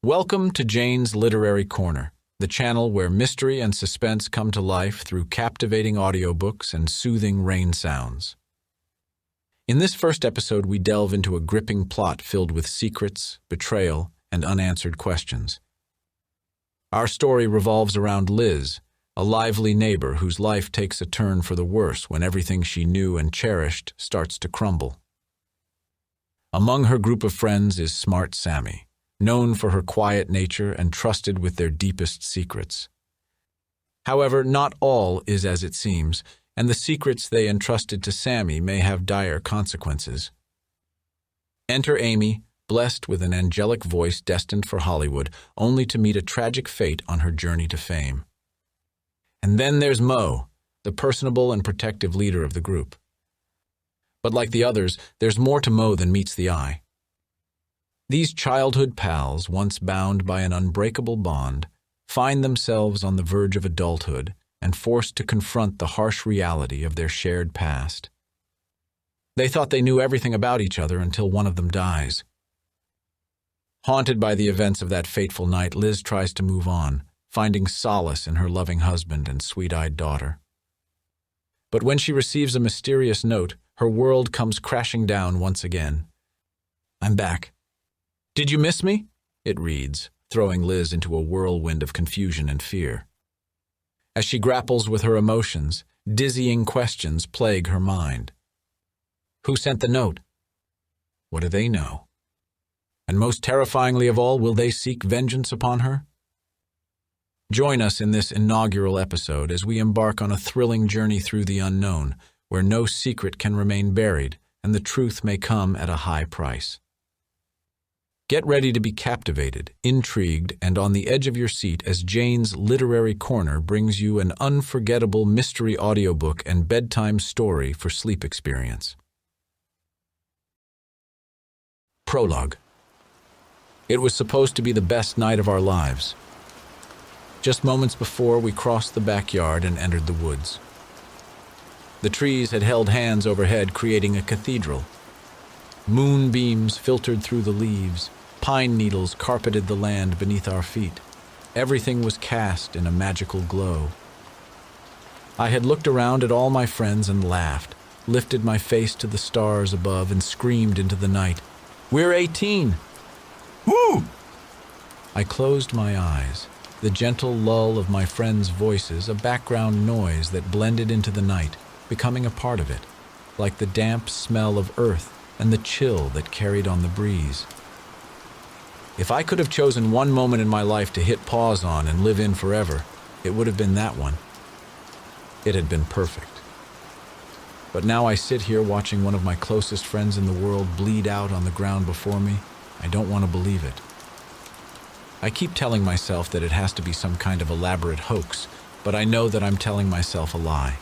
Welcome to Jane's Literary Corner, the channel where mystery and suspense come to life through captivating audiobooks and soothing rain sounds. In this first episode, we delve into a gripping plot filled with secrets, betrayal, and unanswered questions. Our story revolves around Liz, a lively neighbor whose life takes a turn for the worse when everything she knew and cherished starts to crumble. Among her group of friends is Smart Sammy, known for her quiet nature and trusted with their deepest secrets. However, not all is as it seems, and the secrets they entrusted to Sammy may have dire consequences. Enter Amy, blessed with an angelic voice destined for Hollywood, only to meet a tragic fate on her journey to fame. And then there's Mo, the personable and protective leader of the group. But like the others, there's more to Mo than meets the eye. These childhood pals, once bound by an unbreakable bond, find themselves on the verge of adulthood and forced to confront the harsh reality of their shared past. They thought they knew everything about each other until one of them dies. Haunted by the events of that fateful night, Liz tries to move on, finding solace in her loving husband and sweet-eyed daughter. But when she receives a mysterious note, her world comes crashing down once again. "I'm back. Did you miss me?" it reads, throwing Liz into a whirlwind of confusion and fear. As she grapples with her emotions, dizzying questions plague her mind. Who sent the note? What do they know? And most terrifyingly of all, will they seek vengeance upon her? Join us in this inaugural episode as we embark on a thrilling journey through the unknown, where no secret can remain buried and the truth may come at a high price. Get ready to be captivated, intrigued, and on the edge of your seat as Jane's Literary Corner brings you an unforgettable mystery audiobook and bedtime story for sleep experience. Prologue. It was supposed to be the best night of our lives. Just moments before, we crossed the backyard and entered the woods. The trees had held hands overhead, creating a cathedral. Moonbeams filtered through the leaves. Pine needles carpeted the land beneath our feet. Everything was cast in a magical glow. I had looked around at all my friends and laughed, lifted my face to the stars above and screamed into the night, "We're 18! Woo!" I closed my eyes, the gentle lull of my friends' voices a background noise that blended into the night, becoming a part of it, like the damp smell of earth and the chill that carried on the breeze. If I could have chosen one moment in my life to hit pause on and live in forever, it would have been that one. It had been perfect. But now I sit here watching one of my closest friends in the world bleed out on the ground before me. I don't want to believe it. I keep telling myself that it has to be some kind of elaborate hoax, but I know that I'm telling myself a lie.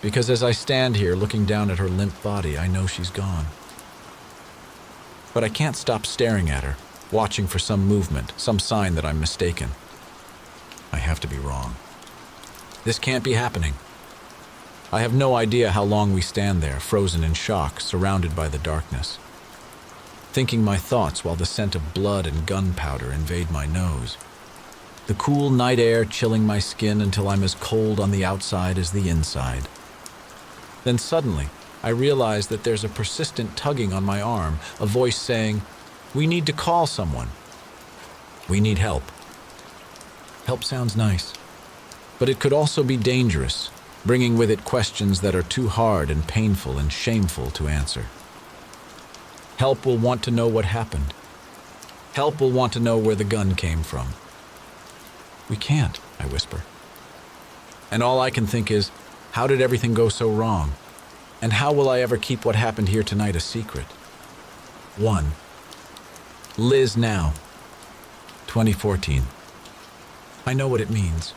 Because as I stand here looking down at her limp body, I know she's gone. But I can't stop staring at her, watching for some movement, some sign that I'm mistaken. I have to be wrong. This can't be happening. I have no idea how long we stand there, frozen in shock, surrounded by the darkness, thinking my thoughts while the scent of blood and gunpowder invade my nose. The cool night air chilling my skin until I'm as cold on the outside as the inside. Then suddenly, I realize that there's a persistent tugging on my arm, a voice saying, "We need to call someone. We need help." Help sounds nice, but it could also be dangerous, bringing with it questions that are too hard and painful and shameful to answer. Help will want to know what happened. Help will want to know where the gun came from. "We can't," I whisper. And all I can think is, how did everything go so wrong? And how will I ever keep what happened here tonight a secret? 1. Liz now. 2014. I know what it means.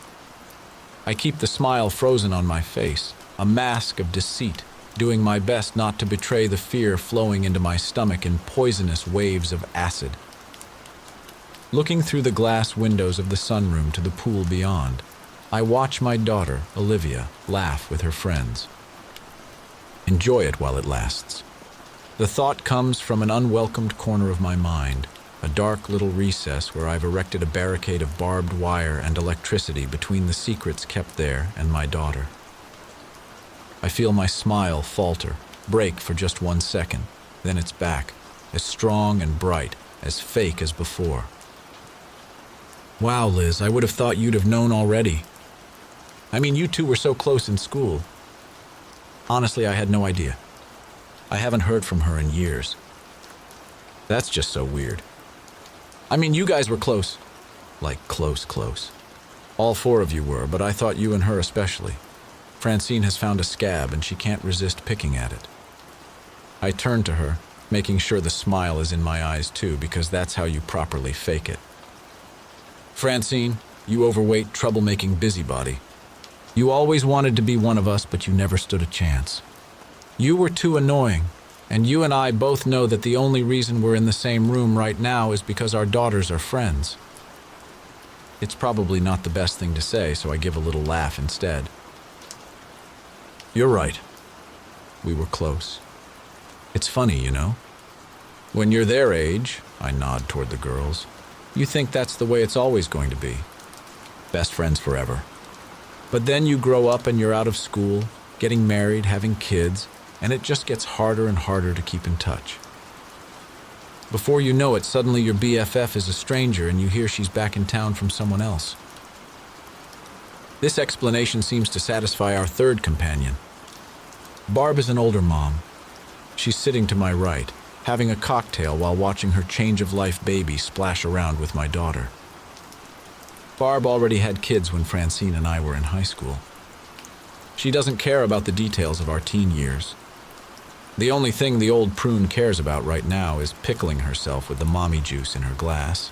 I keep the smile frozen on my face, a mask of deceit, doing my best not to betray the fear flowing into my stomach in poisonous waves of acid. Looking through the glass windows of the sunroom to the pool beyond, I watch my daughter, Olivia, laugh with her friends. Enjoy it while it lasts. The thought comes from an unwelcomed corner of my mind, a dark little recess where I've erected a barricade of barbed wire and electricity between the secrets kept there and my daughter. I feel my smile falter, break for just 1 second, then it's back, as strong and bright, as fake as before. Wow, Liz, I would have thought you'd have known already. I mean, you two were so close in school. Honestly, I had no idea. I haven't heard from her in years. That's just so weird. I mean, you guys were close. Like close. All 4 of you were, but I thought you and her especially. Francine has found a scab and she can't resist picking at it. I turn to her, making sure the smile is in my eyes too, because that's how you properly fake it. Francine, you overweight, troublemaking busybody. You always wanted to be one of us, but you never stood a chance. You were too annoying, and you and I both know that the only reason we're in the same room right now is because our daughters are friends. It's probably not the best thing to say, so I give a little laugh instead. You're right. We were close. It's funny, you know? When you're their age, I nod toward the girls, you think that's the way it's always going to be. Best friends forever. But then you grow up and you're out of school, getting married, having kids, and it just gets harder and harder to keep in touch. Before you know it, suddenly your BFF is a stranger and you hear she's back in town from someone else. This explanation seems to satisfy our third companion. Barb is an older mom. She's sitting to my right, having a cocktail while watching her change-of-life baby splash around with my daughter. Barb already had kids when Francine and I were in high school. She doesn't care about the details of our teen years. The only thing the old prune cares about right now is pickling herself with the mommy juice in her glass.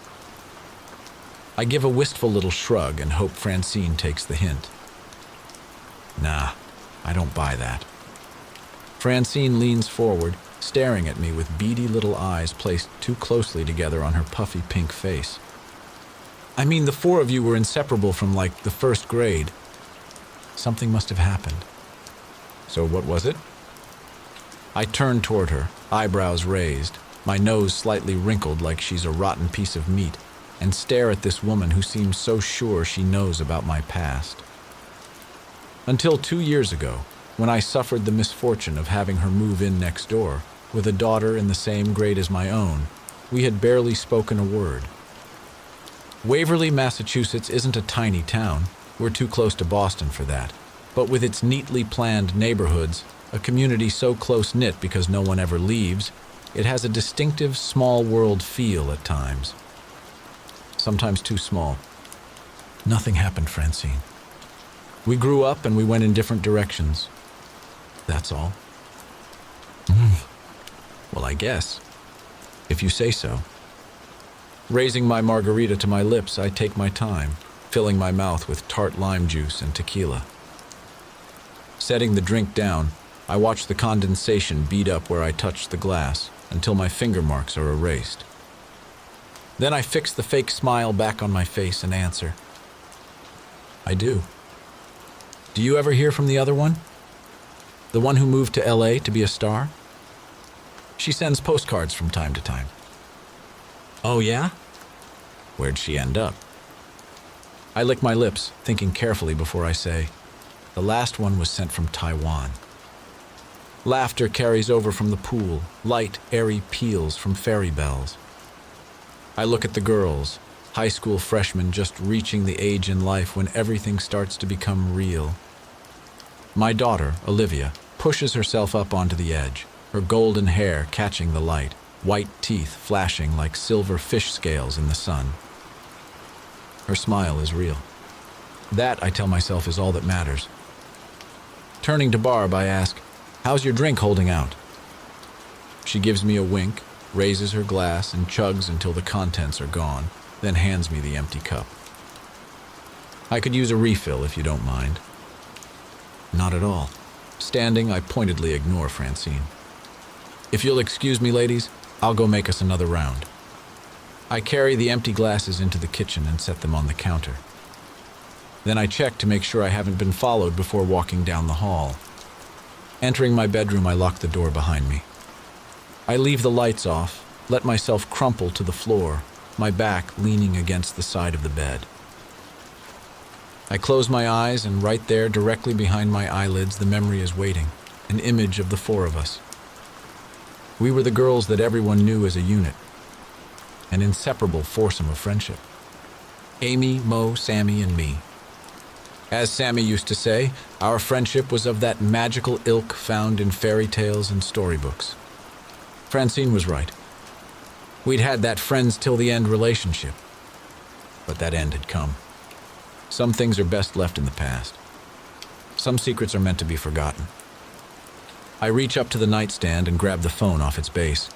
I give a wistful little shrug and hope Francine takes the hint. Nah, I don't buy that. Francine leans forward, staring at me with beady little eyes placed too closely together on her puffy pink face. I mean, the 4 of you were inseparable from, like, the 1st grade. Something must have happened. So what was it? I turn toward her, eyebrows raised, my nose slightly wrinkled like she's a rotten piece of meat, and stare at this woman who seems so sure she knows about my past. Until 2 years ago, when I suffered the misfortune of having her move in next door, with a daughter in the same grade as my own, we had barely spoken a word. Waverly, Massachusetts isn't a tiny town. We're too close to Boston for that. But with its neatly planned neighborhoods, a community so close-knit because no one ever leaves, it has a distinctive small world feel at times. Sometimes too small. Nothing happened, Francine. We grew up and we went in different directions. That's all. Well, I guess. If you say so. Raising my margarita to my lips, I take my time, filling my mouth with tart lime juice and tequila. Setting the drink down, I watch the condensation bead up where I touched the glass until my finger marks are erased. Then I fix the fake smile back on my face and answer. I do. Do you ever hear from the other one? The one who moved to LA to be a star? She sends postcards from time to time. Oh yeah? Where'd she end up? I lick my lips, thinking carefully before I say, the last one was sent from Taiwan. Laughter carries over from the pool, light, airy peals from fairy bells. I look at the girls, high school freshmen just reaching the age in life when everything starts to become real. My daughter, Olivia, pushes herself up onto the edge, her golden hair catching the light, white teeth flashing like silver fish scales in the sun. Her smile is real. That, I tell myself, is all that matters. Turning to Barb, I ask, "How's your drink holding out?" She gives me a wink, raises her glass, and chugs until the contents are gone, then hands me the empty cup. I could use a refill if you don't mind. Not at all. Standing, I pointedly ignore Francine. If you'll excuse me, ladies, I'll go make us another round. I carry the empty glasses into the kitchen and set them on the counter. Then I check to make sure I haven't been followed before walking down the hall. Entering my bedroom, I lock the door behind me. I leave the lights off, let myself crumple to the floor, my back leaning against the side of the bed. I close my eyes, and right there, directly behind my eyelids, the memory is waiting, an image of the four of us. We were the girls that everyone knew as a unit, an inseparable foursome of friendship. Amy, Mo, Sammy, and me. As Sammy used to say, our friendship was of that magical ilk found in fairy tales and storybooks. Francine was right. We'd had that friends-till-the-end relationship, but that end had come. Some things are best left in the past. Some secrets are meant to be forgotten. I reach up to the nightstand and grab the phone off its base.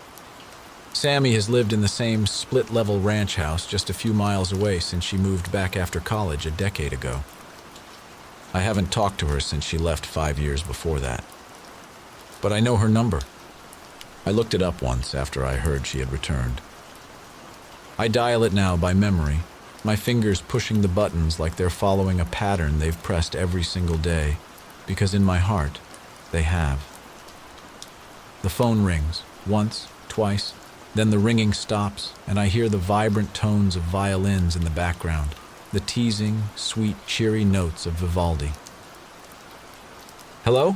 Sammy has lived in the same split-level ranch house just a few miles away since she moved back after college a decade ago. I haven't talked to her since she left 5 years before that. But I know her number. I looked it up once after I heard she had returned. I dial it now by memory, my fingers pushing the buttons like they're following a pattern they've pressed every single day, because in my heart, they have. The phone rings, once, twice, then the ringing stops, and I hear the vibrant tones of violins in the background, the teasing, sweet, cheery notes of Vivaldi. Hello?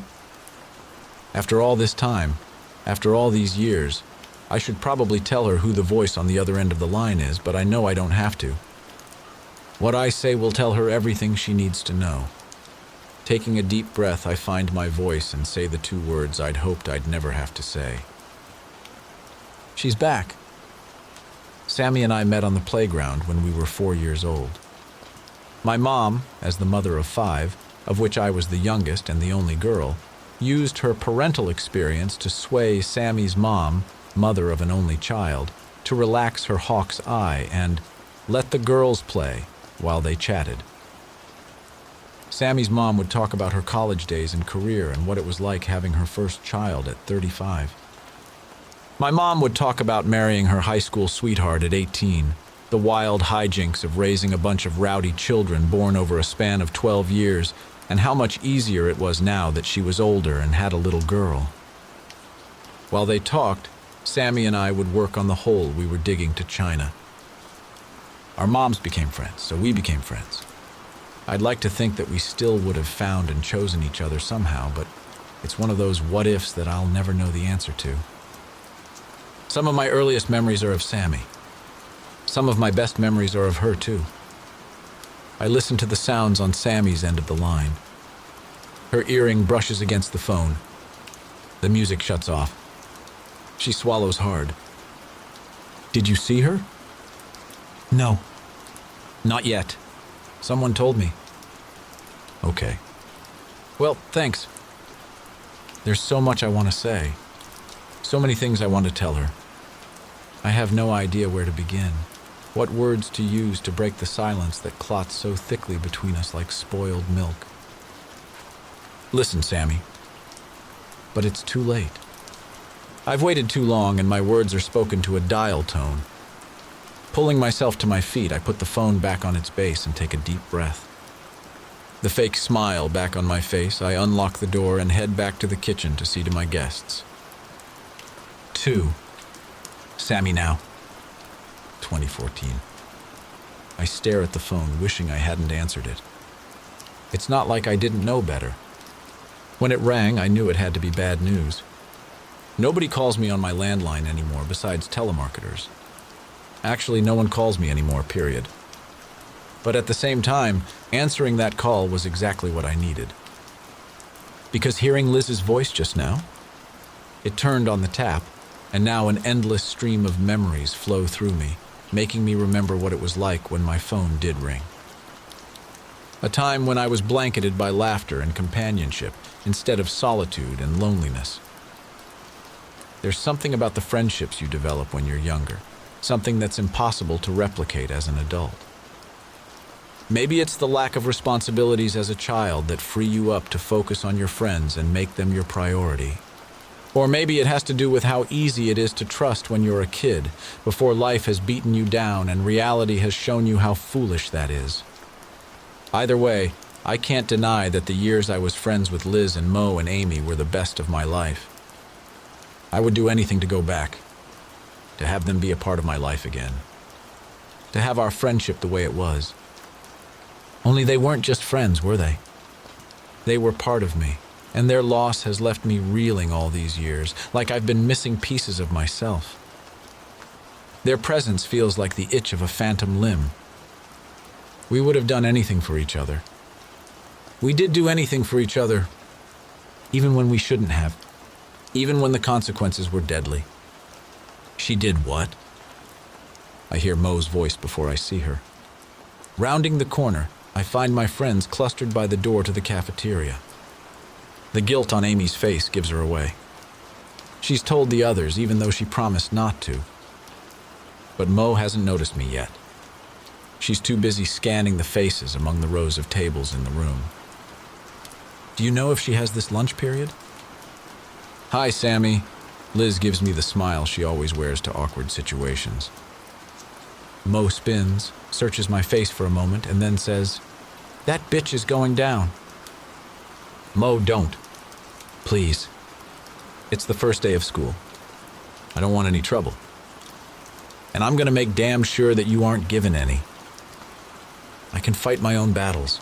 After all this time, after all these years, I should probably tell her who the voice on the other end of the line is, but I know I don't have to. What I say will tell her everything she needs to know. Taking a deep breath, I find my voice and say the two words I'd hoped I'd never have to say. She's back. Sammy and I met on the playground when we were 4 years old. My mom, as the mother of 5, of which I was the youngest and the only girl, used her parental experience to sway Sammy's mom, mother of an only child, to relax her hawk's eye and let the girls play while they chatted. Sammy's mom would talk about her college days and career and what it was like having her first child at 35. My mom would talk about marrying her high school sweetheart at 18, the wild hijinks of raising a bunch of rowdy children born over a span of 12 years, and how much easier it was now that she was older and had a little girl. While they talked, Sammy and I would work on the hole we were digging to China. Our moms became friends, so we became friends. I'd like to think that we still would have found and chosen each other somehow, but it's one of those what-ifs that I'll never know the answer to. Some of my earliest memories are of Sammy. Some of my best memories are of her, too. I listen to the sounds on Sammy's end of the line. Her earring brushes against the phone. The music shuts off. She swallows hard. Did you see her? No. Not yet. Someone told me. Okay. Well, thanks. There's so much I want to say. So many things I want to tell her. I have no idea where to begin. What words to use to break the silence that clots so thickly between us like spoiled milk. Listen, Sammy. But it's too late. I've waited too long and my words are spoken to a dial tone. Pulling myself to my feet, I put the phone back on its base and take a deep breath. The fake smile back on my face, I unlock the door and head back to the kitchen to see to my guests. 2. Sammy now. 2014. I stare at the phone, wishing I hadn't answered it. It's not like I didn't know better. When it rang, I knew it had to be bad news. Nobody calls me on my landline anymore besides telemarketers. Actually, no one calls me anymore, period. But at the same time, answering that call was exactly what I needed. Because hearing Liz's voice just now, it turned on the tap, and now an endless stream of memories flow through me, making me remember what it was like when my phone did ring. A time when I was blanketed by laughter and companionship instead of solitude and loneliness. There's something about the friendships you develop when you're younger, something that's impossible to replicate as an adult. Maybe it's the lack of responsibilities as a child that free you up to focus on your friends and make them your priority. Or maybe it has to do with how easy it is to trust when you're a kid, before life has beaten you down and reality has shown you how foolish that is. Either way, I can't deny that the years I was friends with Liz and Mo and Amy were the best of my life. I would do anything to go back, to have them be a part of my life again, to have our friendship the way it was. Only they weren't just friends, were they? They were part of me, and their loss has left me reeling all these years, like I've been missing pieces of myself. Their presence feels like the itch of a phantom limb. We would have done anything for each other. We did do anything for each other, even when we shouldn't have, even when the consequences were deadly. She did what? I hear Mo's voice before I see her. Rounding the corner, I find my friends clustered by the door to the cafeteria. The guilt on Amy's face gives her away. She's told the others, even though she promised not to. But Mo hasn't noticed me yet. She's too busy scanning the faces among the rows of tables in the room. Do you know if she has this lunch period? Hi, Sammy. Liz gives me the smile she always wears to awkward situations. Mo spins, searches my face for a moment, and then says, "That bitch is going down." Mo, don't. Please. It's the first day of school. I don't want any trouble. And I'm gonna make damn sure that you aren't given any. I can fight my own battles.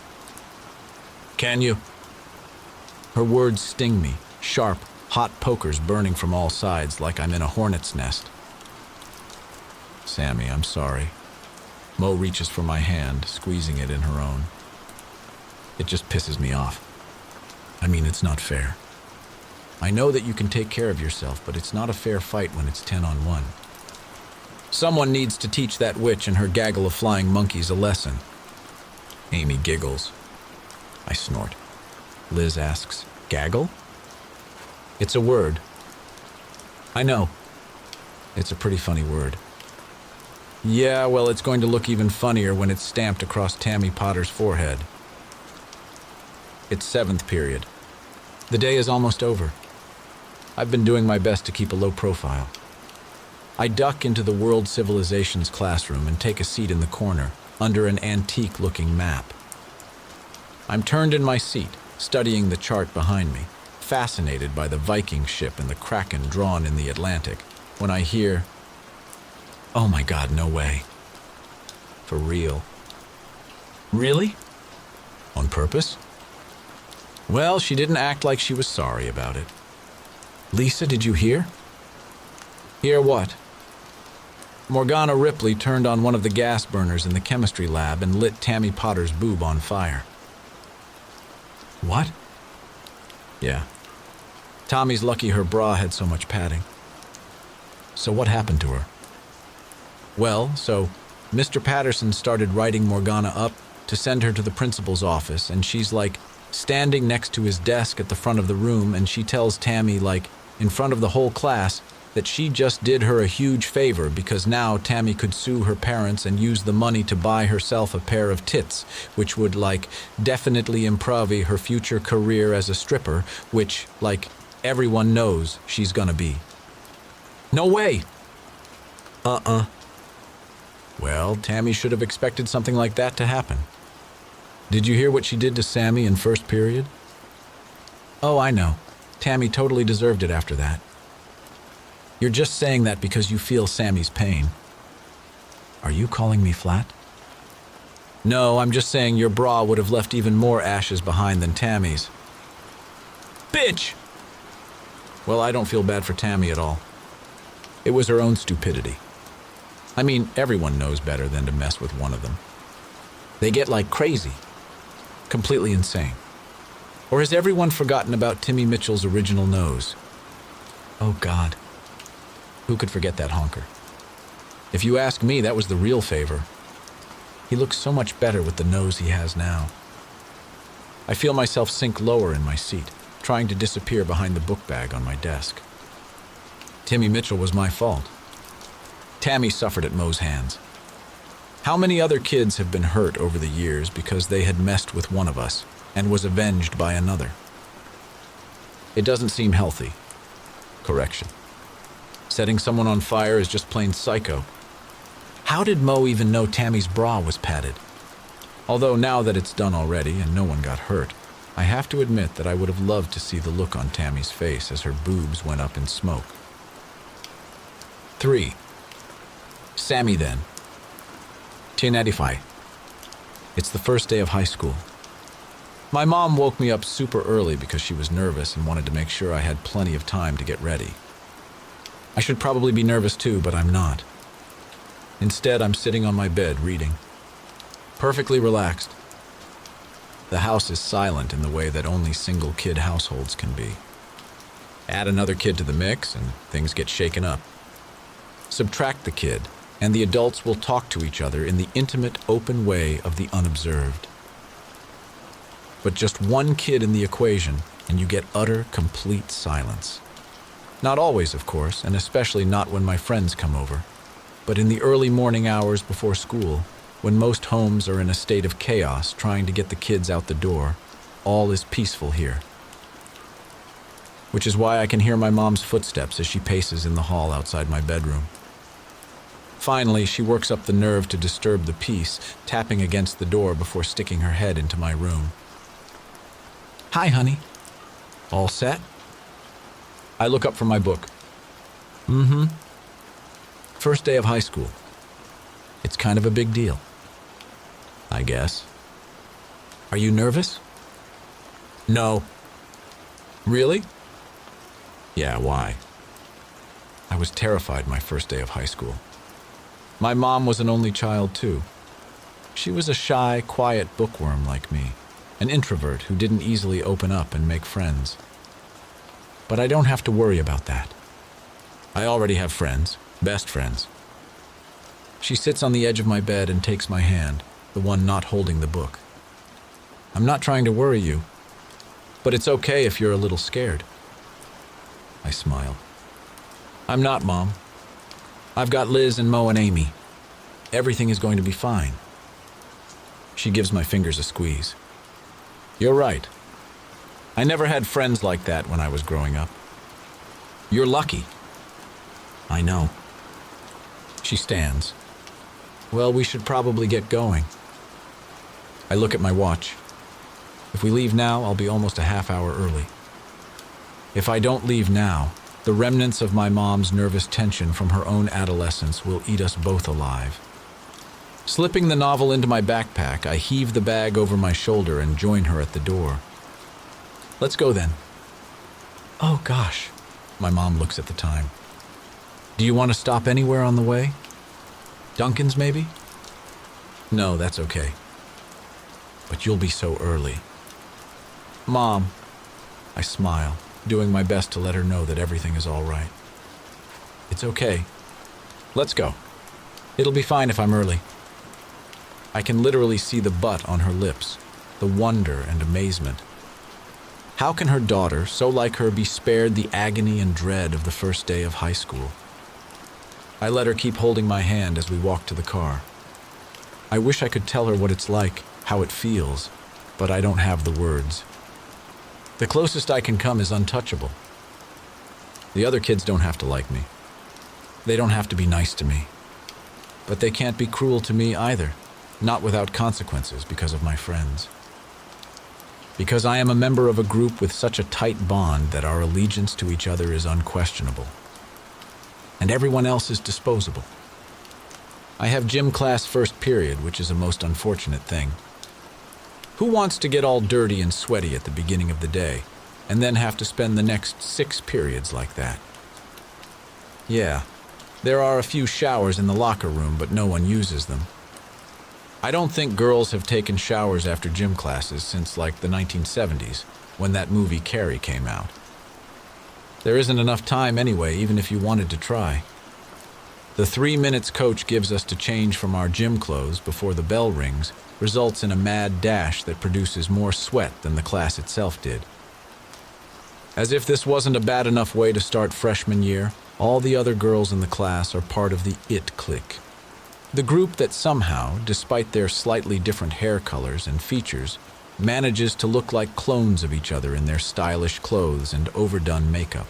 Can you? Her words sting me, sharp, hot pokers burning from all sides like I'm in a hornet's nest. Sammy, I'm sorry. Mo reaches for my hand, squeezing it in her own. It just pisses me off. I mean, it's not fair. I know that you can take care of yourself, but it's not a fair fight when it's 10-on-1. Someone needs to teach that witch and her gaggle of flying monkeys a lesson. Amy giggles. I snort. Liz asks, "Gaggle?" It's a word. I know. It's a pretty funny word. Yeah, well, it's going to look even funnier when it's stamped across Tammy Potter's forehead. It's 7th period. The day is almost over. I've been doing my best to keep a low profile. I duck into the World Civilizations classroom and take a seat in the corner, under an antique-looking map. I'm turned in my seat, studying the chart behind me, fascinated by the Viking ship and the Kraken drawn in the Atlantic, when I hear, "Oh my God, no way. For real." Really? On purpose? Well, she didn't act like she was sorry about it. Lisa, did you hear? Hear what? Morgana Ripley turned on one of the gas burners in the chemistry lab and lit Tammy Potter's boob on fire. What? Yeah. Tommy's lucky her bra had so much padding. So what happened to her? Well, so Mr. Patterson started writing Morgana up to send her to the principal's office, and she's like standing next to his desk at the front of the room, and she tells Tammy, like, in front of the whole class, that she just did her a huge favor because now Tammy could sue her parents and use the money to buy herself a pair of tits, which would, like, definitely improve her future career as a stripper, which, like, everyone knows she's gonna be. No way! Well, Tammy should have expected something like that to happen. Did you hear what she did to Sammy in 1st period? Oh, I know. Tammy totally deserved it after that. You're just saying that because you feel Sammy's pain. Are you calling me flat? No, I'm just saying your bra would have left even more ashes behind than Tammy's. Bitch! Well, I don't feel bad for Tammy at all. It was her own stupidity. I mean, everyone knows better than to mess with one of them. They get like crazy. Completely insane. Or has everyone forgotten about Timmy Mitchell's original nose? Oh, God. Who could forget that honker? If you ask me, that was the real favor. He looks so much better with the nose he has now. I feel myself sink lower in my seat, trying to disappear behind the book bag on my desk. Timmy Mitchell was my fault. Tammy suffered at Mo's hands. How many other kids have been hurt over the years because they had messed with one of us and was avenged by another? It doesn't seem healthy. Correction. Setting someone on fire is just plain psycho. How did Mo even know Tammy's bra was padded? Although now that it's done already and no one got hurt, I have to admit that I would have loved to see the look on Tammy's face as her boobs went up in smoke. 3. Sammy then. 1085. It's the first day of high school. My mom woke me up super early because she was nervous and wanted to make sure I had plenty of time to get ready. I should probably be nervous too, but I'm not. Instead, I'm sitting on my bed reading. Perfectly relaxed. The house is silent in the way that only single-kid households can be. Add another kid to the mix and things get shaken up. Subtract the kid, and the adults will talk to each other in the intimate, open way of the unobserved. But just one kid in the equation, and you get utter, complete silence. Not always, of course, and especially not when my friends come over, but in the early morning hours before school, when most homes are in a state of chaos trying to get the kids out the door, all is peaceful here. Which is why I can hear my mom's footsteps as she paces in the hall outside my bedroom. Finally, she works up the nerve to disturb the peace, tapping against the door before sticking her head into my room. Hi, honey. All set? I look up from my book. First day of high school. It's kind of a big deal. I guess. Are you nervous? No. Really? Yeah, why? I was terrified my first day of high school. My mom was an only child too. She was a shy, quiet bookworm like me, an introvert who didn't easily open up and make friends. But I don't have to worry about that. I already have friends, best friends. She sits on the edge of my bed and takes my hand, the one not holding the book. I'm not trying to worry you, but it's okay if you're a little scared. I smile. I'm not, Mom. I've got Liz and Mo and Amy. Everything is going to be fine. She gives my fingers a squeeze. You're right. I never had friends like that when I was growing up. You're lucky. I know. She stands. Well, we should probably get going. I look at my watch. If we leave now, I'll be almost a half hour early. If I don't leave now, the remnants of my mom's nervous tension from her own adolescence will eat us both alive. Slipping the novel into my backpack, I heave the bag over my shoulder and join her at the door. Let's go then. Oh gosh, my mom looks at the time. Do you want to stop anywhere on the way? Dunkin's maybe? No, that's okay. But you'll be so early. Mom, I smile, doing my best to let her know that everything is all right. It's okay. Let's go. It'll be fine if I'm early. I can literally see the but on her lips, the wonder and amazement. How can her daughter, so like her, be spared the agony and dread of the first day of high school? I let her keep holding my hand as we walk to the car. I wish I could tell her what it's like, how it feels, but I don't have the words. The closest I can come is untouchable. The other kids don't have to like me. They don't have to be nice to me. But they can't be cruel to me either, not without consequences because of my friends. Because I am a member of a group with such a tight bond that our allegiance to each other is unquestionable. And everyone else is disposable. I have gym class first period, which is a most unfortunate thing. Who wants to get all dirty and sweaty at the beginning of the day, and then have to spend the next 6 periods like that? Yeah, there are a few showers in the locker room, but no one uses them. I don't think girls have taken showers after gym classes since like the 1970s, when that movie Carrie came out. There isn't enough time anyway, even if you wanted to try. The 3 minutes coach gives us to change from our gym clothes before the bell rings results in a mad dash that produces more sweat than the class itself did. As if this wasn't a bad enough way to start freshman year, all the other girls in the class are part of the IT clique. The group that somehow, despite their slightly different hair colors and features, manages to look like clones of each other in their stylish clothes and overdone makeup.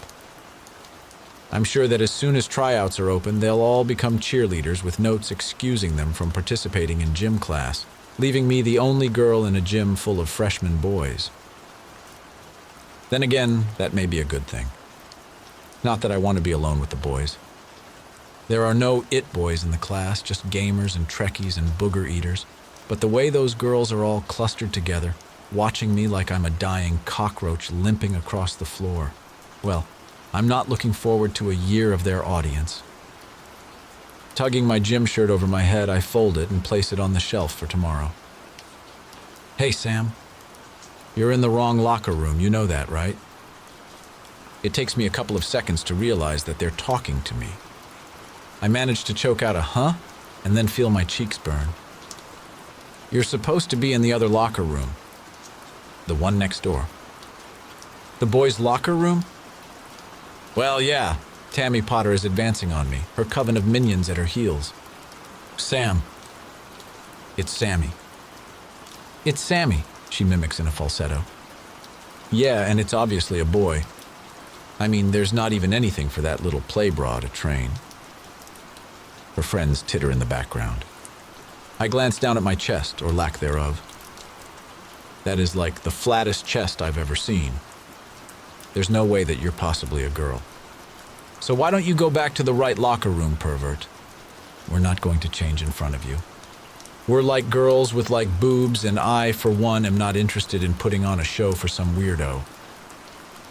I'm sure that as soon as tryouts are open, they'll all become cheerleaders with notes excusing them from participating in gym class, leaving me the only girl in a gym full of freshman boys. Then again, that may be a good thing. Not that I want to be alone with the boys. There are no it boys in the class, just gamers and Trekkies and booger eaters. But the way those girls are all clustered together, watching me like I'm a dying cockroach limping across the floor, well, I'm not looking forward to a year of their audience. Tugging my gym shirt over my head, I fold it and place it on the shelf for tomorrow. Hey, Sam. You're in the wrong locker room, you know that, right? It takes me a couple of seconds to realize that they're talking to me. I manage to choke out a huh, and then feel my cheeks burn. You're supposed to be in the other locker room. The one next door. The boys' locker room? Well, yeah. Tammy Potter is advancing on me, her coven of minions at her heels. Sam. It's Sammy. It's Sammy, she mimics in a falsetto. Yeah, and it's obviously a boy. I mean, there's not even anything for that little play bra to train. Her friends titter in the background. I glance down at my chest, or lack thereof. That is like the flattest chest I've ever seen. There's no way that you're possibly a girl. So why don't you go back to the right locker room, pervert? We're not going to change in front of you. We're like girls with like boobs, and I, for one, am not interested in putting on a show for some weirdo.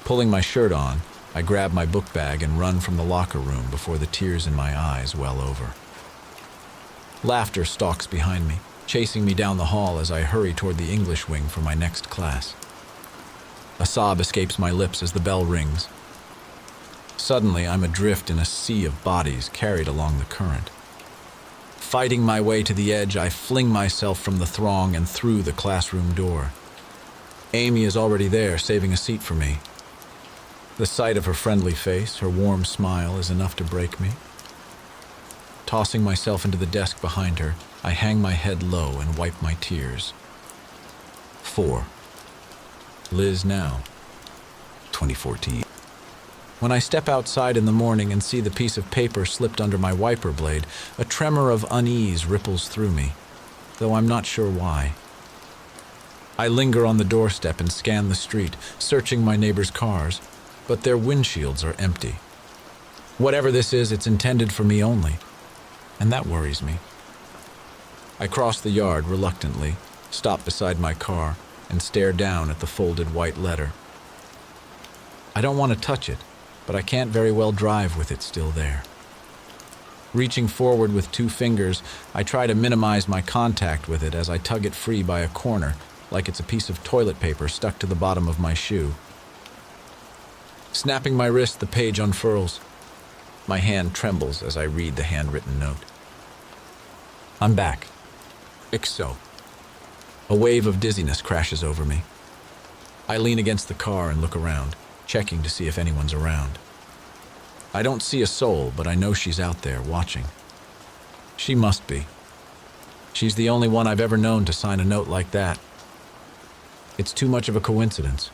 Pulling my shirt on, I grab my book bag and run from the locker room before the tears in my eyes well over. Laughter stalks behind me, chasing me down the hall as I hurry toward the English wing for my next class. A sob escapes my lips as the bell rings. Suddenly, I'm adrift in a sea of bodies carried along the current. Fighting my way to the edge, I fling myself from the throng and through the classroom door. Amy is already there, saving a seat for me. The sight of her friendly face, her warm smile, is enough to break me. Tossing myself into the desk behind her, I hang my head low and wipe my tears. 4. Liz Now, 2014. When I step outside in the morning and see the piece of paper slipped under my wiper blade, a tremor of unease ripples through me, though I'm not sure why. I linger on the doorstep and scan the street, searching my neighbors' cars, but their windshields are empty. Whatever this is, it's intended for me only, and that worries me. I cross the yard reluctantly, stop beside my car, and stare down at the folded white letter. I don't want to touch it, but I can't very well drive with it still there. Reaching forward with 2 fingers, I try to minimize my contact with it as I tug it free by a corner, like it's a piece of toilet paper stuck to the bottom of my shoe. Snapping my wrist, the page unfurls. My hand trembles as I read the handwritten note. I'm back. Ixo. A wave of dizziness crashes over me. I lean against the car and look around, checking to see if anyone's around. I don't see a soul, but I know she's out there watching. She must be. She's the only one I've ever known to sign a note like that. It's too much of a coincidence.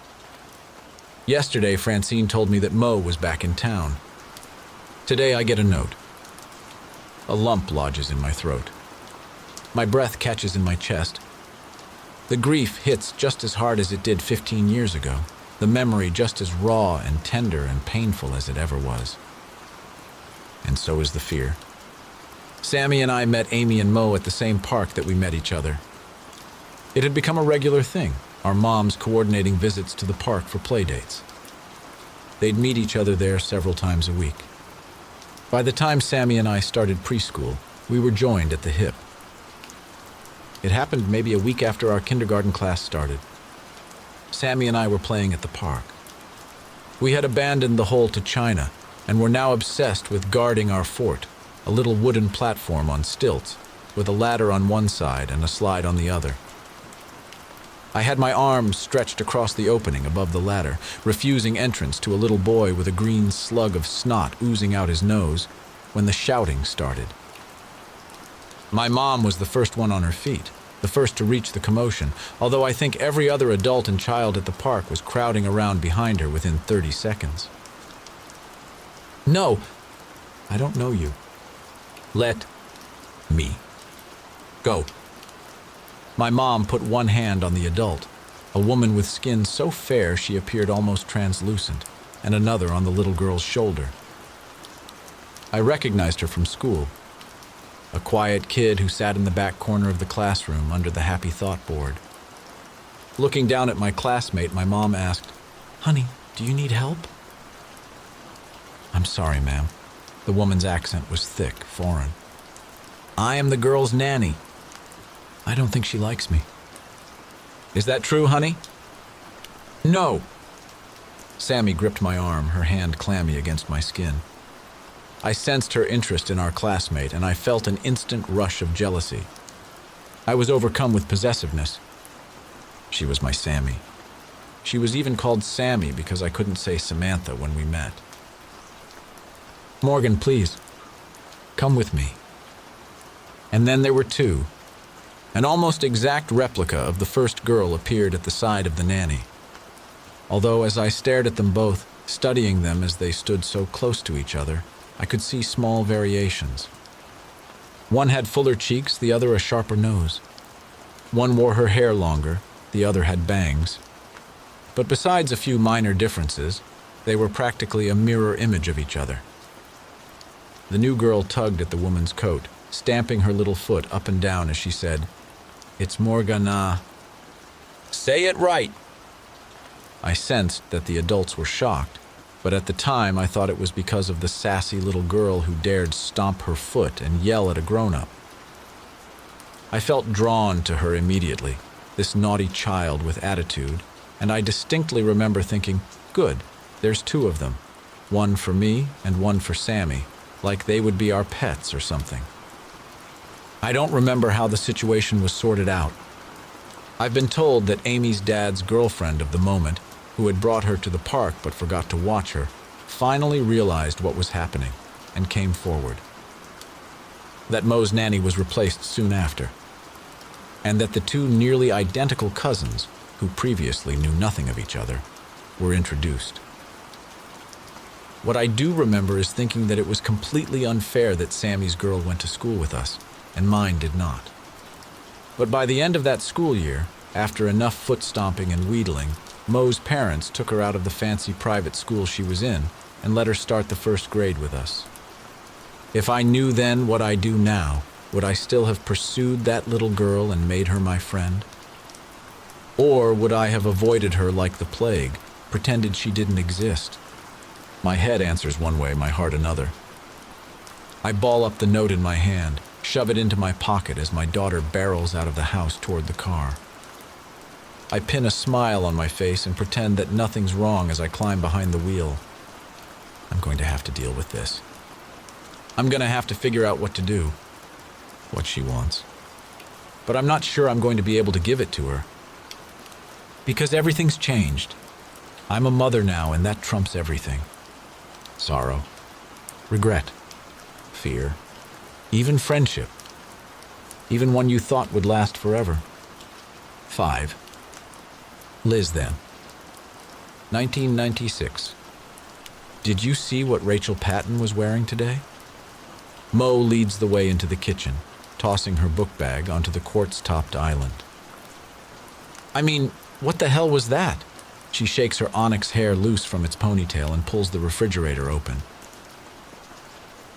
Yesterday, Francine told me that Mo was back in town. Today, I get a note. A lump lodges in my throat. My breath catches in my chest. The grief hits just as hard as it did 15 years ago. The memory just as raw and tender and painful as it ever was. And so is the fear. Sammy and I met Amy and Mo at the same park that we met each other. It had become a regular thing, our moms coordinating visits to the park for play dates. They'd meet each other there several times a week. By the time Sammy and I started preschool, we were joined at the hip. It happened maybe a week after our kindergarten class started. Sammy and I were playing at the park. We had abandoned the hole to China and were now obsessed with guarding our fort, a little wooden platform on stilts, with a ladder on one side and a slide on the other. I had my arms stretched across the opening above the ladder, refusing entrance to a little boy with a green slug of snot oozing out his nose, when the shouting started. My mom was the first one on her feet, the first to reach the commotion, although I think every other adult and child at the park was crowding around behind her within 30 seconds. No, I don't know you. Let me go. My mom put one hand on the adult, a woman with skin so fair she appeared almost translucent, and another on the little girl's shoulder. I recognized her from school. A quiet kid who sat in the back corner of the classroom under the Happy Thought board. Looking down at my classmate, my mom asked, "Honey, do you need help?" "I'm sorry, ma'am." The woman's accent was thick, foreign. "I am the girl's nanny." "I don't think she likes me." "Is that true, honey?" "No." Sammy gripped my arm, her hand clammy against my skin. I sensed her interest in our classmate, and I felt an instant rush of jealousy. I was overcome with possessiveness. She was my Sammy. She was even called Sammy because I couldn't say Samantha when we met. "Morgan, please, come with me." And then there were two. An almost exact replica of the first girl appeared at the side of the nanny. Although as I stared at them both, studying them as they stood so close to each other, I could see small variations. One had fuller cheeks, the other a sharper nose. One wore her hair longer, the other had bangs. But besides a few minor differences, they were practically a mirror image of each other. The new girl tugged at the woman's coat, stamping her little foot up and down as she said, "It's Morgana." "Say it right." I sensed that the adults were shocked, but at the time I thought it was because of the sassy little girl who dared stomp her foot and yell at a grown-up. I felt drawn to her immediately, this naughty child with attitude, and I distinctly remember thinking, good, there's two of them, one for me and one for Sammy, like they would be our pets or something. I don't remember how the situation was sorted out. I've been told that Amy's dad's girlfriend of the moment, who had brought her to the park but forgot to watch her, finally realized what was happening and came forward. That Mo's nanny was replaced soon after, and that the two nearly identical cousins, who previously knew nothing of each other, were introduced. What I do remember is thinking that it was completely unfair that Sammy's girl went to school with us, and mine did not. But by the end of that school year, after enough foot stomping and wheedling, Mo's parents took her out of the fancy private school she was in and let her start the first grade with us. If I knew then what I do now, would I still have pursued that little girl and made her my friend? Or would I have avoided her like the plague, pretended she didn't exist? My head answers one way, my heart another. I ball up the note in my hand, shove it into my pocket as my daughter barrels out of the house toward the car. I pin a smile on my face and pretend that nothing's wrong as I climb behind the wheel. I'm going to have to deal with this. I'm going to have to figure out what to do, what she wants. But I'm not sure I'm going to be able to give it to her. Because everything's changed. I'm a mother now, and that trumps everything. Sorrow, regret, fear, even friendship. Even one you thought would last forever. 5. Liz then. 1996. Did you see what Rachel Patton was wearing today? Mo leads the way into the kitchen, tossing her book bag onto the quartz-topped island. I mean, what the hell was that? She shakes her onyx hair loose from its ponytail and pulls the refrigerator open.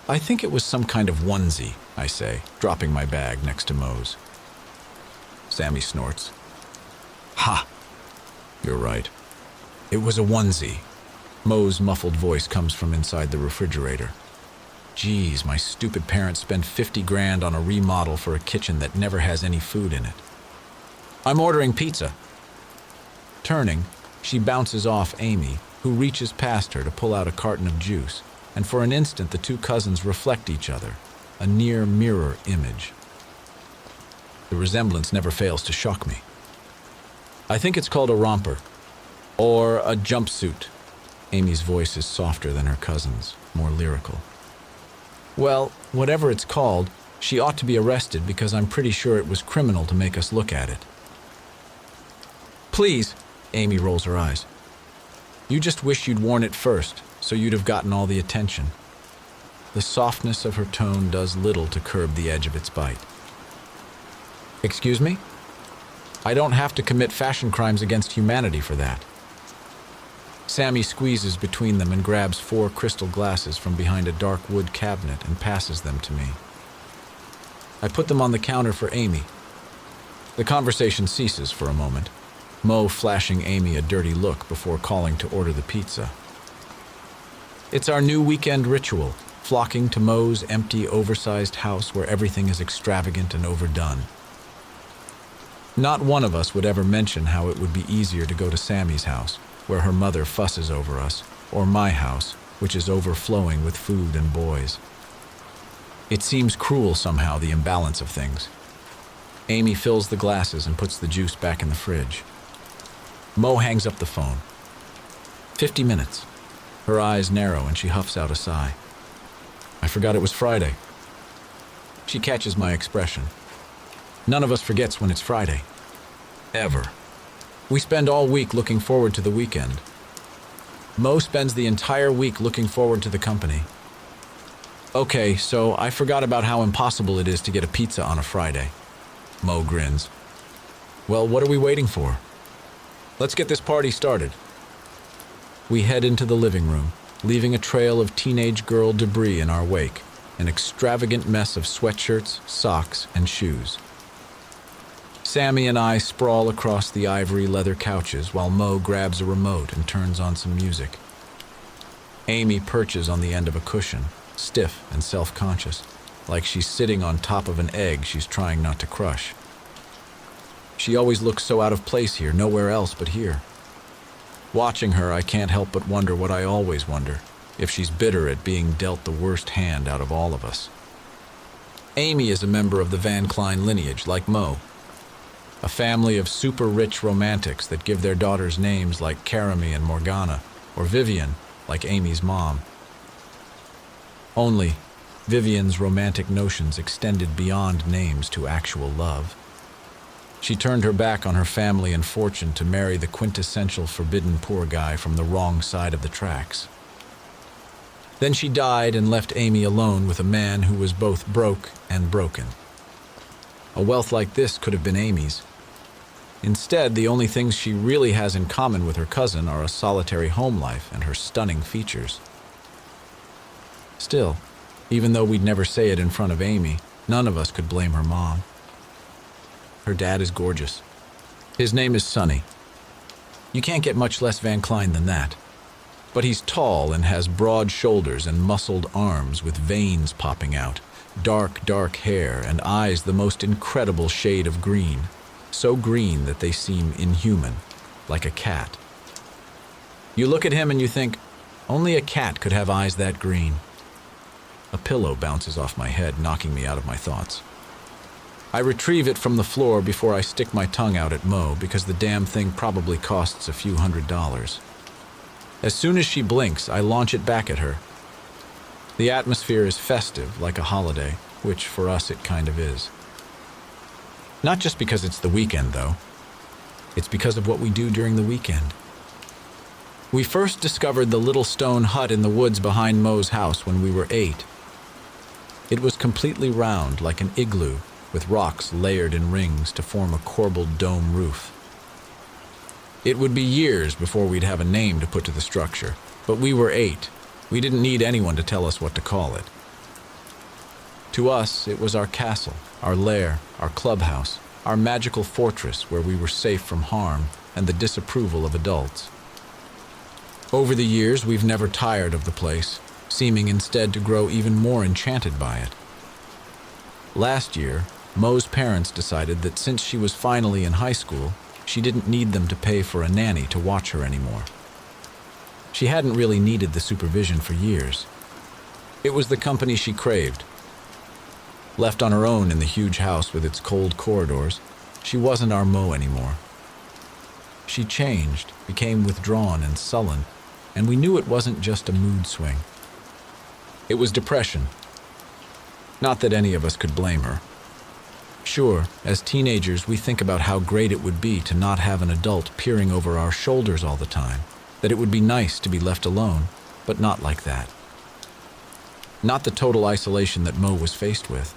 I think it was some kind of onesie, I say, dropping my bag next to Mo's. Sammy snorts. Ha! You're right. It was a onesie. Mo's muffled voice comes from inside the refrigerator. Geez, my stupid parents spend 50 grand on a remodel for a kitchen that never has any food in it. I'm ordering pizza. Turning, she bounces off Amy, who reaches past her to pull out a carton of juice, and for an instant the two cousins reflect each other, a near mirror image. The resemblance never fails to shock me. I think it's called a romper, or a jumpsuit. Amy's voice is softer than her cousin's, more lyrical. Well, whatever it's called, she ought to be arrested because I'm pretty sure it was criminal to make us look at it. Please, Amy rolls her eyes. You just wish you'd worn it first, so you'd have gotten all the attention. The softness of her tone does little to curb the edge of its bite. Excuse me? I don't have to commit fashion crimes against humanity for that. Sammy squeezes between them and grabs 4 crystal glasses from behind a dark wood cabinet and passes them to me. I put them on the counter for Amy. The conversation ceases for a moment, Mo flashing Amy a dirty look before calling to order the pizza. It's our new weekend ritual, flocking to Mo's empty, oversized house where everything is extravagant and overdone. Not one of us would ever mention how it would be easier to go to Sammy's house, where her mother fusses over us, or my house, which is overflowing with food and boys. It seems cruel somehow, the imbalance of things. Amy fills the glasses and puts the juice back in the fridge. Mo hangs up the phone. 50 minutes. Her eyes narrow and she huffs out a sigh. I forgot it was Friday. She catches my expression. None of us forgets when it's Friday. Ever. We spend all week looking forward to the weekend. Mo spends the entire week looking forward to the company. Okay, so I forgot about how impossible it is to get a pizza on a Friday. Mo grins. Well, what are we waiting for? Let's get this party started. We head into the living room, leaving a trail of teenage girl debris in our wake, an extravagant mess of sweatshirts, socks, and shoes. Sammy and I sprawl across the ivory leather couches while Mo grabs a remote and turns on some music. Amy perches on the end of a cushion, stiff and self-conscious, like she's sitting on top of an egg she's trying not to crush. She always looks so out of place here, nowhere else but here. Watching her, I can't help but wonder what I always wonder, if she's bitter at being dealt the worst hand out of all of us. Amy is a member of the Van Klein lineage, like Mo. A family of super-rich romantics that give their daughters names like Karami and Morgana, or Vivian, like Amy's mom. Only, Vivian's romantic notions extended beyond names to actual love. She turned her back on her family and fortune to marry the quintessential forbidden poor guy from the wrong side of the tracks. Then she died and left Amy alone with a man who was both broke and broken. A wealth like this could have been Amy's. Instead, the only things she really has in common with her cousin are a solitary home life and her stunning features. Still, even though we'd never say it in front of Amy, none of us could blame her mom. Her dad is gorgeous. His name is Sonny. You can't get much less Van Klein than that. But he's tall and has broad shoulders and muscled arms with veins popping out, dark hair and eyes the most incredible shade of green, so green that they seem inhuman, like a cat. You look at him and you think, only a cat could have eyes that green. A pillow bounces off my head, knocking me out of my thoughts. I retrieve it from the floor before I stick my tongue out at Mo because the damn thing probably costs a few $100s. As soon as she blinks, I launch it back at her. The atmosphere is festive, like a holiday, which for us it kind of is. Not just because it's the weekend, though. It's because of what we do during the weekend. We first discovered the little stone hut in the woods behind Mo's house when we were 8. It was completely round, like an igloo, with rocks layered in rings to form a corbelled dome roof. It would be years before we'd have a name to put to the structure, but we were 8. We didn't need anyone to tell us what to call it. To us, it was our castle, our lair, our clubhouse, our magical fortress where we were safe from harm and the disapproval of adults. Over the years, we've never tired of the place, seeming instead to grow even more enchanted by it. Last year, Mo's parents decided that since she was finally in high school, she didn't need them to pay for a nanny to watch her anymore. She hadn't really needed the supervision for years. It was the company she craved. Left on her own in the huge house with its cold corridors, she wasn't our Mo anymore. She changed, became withdrawn and sullen, and we knew it wasn't just a mood swing. It was depression. Not that any of us could blame her. Sure, as teenagers, we think about how great it would be to not have an adult peering over our shoulders all the time, that it would be nice to be left alone, but not like that. Not the total isolation that Mo was faced with.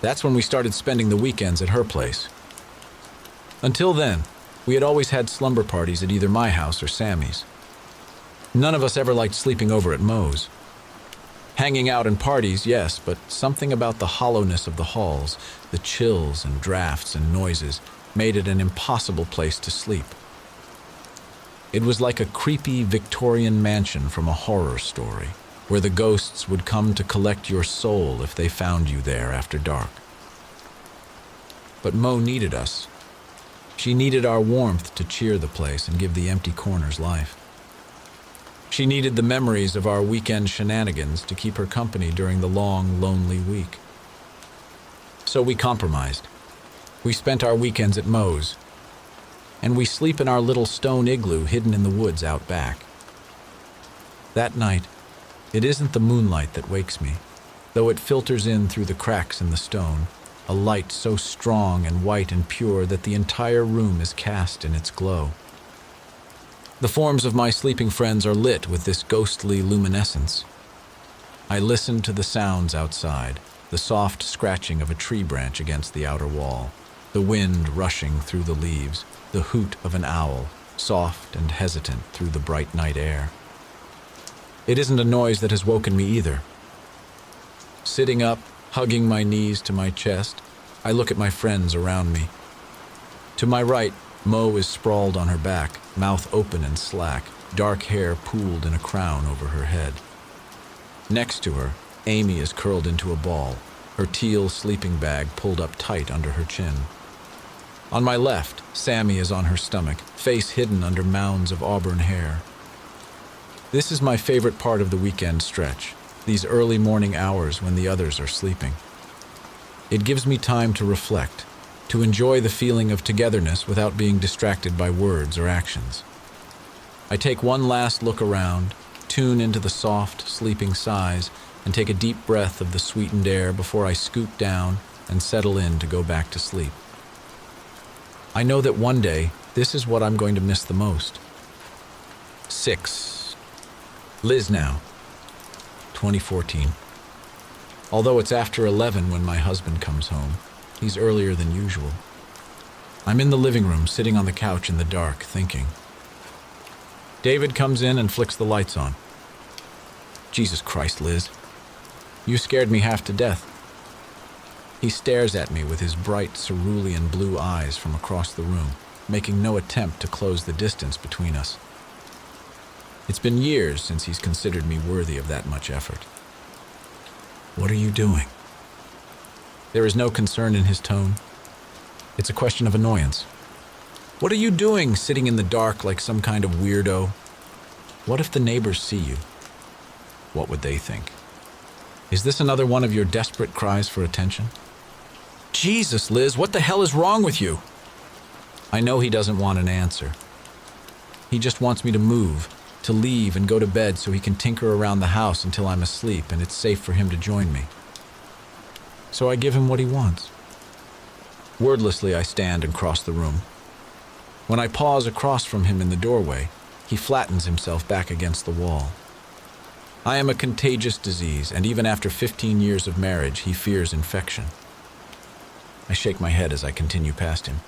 That's when we started spending the weekends at her place. Until then, we had always had slumber parties at either my house or Sammy's. None of us ever liked sleeping over at Moe's. Hanging out and parties, yes, but something about the hollowness of the halls, the chills and drafts and noises, made it an impossible place to sleep. It was like a creepy Victorian mansion from a horror story, where the ghosts would come to collect your soul if they found you there after dark. But Mo needed us. She needed our warmth to cheer the place and give the empty corners life. She needed the memories of our weekend shenanigans to keep her company during the long, lonely week. So we compromised. We spent our weekends at Moe's, and we sleep in our little stone igloo hidden in the woods out back. That night, it isn't the moonlight that wakes me, though it filters in through the cracks in the stone, a light so strong and white and pure that the entire room is cast in its glow. The forms of my sleeping friends are lit with this ghostly luminescence. I listen to the sounds outside, the soft scratching of a tree branch against the outer wall, the wind rushing through the leaves, the hoot of an owl, soft and hesitant through the bright night air. It isn't a noise that has woken me either. Sitting up, hugging my knees to my chest, I look at my friends around me. To my right, Mo is sprawled on her back, mouth open and slack, dark hair pooled in a crown over her head. Next to her, Amy is curled into a ball, her teal sleeping bag pulled up tight under her chin. On my left, Sammy is on her stomach, face hidden under mounds of auburn hair. This is my favorite part of the weekend stretch, these early morning hours when the others are sleeping. It gives me time to reflect, to enjoy the feeling of togetherness without being distracted by words or actions. I take one last look around, tune into the soft, sleeping sighs, and take a deep breath of the sweetened air before I scoot down and settle in to go back to sleep. I know that one day, this is what I'm going to miss the most. 6. Liz now. 2014. Although it's after 11 when my husband comes home, he's earlier than usual. I'm in the living room, sitting on the couch in the dark, thinking. David comes in and flicks the lights on. Jesus Christ, Liz. You scared me half to death. He stares at me with his bright cerulean blue eyes from across the room, making no attempt to close the distance between us. It's been years since he's considered me worthy of that much effort. What are you doing? There is no concern in his tone. It's a question of annoyance. What are you doing sitting in the dark like some kind of weirdo? What if the neighbors see you? What would they think? Is this another one of your desperate cries for attention? Jesus, Liz, what the hell is wrong with you? I know he doesn't want an answer. He just wants me to move, to leave and go to bed so he can tinker around the house until I'm asleep and it's safe for him to join me. So I give him what he wants. Wordlessly, I stand and cross the room. When I pause across from him in the doorway, he flattens himself back against the wall. I am a contagious disease, and even after 15 years of marriage, he fears infection. I shake my head as I continue past him.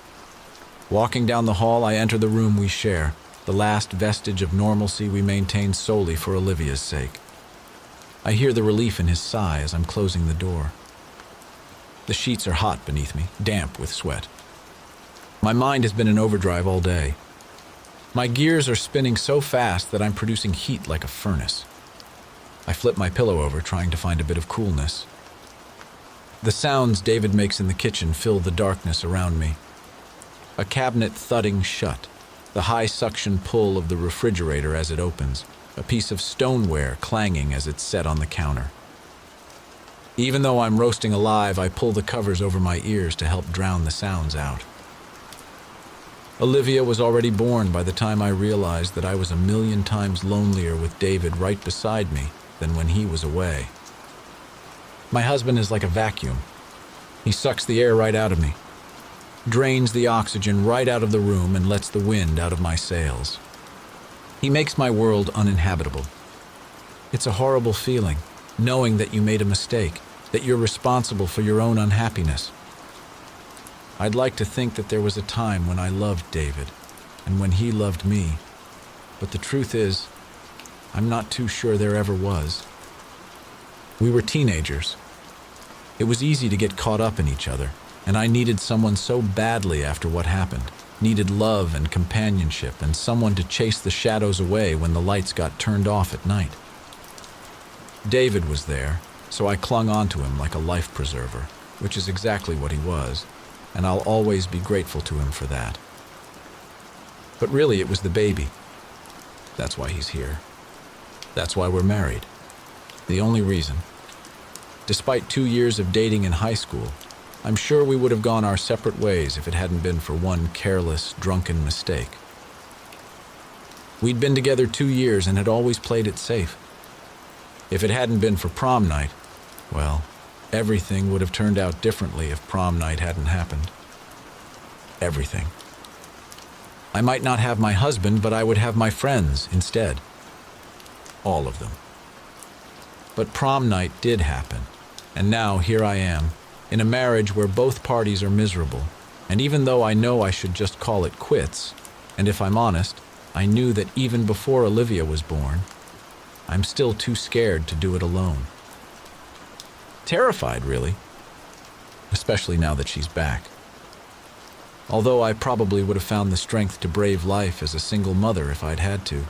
Walking down the hall, I enter the room we share, the last vestige of normalcy we maintain solely for Olivia's sake. I hear the relief in his sigh as I'm closing the door. The sheets are hot beneath me, damp with sweat. My mind has been in overdrive all day. My gears are spinning so fast that I'm producing heat like a furnace. I flip my pillow over, trying to find a bit of coolness. The sounds David makes in the kitchen fill the darkness around me. A cabinet thudding shut, the high suction pull of the refrigerator as it opens, a piece of stoneware clanging as it's set on the counter. Even though I'm roasting alive, I pull the covers over my ears to help drown the sounds out. Olivia was already born by the time I realized that I was 1,000,000 times lonelier with David right beside me than when he was away. My husband is like a vacuum. He sucks the air right out of me, drains the oxygen right out of the room, and lets the wind out of my sails. He makes my world uninhabitable. It's a horrible feeling, knowing that you made a mistake, that you're responsible for your own unhappiness. I'd like to think that there was a time when I loved David, and when he loved me, but the truth is, I'm not too sure there ever was. We were teenagers. It was easy to get caught up in each other, and I needed someone so badly after what happened. Needed love and companionship and someone to chase the shadows away when the lights got turned off at night. David was there, so I clung onto him like a life preserver, which is exactly what he was, and I'll always be grateful to him for that. But really, it was the baby. That's why he's here. That's why we're married. The only reason. Despite 2 years of dating in high school, I'm sure we would have gone our separate ways if it hadn't been for one careless, drunken mistake. We'd been together 2 years and had always played it safe. If it hadn't been for prom night, well, everything would have turned out differently if prom night hadn't happened. Everything. I might not have my husband, but I would have my friends instead. All of them. But prom night did happen, and now here I am, in a marriage where both parties are miserable, and even though I know I should just call it quits, and if I'm honest, I knew that even before Olivia was born, I'm still too scared to do it alone. Terrified, really, especially now that she's back. Although I probably would have found the strength to brave life as a single mother if I'd had to.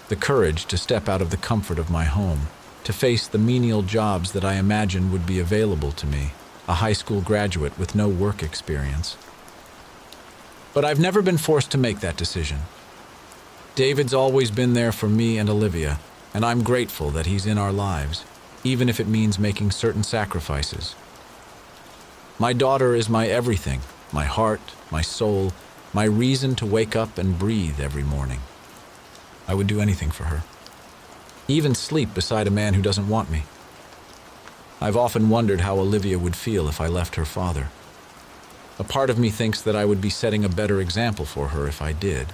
The courage to step out of the comfort of my home, to face the menial jobs that I imagined would be available to me, a high school graduate with no work experience. But I've never been forced to make that decision. David's always been there for me and Olivia, and I'm grateful that he's in our lives, even if it means making certain sacrifices. My daughter is my everything, my heart, my soul, my reason to wake up and breathe every morning. I would do anything for her. Even sleep beside a man who doesn't want me. I've often wondered how Olivia would feel if I left her father. A part of me thinks that I would be setting a better example for her if I did.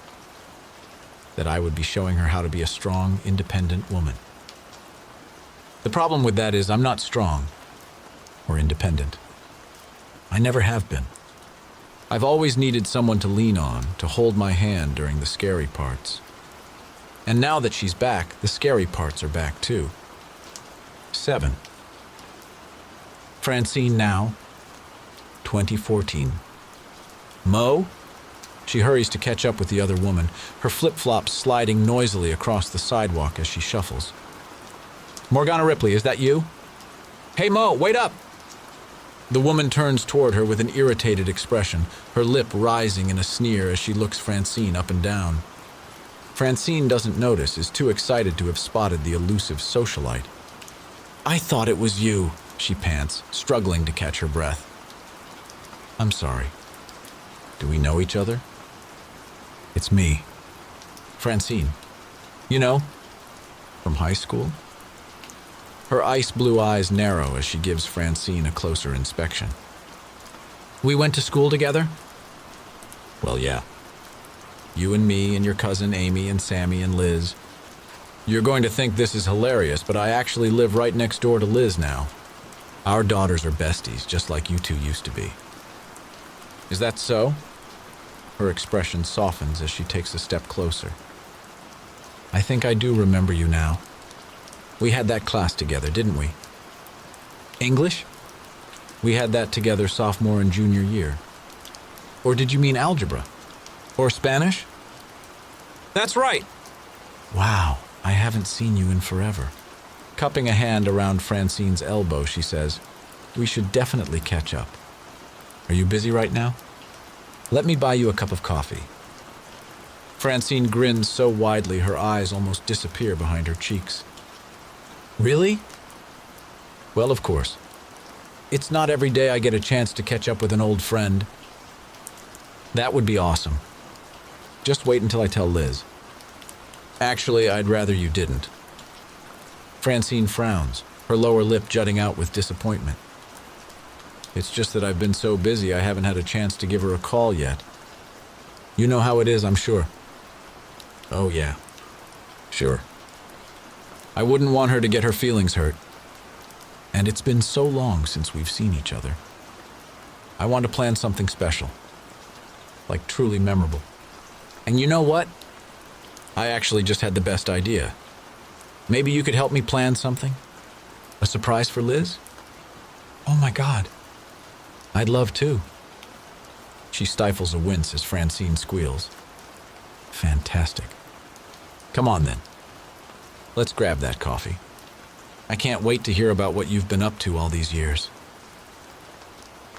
That I would be showing her how to be a strong, independent woman. The problem with that is I'm not strong or independent. I never have been. I've always needed someone to lean on, to hold my hand during the scary parts. And now that she's back, the scary parts are back too. 7. Francine now, 2014. Mo? She hurries to catch up with the other woman, her flip-flops sliding noisily across the sidewalk as she shuffles. Morgana Ripley, is that you? Hey Mo, wait up! The woman turns toward her with an irritated expression, her lip rising in a sneer as she looks Francine up and down. Francine doesn't notice, is too excited to have spotted the elusive socialite. I thought it was you, she pants, struggling to catch her breath. I'm sorry. Do we know each other? It's me. Francine. You know, from high school? Her ice blue eyes narrow as she gives Francine a closer inspection. We went to school together? Well, yeah. You and me and your cousin Amy and Sammy and Liz. You're going to think this is hilarious, but I actually live right next door to Liz now. Our daughters are besties, just like you two used to be. Is that so? Her expression softens as she takes a step closer. I think I do remember you now. We had that class together, didn't we? English? We had that together sophomore and junior year. Or did you mean algebra? Or Spanish? That's right. Wow, I haven't seen you in forever. Cupping a hand around Francine's elbow, she says, we should definitely catch up. Are you busy right now? Let me buy you a cup of coffee. Francine grins so widely her eyes almost disappear behind her cheeks. Really? Well, of course. It's not every day I get a chance to catch up with an old friend. That would be awesome. Just wait until I tell Liz. Actually, I'd rather you didn't. Francine frowns, her lower lip jutting out with disappointment. It's just that I've been so busy I haven't had a chance to give her a call yet. You know how it is, I'm sure. Oh, yeah. Sure. I wouldn't want her to get her feelings hurt. And it's been so long since we've seen each other. I want to plan something special. Like truly memorable. And you know what? I actually just had the best idea. Maybe you could help me plan something? A surprise for Liz? Oh my God. I'd love to. She stifles a wince as Francine squeals. Fantastic. Come on then. Let's grab that coffee. I can't wait to hear about what you've been up to all these years.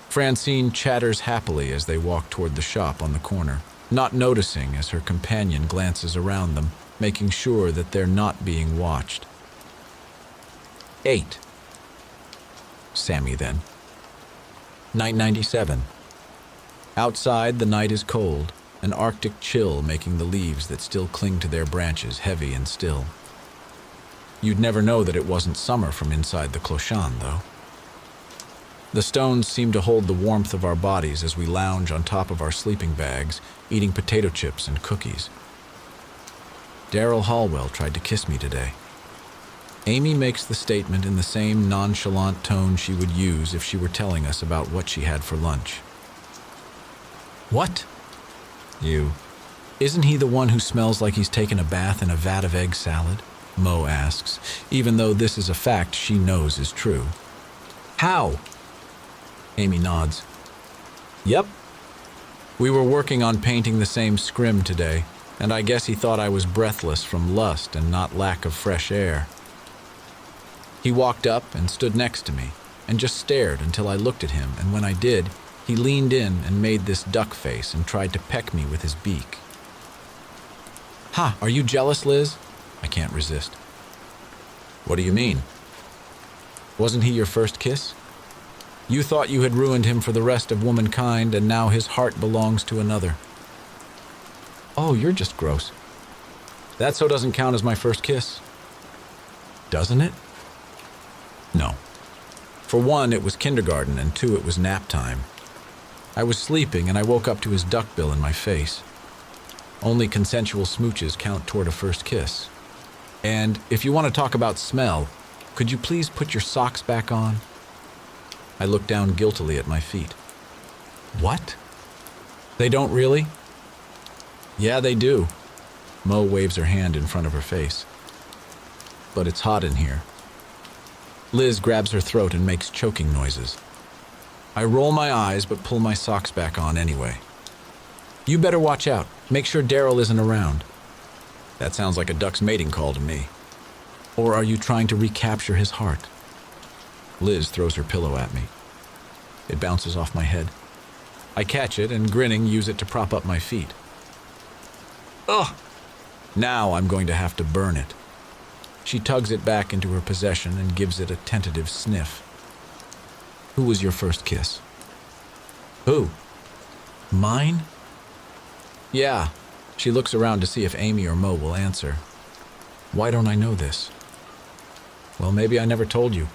Francine chatters happily as they walk toward the shop on the corner, not noticing as her companion glances around them, making sure that they're not being watched. 8. Sammy then. Night 97. Outside, the night is cold, an arctic chill making the leaves that still cling to their branches heavy and still. You'd never know that it wasn't summer from inside the clochon, though. The stones seem to hold the warmth of our bodies as we lounge on top of our sleeping bags, eating potato chips and cookies. Daryl Hallwell tried to kiss me today. Amy makes the statement in the same nonchalant tone she would use if she were telling us about what she had for lunch. What? You. Isn't he the one who smells like he's taken a bath in a vat of egg salad? Mo asks, even though this is a fact she knows is true. How? Amy nods. Yep. We were working on painting the same scrim today, and I guess he thought I was breathless from lust and not lack of fresh air. He walked up and stood next to me, and just stared until I looked at him, and when I did, he leaned in and made this duck face and tried to peck me with his beak. Ha, are you jealous, Liz? I can't resist. What do you mean? Wasn't he your first kiss? You thought you had ruined him for the rest of womankind, and now his heart belongs to another. Oh, you're just gross. That so doesn't count as my first kiss. Doesn't it? No. For one, it was kindergarten, and two, it was nap time. I was sleeping, and I woke up to his duckbill in my face. Only consensual smooches count toward a first kiss. And if you want to talk about smell, could you please put your socks back on? I looked down guiltily at my feet. What? They don't really? Yeah, they do. Mo waves her hand in front of her face. But it's hot in here. Liz grabs her throat and makes choking noises. I roll my eyes but pull my socks back on anyway. You better watch out. Make sure Daryl isn't around. That sounds like a duck's mating call to me. Or are you trying to recapture his heart? Liz throws her pillow at me. It bounces off my head. I catch it and, grinning, use it to prop up my feet. Ugh! Now I'm going to have to burn it. She tugs it back into her possession and gives it a tentative sniff. Who was your first kiss? Who? Mine? Yeah. She looks around to see if Amy or Mo will answer. Why don't I know this? Well, maybe I never told you.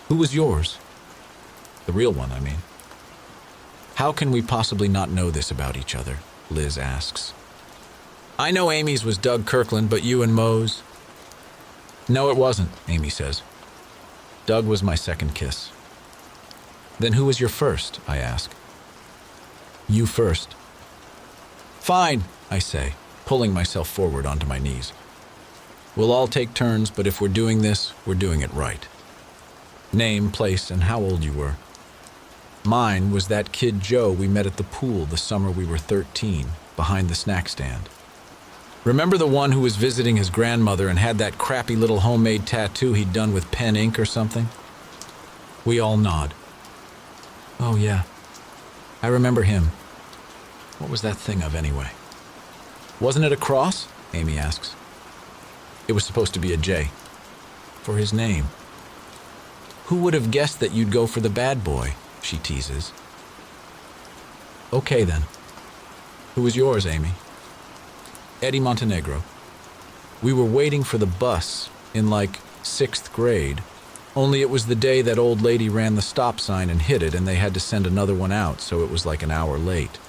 Who was yours? The real one, I mean. How can we possibly not know this about each other? Liz asks. I know Amy's was Doug Kirkland, but you and Mo's? No, it wasn't, Amy says. Doug was my second kiss. Then who was your first? I ask. You first. Fine, I say, pulling myself forward onto my knees. We'll all take turns, but if we're doing this, we're doing it right. Name, place, and how old you were. Mine was that kid Joe we met at the pool the summer we were 13, behind the snack stand. Remember the one who was visiting his grandmother and had that crappy little homemade tattoo he'd done with pen ink or something? We all nod. Oh yeah, I remember him. What was that thing of anyway? Wasn't it a cross? Amy asks. It was supposed to be a J. For his name. Who would have guessed that you'd go for the bad boy? She teases. Okay then. Who was yours, Amy? Eddie Montenegro. We were waiting for the bus in like 6th grade, only it was the day that old lady ran the stop sign and hit it, and they had to send another one out, so it was like an hour late.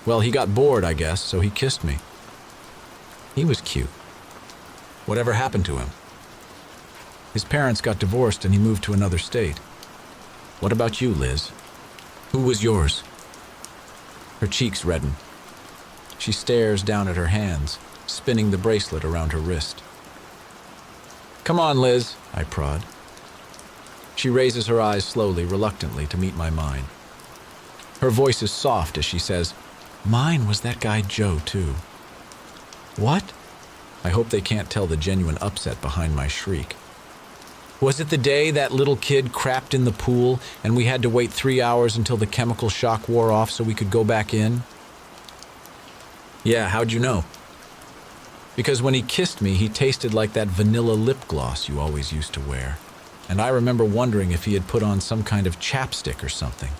Well, he got bored, I guess, so he kissed me. He was cute. Whatever happened to him? His parents got divorced and he moved to another state. What about you, Liz? Who was yours? Her cheeks redden. She stares down at her hands, spinning the bracelet around her wrist. "Come on, Liz," I prod. She raises her eyes slowly, reluctantly, to meet my mine. Her voice is soft as she says, "Mine was that guy Joe, too." "What?" I hope they can't tell the genuine upset behind my shriek. "Was it the day that little kid crapped in the pool and we had to wait 3 hours until the chemical shock wore off so we could go back in?" "Yeah, how'd you know?" "Because when he kissed me, he tasted like that vanilla lip gloss you always used to wear. And I remember wondering if he had put on some kind of chapstick or something."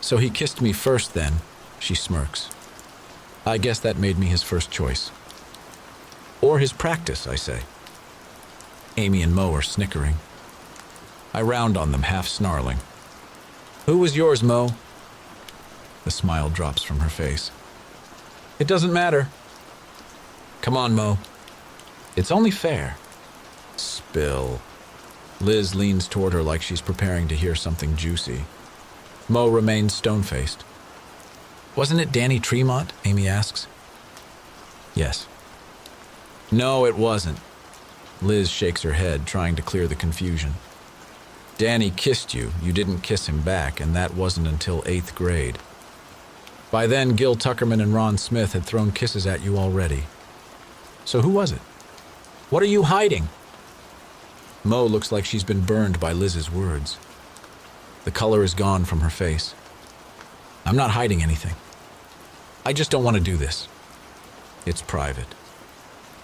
"So he kissed me first then," she smirks. "I guess that made me his first choice." "Or his practice," I say. Amy and Mo are snickering. I round on them, half snarling. "Who was yours, Mo?" The smile drops from her face. "It doesn't matter." "Come on, Mo. It's only fair." Spill. Liz leans toward her like she's preparing to hear something juicy. Mo remains stone-faced. "Wasn't it Danny Tremont?" Amy asks. "Yes." "No, it wasn't." Liz shakes her head, trying to clear the confusion. "Danny kissed you. You didn't kiss him back, and that wasn't until 8th grade. By then, Gil Tuckerman and Ron Smith had thrown kisses at you already. So who was it? What are you hiding?" Mo looks like she's been burned by Liz's words. The color is gone from her face. "I'm not hiding anything. I just don't want to do this. It's private."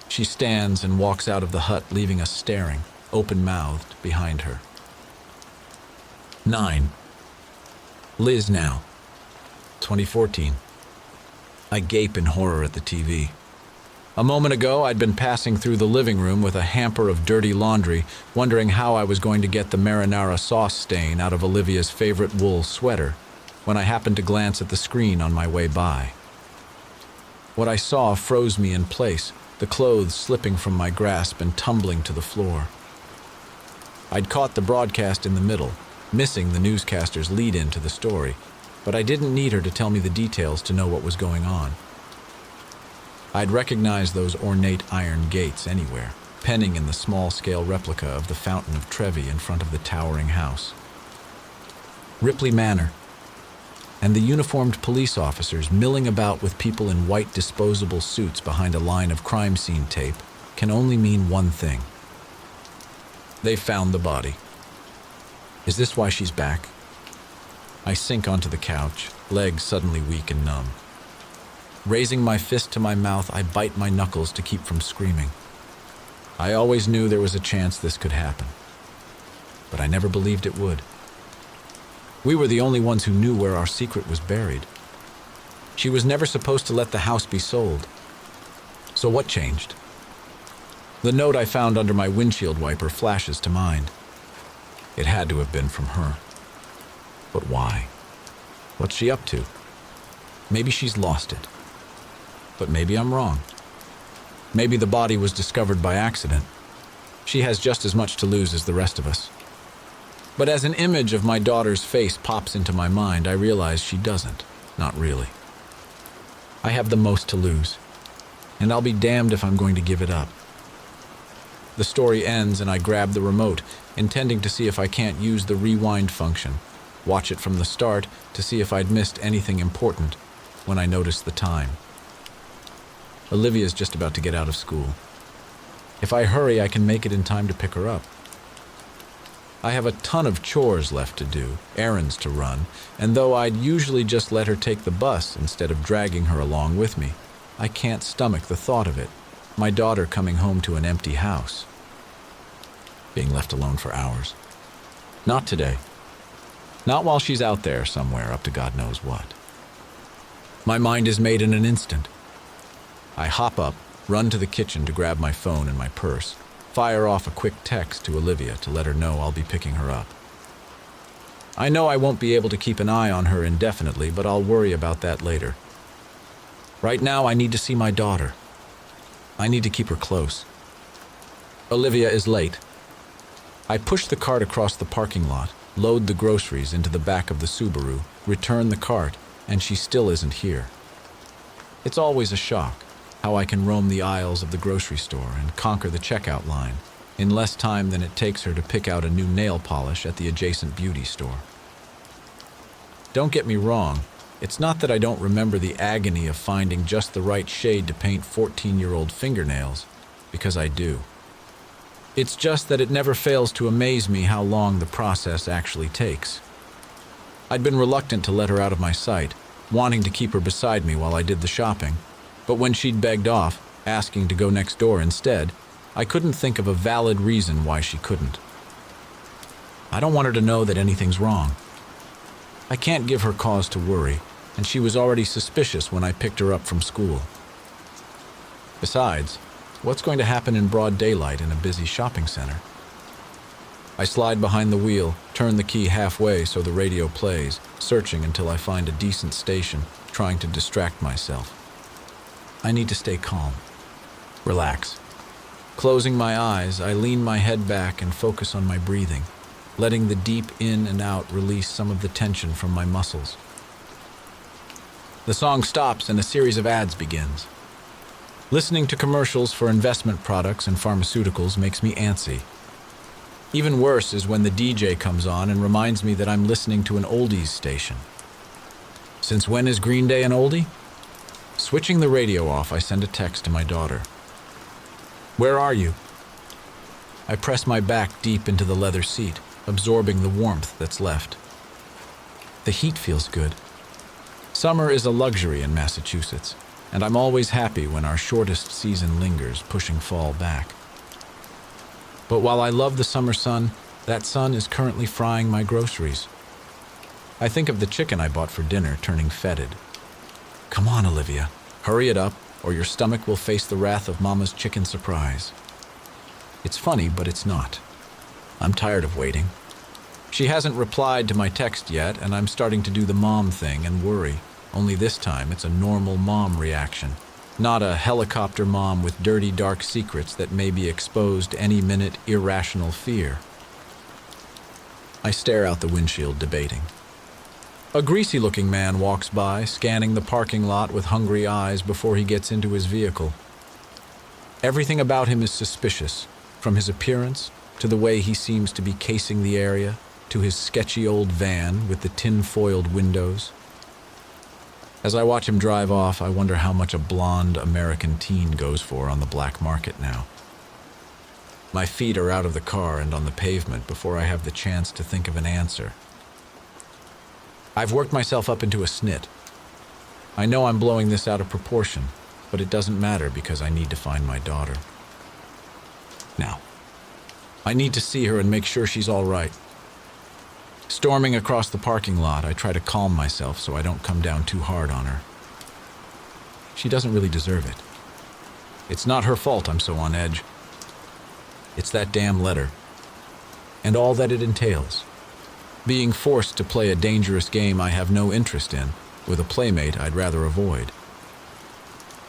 She stands and walks out of the hut, leaving us staring, open-mouthed, behind her. 9. Liz now. 2014. I gape in horror at the TV. A moment ago, I'd been passing through the living room with a hamper of dirty laundry, wondering how I was going to get the marinara sauce stain out of Olivia's favorite wool sweater, when I happened to glance at the screen on my way by. What I saw froze me in place, the clothes slipping from my grasp and tumbling to the floor. I'd caught the broadcast in the middle, missing the newscaster's lead-in to the story, but I didn't need her to tell me the details to know what was going on. I'd recognize those ornate iron gates anywhere, penning in the small-scale replica of the Fountain of Trevi in front of the towering house. Ripley Manor, and the uniformed police officers milling about with people in white disposable suits behind a line of crime scene tape, can only mean one thing. They found the body. Is this why she's back? I sink onto the couch, legs suddenly weak and numb. Raising my fist to my mouth, I bite my knuckles to keep from screaming. I always knew there was a chance this could happen, but I never believed it would. We were the only ones who knew where our secret was buried. She was never supposed to let the house be sold. So what changed? The note I found under my windshield wiper flashes to mind. It had to have been from her. But why? What's she up to? Maybe she's lost it. But maybe I'm wrong. Maybe the body was discovered by accident. She has just as much to lose as the rest of us. But as an image of my daughter's face pops into my mind, I realize she doesn't. Not really. I have the most to lose, and I'll be damned if I'm going to give it up. The story ends and I grab the remote, intending to see if I can't use the rewind function, watch it from the start to see if I'd missed anything important, when I notice the time. Olivia's just about to get out of school. If I hurry, I can make it in time to pick her up. I have a ton of chores left to do, errands to run, and though I'd usually just let her take the bus instead of dragging her along with me, I can't stomach the thought of it, my daughter coming home to an empty house. Being left alone for hours. Not today. Not while she's out there somewhere up to God knows what. My mind is made in an instant. I hop up, run to the kitchen to grab my phone and my purse, fire off a quick text to Olivia to let her know I'll be picking her up. I know I won't be able to keep an eye on her indefinitely, but I'll worry about that later. Right now, I need to see my daughter. I need to keep her close. Olivia is late. I push the cart across the parking lot, load the groceries into the back of the Subaru, return the cart, and she still isn't here. It's always a shock, how I can roam the aisles of the grocery store and conquer the checkout line in less time than it takes her to pick out a new nail polish at the adjacent beauty store. Don't get me wrong, it's not that I don't remember the agony of finding just the right shade to paint 14-year-old fingernails, because I do. It's just that it never fails to amaze me how long the process actually takes. I'd been reluctant to let her out of my sight, wanting to keep her beside me while I did the shopping, but when she'd begged off, asking to go next door instead, I couldn't think of a valid reason why she couldn't. I don't want her to know that anything's wrong. I can't give her cause to worry, and she was already suspicious when I picked her up from school. Besides, what's going to happen in broad daylight in a busy shopping center? I slide behind the wheel, turn the key halfway so the radio plays, searching until I find a decent station, trying to distract myself. I need to stay calm. Relax. Closing my eyes, I lean my head back and focus on my breathing, letting the deep in and out release some of the tension from my muscles. The song stops and a series of ads begins. Listening to commercials for investment products and pharmaceuticals makes me antsy. Even worse is when the DJ comes on and reminds me that I'm listening to an oldies station. Since when is Green Day an oldie? Switching the radio off, I send a text to my daughter. Where are you? I press my back deep into the leather seat, absorbing the warmth that's left. The heat feels good. Summer is a luxury in Massachusetts, and I'm always happy when our shortest season lingers, pushing fall back. But while I love the summer sun, that sun is currently frying my groceries. I think of the chicken I bought for dinner turning fetid. Come on, Olivia, hurry it up, or your stomach will face the wrath of Mama's chicken surprise. It's funny, but it's not. I'm tired of waiting. She hasn't replied to my text yet, and I'm starting to do the mom thing and worry. Only this time, it's a normal mom reaction, not a helicopter mom with dirty, dark secrets that may be exposed any minute, irrational fear. I stare out the windshield, debating. A greasy-looking man walks by, scanning the parking lot with hungry eyes before he gets into his vehicle. Everything about him is suspicious, from his appearance to the way he seems to be casing the area, to his sketchy old van with the tin-foiled windows. As I watch him drive off, I wonder how much a blonde American teen goes for on the black market now. My feet are out of the car and on the pavement before I have the chance to think of an answer. I've worked myself up into a snit. I know I'm blowing this out of proportion, but it doesn't matter because I need to find my daughter. Now, I need to see her and make sure she's all right. Storming across the parking lot, I try to calm myself so I don't come down too hard on her. She doesn't really deserve it. It's not her fault I'm so on edge. It's that damn letter, and all that it entails. Being forced to play a dangerous game I have no interest in, with a playmate I'd rather avoid.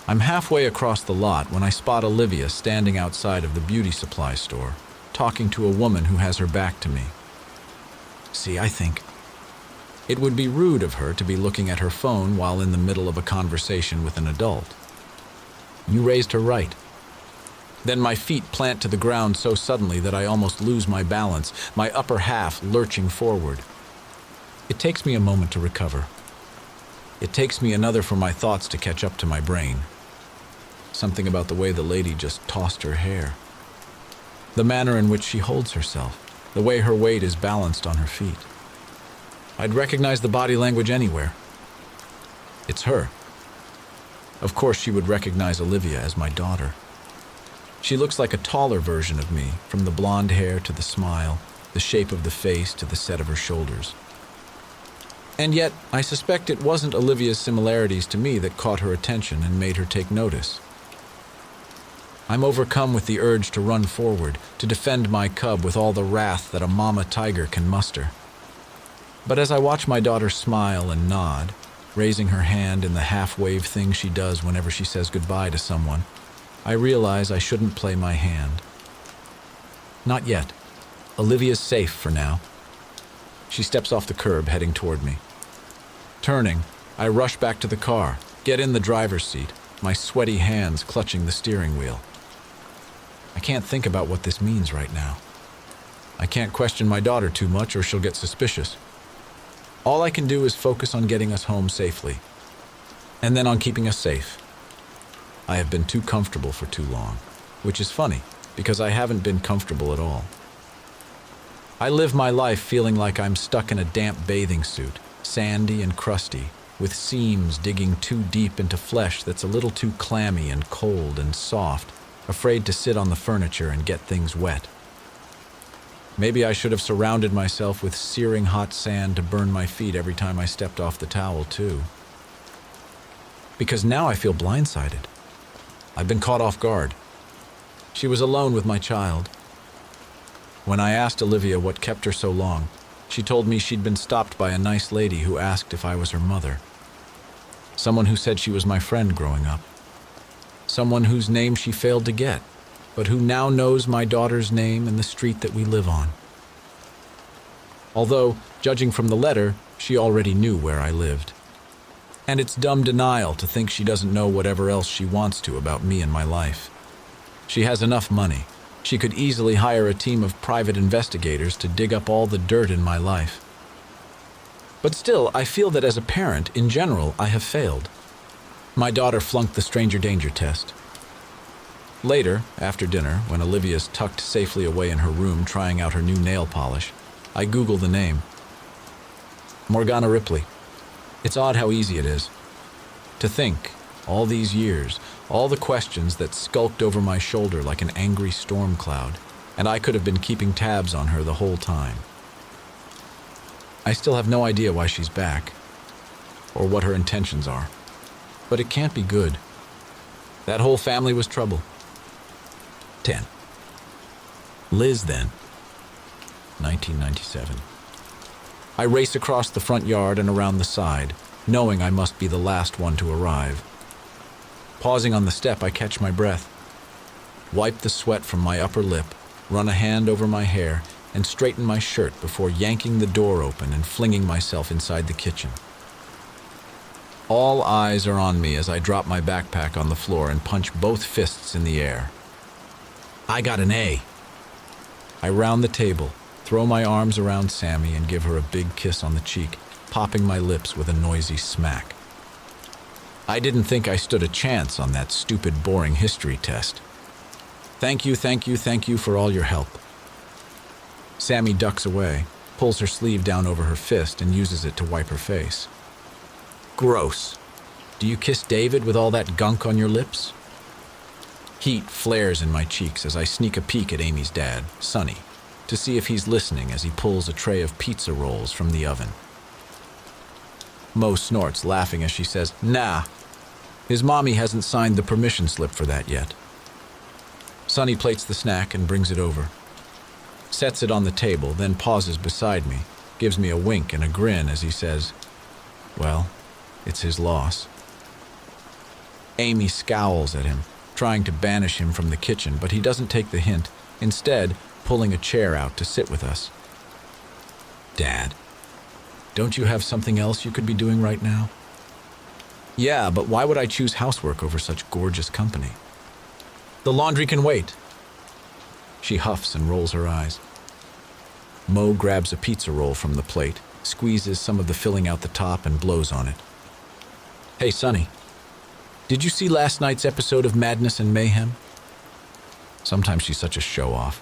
I'm halfway across the lot when I spot Olivia standing outside of the beauty supply store, talking to a woman who has her back to me. See, I think it would be rude of her to be looking at her phone while in the middle of a conversation with an adult. You raised her right. Then my feet plant to the ground so suddenly that I almost lose my balance, my upper half lurching forward. It takes me a moment to recover. It takes me another for my thoughts to catch up to my brain. Something about the way the lady just tossed her hair. The manner in which she holds herself. The way her weight is balanced on her feet. I'd recognize the body language anywhere. It's her. Of course, she would recognize Olivia as my daughter. She looks like a taller version of me, from the blonde hair to the smile, the shape of the face to the set of her shoulders. And yet, I suspect it wasn't Olivia's similarities to me that caught her attention and made her take notice. I'm overcome with the urge to run forward, to defend my cub with all the wrath that a mama tiger can muster. But as I watch my daughter smile and nod, raising her hand in the half-wave thing she does whenever she says goodbye to someone, I realize I shouldn't play my hand. Not yet. Olivia's safe for now. She steps off the curb, heading toward me. Turning, I rush back to the car, get in the driver's seat, my sweaty hands clutching the steering wheel. I can't think about what this means right now. I can't question my daughter too much or she'll get suspicious. All I can do is focus on getting us home safely, and then on keeping us safe. I have been too comfortable for too long, which is funny, because I haven't been comfortable at all. I live my life feeling like I'm stuck in a damp bathing suit, sandy and crusty, with seams digging too deep into flesh that's a little too clammy and cold and soft, afraid to sit on the furniture and get things wet. Maybe I should have surrounded myself with searing hot sand to burn my feet every time I stepped off the towel, too. Because now I feel blindsided. I've been caught off guard. She was alone with my child. When I asked Olivia what kept her so long, she told me she'd been stopped by a nice lady who asked if I was her mother. Someone who said she was my friend growing up. Someone whose name she failed to get, but who now knows my daughter's name and the street that we live on. Although, judging from the letter, she already knew where I lived. And it's dumb denial to think she doesn't know whatever else she wants to about me and my life. She has enough money. She could easily hire a team of private investigators to dig up all the dirt in my life. But still, I feel that as a parent, in general, I have failed. My daughter flunked the stranger danger test. Later, after dinner, when Olivia's tucked safely away in her room trying out her new nail polish, I Google the name. Morgana Ripley. It's odd how easy it is. To think, all these years, all the questions that skulked over my shoulder like an angry storm cloud, and I could have been keeping tabs on her the whole time. I still have no idea why she's back, or what her intentions are, but it can't be good. That whole family was trouble. 10. Liz, then. 1997. I race across the front yard and around the side, knowing I must be the last one to arrive. Pausing on the step, I catch my breath, wipe the sweat from my upper lip, run a hand over my hair, and straighten my shirt before yanking the door open and flinging myself inside the kitchen. All eyes are on me as I drop my backpack on the floor and punch both fists in the air. I got an A. I round the table, throw my arms around Sammy and give her a big kiss on the cheek, popping my lips with a noisy smack. I didn't think I stood a chance on that stupid, boring history test. Thank you for all your help. Sammy ducks away, pulls her sleeve down over her fist and uses it to wipe her face. Gross. Do you kiss David with all that gunk on your lips? Heat flares in my cheeks as I sneak a peek at Amy's dad, Sonny, to see if he's listening as he pulls a tray of pizza rolls from the oven. Mo snorts, laughing as she says, "Nah. His mommy hasn't signed the permission slip for that yet." Sonny plates the snack and brings it over. Sets it on the table, then pauses beside me, gives me a wink and a grin as he says, "Well, it's his loss." Amy scowls at him, trying to banish him from the kitchen, but he doesn't take the hint, instead pulling a chair out to sit with us. "Dad, don't you have something else you could be doing right now?" "Yeah, but why would I choose housework over such gorgeous company?" "The laundry can wait." She huffs and rolls her eyes. Mo grabs a pizza roll from the plate, squeezes some of the filling out the top and blows on it. "Hey, Sonny, did you see last night's episode of Madness and Mayhem?" Sometimes she's such a show-off.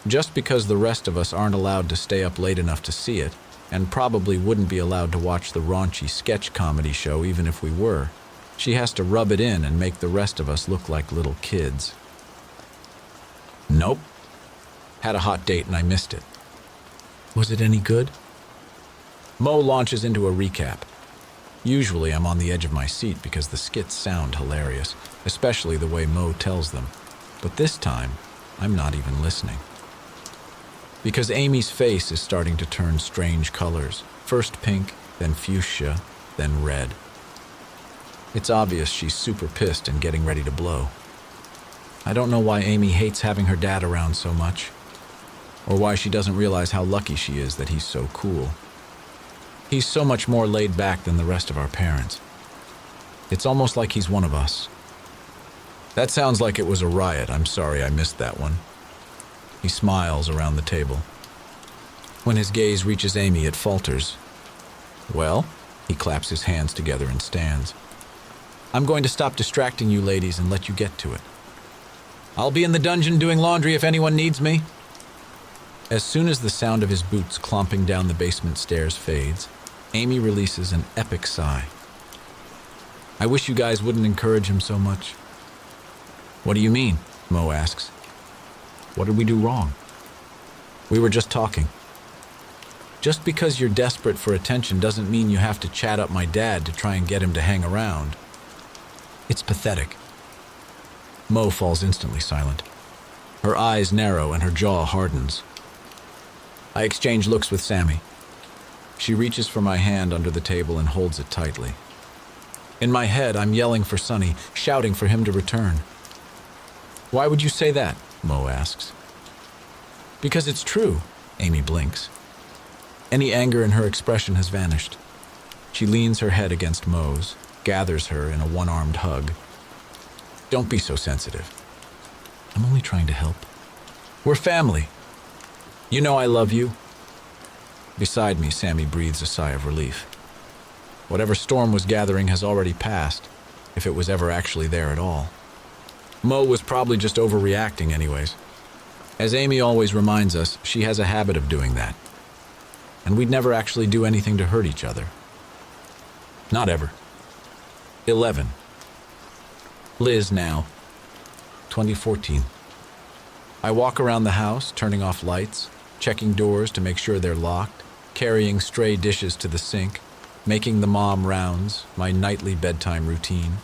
Just because the rest of us aren't allowed to stay up late enough to see it, and probably wouldn't be allowed to watch the raunchy sketch comedy show even if we were, she has to rub it in and make the rest of us look like little kids. Nope. Had a hot date and I missed it. Was it any good? Mo launches into a recap. Usually I'm on the edge of my seat because the skits sound hilarious, especially the way Mo tells them. But this time, I'm not even listening. Because Amy's face is starting to turn strange colors, first pink, then fuchsia, then red. It's obvious she's super pissed and getting ready to blow. I don't know why Amy hates having her dad around so much, or why she doesn't realize how lucky she is that he's so cool. He's so much more laid back than the rest of our parents. It's almost like he's one of us. That sounds like it was a riot. I'm sorry I missed that one. He smiles around the table. When his gaze reaches Amy, it falters. Well, he claps his hands together and stands. I'm going to stop distracting you ladies and let you get to it. I'll be in the dungeon doing laundry if anyone needs me. As soon as the sound of his boots clomping down the basement stairs fades, Amy releases an epic sigh. I wish you guys wouldn't encourage him so much. What do you mean? Mo asks. What did we do wrong? We were just talking. Just because you're desperate for attention doesn't mean you have to chat up my dad to try and get him to hang around. It's pathetic. Mo falls instantly silent. Her eyes narrow and her jaw hardens. I exchange looks with Sammy. She reaches for my hand under the table and holds it tightly. In my head, I'm yelling for Sonny, shouting for him to return. Why would you say that? Mo asks. Because it's true, Amy blinks. Any anger in her expression has vanished. She leans her head against Mo's, gathers her in a one-armed hug. Don't be so sensitive. I'm only trying to help. We're family. You know I love you. Beside me, Sammy breathes a sigh of relief. Whatever storm was gathering has already passed, if it was ever actually there at all. Mo was probably just overreacting anyways. As Amy always reminds us, she has a habit of doing that. And we'd never actually do anything to hurt each other. Not ever. 11. Liz now. 2014. I walk around the house, turning off lights, checking doors to make sure they're locked, carrying stray dishes to the sink, making the mom rounds, my nightly bedtime routine.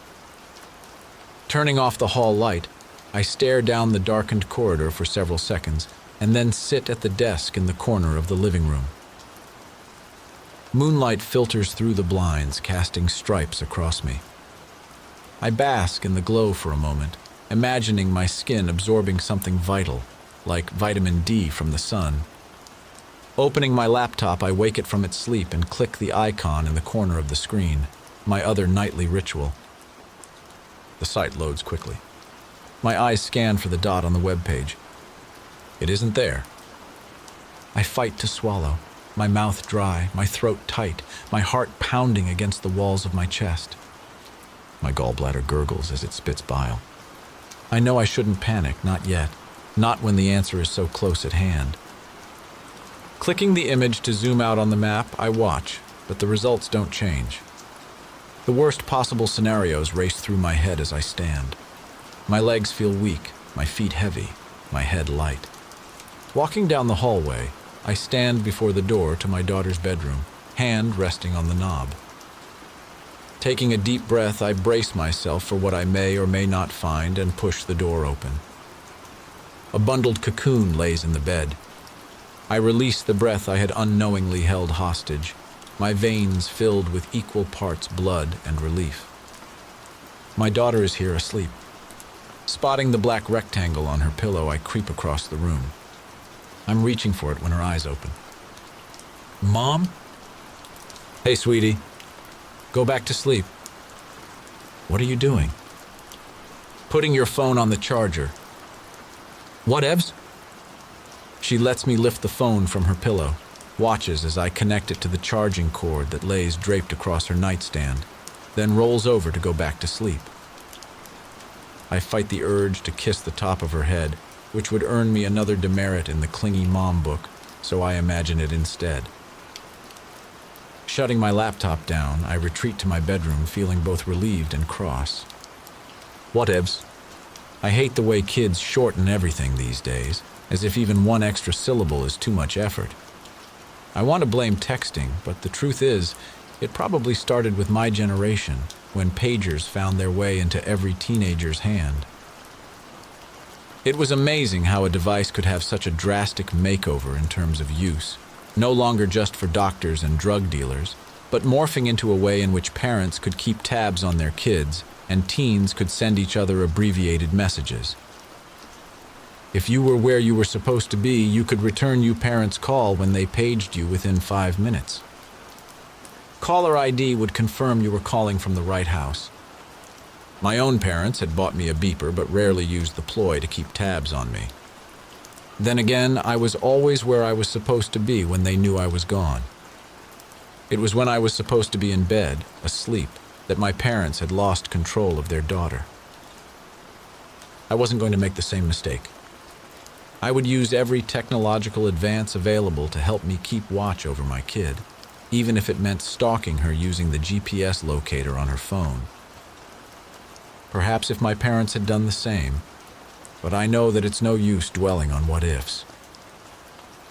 Turning off the hall light, I stare down the darkened corridor for several seconds and then sit at the desk in the corner of the living room. Moonlight filters through the blinds, casting stripes across me. I bask in the glow for a moment, imagining my skin absorbing something vital, like vitamin D from the sun. Opening my laptop, I wake it from its sleep and click the icon in the corner of the screen, my other nightly ritual. The site loads quickly. My eyes scan for the dot on the web page. It isn't there. I fight to swallow, my mouth dry, my throat tight, my heart pounding against the walls of my chest. My gallbladder gurgles as it spits bile. I know I shouldn't panic, not yet, not when the answer is so close at hand. Clicking the image to zoom out on the map, I watch, but the results don't change. The worst possible scenarios race through my head as I stand. My legs feel weak, my feet heavy, my head light. Walking down the hallway, I stand before the door to my daughter's bedroom, hand resting on the knob. Taking a deep breath, I brace myself for what I may or may not find and push the door open. A bundled cocoon lays in the bed. I release the breath I had unknowingly held hostage, my veins filled with equal parts blood and relief. My daughter is here asleep. Spotting the black rectangle on her pillow, I creep across the room. I'm reaching for it when her eyes open. Mom? Hey, sweetie. Go back to sleep. What are you doing? Putting your phone on the charger. Whatevs? She lets me lift the phone from her pillow, watches as I connect it to the charging cord that lays draped across her nightstand, then rolls over to go back to sleep. I fight the urge to kiss the top of her head, which would earn me another demerit in the clingy mom book, so I imagine it instead. Shutting my laptop down, I retreat to my bedroom feeling both relieved and cross. Whatevs? I hate the way kids shorten everything these days, as if even one extra syllable is too much effort. I want to blame texting, but the truth is, it probably started with my generation, when pagers found their way into every teenager's hand. It was amazing how a device could have such a drastic makeover in terms of use, no longer just for doctors and drug dealers, but morphing into a way in which parents could keep tabs on their kids and teens could send each other abbreviated messages. If you were where you were supposed to be, you could return your parents' call when they paged you within 5 minutes. Caller ID would confirm you were calling from the right house, My own parents had bought me a beeper but rarely used the ploy to keep tabs on me. Then again, I was always where I was supposed to be when they knew I was gone. It was when I was supposed to be in bed, asleep, that my parents had lost control of their daughter. I wasn't going to make the same mistake. I would use every technological advance available to help me keep watch over my kid, even if it meant stalking her using the GPS locator on her phone. Perhaps if my parents had done the same, but I know that it's no use dwelling on what ifs.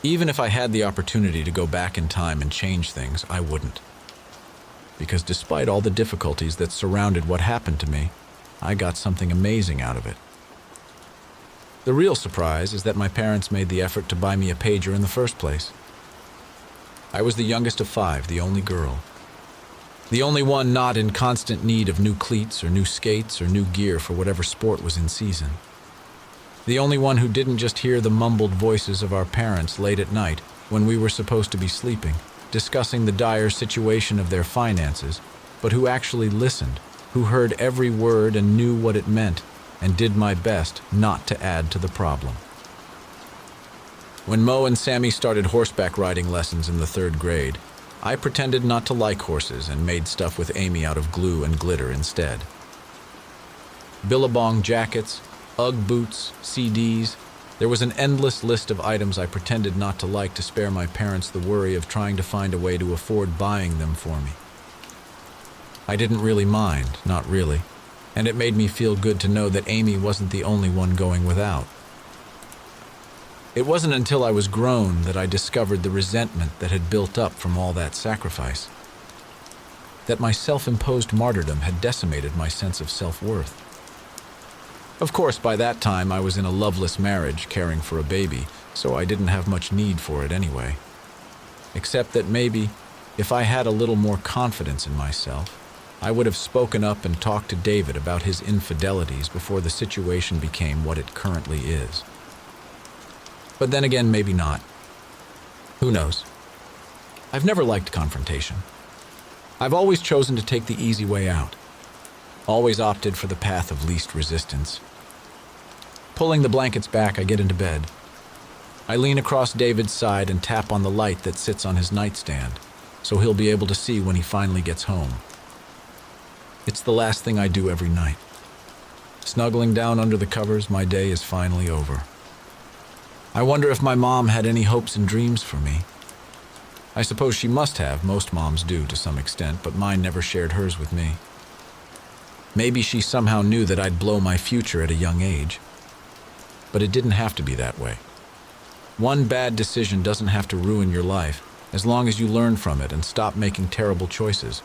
Even if I had the opportunity to go back in time and change things, I wouldn't. Because despite all the difficulties that surrounded what happened to me, I got something amazing out of it. The real surprise is that my parents made the effort to buy me a pager in the first place. I was the youngest of 5, the only girl. The only one not in constant need of new cleats or new skates or new gear for whatever sport was in season. The only one who didn't just hear the mumbled voices of our parents late at night when we were supposed to be sleeping, discussing the dire situation of their finances, but who actually listened, who heard every word and knew what it meant, and did my best not to add to the problem. When Mo and Sammy started horseback riding lessons in the 3rd grade, I pretended not to like horses and made stuff with Amy out of glue and glitter instead. Billabong jackets, Ugg boots, CDs. There was an endless list of items I pretended not to like to spare my parents the worry of trying to find a way to afford buying them for me. I didn't really mind, not really, and it made me feel good to know that Amy wasn't the only one going without. It wasn't until I was grown that I discovered the resentment that had built up from all that sacrifice. That my self-imposed martyrdom had decimated my sense of self-worth. Of course, by that time I was in a loveless marriage caring for a baby, so I didn't have much need for it anyway. Except that maybe, if I had a little more confidence in myself, I would have spoken up and talked to David about his infidelities before the situation became what it currently is. But then again, maybe not. Who knows? I've never liked confrontation. I've always chosen to take the easy way out. Always opted for the path of least resistance. Pulling the blankets back, I get into bed. I lean across David's side and tap on the light that sits on his nightstand, so he'll be able to see when he finally gets home. It's the last thing I do every night. Snuggling down under the covers, my day is finally over. I wonder if my mom had any hopes and dreams for me. I suppose she must have, most moms do to some extent, but mine never shared hers with me. Maybe she somehow knew that I'd blow my future at a young age. But it didn't have to be that way. One bad decision doesn't have to ruin your life, as long as you learn from it and stop making terrible choices.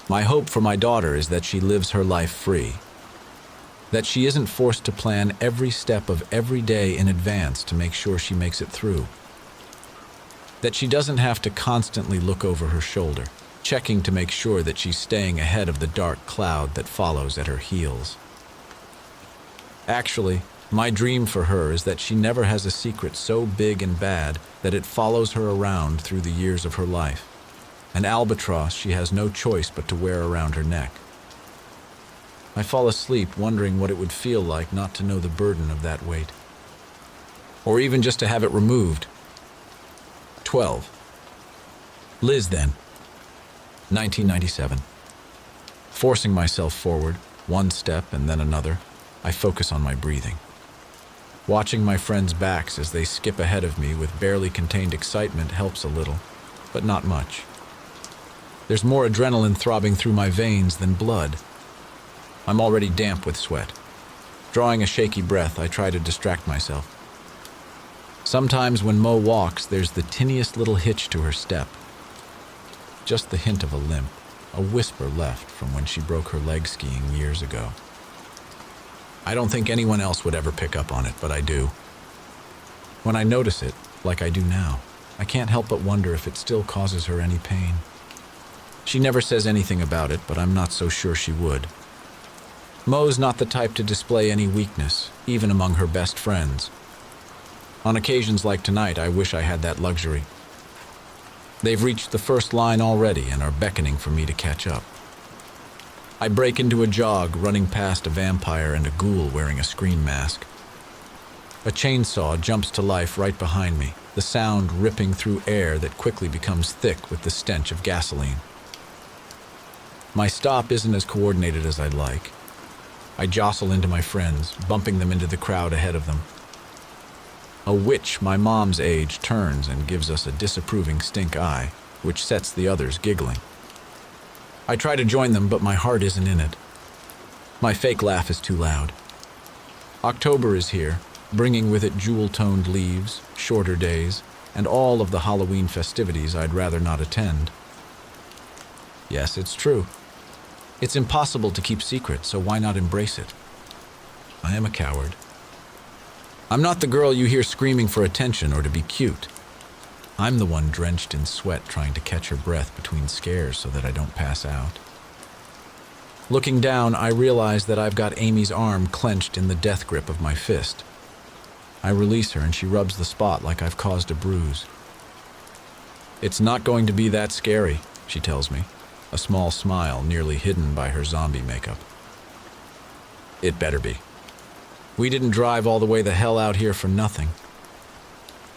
My hope for my daughter is that she lives her life free. That she isn't forced to plan every step of every day in advance to make sure she makes it through. That she doesn't have to constantly look over her shoulder, checking to make sure that she's staying ahead of the dark cloud that follows at her heels. Actually, my dream for her is that she never has a secret so big and bad that it follows her around through the years of her life. An albatross she has no choice but to wear around her neck. I fall asleep wondering what it would feel like not to know the burden of that weight. Or even just to have it removed. 12. Liz, then. 1997. Forcing myself forward, one step and then another, I focus on my breathing. Watching my friends' backs as they skip ahead of me with barely contained excitement helps a little, but not much. There's more adrenaline throbbing through my veins than blood. I'm already damp with sweat. Drawing a shaky breath, I try to distract myself. Sometimes when Mo walks, there's the tiniest little hitch to her step. Just the hint of a limp, a whisper left from when she broke her leg skiing years ago. I don't think anyone else would ever pick up on it, but I do. When I notice it, like I do now, I can't help but wonder if it still causes her any pain. She never says anything about it, but I'm not so sure she would. Mo's not the type to display any weakness, even among her best friends. On occasions like tonight, I wish I had that luxury. They've reached the first line already and are beckoning for me to catch up. I break into a jog, running past a vampire and a ghoul wearing a screen mask. A chainsaw jumps to life right behind me, the sound ripping through air that quickly becomes thick with the stench of gasoline. My stop isn't as coordinated as I'd like. I jostle into my friends, bumping them into the crowd ahead of them. A witch my mom's age turns and gives us a disapproving stink eye, which sets the others giggling. I try to join them, but my heart isn't in it. My fake laugh is too loud. October is here, bringing with it jewel-toned leaves, shorter days, and all of the Halloween festivities I'd rather not attend. Yes, it's true. It's impossible to keep secret, so why not embrace it? I am a coward. I'm not the girl you hear screaming for attention or to be cute. I'm the one drenched in sweat trying to catch her breath between scares so that I don't pass out. Looking down, I realize that I've got Amy's arm clenched in the death grip of my fist. I release her and she rubs the spot like I've caused a bruise. "It's not going to be that scary," she tells me, a small smile nearly hidden by her zombie makeup. "It better be. We didn't drive all the way the hell out here for nothing."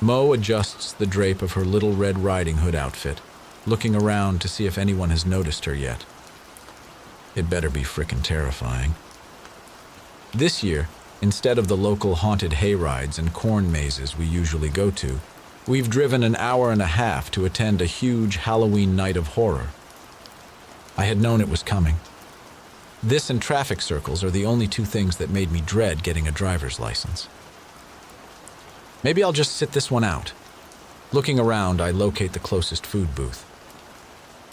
Mo adjusts the drape of her Little Red Riding Hood outfit, looking around to see if anyone has noticed her yet. It better be frickin' terrifying. This year, instead of the local haunted hayrides and corn mazes we usually go to, we've driven an hour and a half to attend a huge Halloween night of horror. I had known it was coming. This and traffic circles are the only two things that made me dread getting a driver's license. Maybe I'll just sit this one out. Looking around, I locate the closest food booth.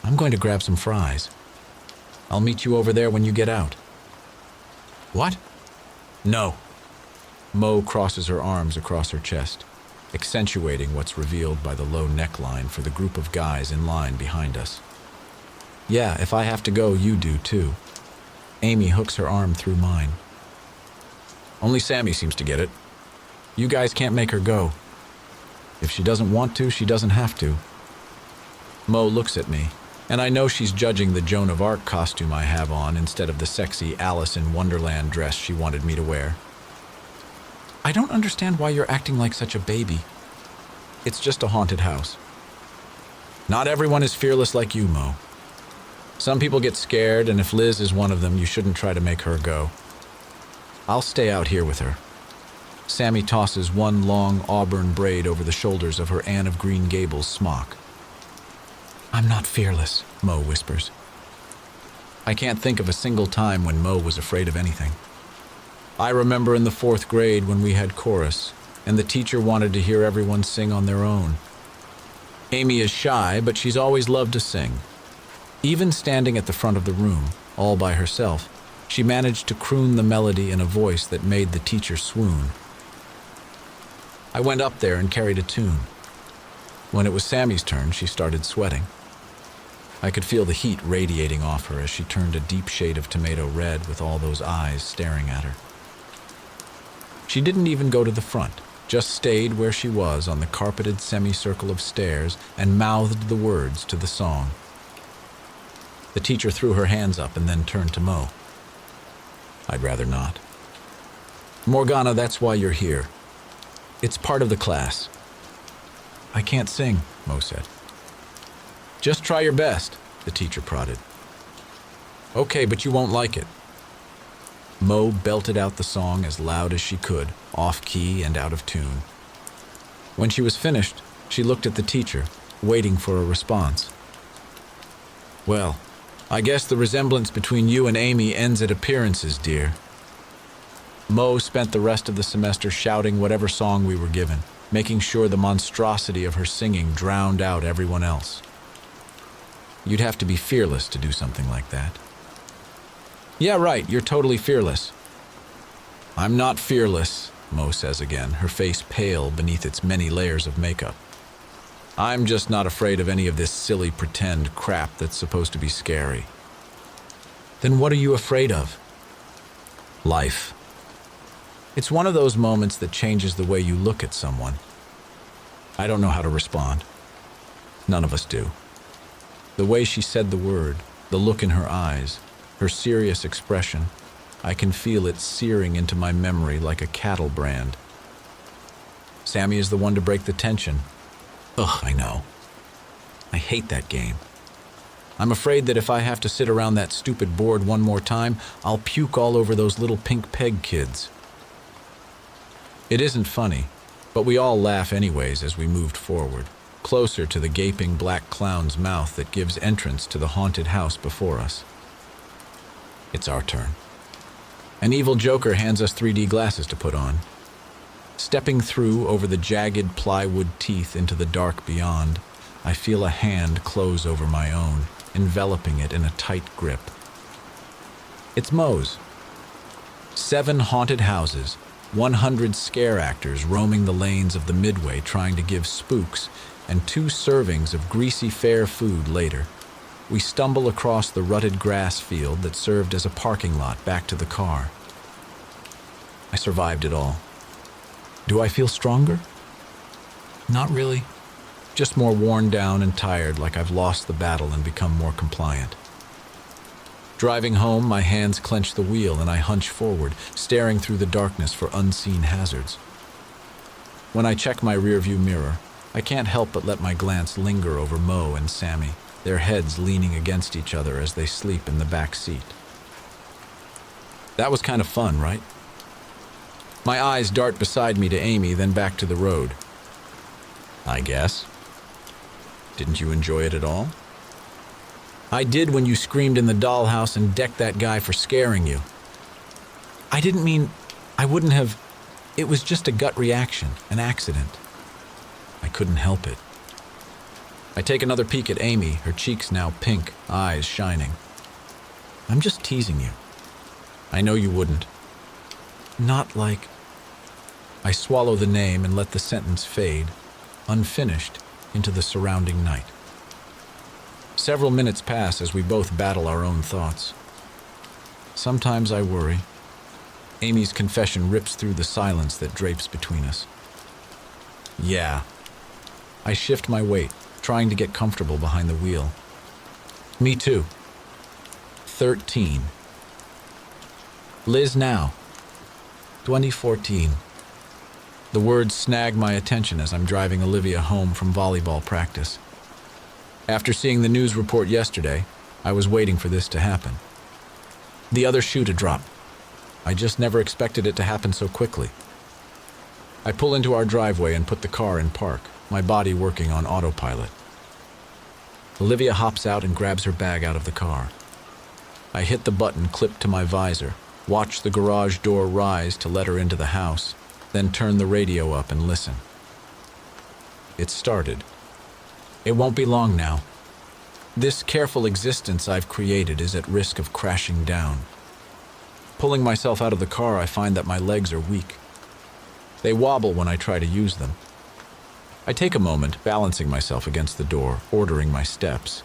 I'm going to grab some fries. I'll meet you over there when you get out. What? No. Mo crosses her arms across her chest, accentuating what's revealed by the low neckline for the group of guys in line behind us. Yeah, if I have to go, you do too. Amy hooks her arm through mine. Only Sammy seems to get it. You guys can't make her go. If she doesn't want to, she doesn't have to. Mo looks at me, and I know she's judging the Joan of Arc costume I have on instead of the sexy Alice in Wonderland dress she wanted me to wear. I don't understand why you're acting like such a baby. It's just a haunted house. Not everyone is fearless like you, Mo. Some people get scared, and if Liz is one of them, you shouldn't try to make her go. I'll stay out here with her. Sammy tosses one long auburn braid over the shoulders of her Anne of Green Gables smock. I'm not fearless, Mo whispers. I can't think of a single time when Mo was afraid of anything. I remember in the 4th grade when we had chorus, and the teacher wanted to hear everyone sing on their own. Amy is shy, but she's always loved to sing. Even standing at the front of the room, all by herself, she managed to croon the melody in a voice that made the teacher swoon. I went up there and carried a tune. When it was Sammy's turn, she started sweating. I could feel the heat radiating off her as she turned a deep shade of tomato red with all those eyes staring at her. She didn't even go to the front, just stayed where she was on the carpeted semicircle of stairs and mouthed the words to the song. The teacher threw her hands up and then turned to Mo. I'd rather not. Morgana, that's why you're here. It's part of the class. I can't sing, Mo said. Just try your best, the teacher prodded. Okay, but you won't like it. Mo belted out the song as loud as she could, off-key and out of tune. When she was finished, she looked at the teacher, waiting for a response. Well, I guess the resemblance between you and Amy ends at appearances, dear. Mo spent the rest of the semester shouting whatever song we were given, making sure the monstrosity of her singing drowned out everyone else. You'd have to be fearless to do something like that. Yeah, right, you're totally fearless. I'm not fearless, Mo says again, her face pale beneath its many layers of makeup. I'm just not afraid of any of this silly pretend crap that's supposed to be scary. Then what are you afraid of? Life. It's one of those moments that changes the way you look at someone. I don't know how to respond. None of us do. The way she said the word, the look in her eyes, Her serious expression, I can feel it searing into my memory like a cattle brand. Sammy is the one to break the tension. Ugh, I know. I hate that game. I'm afraid that if I have to sit around that stupid board one more time, I'll puke all over those little pink peg kids. It isn't funny, but we all laugh anyways as we moved forward, closer to the gaping black clown's mouth that gives entrance to the haunted house before us. It's our turn. An evil joker hands us 3D glasses to put on. Stepping through over the jagged plywood teeth into the dark beyond, I feel a hand close over my own, enveloping it in a tight grip. It's Moe's. 7 haunted houses, 100 scare actors roaming the lanes of the Midway trying to give spooks, and 2 servings of greasy fair food later. We stumble across the rutted grass field that served as a parking lot back to the car. I survived it all. Do I feel stronger? Not really. Just more worn down and tired, like I've lost the battle and become more compliant. Driving home, my hands clench the wheel and I hunch forward, staring through the darkness for unseen hazards. When I check my rearview mirror, I can't help but let my glance linger over Mo and Sammy, their heads leaning against each other as they sleep in the back seat. That was kind of fun, right? My eyes dart beside me to Amy, then back to the road. I guess. Didn't you enjoy it at all? I did when you screamed in the dollhouse and decked that guy for scaring you. I didn't mean I wouldn't have. It was just a gut reaction, an accident. I couldn't help it. I take another peek at Amy, her cheeks now pink, eyes shining. I'm just teasing you. I know you wouldn't. Not like... I swallow the name and let the sentence fade, unfinished, into the surrounding night. Several minutes pass as we both battle our own thoughts. Sometimes I worry. Amy's confession rips through the silence that drapes between us. Yeah. I shift my weight, trying to get comfortable behind the wheel. Me too. 13. Liz now. 2014. The words snag my attention as I'm driving Olivia home from volleyball practice. After seeing the news report yesterday, I was waiting for this to happen. The other shoe to drop. I just never expected it to happen so quickly. I pull into our driveway and put the car in park, my body working on autopilot. Olivia hops out and grabs her bag out of the car. I hit the button clipped to my visor, watch the garage door rise to let her into the house, then turn the radio up and listen. It started. It won't be long now. This careful existence I've created is at risk of crashing down. Pulling myself out of the car, I find that my legs are weak. They wobble when I try to use them. I take a moment, balancing myself against the door, ordering my steps.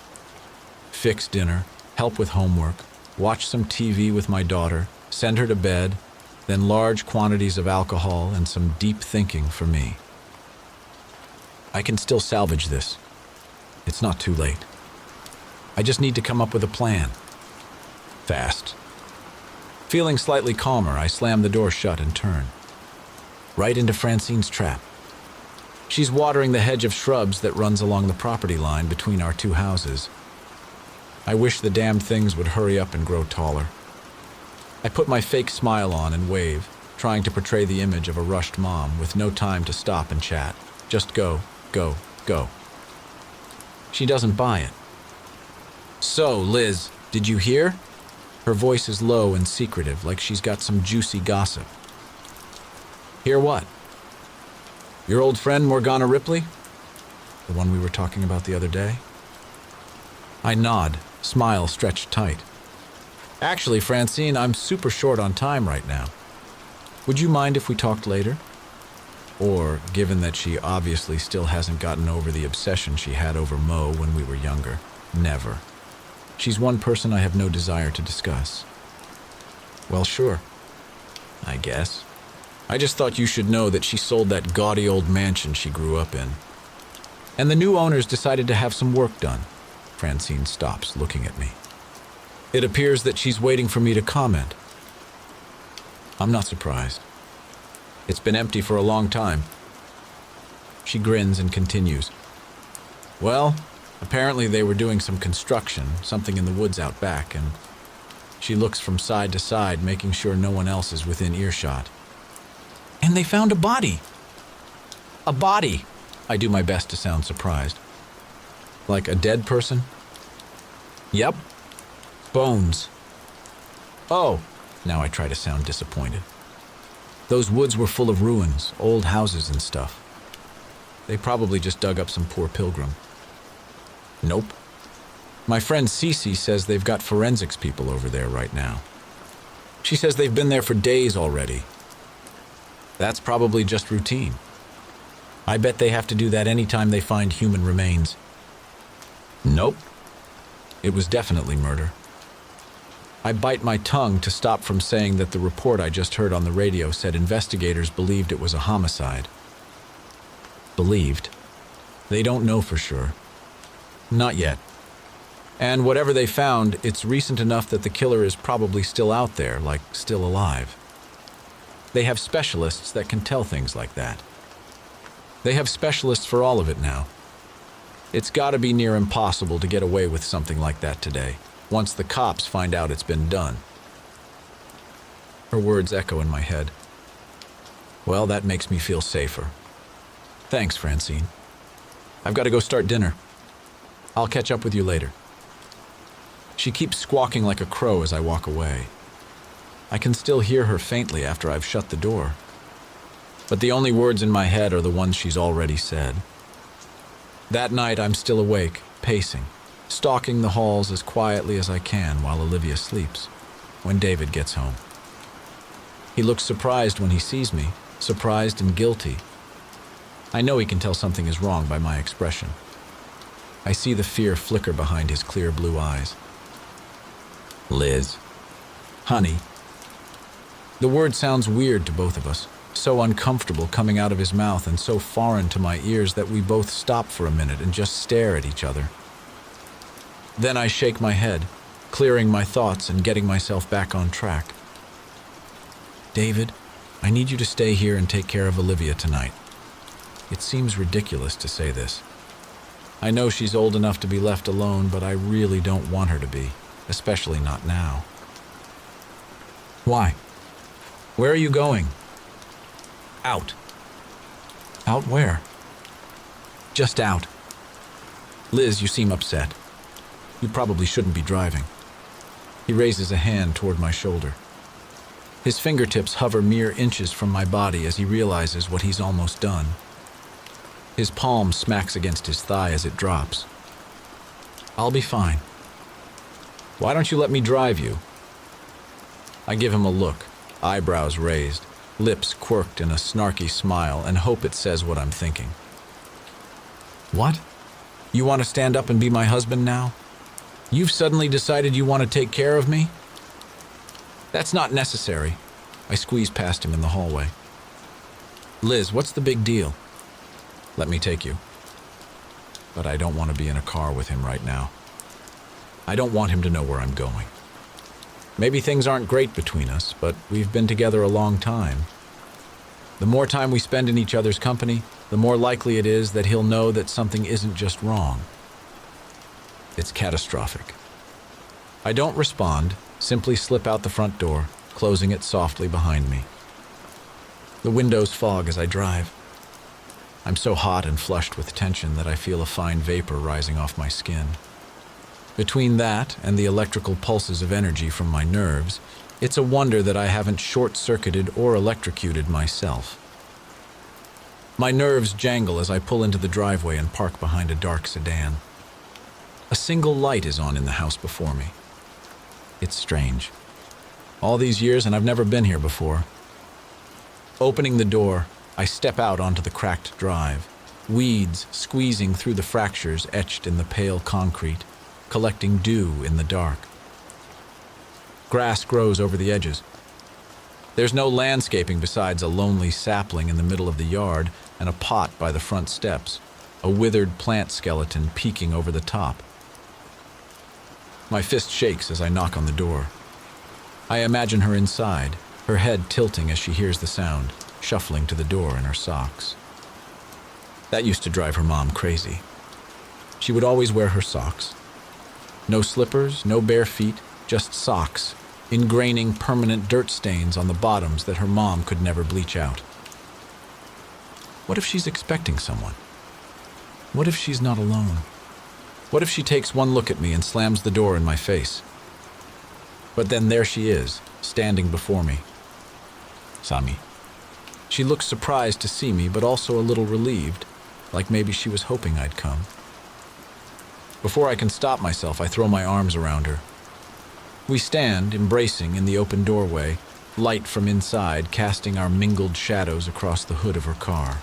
Fix dinner, help with homework, watch some TV with my daughter, send her to bed, then large quantities of alcohol and some deep thinking for me. I can still salvage this. It's not too late. I just need to come up with a plan. Fast. Feeling slightly calmer, I slam the door shut and turn. Right into Francine's trap. She's watering the hedge of shrubs that runs along the property line between our 2 houses. I wish the damned things would hurry up and grow taller. I put my fake smile on and wave, trying to portray the image of a rushed mom with no time to stop and chat. Just go, go, go. She doesn't buy it. So, Liz, did you hear? Her voice is low and secretive, like she's got some juicy gossip. Hear what? Your old friend Morgana Ripley? The one we were talking about the other day? I nod, smile stretched tight. Actually, Francine, I'm super short on time right now. Would you mind if we talked later? Or, given that she obviously still hasn't gotten over the obsession she had over Mo when we were younger, never. She's one person I have no desire to discuss. Well, sure. I guess. I just thought you should know that she sold that gaudy old mansion she grew up in. And the new owners decided to have some work done. Francine stops, looking at me. It appears that she's waiting for me to comment. I'm not surprised. It's been empty for a long time. She grins and continues. Well, apparently they were doing some construction, something in the woods out back, and she looks from side to side, making sure no one else is within earshot. And they found a body. A body! I do my best to sound surprised. Like a dead person? Yep. Bones. Oh, now I try to sound disappointed. Those woods were full of ruins, old houses and stuff. They probably just dug up some poor pilgrim. Nope. My friend Cece says they've got forensics people over there right now. She says they've been there for days already. That's probably just routine. I bet they have to do that anytime they find human remains. Nope. It was definitely murder. I bite my tongue to stop from saying that the report I just heard on the radio said investigators believed it was a homicide. Believed. They don't know for sure. Not yet. And whatever they found, it's recent enough that the killer is probably still out there, like still alive. They have specialists that can tell things like that. They have specialists for all of it now. It's got to be near impossible to get away with something like that today, once the cops find out it's been done. Her words echo in my head. Well, that makes me feel safer. Thanks, Francine. I've got to go start dinner. I'll catch up with you later. She keeps squawking like a crow as I walk away. I can still hear her faintly after I've shut the door. But the only words in my head are the ones she's already said. That night, I'm still awake, pacing, stalking the halls as quietly as I can while Olivia sleeps, when David gets home. He looks surprised when he sees me, surprised and guilty. I know he can tell something is wrong by my expression. I see the fear flicker behind his clear blue eyes. Liz. Honey. The word sounds weird to both of us, so uncomfortable coming out of his mouth and so foreign to my ears that we both stop for a minute and just stare at each other. Then I shake my head, clearing my thoughts and getting myself back on track. David, I need you to stay here and take care of Olivia tonight. It seems ridiculous to say this. I know she's old enough to be left alone, but I really don't want her to be, especially not now. Why? Where are you going? Out. Out where? Just out. Liz, you seem upset. You probably shouldn't be driving. He raises a hand toward my shoulder. His fingertips hover mere inches from my body as he realizes what he's almost done. His palm smacks against his thigh as it drops. I'll be fine. Why don't you let me drive you? I give him a look, eyebrows raised, lips quirked in a snarky smile, and hope it says what I'm thinking. What? You want to stand up and be my husband now? You've suddenly decided you want to take care of me? That's not necessary. I squeeze past him in the hallway. Liz, what's the big deal? Let me take you. But I don't want to be in a car with him right now. I don't want him to know where I'm going. Maybe things aren't great between us, but we've been together a long time. The more time we spend in each other's company, the more likely it is that he'll know that something isn't just wrong. It's catastrophic. I don't respond, simply slip out the front door, closing it softly behind me. The windows fog as I drive. I'm so hot and flushed with tension that I feel a fine vapor rising off my skin. Between that and the electrical pulses of energy from my nerves, it's a wonder that I haven't short-circuited or electrocuted myself. My nerves jangle as I pull into the driveway and park behind a dark sedan. A single light is on in the house before me. It's strange. All these years and I've never been here before. Opening the door, I step out onto the cracked drive, weeds squeezing through the fractures etched in the pale concrete, collecting dew in the dark. Grass grows over the edges. There's no landscaping besides a lonely sapling in the middle of the yard and a pot by the front steps, a withered plant skeleton peeking over the top. My fist shakes as I knock on the door. I imagine her inside, her head tilting as she hears the sound, shuffling to the door in her socks. That used to drive her mom crazy. She would always wear her socks. No slippers, no bare feet, just socks, ingraining permanent dirt stains on the bottoms that her mom could never bleach out. What if she's expecting someone? What if she's not alone? What if she takes one look at me and slams the door in my face? But then there she is, standing before me. Sami. She looks surprised to see me, but also a little relieved, like maybe she was hoping I'd come. Before I can stop myself, I throw my arms around her. We stand, embracing, in the open doorway, light from inside casting our mingled shadows across the hood of her car.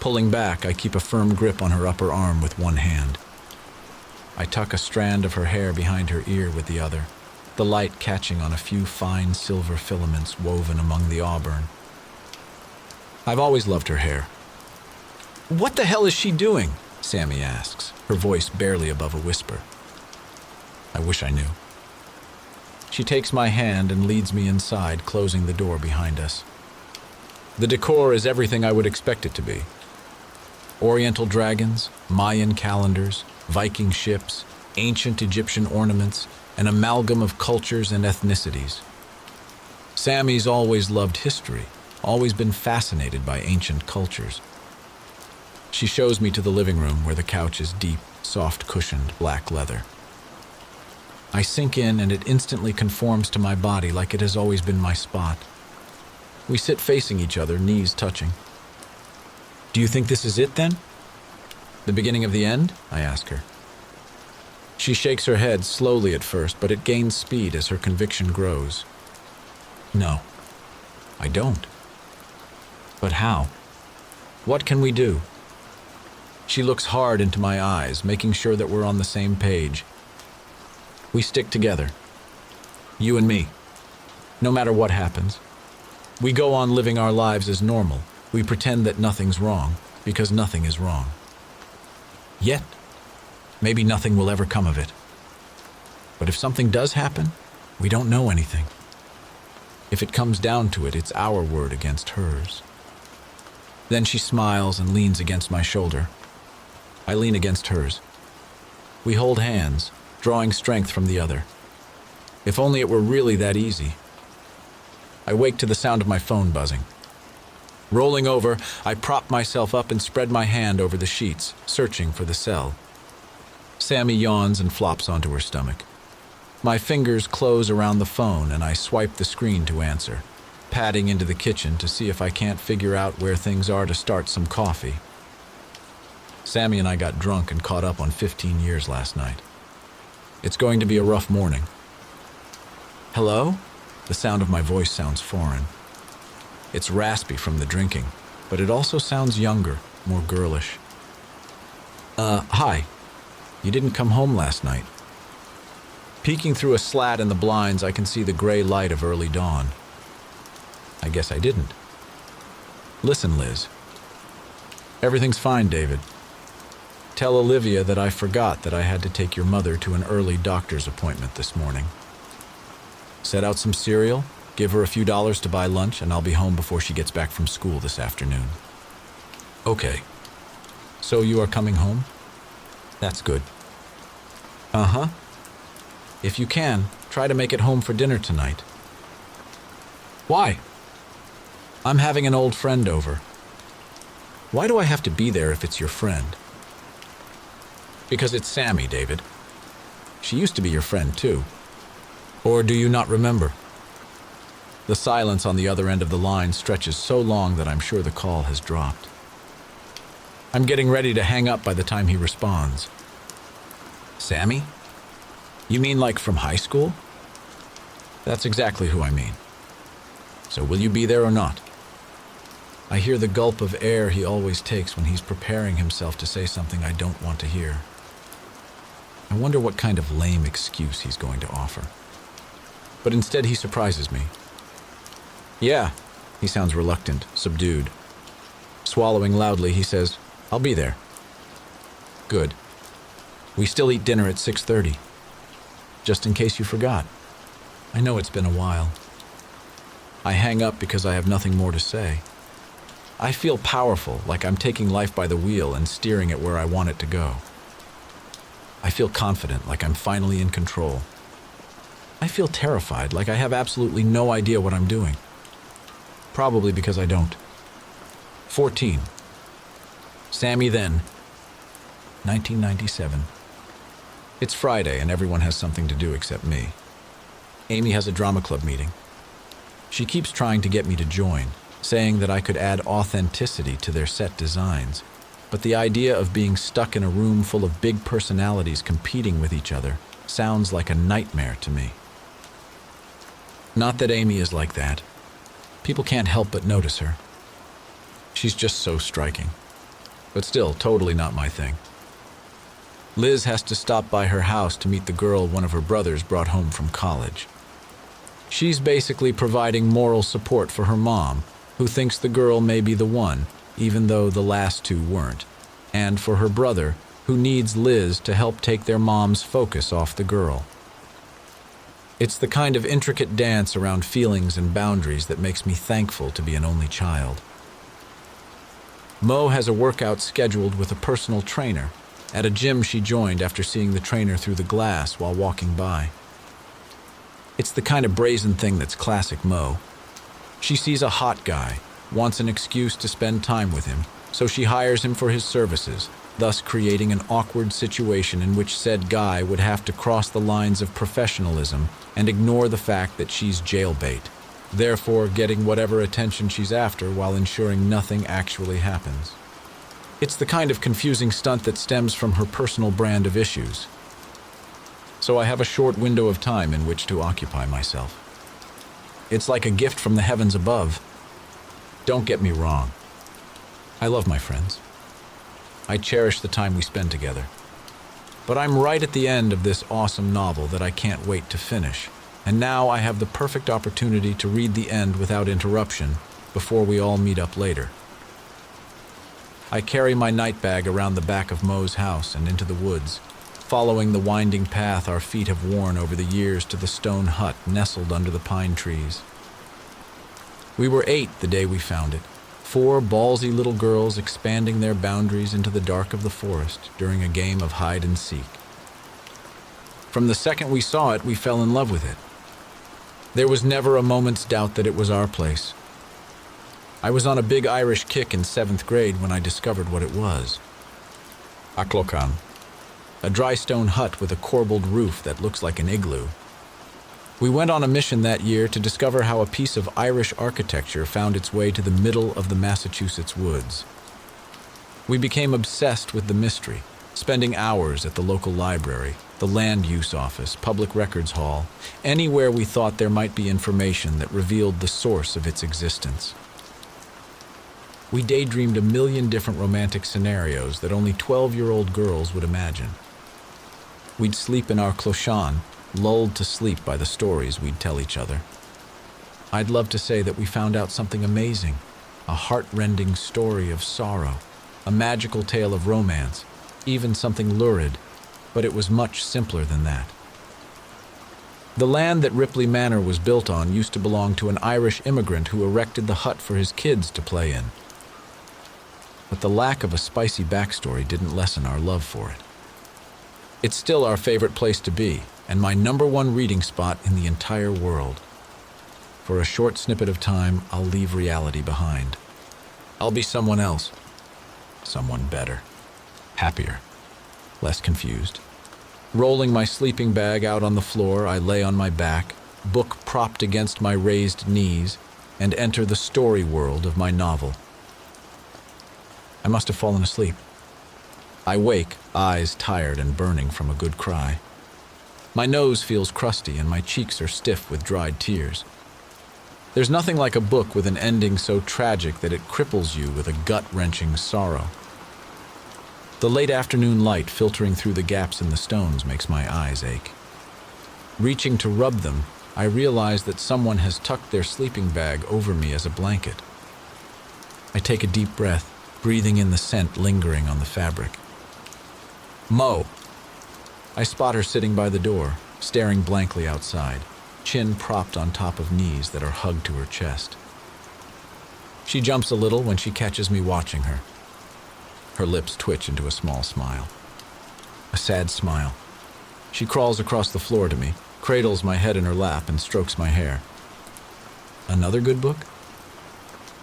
Pulling back, I keep a firm grip on her upper arm with one hand. I tuck a strand of her hair behind her ear with the other, the light catching on a few fine silver filaments woven among the auburn. I've always loved her hair. "What the hell is she doing?" Sami asks, her voice barely above a whisper. I wish I knew. She takes my hand and leads me inside, closing the door behind us. The decor is everything I would expect it to be. Oriental dragons, Mayan calendars, Viking ships, ancient Egyptian ornaments, an amalgam of cultures and ethnicities. Sami's always loved history, always been fascinated by ancient cultures. She shows me to the living room where the couch is deep, soft-cushioned black leather. I sink in and it instantly conforms to my body like it has always been my spot. We sit facing each other, knees touching. "Do you think this is it then? The beginning of the end?" I ask her. She shakes her head slowly at first, but it gains speed as her conviction grows. "No, I don't." "But how? What can we do?" She looks hard into my eyes, making sure that we're on the same page. "We stick together. You and me. No matter what happens. We go on living our lives as normal. We pretend that nothing's wrong, because nothing is wrong. Yet, maybe nothing will ever come of it. But if something does happen, we don't know anything. If it comes down to it, it's our word against hers." Then she smiles and leans against my shoulder. I lean against hers. We hold hands, drawing strength from the other. If only it were really that easy. I wake to the sound of my phone buzzing. Rolling over, I prop myself up and spread my hand over the sheets, searching for the cell. Sami yawns and flops onto her stomach. My fingers close around the phone and I swipe the screen to answer, padding into the kitchen to see if I can't figure out where things are to start some coffee. Sami and I got drunk and caught up on 15 years last night. It's going to be a rough morning. "Hello?" The sound of my voice sounds foreign. It's raspy from the drinking, but it also sounds younger, more girlish. Hi. You didn't come home last night." Peeking through a slat in the blinds, I can see the gray light of early dawn. I guess I didn't. "Listen, Liz. Everything's fine, David. Tell Olivia that I forgot that I had to take your mother to an early doctor's appointment this morning. Set out some cereal, give her a few dollars to buy lunch, and I'll be home before she gets back from school this afternoon." "Okay. So you are coming home? That's good." "Uh-huh. If you can, try to make it home for dinner tonight." "Why?" "I'm having an old friend over." "Why do I have to be there if it's your friend?" "Because it's Sami, David. She used to be your friend, too. Or do you not remember?" The silence on the other end of the line stretches so long that I'm sure the call has dropped. I'm getting ready to hang up by the time he responds. "Sami? You mean like from high school?" "That's exactly who I mean. So will you be there or not?" I hear the gulp of air he always takes when he's preparing himself to say something I don't want to hear. I wonder what kind of lame excuse he's going to offer. But instead he surprises me. "Yeah," he sounds reluctant, subdued. Swallowing loudly, he says, "I'll be there." "Good. We still eat dinner at 6:30. just in case you forgot. I know it's been a while. I hang up because I have nothing more to say. I feel powerful, like I'm taking life by the wheel and steering it where I want it to go. I feel confident, like I'm finally in control. I feel terrified, like I have absolutely no idea what I'm doing. Probably because I don't. 14. Sammy then. 1997. It's Friday and everyone has something to do except me. Amy has a drama club meeting. She keeps trying to get me to join, saying that I could add authenticity to their set designs, but the idea of being stuck in a room full of big personalities competing with each other sounds like a nightmare to me. Not that Amy is like that. People can't help but notice her. She's just so striking. But still, totally not my thing. Liz has to stop by her house to meet the girl one of her brothers brought home from college. She's basically providing moral support for her mom, who thinks the girl may be the one, even though the last two weren't, and for her brother, who needs Liz to help take their mom's focus off the girl. It's the kind of intricate dance around feelings and boundaries that makes me thankful to be an only child. Mo has a workout scheduled with a personal trainer at a gym she joined after seeing the trainer through the glass while walking by. It's the kind of brazen thing that's classic Mo. She sees a hot guy, wants an excuse to spend time with him, so she hires him for his services, thus creating an awkward situation in which said guy would have to cross the lines of professionalism and ignore the fact that she's jailbait, therefore getting whatever attention she's after while ensuring nothing actually happens. It's the kind of confusing stunt that stems from her personal brand of issues. So I have a short window of time in which to occupy myself. It's like a gift from the heavens above. Don't get me wrong. I love my friends. I cherish the time we spend together. But I'm right at the end of this awesome novel that I can't wait to finish, and now I have the perfect opportunity to read the end without interruption before we all meet up later. I carry my night bag around the back of Mo's house and into the woods, following the winding path our feet have worn over the years to the stone hut nestled under the pine trees. We were 8 the day we found it, 4 ballsy little girls expanding their boundaries into the dark of the forest during a game of hide and seek. From the second we saw it, we fell in love with it. There was never a moment's doubt that it was our place. I was on a big Irish kick in 7th grade when I discovered what it was. Aclocan, a dry stone hut with a corbelled roof that looks like an igloo. We went on a mission that year to discover how a piece of Irish architecture found its way to the middle of the Massachusetts woods. We became obsessed with the mystery, spending hours at the local library, the land use office, public records hall, anywhere we thought there might be information that revealed the source of its existence. We daydreamed a million different romantic scenarios that only 12-year-old girls would imagine. We'd sleep in our clochon, lulled to sleep by the stories we'd tell each other. I'd love to say that we found out something amazing, a heart-rending story of sorrow, a magical tale of romance, even something lurid, but it was much simpler than that. The land that Ripley Manor was built on used to belong to an Irish immigrant who erected the hut for his kids to play in. But the lack of a spicy backstory didn't lessen our love for it. It's still our favorite place to be, and my #1 reading spot in the entire world. For a short snippet of time, I'll leave reality behind. I'll be someone else. Someone better. Happier. Less confused. Rolling my sleeping bag out on the floor, I lay on my back, book propped against my raised knees, and enter the story world of my novel. I must have fallen asleep. I wake, eyes tired and burning from a good cry. My nose feels crusty and my cheeks are stiff with dried tears. There's nothing like a book with an ending so tragic that it cripples you with a gut-wrenching sorrow. The late afternoon light filtering through the gaps in the stones makes my eyes ache. Reaching to rub them, I realize that someone has tucked their sleeping bag over me as a blanket. I take a deep breath, breathing in the scent lingering on the fabric. Mo! I spot her sitting by the door, staring blankly outside, chin propped on top of knees that are hugged to her chest. She jumps a little when she catches me watching her. Her lips twitch into a small smile. A sad smile. She crawls across the floor to me, cradles my head in her lap, and strokes my hair. Another good book?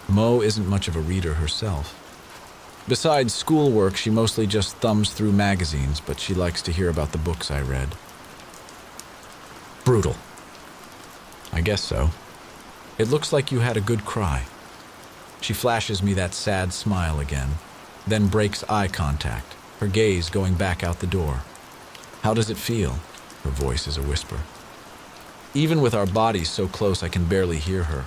Mo isn't much of a reader herself. Besides schoolwork, she mostly just thumbs through magazines, but she likes to hear about the books I read. Brutal. I guess so. It looks like you had a good cry. She flashes me that sad smile again, then breaks eye contact, her gaze going back out the door. How does it feel? Her voice is a whisper. Even with our bodies so close, I can barely hear her.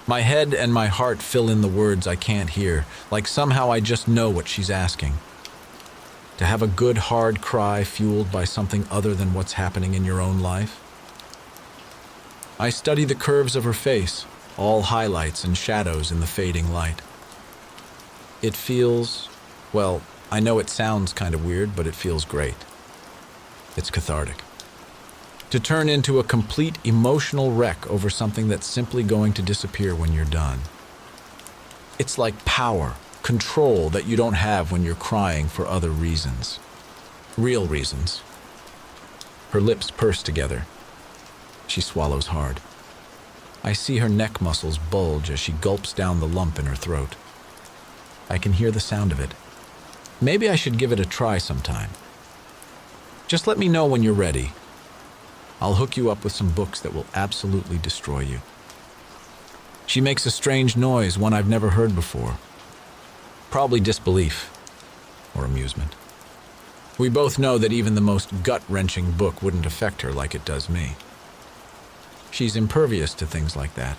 My head and my heart fill in the words I can't hear, like somehow I just know what she's asking. To have a good, hard cry fueled by something other than what's happening in your own life? I study the curves of her face, all highlights and shadows in the fading light. It feels, well, I know it sounds kind of weird, but it feels great. It's cathartic. To turn into a complete emotional wreck over something that's simply going to disappear when you're done. It's like power, control that you don't have when you're crying for other reasons. Real reasons. Her lips purse together. She swallows hard. I see her neck muscles bulge as she gulps down the lump in her throat. I can hear the sound of it. Maybe I should give it a try sometime. Just let me know when you're ready. I'll hook you up with some books that will absolutely destroy you. She makes a strange noise, one I've never heard before. Probably disbelief or amusement. We both know that even the most gut-wrenching book wouldn't affect her like it does me. She's impervious to things like that.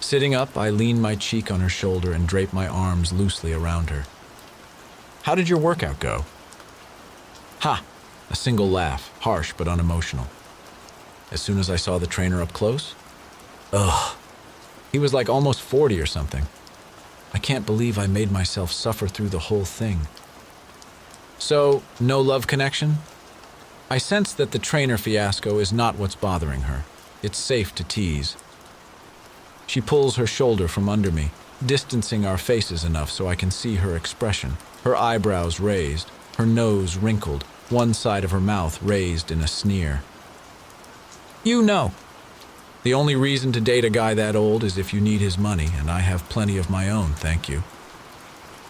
Sitting up, I lean my cheek on her shoulder and drape my arms loosely around her. How did your workout go? Ha! A single laugh, harsh but unemotional. As soon as I saw the trainer up close, ugh. He was like almost 40 or something. I can't believe I made myself suffer through the whole thing. So, no love connection? I sense that the trainer fiasco is not what's bothering her. It's safe to tease. She pulls her shoulder from under me, distancing our faces enough so I can see her expression, her eyebrows raised, her nose wrinkled, one side of her mouth raised in a sneer. You know. The only reason to date a guy that old is if you need his money, and I have plenty of my own, thank you.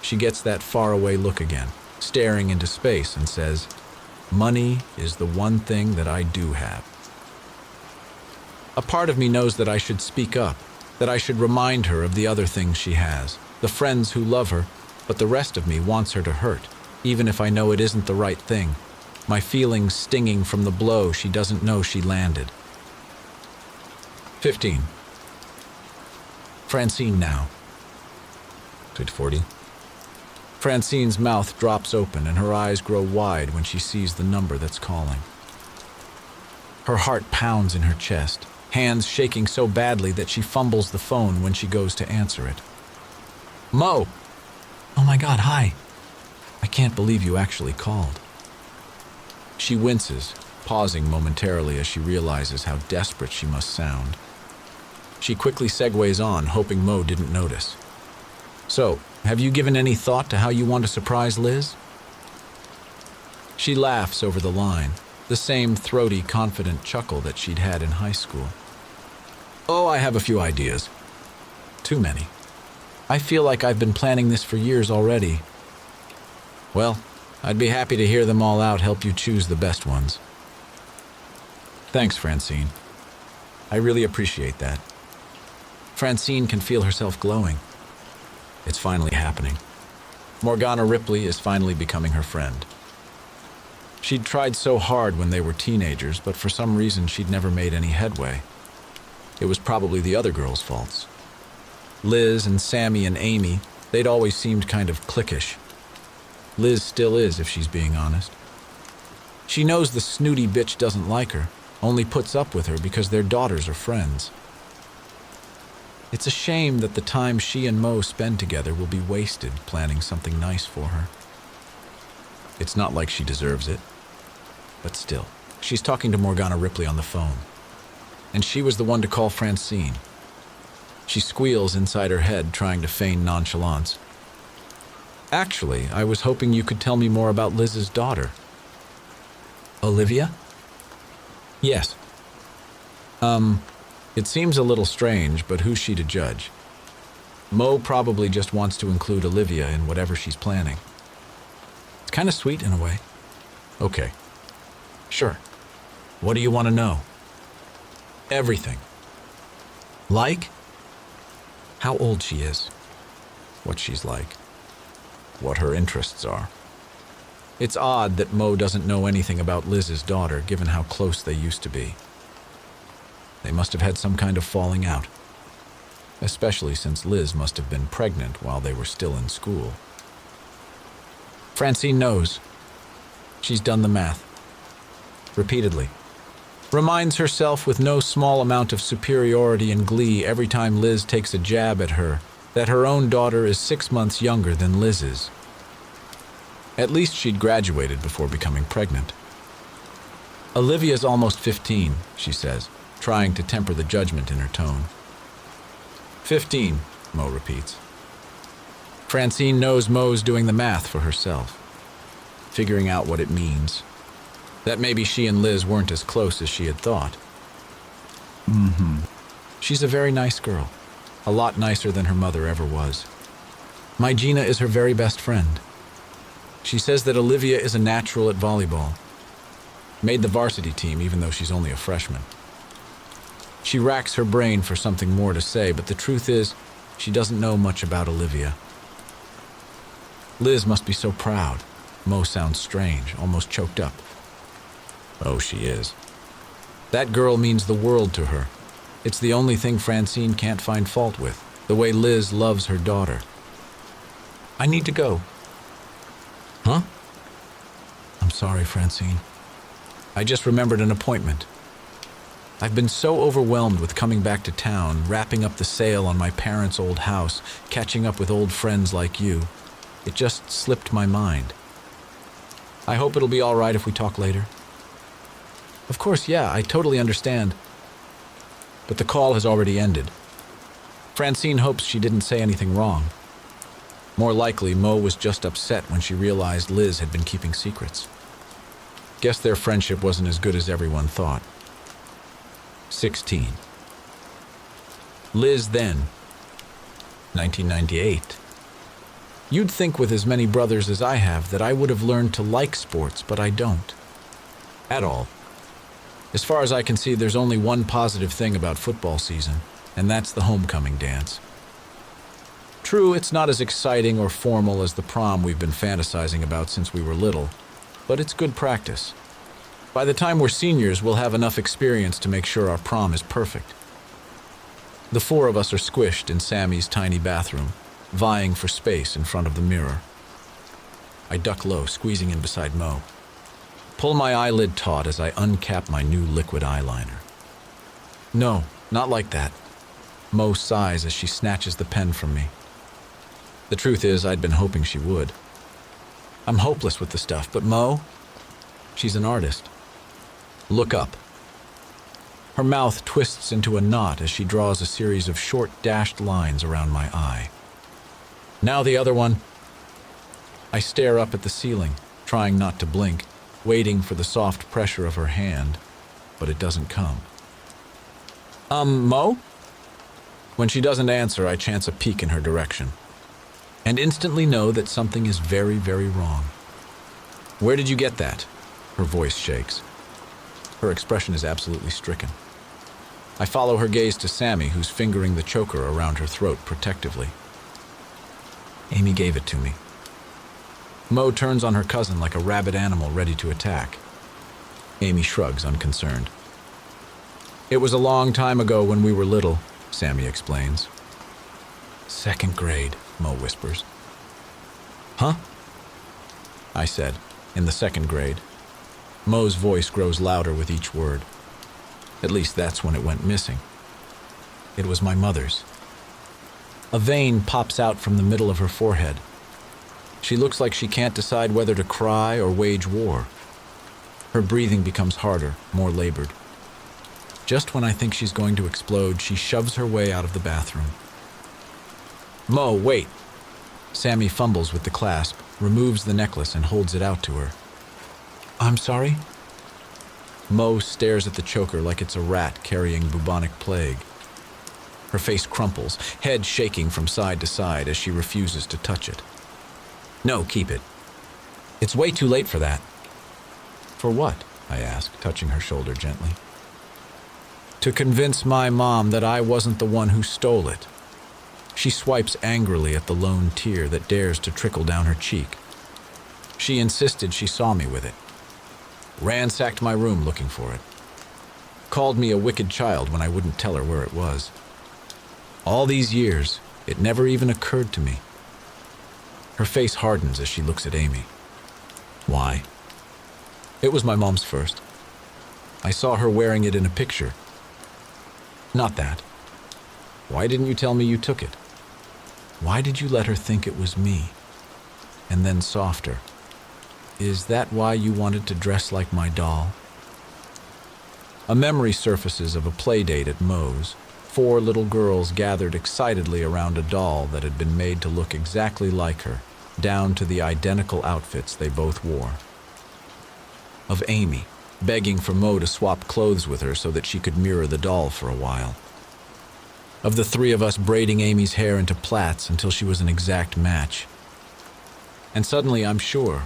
She gets that faraway look again, staring into space, and says, money is the one thing that I do have. A part of me knows that I should speak up, that I should remind her of the other things she has, the friends who love her, but the rest of me wants her to hurt, even if I know it isn't the right thing, my feelings stinging from the blow she doesn't know she landed. 15. Francine now. 40. Francine's mouth drops open and her eyes grow wide when she sees the number that's calling. Her heart pounds in her chest, hands shaking so badly that she fumbles the phone when she goes to answer it. Mo! Oh my God, hi. I can't believe you actually called. She winces, pausing momentarily as she realizes how desperate she must sound. She quickly segues on, hoping Mo didn't notice. So, have you given any thought to how you want to surprise Liz? She laughs over the line, the same throaty, confident chuckle that she'd had in high school. Oh, I have a few ideas. Too many. I feel like I've been planning this for years already. Well, I'd be happy to hear them all out, help you choose the best ones. Thanks, Francine. I really appreciate that. Francine can feel herself glowing. It's finally happening. Morgana Ripley is finally becoming her friend. She'd tried so hard when they were teenagers, but for some reason she'd never made any headway. It was probably the other girls' faults. Liz and Sammy and Amy, they'd always seemed kind of cliquish. Liz still is, if she's being honest. She knows the snooty bitch doesn't like her, only puts up with her because their daughters are friends. It's a shame that the time she and Mo spend together will be wasted planning something nice for her. It's not like she deserves it, but still. She's talking to Morgana Ripley on the phone. And she was the one to call Francine. She squeals inside her head, trying to feign nonchalance. Actually, I was hoping you could tell me more about Liz's daughter. Olivia? Yes. It seems a little strange, but who's she to judge? Mo probably just wants to include Olivia in whatever she's planning. It's kind of sweet in a way. Okay. Sure. What do you want to know? Everything. Like? How old she is. What she's like. What her interests are. It's odd that Mo doesn't know anything about Liz's daughter, given how close they used to be. They must have had some kind of falling out. Especially since Liz must have been pregnant while they were still in school. Francine knows. She's done the math. Repeatedly. Reminds herself with no small amount of superiority and glee every time Liz takes a jab at her that her own daughter is 6 months younger than Liz's. At least she'd graduated before becoming pregnant. Olivia's almost 15, she says, trying to temper the judgment in her tone. 15, Mo repeats. Francine knows Mo's doing the math for herself, figuring out what it means. That maybe she and Liz weren't as close as she had thought. She's a very nice girl, a lot nicer than her mother ever was. My Gina is her very best friend. She says that Olivia is a natural at volleyball. Made the varsity team even though she's only a freshman. She racks her brain for something more to say, but the truth is, she doesn't know much about Olivia. Liz must be so proud. Mo sounds strange, almost choked up. Oh, she is. That girl means the world to her. It's the only thing Francine can't find fault with, the way Liz loves her daughter. I need to go. Huh? I'm sorry, Francine. I just remembered an appointment. I've been so overwhelmed with coming back to town, wrapping up the sale on my parents' old house, catching up with old friends like you. It just slipped my mind. I hope it'll be all right if we talk later. Of course, yeah, I totally understand. But the call has already ended. Francine hopes she didn't say anything wrong. More likely, Mo was just upset when she realized Liz had been keeping secrets. Guess their friendship wasn't as good as everyone thought. 16. Liz then. 1998. You'd think with as many brothers as I have that I would have learned to like sports, but I don't. At all. As far as I can see, there's only one positive thing about football season, and that's the homecoming dance. True, it's not as exciting or formal as the prom we've been fantasizing about since we were little, but it's good practice. By the time we're seniors, we'll have enough experience to make sure our prom is perfect. The four of us are squished in Sammy's tiny bathroom, vying for space in front of the mirror. I duck low, squeezing in beside Mo. Pull my eyelid taut as I uncap my new liquid eyeliner. No, not like that. Mo sighs as she snatches the pen from me. The truth is, I'd been hoping she would. I'm hopeless with the stuff, but Mo, she's an artist. Look up. Her mouth twists into a knot as she draws a series of short dashed lines around my eye. Now the other one. I stare up at the ceiling, trying not to blink, waiting for the soft pressure of her hand, but it doesn't come. Mo? When she doesn't answer, I chance a peek in her direction, and instantly know that something is very, very wrong. Where did you get that? Her voice shakes. Her expression is absolutely stricken. I follow her gaze to Sammy, who's fingering the choker around her throat protectively. Amy gave it to me. Mo turns on her cousin like a rabid animal ready to attack. Amy shrugs, unconcerned. It was a long time ago when we were little, Sammy explains. 2nd grade, Mo whispers. Huh? I said, in the 2nd grade. Mo's voice grows louder with each word. At least that's when it went missing. It was my mother's. A vein pops out from the middle of her forehead. She looks like she can't decide whether to cry or wage war. Her breathing becomes harder, more labored. Just when I think she's going to explode, she shoves her way out of the bathroom. "Mo, wait!" Sammy fumbles with the clasp, removes the necklace, and holds it out to her. "I'm sorry?" Mo stares at the choker like it's a rat carrying bubonic plague. Her face crumples, head shaking from side to side as she refuses to touch it. "No, keep it. It's way too late for that." "For what?" I ask, touching her shoulder gently. "To convince my mom that I wasn't the one who stole it." She swipes angrily at the lone tear that dares to trickle down her cheek. She insisted she saw me with it. Ransacked my room looking for it. Called me a wicked child when I wouldn't tell her where it was. All these years, it never even occurred to me. Her face hardens as she looks at Amy. "Why?" "It was my mom's first. I saw her wearing it in a picture." "Not that. Why didn't you tell me you took it? Why did you let her think it was me?" And then softer. "Is that why you wanted to dress like my doll?" A memory surfaces of a play date at Moe's. 4 little girls gathered excitedly around a doll that had been made to look exactly like her, down to the identical outfits they both wore. Of Amy, begging for Moe to swap clothes with her so that she could mirror the doll for a while. Of the 3 of us braiding Amy's hair into plaits until she was an exact match. And suddenly I'm sure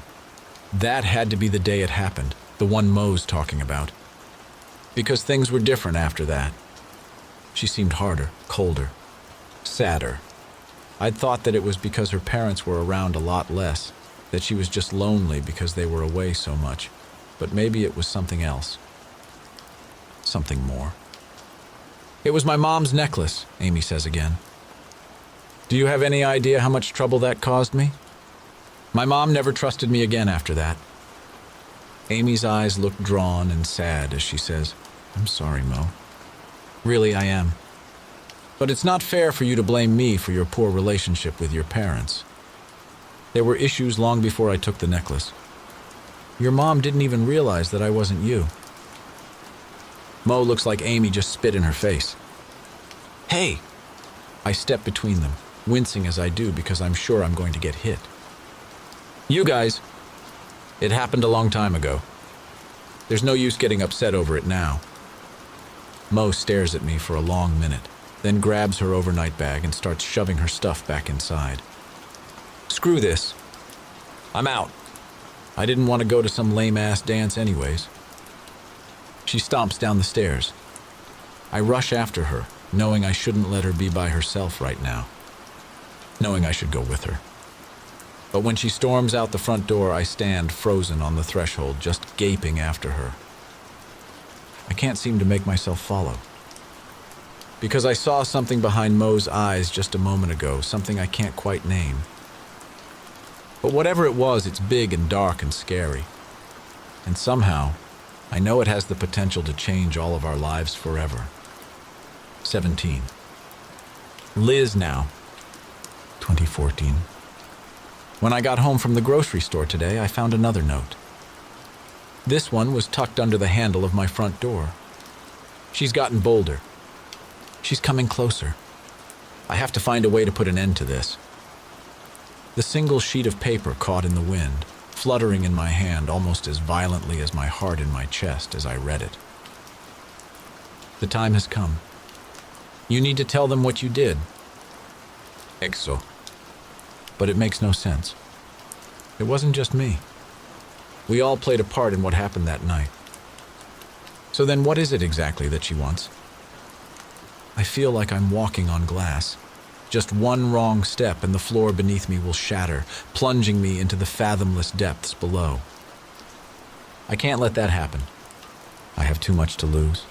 that had to be the day it happened, the one Moe's talking about. Because things were different after that. She seemed harder, colder, sadder. I'd thought that it was because her parents were around a lot less, that she was just lonely because they were away so much. But maybe it was something else. Something more. "It was my mom's necklace," Amy says again. "Do you have any idea how much trouble that caused me? My mom never trusted me again after that." Amy's eyes look drawn and sad as she says, "I'm sorry, Mo. Really, I am. But it's not fair for you to blame me for your poor relationship with your parents. There were issues long before I took the necklace. Your mom didn't even realize that I wasn't you." Mo looks like Amy just spit in her face. "Hey!" I step between them, wincing as I do because I'm sure I'm going to get hit. "You guys, it happened a long time ago. There's no use getting upset over it now." Mo stares at me for a long minute, then grabs her overnight bag and starts shoving her stuff back inside. "Screw this. I'm out. I didn't want to go to some lame-ass dance anyways." She stomps down the stairs. I rush after her, knowing I shouldn't let her be by herself right now, knowing I should go with her. But when she storms out the front door, I stand frozen on the threshold, just gaping after her. I can't seem to make myself follow. Because I saw something behind Mo's eyes just a moment ago, something I can't quite name. But whatever it was, it's big and dark and scary. And somehow, I know it has the potential to change all of our lives forever. 17. Liz now. 2014. When I got home from the grocery store today, I found another note. This one was tucked under the handle of my front door. She's gotten bolder. She's coming closer. I have to find a way to put an end to this. The single sheet of paper caught in the wind, fluttering in my hand almost as violently as my heart in my chest as I read it. "The time has come. You need to tell them what you did." Exo. But it makes no sense. It wasn't just me. We all played a part in what happened that night. So then what is it exactly that she wants? I feel like I'm walking on glass. Just one wrong step and the floor beneath me will shatter, plunging me into the fathomless depths below. I can't let that happen. I have too much to lose.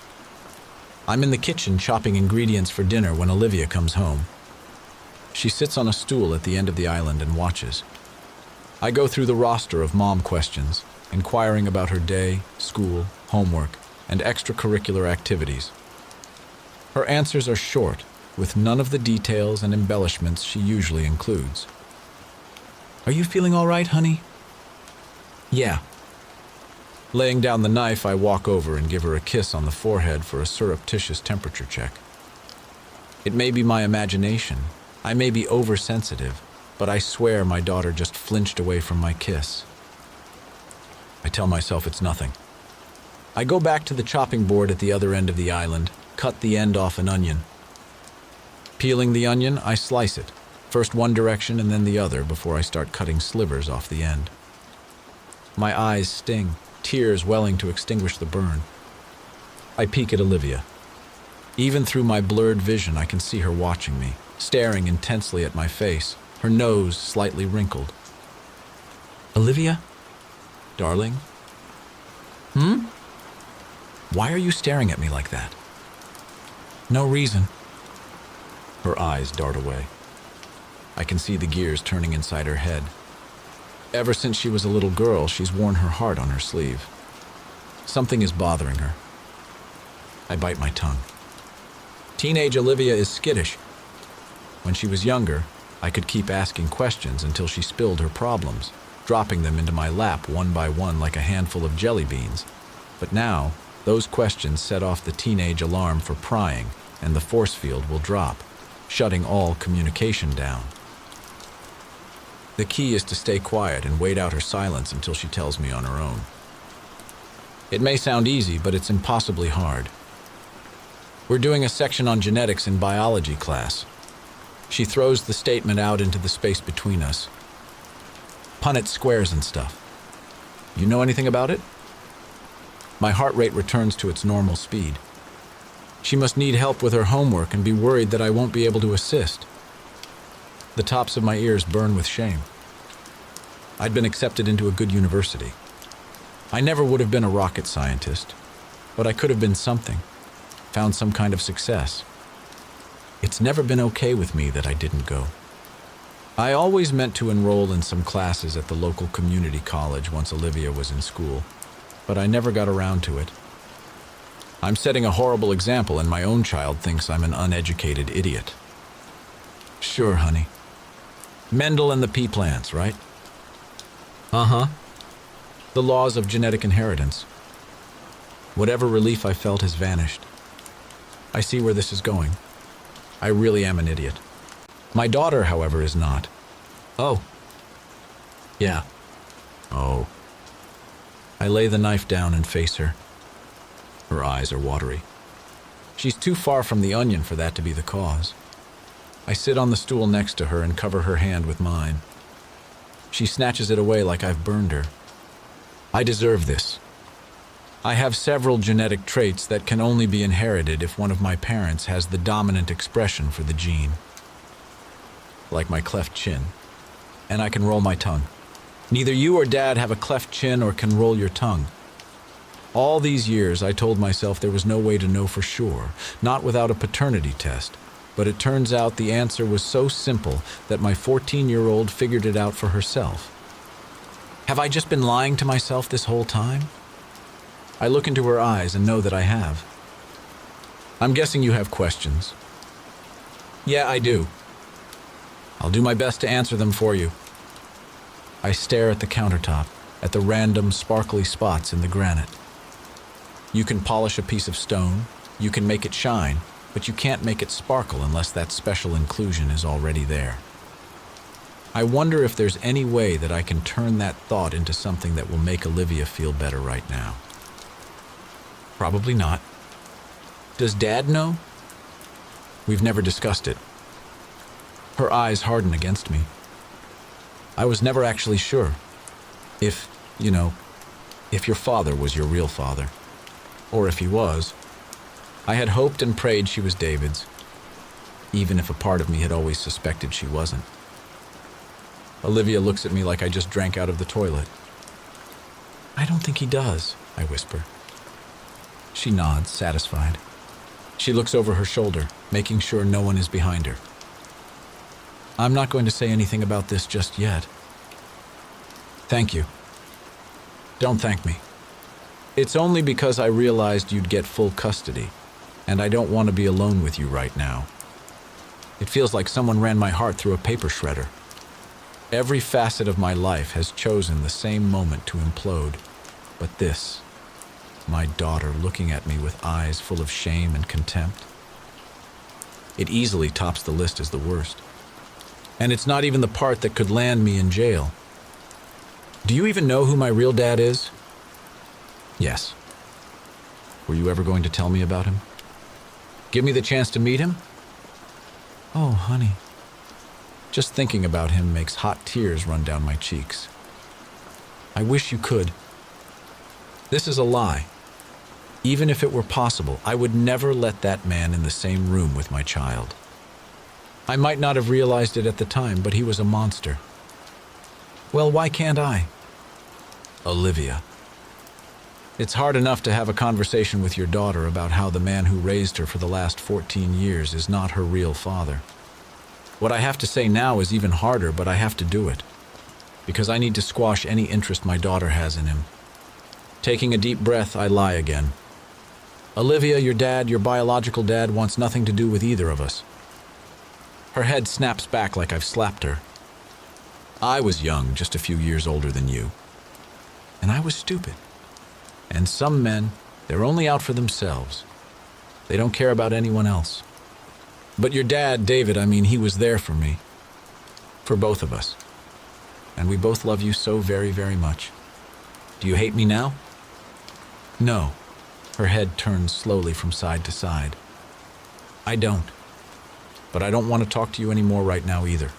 I'm in the kitchen chopping ingredients for dinner when Olivia comes home. She sits on a stool at the end of the island and watches. I go through the roster of mom questions, inquiring about her day, school, homework, and extracurricular activities. Her answers are short, with none of the details and embellishments she usually includes. "Are you feeling all right, honey?" "Yeah." Laying down the knife, I walk over and give her a kiss on the forehead for a surreptitious temperature check. It may be my imagination, I may be oversensitive, but I swear my daughter just flinched away from my kiss. I tell myself it's nothing. I go back to the chopping board at the other end of the island, cut the end off an onion. Peeling the onion, I slice it, first one direction and then the other before I start cutting slivers off the end. My eyes sting, tears welling to extinguish the burn. I peek at Olivia. Even through my blurred vision, I can see her watching me, staring intensely at my face, her nose slightly wrinkled. Olivia? Darling? Why are you staring at me like that? No reason. Her eyes dart away. I can see the gears turning inside her head. Ever since she was a little girl, she's worn her heart on her sleeve. Something is bothering her. I bite my tongue. Teenage Olivia is skittish. When she was younger, I could keep asking questions until she spilled her problems, dropping them into my lap one by one like a handful of jelly beans. But now, those questions set off the teenage alarm for prying, and the force field will drop, shutting all communication down. The key is to stay quiet and wait out her silence until she tells me on her own. It may sound easy, but it's impossibly hard. We're doing a section on genetics in biology class. She throws the statement out into the space between us. Punnett squares and stuff. You know anything about it? My heart rate returns to its normal speed. She must need help with her homework and be worried that I won't be able to assist. The tops of my ears burn with shame. I'd been accepted into a good university. I never would have been a rocket scientist, but I could have been something, found some kind of success. It's never been okay with me that I didn't go. I always meant to enroll in some classes at the local community college once Olivia was in school, but I never got around to it. I'm setting a horrible example, and my own child thinks I'm an uneducated idiot. Sure, honey. Mendel and the pea plants, right? Uh-huh. The laws of genetic inheritance. Whatever relief I felt has vanished. I see where this is going. I really am an idiot. My daughter, however, is not. Oh. Yeah. Oh. I lay the knife down and face her. Her eyes are watery. She's too far from the onion for that to be the cause. I sit on the stool next to her and cover her hand with mine. She snatches it away like I've burned her. I deserve this. I have several genetic traits that can only be inherited if one of my parents has the dominant expression for the gene. Like my cleft chin. And I can roll my tongue. Neither you or Dad have a cleft chin or can roll your tongue. All these years I told myself there was no way to know for sure, not without a paternity test. But it turns out the answer was so simple that my 14-year-old figured it out for herself. Have I just been lying to myself this whole time? I look into her eyes and know that I have. I'm guessing you have questions. Yeah, I do. I'll do my best to answer them for you. I stare at the countertop, at the random sparkly spots in the granite. You can polish a piece of stone, you can make it shine, but you can't make it sparkle unless that special inclusion is already there. I wonder if there's any way that I can turn that thought into something that will make Olivia feel better right now. Probably not. Does Dad know? We've never discussed it. Her eyes harden against me. I was never actually sure if your father was your real father. Or if he was. I had hoped and prayed she was David's, even if a part of me had always suspected she wasn't. Olivia looks at me like I just drank out of the toilet. I don't think he does, I whisper. She nods, satisfied. She looks over her shoulder, making sure no one is behind her. I'm not going to say anything about this just yet. Thank you. Don't thank me. It's only because I realized you'd get full custody, and I don't want to be alone with you right now. It feels like someone ran my heart through a paper shredder. Every facet of my life has chosen the same moment to implode, but this my daughter looking at me with eyes full of shame and contempt. It easily tops the list as the worst. And it's not even the part that could land me in jail. Do you even know who my real dad is? Yes. Were you ever going to tell me about him? Give me the chance to meet him? Oh, honey. Just thinking about him makes hot tears run down my cheeks. I wish you could. This is a lie. Even if it were possible, I would never let that man in the same room with my child. I might not have realized it at the time, but he was a monster. Well, why can't I? Olivia. It's hard enough to have a conversation with your daughter about how the man who raised her for the last 14 years is not her real father. What I have to say now is even harder, but I have to do it. Because I need to squash any interest my daughter has in him. Taking a deep breath, I lie again. Olivia, your biological dad, wants nothing to do with either of us. Her head snaps back like I've slapped her. I was young, just a few years older than you. And I was stupid. And some men, they're only out for themselves. They don't care about anyone else. But your dad, David, he was there for me. For both of us. And we both love you so very, very much. Do you hate me now? No. Her head turns slowly from side to side. I don't. But I don't want to talk to you anymore right now either.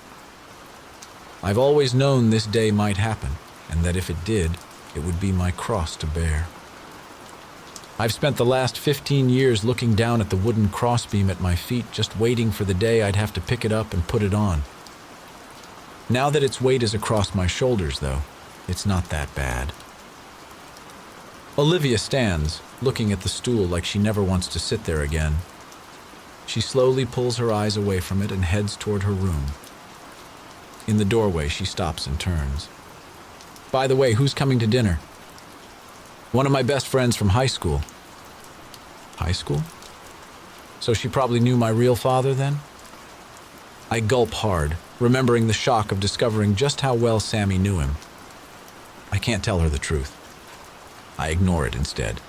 I've always known this day might happen, and that if it did, it would be my cross to bear. I've spent the last 15 years looking down at the wooden crossbeam at my feet, just waiting for the day I'd have to pick it up and put it on. Now that its weight is across my shoulders, though, it's not that bad. Olivia stands, looking at the stool like she never wants to sit there again. She slowly pulls her eyes away from it and heads toward her room. In the doorway, she stops and turns. By the way, who's coming to dinner? One of my best friends from high school. High school? So she probably knew my real father then? I gulp hard, remembering the shock of discovering just how well Sammy knew him. I can't tell her the truth. I ignore it instead.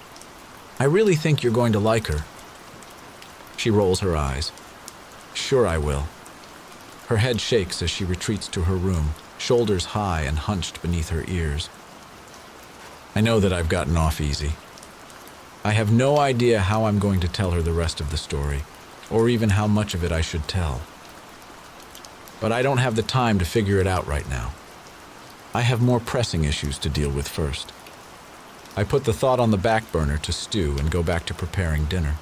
I really think you're going to like her. She rolls her eyes. Sure I will. Her head shakes as she retreats to her room, shoulders high and hunched beneath her ears. I know that I've gotten off easy. I have no idea how I'm going to tell her the rest of the story, or even how much of it I should tell. But I don't have the time to figure it out right now. I have more pressing issues to deal with first. I put the thought on the back burner to stew and go back to preparing dinner.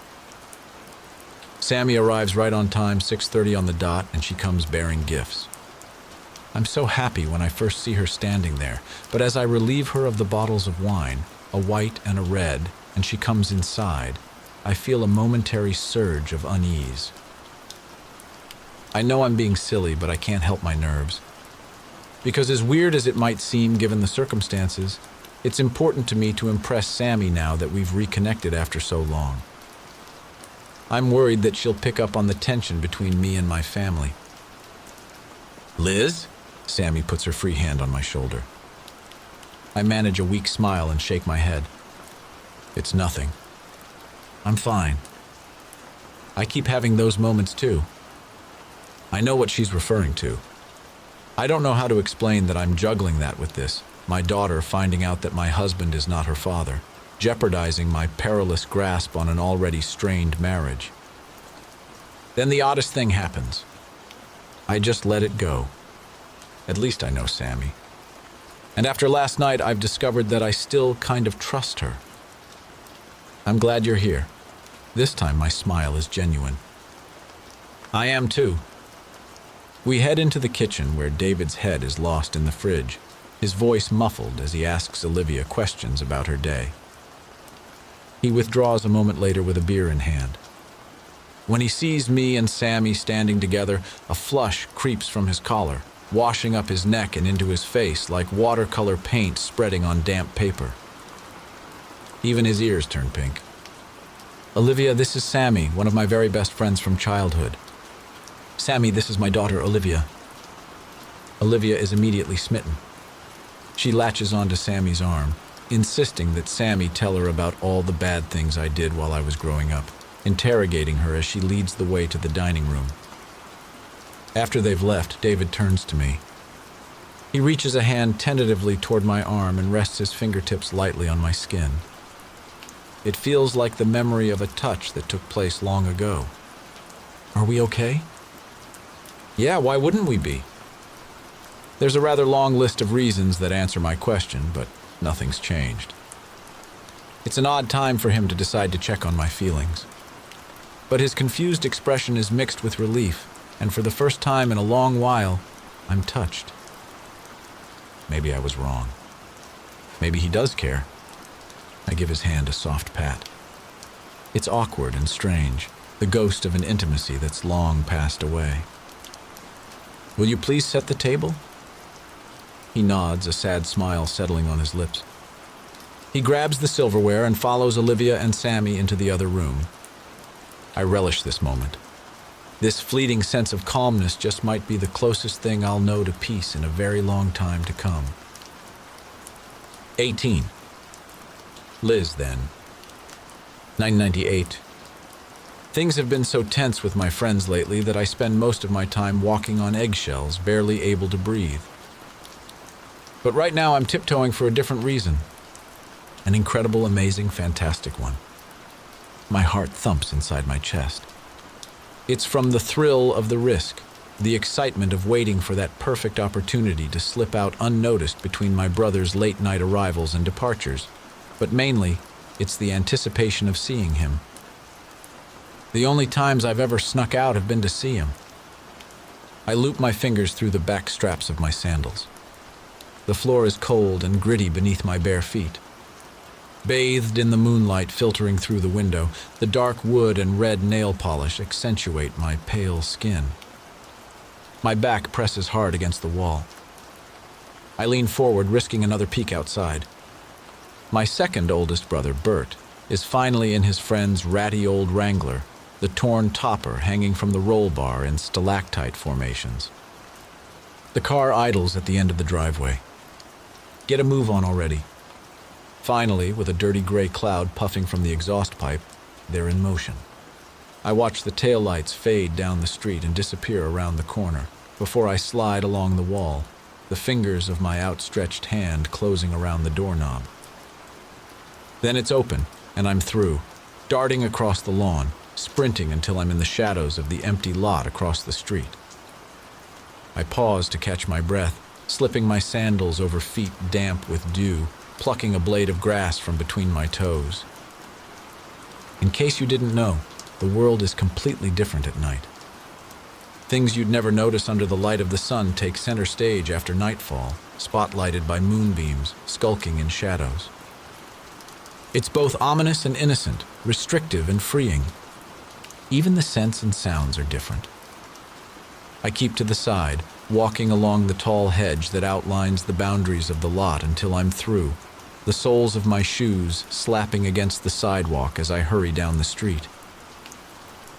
Sammy arrives right on time, 6:30 on the dot, and she comes bearing gifts. I'm so happy when I first see her standing there, but as I relieve her of the bottles of wine, a white and a red, and she comes inside, I feel a momentary surge of unease. I know I'm being silly, but I can't help my nerves. Because as weird as it might seem given the circumstances, it's important to me to impress Sammy now that we've reconnected after so long. I'm worried that she'll pick up on the tension between me and my family. Liz? Sammy puts her free hand on my shoulder. I manage a weak smile and shake my head. It's nothing. I'm fine. I keep having those moments too. I know what she's referring to. I don't know how to explain that I'm juggling that with this, my daughter finding out that my husband is not her father, jeopardizing my perilous grasp on an already strained marriage. Then the oddest thing happens. I just let it go. At least I know Sammy. And after last night, I've discovered that I still kind of trust her. I'm glad you're here. This time my smile is genuine. I am too. We head into the kitchen where David's head is lost in the fridge, his voice muffled as he asks Olivia questions about her day. He withdraws a moment later with a beer in hand. When he sees me and Sammy standing together, a flush creeps from his collar, washing up his neck and into his face like watercolor paint spreading on damp paper. Even his ears turn pink. Olivia, this is Sammy, one of my very best friends from childhood. Sammy, this is my daughter, Olivia. Olivia is immediately smitten. She latches onto Sammy's arm, insisting that Sammy tell her about all the bad things I did while I was growing up, interrogating her as she leads the way to the dining room. After they've left, David turns to me. He reaches a hand tentatively toward my arm and rests his fingertips lightly on my skin. It feels like the memory of a touch that took place long ago. Are we okay? Yeah, why wouldn't we be? There's a rather long list of reasons that answer my question, but nothing's changed. It's an odd time for him to decide to check on my feelings. But his confused expression is mixed with relief, and for the first time in a long while, I'm touched. Maybe I was wrong. Maybe he does care. I give his hand a soft pat. It's awkward and strange, the ghost of an intimacy that's long passed away. Will you please set the table? He nods, a sad smile settling on his lips. He grabs the silverware and follows Olivia and Sammy into the other room. I relish this moment. This fleeting sense of calmness just might be the closest thing I'll know to peace in a very long time to come. 18. Liz, then. 998. Things have been so tense with my friends lately that I spend most of my time walking on eggshells, barely able to breathe. But right now I'm tiptoeing for a different reason. An incredible, amazing, fantastic one. My heart thumps inside my chest. It's from the thrill of the risk, the excitement of waiting for that perfect opportunity to slip out unnoticed between my brother's late-night arrivals and departures. But mainly, it's the anticipation of seeing him. The only times I've ever snuck out have been to see him. I loop my fingers through the back straps of my sandals. The floor is cold and gritty beneath my bare feet. Bathed in the moonlight filtering through the window, the dark wood and red nail polish accentuate my pale skin. My back presses hard against the wall. I lean forward, risking another peek outside. My second oldest brother, Bert, is finally in his friend's ratty old Wrangler, the torn topper hanging from the roll bar in stalactite formations. The car idles at the end of the driveway. Get a move on already. Finally, with a dirty gray cloud puffing from the exhaust pipe, they're in motion. I watch the taillights fade down the street and disappear around the corner before I slide along the wall, the fingers of my outstretched hand closing around the doorknob. Then it's open, and I'm through, darting across the lawn, sprinting until I'm in the shadows of the empty lot across the street. I pause to catch my breath, slipping my sandals over feet damp with dew, plucking a blade of grass from between my toes. In case you didn't know, the world is completely different at night. Things you'd never notice under the light of the sun take center stage after nightfall, spotlighted by moonbeams, skulking in shadows. It's both ominous and innocent, restrictive and freeing. Even the scents and sounds are different. I keep to the side, walking along the tall hedge that outlines the boundaries of the lot until I'm through, the soles of my shoes slapping against the sidewalk as I hurry down the street.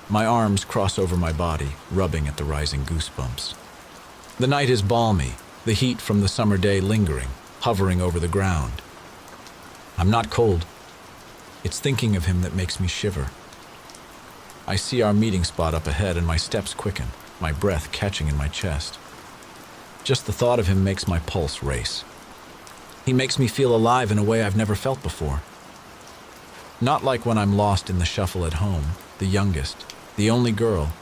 My arms cross over my body, rubbing at the rising goosebumps. The night is balmy, the heat from the summer day lingering, hovering over the ground. I'm not cold. It's thinking of him that makes me shiver. I see our meeting spot up ahead and my steps quicken, my breath catching in my chest. Just the thought of him makes my pulse race. He makes me feel alive in a way I've never felt before. Not like when I'm lost in the shuffle at home, the youngest, the only girl,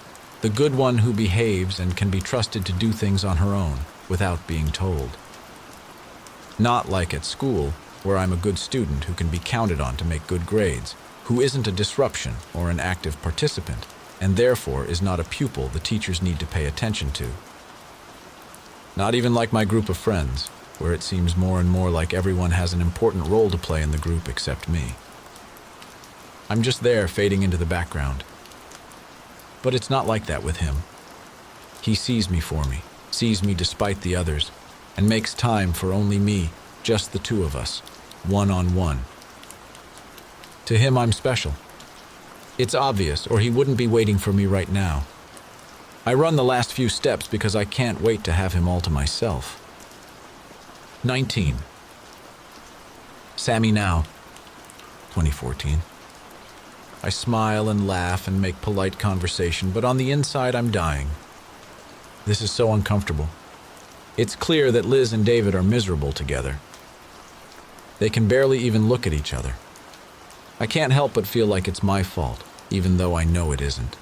the good one who behaves and can be trusted to do things on her own without being told. Not like at school, where I'm a good student who can be counted on to make good grades, who isn't a disruption or an active participant, and therefore is not a pupil the teachers need to pay attention to. Not even like my group of friends, where it seems more and more like everyone has an important role to play in the group except me. I'm just there fading into the background. But it's not like that with him. He sees me for me, sees me despite the others, and makes time for only me, just the two of us, one-on-one. To him, I'm special. It's obvious, or he wouldn't be waiting for me right now. I run the last few steps because I can't wait to have him all to myself. 19. Sammy now. 2014. I smile and laugh and make polite conversation, but on the inside I'm dying. This is so uncomfortable. It's clear that Liz and David are miserable together. They can barely even look at each other. I can't help but feel like it's my fault, even though I know it isn't.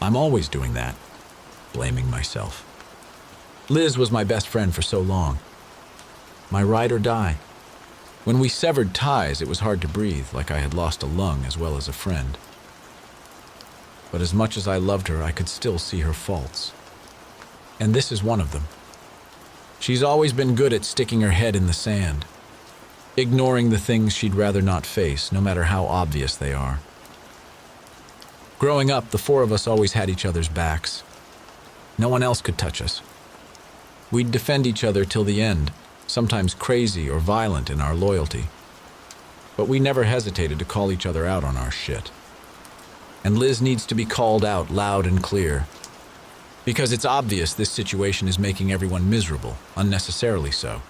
I'm always doing that, blaming myself. Liz was my best friend for so long. My ride or die. When we severed ties, it was hard to breathe, like I had lost a lung as well as a friend. But as much as I loved her, I could still see her faults. And this is one of them. She's always been good at sticking her head in the sand, ignoring the things she'd rather not face, no matter how obvious they are. Growing up, the four of us always had each other's backs. No one else could touch us. We'd defend each other till the end, sometimes crazy or violent in our loyalty. But we never hesitated to call each other out on our shit. And Liz needs to be called out loud and clear. Because it's obvious this situation is making everyone miserable, unnecessarily so.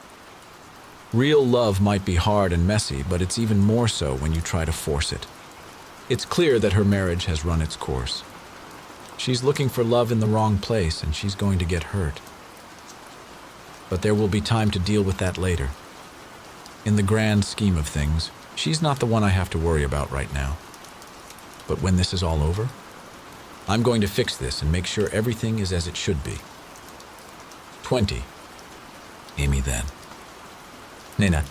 Real love might be hard and messy, but it's even more so when you try to force it. It's clear that her marriage has run its course. She's looking for love in the wrong place, and she's going to get hurt. But there will be time to deal with that later. In the grand scheme of things, she's not the one I have to worry about right now. But when this is all over, I'm going to fix this and make sure everything is as it should be. 20. Amy then. Nina.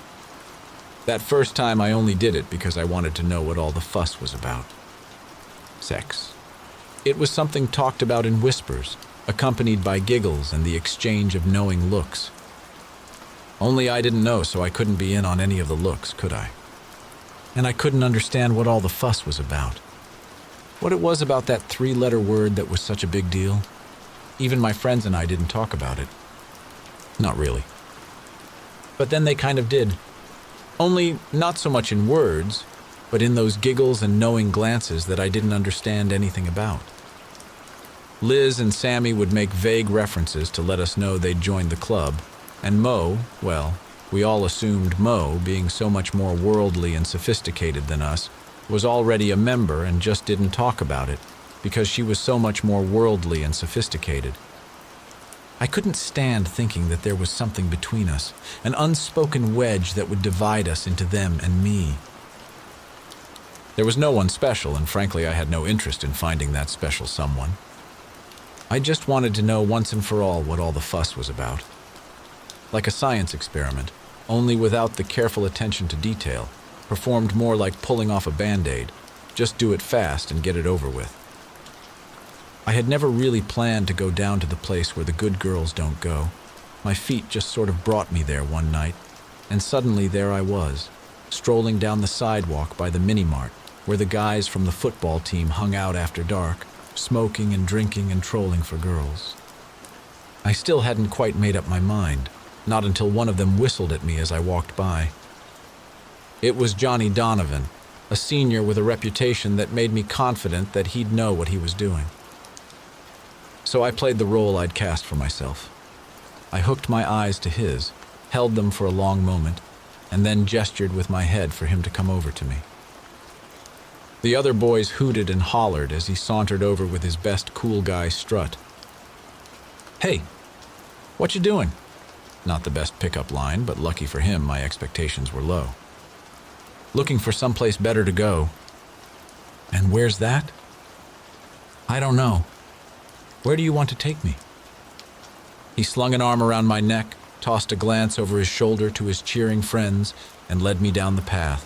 That first time I only did it because I wanted to know what all the fuss was about. Sex. It was something talked about in whispers, accompanied by giggles and the exchange of knowing looks. Only I didn't know, so I couldn't be in on any of the looks, could I? And I couldn't understand what all the fuss was about. What it was about that three-letter word that was such a big deal. Even my friends and I didn't talk about it. Not really. But then they kind of did. Only not so much in words, but in those giggles and knowing glances that I didn't understand anything about. Liz and Sammy would make vague references to let us know they'd joined the club, and Mo, well, we all assumed Mo, being so much more worldly and sophisticated than us, was already a member and just didn't talk about it, because she was so much more worldly and sophisticated. I couldn't stand thinking that there was something between us, an unspoken wedge that would divide us into them and me. There was no one special, and frankly I had no interest in finding that special someone. I just wanted to know once and for all what all the fuss was about. Like a science experiment, only without the careful attention to detail, performed more like pulling off a Band-Aid. Just do it fast and get it over with. I had never really planned to go down to the place where the good girls don't go. My feet just sort of brought me there one night, and suddenly there I was, strolling down the sidewalk by the mini-mart, where the guys from the football team hung out after dark, smoking and drinking and trolling for girls. I still hadn't quite made up my mind, not until one of them whistled at me as I walked by. It was Johnny Donovan, a senior with a reputation that made me confident that he'd know what he was doing. So I played the role I'd cast for myself. I hooked my eyes to his, held them for a long moment, and then gestured with my head for him to come over to me. The other boys hooted and hollered as he sauntered over with his best cool guy strut. "Hey, what you doing?" Not the best pickup line, but lucky for him, my expectations were low. "Looking for someplace better to go." "And where's that?" "I don't know. Where do you want to take me?" He slung an arm around my neck, tossed a glance over his shoulder to his cheering friends, and led me down the path.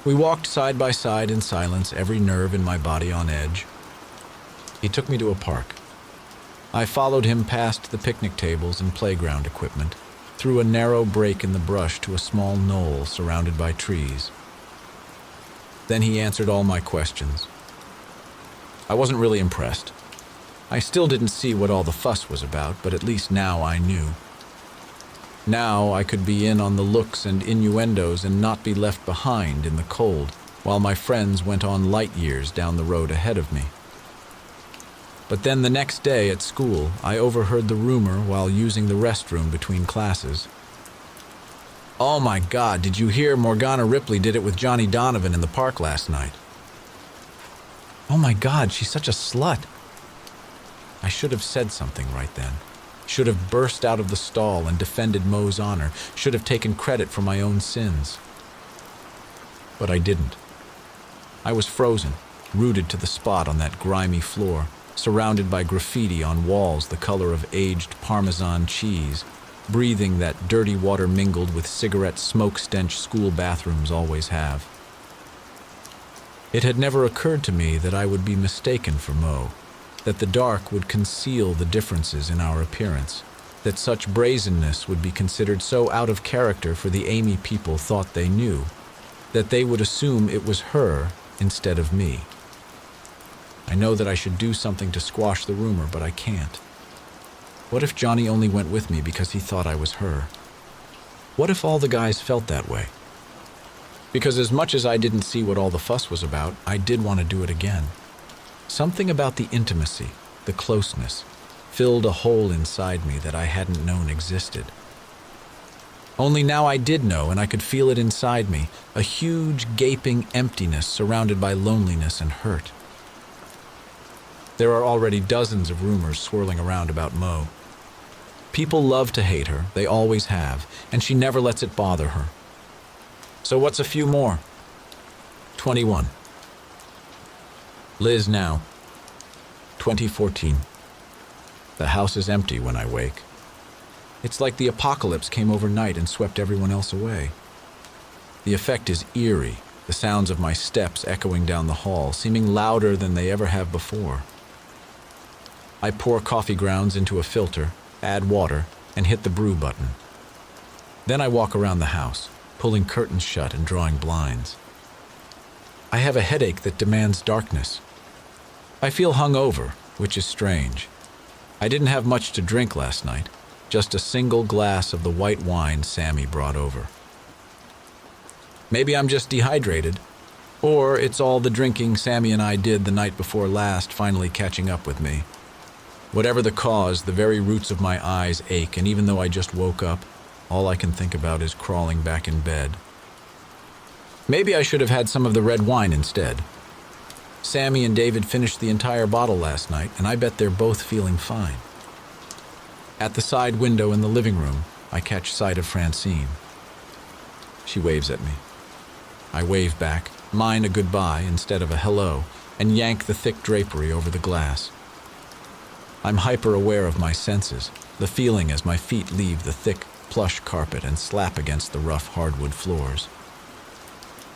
We walked side by side in silence, every nerve in my body on edge. He took me to a park. I followed him past the picnic tables and playground equipment, through a narrow break in the brush to a small knoll surrounded by trees. Then he answered all my questions. I wasn't really impressed. I still didn't see what all the fuss was about, but at least now I knew. Now I could be in on the looks and innuendos and not be left behind in the cold, while my friends went on light years down the road ahead of me. But then the next day at school, I overheard the rumor while using the restroom between classes. Oh my God, did you hear Morgana Ripley did it with Johnny Donovan in the park last night? Oh my God, she's such a slut. I should have said something right then. Should have burst out of the stall and defended Mo's honor. Should have taken credit for my own sins. But I didn't. I was frozen, rooted to the spot on that grimy floor, surrounded by graffiti on walls the color of aged Parmesan cheese, breathing that dirty water mingled with cigarette smoke stench school bathrooms always have. It had never occurred to me that I would be mistaken for Mo, that the dark would conceal the differences in our appearance, that such brazenness would be considered so out of character for the Amy people thought they knew, that they would assume it was her instead of me. I know that I should do something to squash the rumor, but I can't. What if Johnny only went with me because he thought I was her? What if all the guys felt that way? Because as much as I didn't see what all the fuss was about, I did want to do it again. Something about the intimacy, the closeness, filled a hole inside me that I hadn't known existed. Only now I did know, and I could feel it inside me, a huge, gaping emptiness surrounded by loneliness and hurt. There are already dozens of rumors swirling around about Mo. People love to hate her, they always have, and she never lets it bother her. So what's a few more? 21. Liz now. 2014. The house is empty when I wake. It's like the apocalypse came overnight and swept everyone else away. The effect is eerie, the sounds of my steps echoing down the hall, seeming louder than they ever have before. I pour coffee grounds into a filter, add water, and hit the brew button. Then I walk around the house, pulling curtains shut and drawing blinds. I have a headache that demands darkness. I feel hungover, which is strange. I didn't have much to drink last night, just a single glass of the white wine Sammy brought over. Maybe I'm just dehydrated, or it's all the drinking Sammy and I did the night before last finally catching up with me. Whatever the cause, the very roots of my eyes ache, and even though I just woke up, all I can think about is crawling back in bed. Maybe I should have had some of the red wine instead. Sammy and David finished the entire bottle last night, and I bet they're both feeling fine. At the side window in the living room, I catch sight of Francine. She waves at me. I wave back, mine a goodbye instead of a hello, and yank the thick drapery over the glass. I'm hyper-aware of my senses, the feeling as my feet leave the thick, plush carpet and slap against the rough hardwood floors.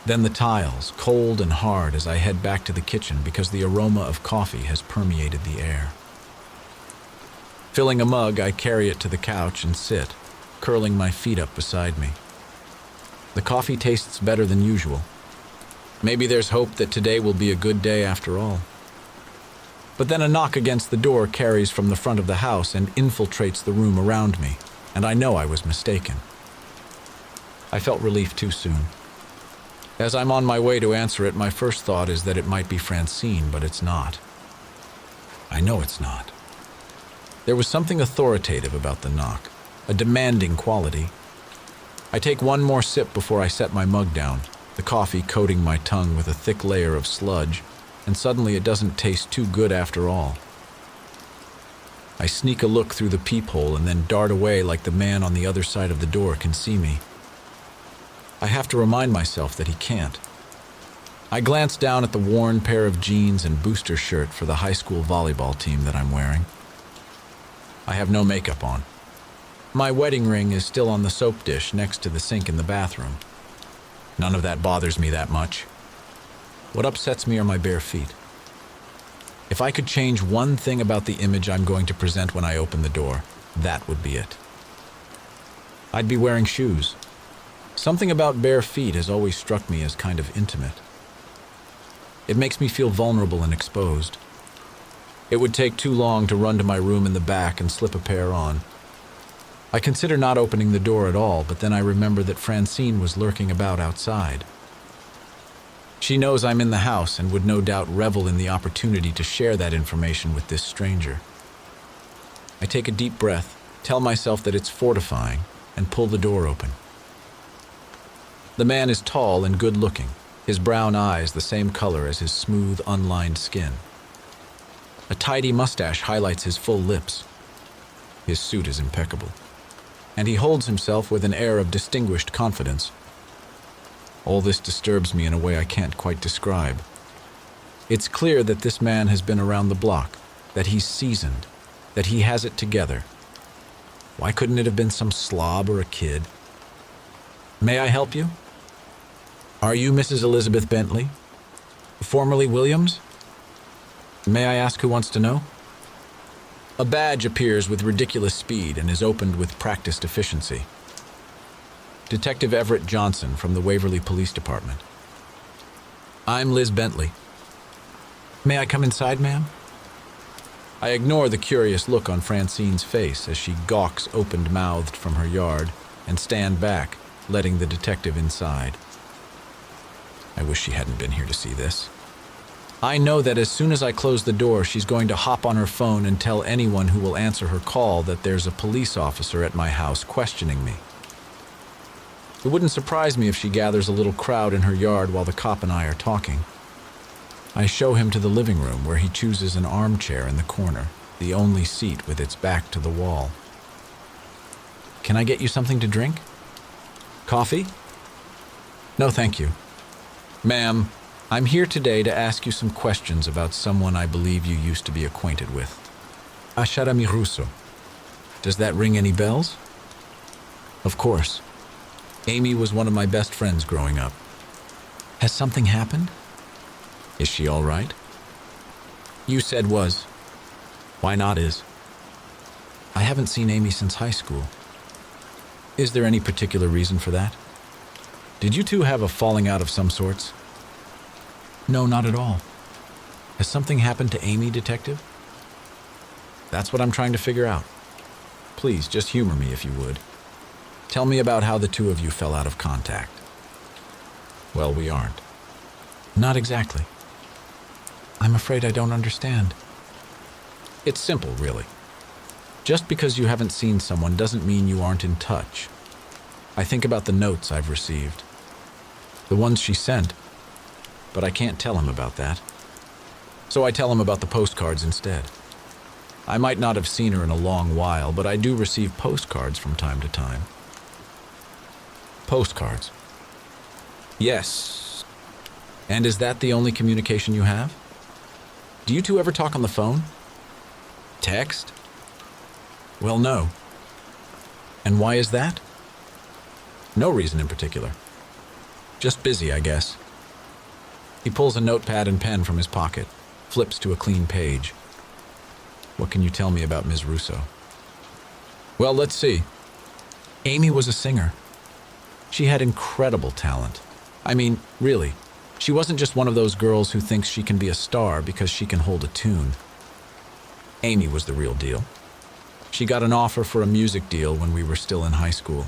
Then the tiles, cold and hard as I head back to the kitchen because the aroma of coffee has permeated the air. Filling a mug, I carry it to the couch and sit, curling my feet up beside me. The coffee tastes better than usual. Maybe there's hope that today will be a good day after all. But then a knock against the door carries from the front of the house and infiltrates the room around me, and I know I was mistaken. I felt relief too soon. As I'm on my way to answer it, my first thought is that it might be Francine, but it's not. I know it's not. There was something authoritative about the knock, a demanding quality. I take one more sip before I set my mug down, the coffee coating my tongue with a thick layer of sludge, and suddenly it doesn't taste too good after all. I sneak a look through the peephole and then dart away like the man on the other side of the door can see me. I have to remind myself that he can't. I glance down at the worn pair of jeans and booster shirt for the high school volleyball team that I'm wearing. I have no makeup on. My wedding ring is still on the soap dish next to the sink in the bathroom. None of that bothers me that much. What upsets me are my bare feet. If I could change one thing about the image I'm going to present when I open the door, that would be it. I'd be wearing shoes. Something about bare feet has always struck me as kind of intimate. It makes me feel vulnerable and exposed. It would take too long to run to my room in the back and slip a pair on. I consider not opening the door at all, but then I remember that Francine was lurking about outside. She knows I'm in the house and would no doubt revel in the opportunity to share that information with this stranger. I take a deep breath, tell myself that it's fortifying, and pull the door open. The man is tall and good-looking, his brown eyes the same color as his smooth, unlined skin. A tidy mustache highlights his full lips. His suit is impeccable, and he holds himself with an air of distinguished confidence. All this disturbs me in a way I can't quite describe. It's clear that this man has been around the block, that he's seasoned, that he has it together. Why couldn't it have been some slob or a kid? May I help you? Are you Mrs. Elizabeth Bentley? Formerly Williams? May I ask who wants to know? A badge appears with ridiculous speed and is opened with practiced efficiency. Detective Everett Johnson from the Waverly Police Department. I'm Liz Bentley. May I come inside, ma'am? I ignore the curious look on Francine's face as she gawks open-mouthed from her yard and stand back, letting the detective inside. I wish she hadn't been here to see this. I know that as soon as I close the door, she's going to hop on her phone and tell anyone who will answer her call that there's a police officer at my house questioning me. It wouldn't surprise me if she gathers a little crowd in her yard while the cop and I are talking. I show him to the living room where he chooses an armchair in the corner, the only seat with its back to the wall. Can I get you something to drink? Coffee? No, thank you. Ma'am, I'm here today to ask you some questions about someone I believe you used to be acquainted with. Ashara Russo. Does that ring any bells? Of course. Amy was one of my best friends growing up. Has something happened? Is she all right? You said was. Why not is? I haven't seen Amy since high school. Is there any particular reason for that? Did you two have a falling out of some sorts? No, not at all. Has something happened to Amy, Detective? That's what I'm trying to figure out. Please, just humor me if you would. Tell me about how the two of you fell out of contact. Well, we aren't. Not exactly. I'm afraid I don't understand. It's simple, really. Just because you haven't seen someone doesn't mean you aren't in touch. I think about the notes I've received. The ones she sent, but I can't tell him about that. So I tell him about the postcards instead. I might not have seen her in a long while, but I do receive postcards from time to time. Postcards? Yes. And is that the only communication you have? Do you two ever talk on the phone? Text? Well, no. And why is that? No reason in particular. Just busy, I guess. He pulls a notepad and pen from his pocket, flips to a clean page. What can you tell me about Ms. Russo? Well, let's see. Amy was a singer. She had incredible talent. I mean, really, she wasn't just one of those girls who thinks she can be a star because she can hold a tune. Amy was the real deal. She got an offer for a music deal when we were still in high school.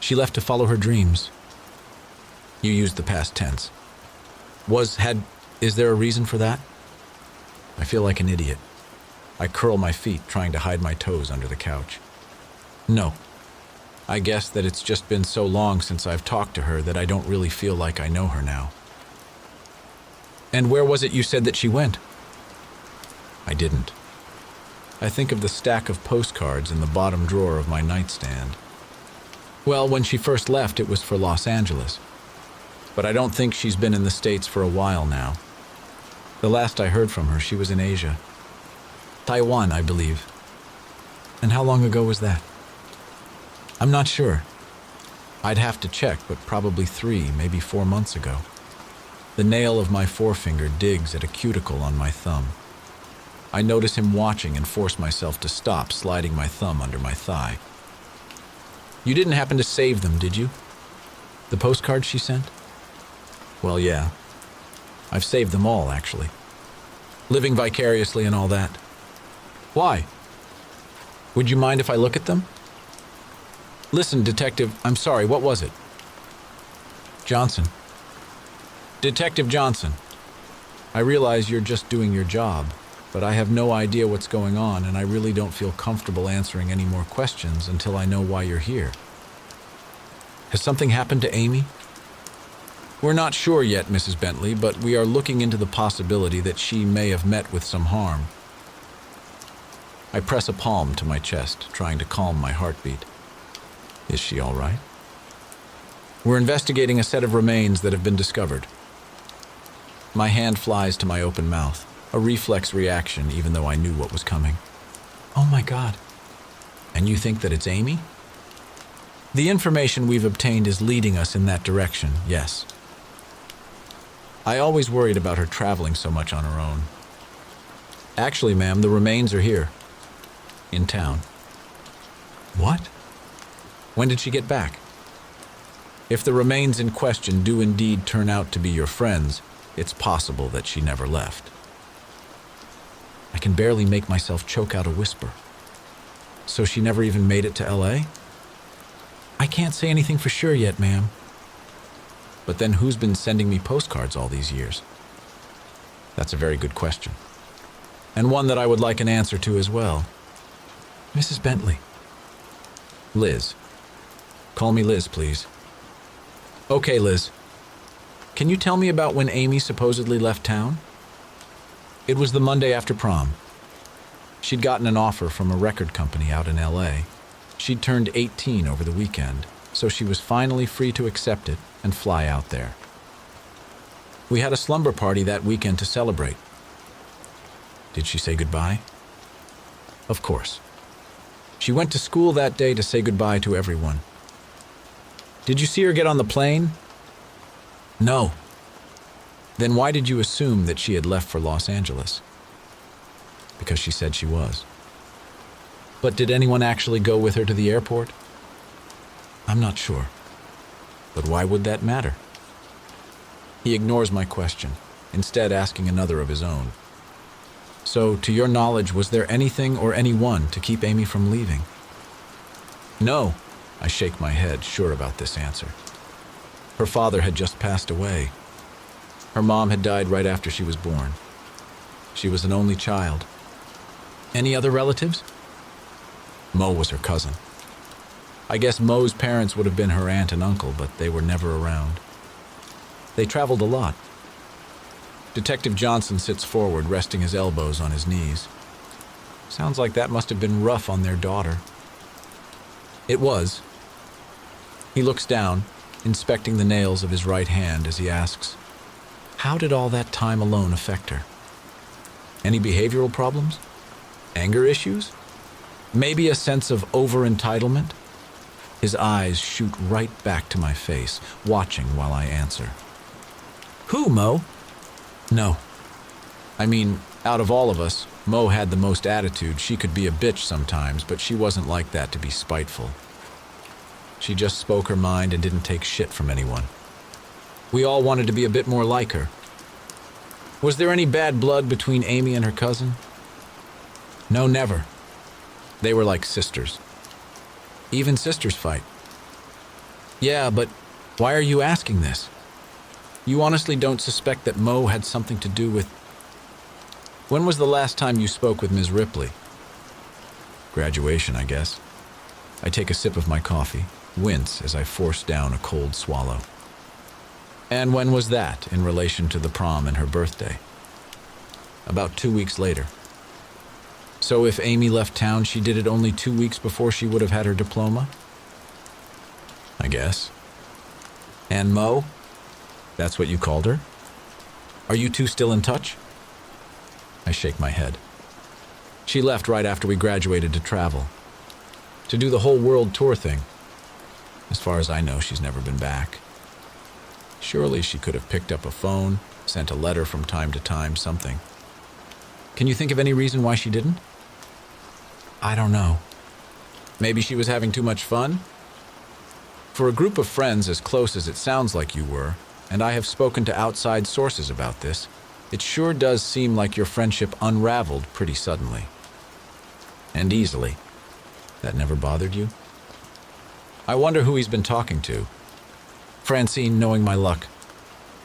She left to follow her dreams. You used the past tense. Is there a reason for that? I feel like an idiot. I curl my feet, trying to hide my toes under the couch. No. I guess that it's just been so long since I've talked to her that I don't really feel like I know her now. And where was it you said that she went? I didn't. I think of the stack of postcards in the bottom drawer of my nightstand. Well, when she first left, it was for Los Angeles. But I don't think she's been in the States for a while now. The last I heard from her, she was in Asia. Taiwan, I believe. And how long ago was that? I'm not sure. I'd have to check, but probably 3, maybe 4 months ago. The nail of my forefinger digs at a cuticle on my thumb. I notice him watching and force myself to stop, sliding my thumb under my thigh. You didn't happen to save them, did you? The postcards she sent? Well, yeah. I've saved them all, actually. Living vicariously and all that. Why? Would you mind if I look at them? Listen, Detective, I'm sorry, what was it? Johnson. Detective Johnson. I realize you're just doing your job, but I have no idea what's going on, and I really don't feel comfortable answering any more questions until I know why you're here. Has something happened to Amy? We're not sure yet, Mrs. Bentley, but we are looking into the possibility that she may have met with some harm. I press a palm to my chest, trying to calm my heartbeat. Is she all right? We're investigating a set of remains that have been discovered. My hand flies to my open mouth, a reflex reaction even though I knew what was coming. Oh my God. And you think that it's Amy? The information we've obtained is leading us in that direction, yes. I always worried about her traveling so much on her own. Actually, ma'am, the remains are here. In town. What? When did she get back? If the remains in question do indeed turn out to be your friends, it's possible that she never left. I can barely make myself choke out a whisper. So she never even made it to LA? I can't say anything for sure yet, ma'am. But then who's been sending me postcards all these years? That's a very good question. And one that I would like an answer to as well. Mrs. Bentley. Liz. Call me Liz, please. Okay, Liz. Can you tell me about when Amy supposedly left town? It was the Monday after prom. She'd gotten an offer from a record company out in LA. She'd turned 18 over the weekend, so she was finally free to accept it and fly out there. We had a slumber party that weekend to celebrate. Did she say goodbye? Of course. She went to school that day to say goodbye to everyone. Did you see her get on the plane? No. Then why did you assume that she had left for Los Angeles? Because she said she was. But did anyone actually go with her to the airport? I'm not sure. But why would that matter? He ignores my question, instead asking another of his own. So, to your knowledge, was there anything or anyone to keep Amy from leaving? No, I shake my head, sure about this answer. Her father had just passed away. Her mom had died right after she was born. She was an only child. Any other relatives? Mo was her cousin. I guess Mo's parents would have been her aunt and uncle, but they were never around. They traveled a lot. Detective Johnson sits forward, resting his elbows on his knees. Sounds like that must have been rough on their daughter. It was. He looks down, inspecting the nails of his right hand as he asks, how did all that time alone affect her? Any behavioral problems? Anger issues? Maybe a sense of over-entitlement? His eyes shoot right back to my face, watching while I answer. Who, Mo? No. I mean, out of all of us, Mo had the most attitude. She could be a bitch sometimes, but she wasn't like that to be spiteful. She just spoke her mind and didn't take shit from anyone. We all wanted to be a bit more like her. Was there any bad blood between Amy and her cousin? No, never. They were like sisters. Even sisters fight. Yeah, but why are you asking this? You honestly don't suspect that Mo had something to do with... When was the last time you spoke with Ms. Ripley? Graduation, I guess. I take a sip of my coffee, wince as I force down a cold swallow. And when was that in relation to the prom and her birthday? About 2 weeks later. So if Amy left town, she did it only 2 weeks before she would have had her diploma? I guess. And Mo? That's what you called her? Are you two still in touch? I shake my head. She left right after we graduated to travel. To do the whole world tour thing. As far as I know, she's never been back. Surely she could have picked up a phone, sent a letter from time to time, something. Can you think of any reason why she didn't? I don't know. Maybe she was having too much fun? For a group of friends as close as it sounds like you were, and I have spoken to outside sources about this, it sure does seem like your friendship unraveled pretty suddenly. And easily. That never bothered you? I wonder who he's been talking to. Francine, knowing my luck,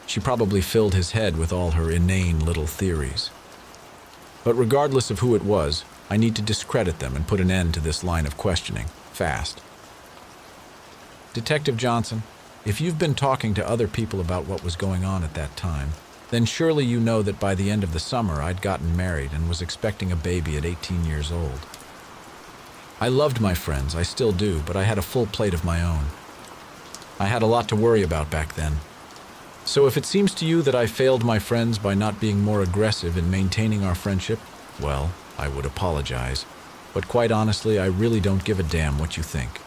she probably filled his head with all her inane little theories. But regardless of who it was, I need to discredit them and put an end to this line of questioning, fast. Detective Johnson, If you've been talking to other people about what was going on at that time, then surely you know that by the end of the summer I'd gotten married and was expecting a baby at 18 years old. I loved my friends, I still do, but I had a full plate of my own. I had a lot to worry about back then. So if it seems to you that I failed my friends by not being more aggressive in maintaining our friendship, well, I would apologize. But quite honestly, I really don't give a damn what you think.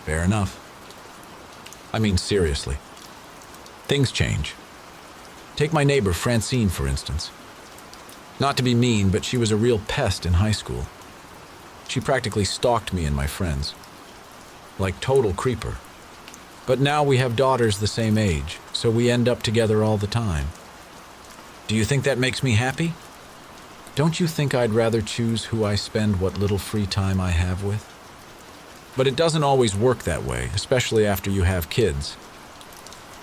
Fair enough. I mean, seriously. Things change. Take my neighbor, Francine, for instance. Not to be mean, but she was a real pest in high school. She practically stalked me and my friends. Like total creeper. But now we have daughters the same age, so we end up together all the time. Do you think that makes me happy? Don't you think I'd rather choose who I spend what little free time I have with? But it doesn't always work that way, especially after you have kids.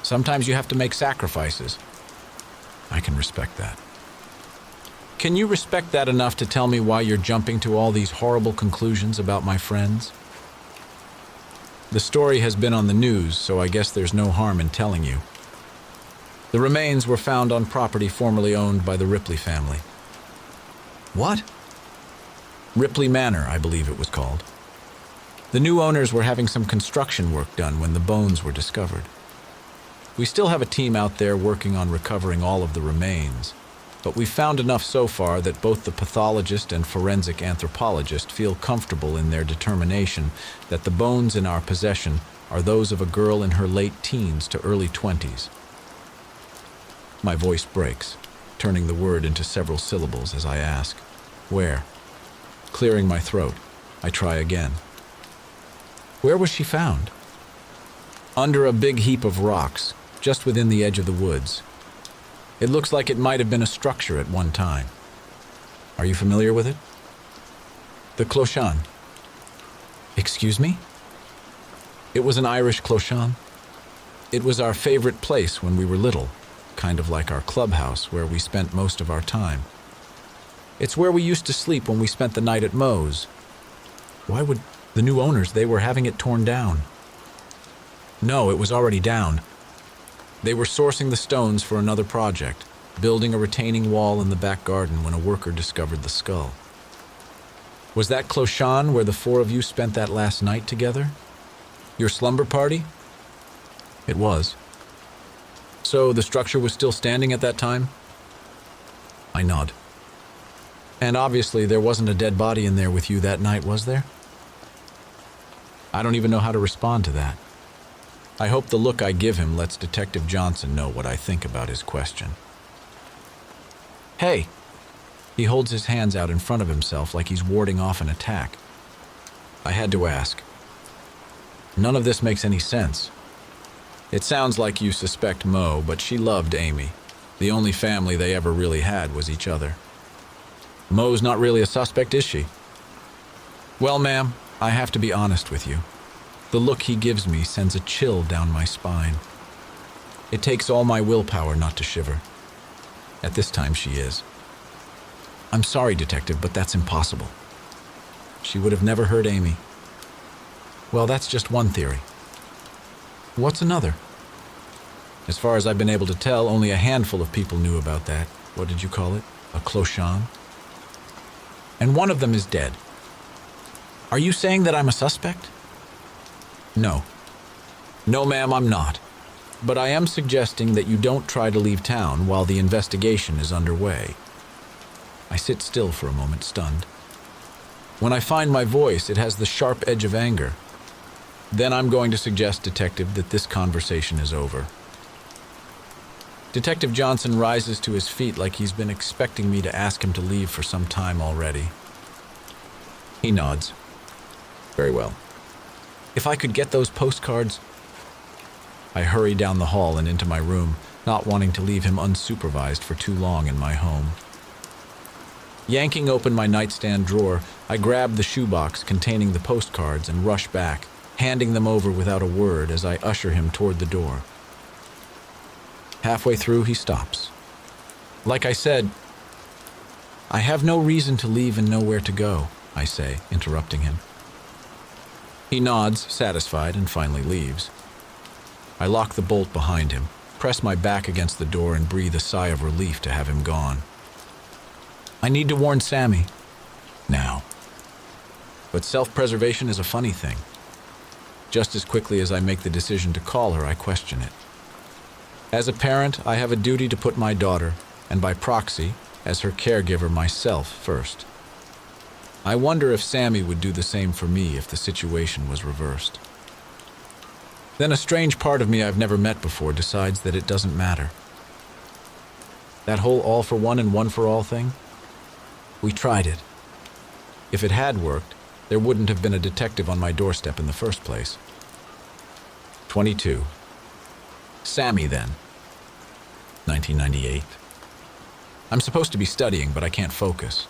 Sometimes you have to make sacrifices. I can respect that. Can you respect that enough to tell me why you're jumping to all these horrible conclusions about my friends? The story has been on the news, so I guess there's no harm in telling you. The remains were found on property formerly owned by the Ripley family. What? Ripley Manor, I believe it was called. The new owners were having some construction work done when the bones were discovered. We still have a team out there working on recovering all of the remains, but we've found enough so far that both the pathologist and forensic anthropologist feel comfortable in their determination that the bones in our possession are those of a girl in her late teens to early 20s. My voice breaks, turning the word into several syllables as I ask, "Where?" Clearing my throat, I try again. Where was she found? Under a big heap of rocks, just within the edge of the woods. It looks like it might have been a structure at one time. Are you familiar with it? The Clochon. Excuse me? It was an Irish Clochon. It was our favorite place when we were little, kind of like our clubhouse where we spent most of our time. It's where we used to sleep when we spent the night at Moe's. Why would the new owners, they were having it torn down? No, it was already down. They were sourcing the stones for another project, building a retaining wall in the back garden when a worker discovered the skull. Was that Clochon where the four of you spent that last night together? Your slumber party? It was. So the structure was still standing at that time? I nod. And obviously there wasn't a dead body in there with you that night, was there? I don't even know how to respond to that. I hope the look I give him lets Detective Johnson know what I think about his question. Hey! He holds his hands out in front of himself like he's warding off an attack. I had to ask. None of this makes any sense. It sounds like you suspect Mo, but she loved Amy. The only family they ever really had was each other. Mo's not really a suspect, is she? Well, ma'am, I have to be honest with you. The look he gives me sends a chill down my spine. It takes all my willpower not to shiver. At this time, she is. I'm sorry, Detective, but that's impossible. She would have never hurt Amy. Well, that's just one theory. What's another? As far as I've been able to tell, only a handful of people knew about that. What did you call it? A Clochon? And one of them is dead. Are you saying that I'm a suspect? No. No, ma'am, I'm not. But I am suggesting that you don't try to leave town while the investigation is underway. I sit still for a moment, stunned. When I find my voice, it has the sharp edge of anger. Then I'm going to suggest, Detective, that this conversation is over. Detective Johnson rises to his feet like he's been expecting me to ask him to leave for some time already. He nods. Very well. If I could get those postcards... I hurry down the hall and into my room, not wanting to leave him unsupervised for too long in my home. Yanking open my nightstand drawer, I grab the shoebox containing the postcards and rush back, handing them over without a word as I usher him toward the door. Halfway through, he stops. Like I said, I have no reason to leave and nowhere to go, I say, interrupting him. He nods, satisfied, and finally leaves. I lock the bolt behind him, press my back against the door, and breathe a sigh of relief to have him gone. I need to warn Sammy. Now. But self-preservation is a funny thing. Just as quickly as I make the decision to call her, I question it. As a parent, I have a duty to put my daughter, and by proxy, as her caregiver, myself first. I wonder if Sammy would do the same for me if the situation was reversed. Then a strange part of me I've never met before decides that it doesn't matter. That whole all for one and one for all thing? We tried it. If it had worked, there wouldn't have been a detective on my doorstep in the first place. 22. Sammy, then. 1998. I'm supposed to be studying, but I can't focus.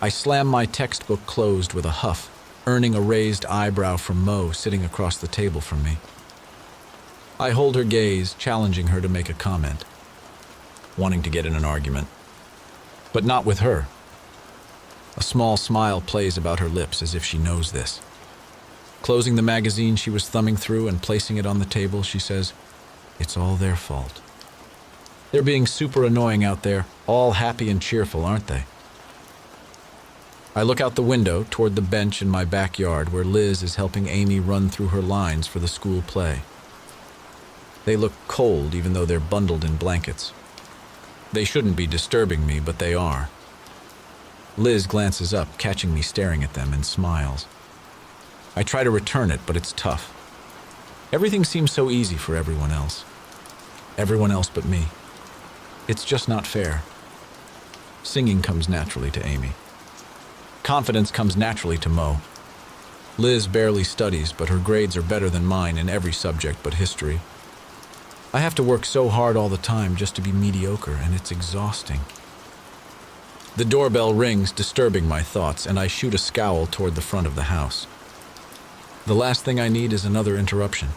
I slam my textbook closed with a huff, earning a raised eyebrow from Mo sitting across the table from me. I hold her gaze, challenging her to make a comment, wanting to get in an argument, but not with her. A small smile plays about her lips as if she knows this. Closing the magazine she was thumbing through and placing it on the table, she says, "It's all their fault. They're being super annoying out there, all happy and cheerful, aren't they?" I look out the window toward the bench in my backyard where Liz is helping Amy run through her lines for the school play. They look cold even though they're bundled in blankets. They shouldn't be disturbing me, but they are. Liz glances up, catching me staring at them, and smiles. I try to return it, but it's tough. Everything seems so easy for everyone else. Everyone else but me. It's just not fair. Singing comes naturally to Amy. Confidence comes naturally to Mo. Liz barely studies, but her grades are better than mine in every subject but history. I have to work so hard all the time just to be mediocre, and it's exhausting. The doorbell rings, disturbing my thoughts, and I shoot a scowl toward the front of the house. The last thing I need is another interruption.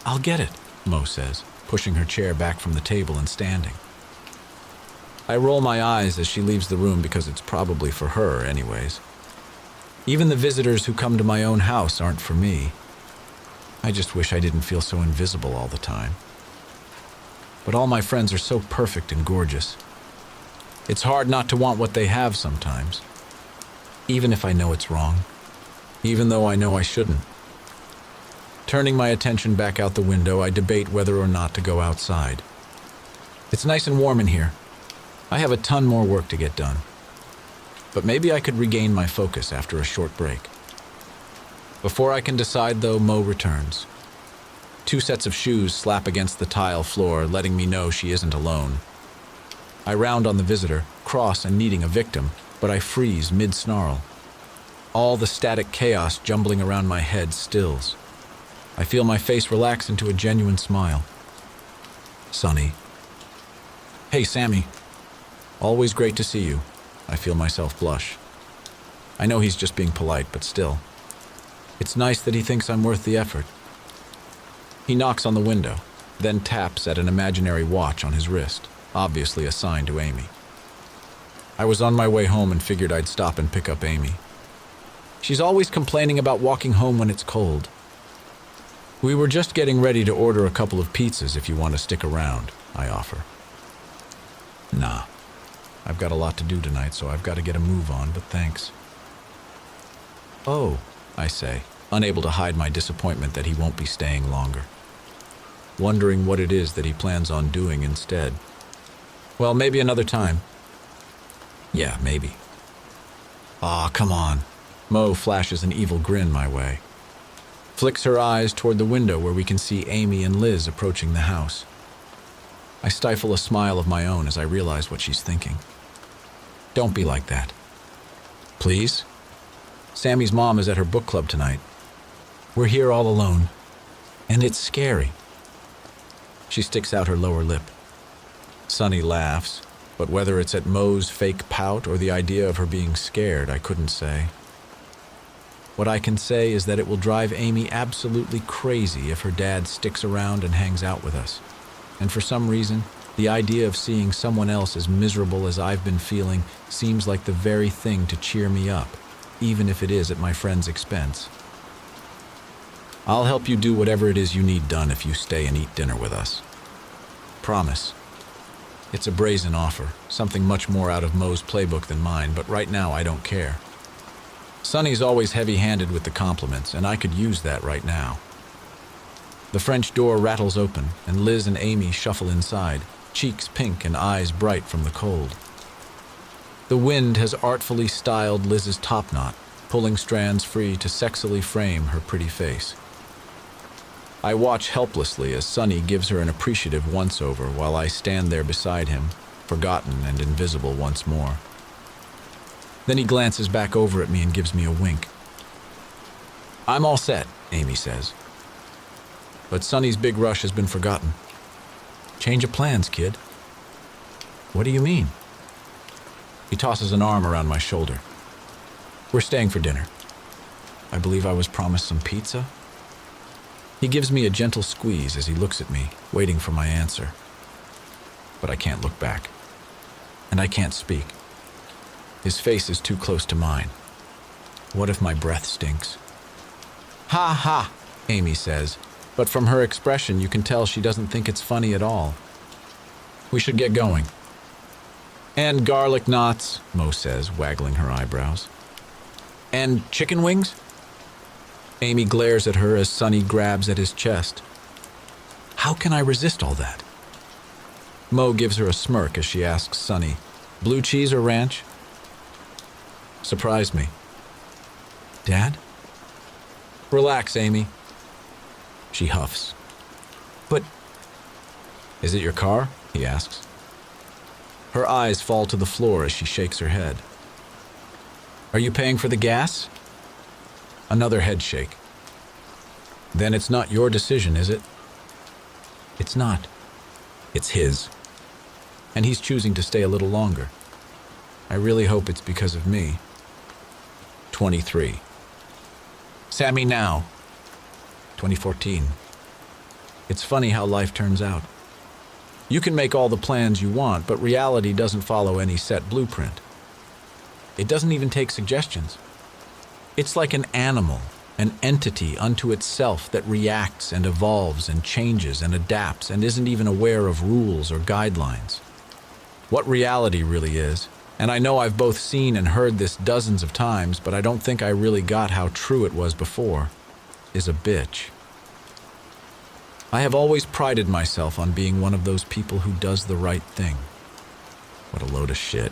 "I'll get it," Mo says, pushing her chair back from the table and standing. I roll my eyes as she leaves the room because it's probably for her anyways. Even the visitors who come to my own house aren't for me. I just wish I didn't feel so invisible all the time. But all my friends are so perfect and gorgeous. It's hard not to want what they have sometimes, even if I know it's wrong, even though I know I shouldn't. Turning my attention back out the window, I debate whether or not to go outside. It's nice and warm in here. I have a ton more work to get done. But maybe I could regain my focus after a short break. Before I can decide, though, Mo returns. 2 sets of shoes slap against the tile floor, letting me know she isn't alone. I round on the visitor, cross and needing a victim, but I freeze mid-snarl. All the static chaos jumbling around my head stills. I feel my face relax into a genuine smile. "Sonny." "Hey, Sammy. Always great to see you." I feel myself blush. I know he's just being polite, but still. It's nice that he thinks I'm worth the effort. He knocks on the window, then taps at an imaginary watch on his wrist, obviously a sign to Amy. I was on my way home and figured I'd stop and pick up Amy. She's always complaining about walking home when it's cold. "We were just getting ready to order a couple of pizzas if you want to stick around," I offer. "Nah. I've got a lot to do tonight, so I've got to get a move on, but thanks." "Oh," I say, unable to hide my disappointment that he won't be staying longer. Wondering what it is that he plans on doing instead. "Well, maybe another time." "Yeah, maybe." "Aw, come on." Mo flashes an evil grin my way. Flicks her eyes toward the window where we can see Amy and Liz approaching the house. I stifle a smile of my own as I realize what she's thinking. "Don't be like that. Please? Sammy's mom is at her book club tonight. We're here all alone, and it's scary." She sticks out her lower lip. Sonny laughs, but whether it's at Mo's fake pout or the idea of her being scared, I couldn't say. What I can say is that it will drive Amy absolutely crazy if her dad sticks around and hangs out with us. And for some reason, the idea of seeing someone else as miserable as I've been feeling seems like the very thing to cheer me up, even if it is at my friend's expense. I'll help you do whatever it is you need done if you stay and eat dinner with us. Promise. It's a brazen offer, something much more out of Mo's playbook than mine, but right now I don't care. Sonny's always heavy-handed with the compliments, and I could use that right now. The French door rattles open, and Liz and Amy shuffle inside, cheeks pink and eyes bright from the cold. The wind has artfully styled Liz's topknot, pulling strands free to sexily frame her pretty face. I watch helplessly as Sonny gives her an appreciative once-over while I stand there beside him, forgotten and invisible once more. Then he glances back over at me and gives me a wink. I'm all set, Amy says. But Sonny's big rush has been forgotten. Change of plans, kid. What do you mean? He tosses an arm around my shoulder. We're staying for dinner. I believe I was promised some pizza. He gives me a gentle squeeze as he looks at me, waiting for my answer. But I can't look back. And I can't speak. His face is too close to mine. What if my breath stinks? Ha ha, Amy says, but from her expression you can tell she doesn't think it's funny at all. We should get going. And garlic knots, Mo says, waggling her eyebrows. And chicken wings? Amy glares at her as Sonny grabs at his chest. How can I resist all that? Mo gives her a smirk as she asks Sonny, blue cheese or ranch? Surprised me. Dad? Relax, Amy. She huffs. But... Is it your car? He asks. Her eyes fall to the floor as she shakes her head. Are you paying for the gas? Another head shake. Then it's not your decision, is it? It's not. It's his. And he's choosing to stay a little longer. I really hope it's because of me. 23. Sammy now. 2014. It's funny how life turns out. You can make all the plans you want, but reality doesn't follow any set blueprint. It doesn't even take suggestions. It's like an animal, an entity unto itself that reacts and evolves and changes and adapts and isn't even aware of rules or guidelines. What reality really is, and I know I've both seen and heard this dozens of times, but I don't think I really got how true it was before, is a bitch. I have always prided myself on being one of those people who does the right thing. What a load of shit.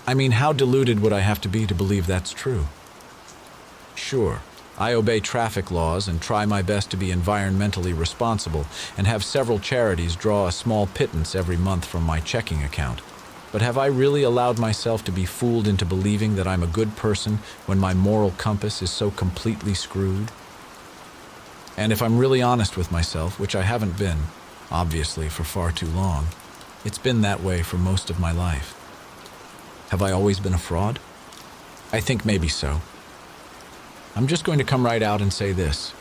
I mean, how deluded would I have to be to believe that's true? Sure, I obey traffic laws and try my best to be environmentally responsible and have several charities draw a small pittance every month from my checking account. But have I really allowed myself to be fooled into believing that I'm a good person when my moral compass is so completely screwed? And if I'm really honest with myself, which I haven't been, obviously for far too long, it's been that way for most of my life. Have I always been a fraud? I think maybe so. I'm just going to come right out and say this.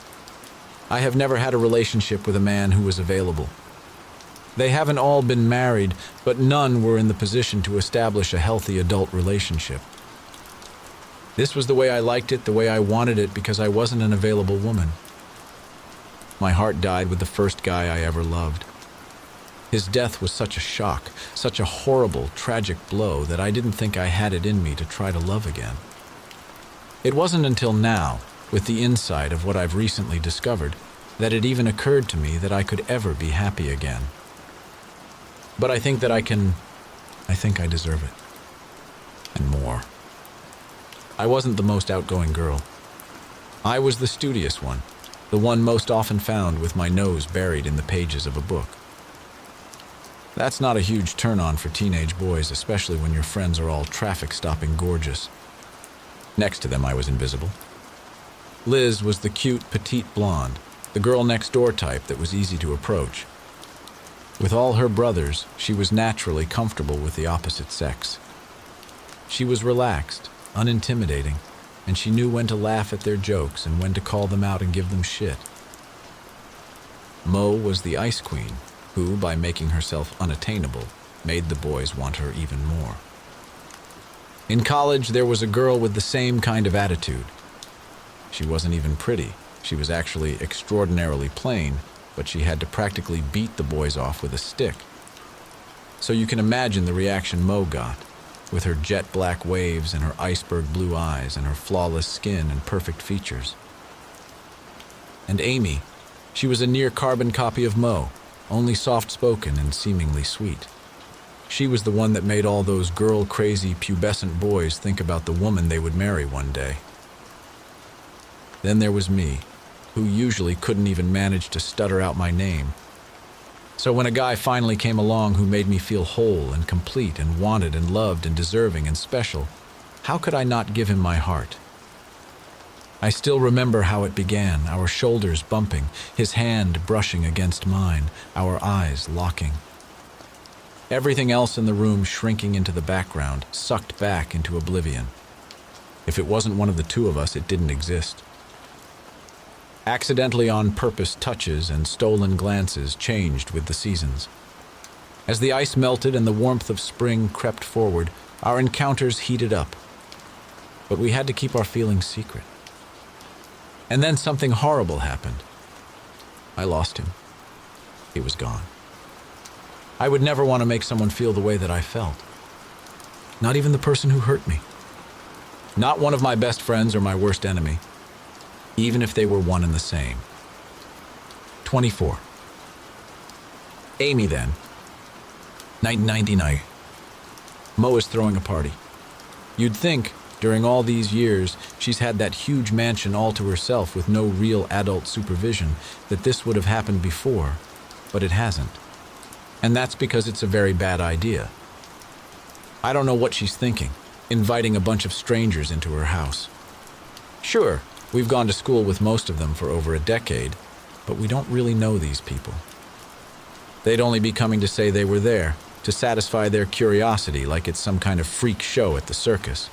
I have never had a relationship with a man who was available. They haven't all been married, but none were in the position to establish a healthy adult relationship. This was the way I liked it, the way I wanted it, because I wasn't an available woman. My heart died with the first guy I ever loved. His death was such a shock, such a horrible, tragic blow that I didn't think I had it in me to try to love again. It wasn't until now, with the insight of what I've recently discovered, that it even occurred to me that I could ever be happy again. But I think that I think I deserve it. And more. I wasn't the most outgoing girl. I was the studious one, the one most often found with my nose buried in the pages of a book. That's not a huge turn-on for teenage boys, especially when your friends are all traffic-stopping gorgeous. Next to them, I was invisible. Liz was the cute, petite blonde, the girl next door type that was easy to approach. With all her brothers, she was naturally comfortable with the opposite sex. She was relaxed, unintimidating, and she knew when to laugh at their jokes and when to call them out and give them shit. Mo was the ice queen, who, by making herself unattainable, made the boys want her even more. In college, there was a girl with the same kind of attitude. She wasn't even pretty, She was actually extraordinarily plain, but she had to practically beat the boys off with a stick. So you can imagine the reaction Mo got, with her jet black waves and her iceberg blue eyes and her flawless skin and perfect features. And Amy, she was a near carbon copy of Mo, only soft-spoken and seemingly sweet. She was the one that made all those girl-crazy pubescent boys think about the woman they would marry one day. Then there was me, who usually couldn't even manage to stutter out my name. So when a guy finally came along who made me feel whole and complete and wanted and loved and deserving and special, how could I not give him my heart? I still remember how it began, our shoulders bumping, his hand brushing against mine, our eyes locking. Everything else in the room shrinking into the background, sucked back into oblivion. If it wasn't one of the two of us, it didn't exist. Accidentally on purpose touches and stolen glances changed with the seasons. As the ice melted and the warmth of spring crept forward, our encounters heated up. But we had to keep our feelings secret. And then something horrible happened. I lost him. He was gone. I would never want to make someone feel the way that I felt. Not even the person who hurt me. Not one of my best friends or my worst enemy. Even if they were one and the same. 24. Amy then. 1999. Mo is throwing a party. You'd think, during all these years, she's had that huge mansion all to herself with no real adult supervision, that this would have happened before, but it hasn't. And that's because it's a very bad idea. I don't know what she's thinking, inviting a bunch of strangers into her house. Sure, we've gone to school with most of them for over a decade, but we don't really know these people. They'd only be coming to say they were there, to satisfy their curiosity like it's some kind of freak show at the circus.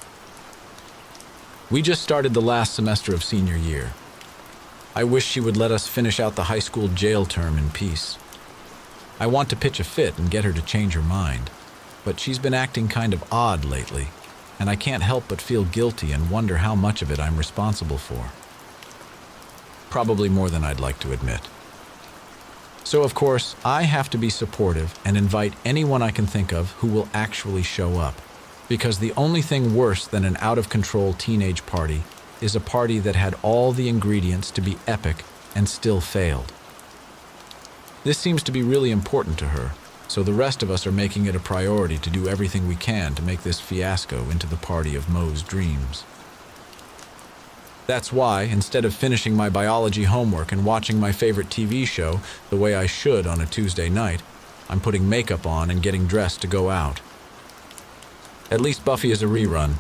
We just started the last semester of senior year. I wish she would let us finish out the high school jail term in peace. I want to pitch a fit and get her to change her mind, but she's been acting kind of odd lately, and I can't help but feel guilty and wonder how much of it I'm responsible for. Probably more than I'd like to admit. So of course, I have to be supportive and invite anyone I can think of who will actually show up, because the only thing worse than an out-of-control teenage party is a party that had all the ingredients to be epic and still failed. This seems to be really important to her, so the rest of us are making it a priority to do everything we can to make this fiasco into the party of Mo's dreams. That's why, instead of finishing my biology homework and watching my favorite TV show the way I should on a Tuesday night, I'm putting makeup on and getting dressed to go out. At least Buffy is a rerun.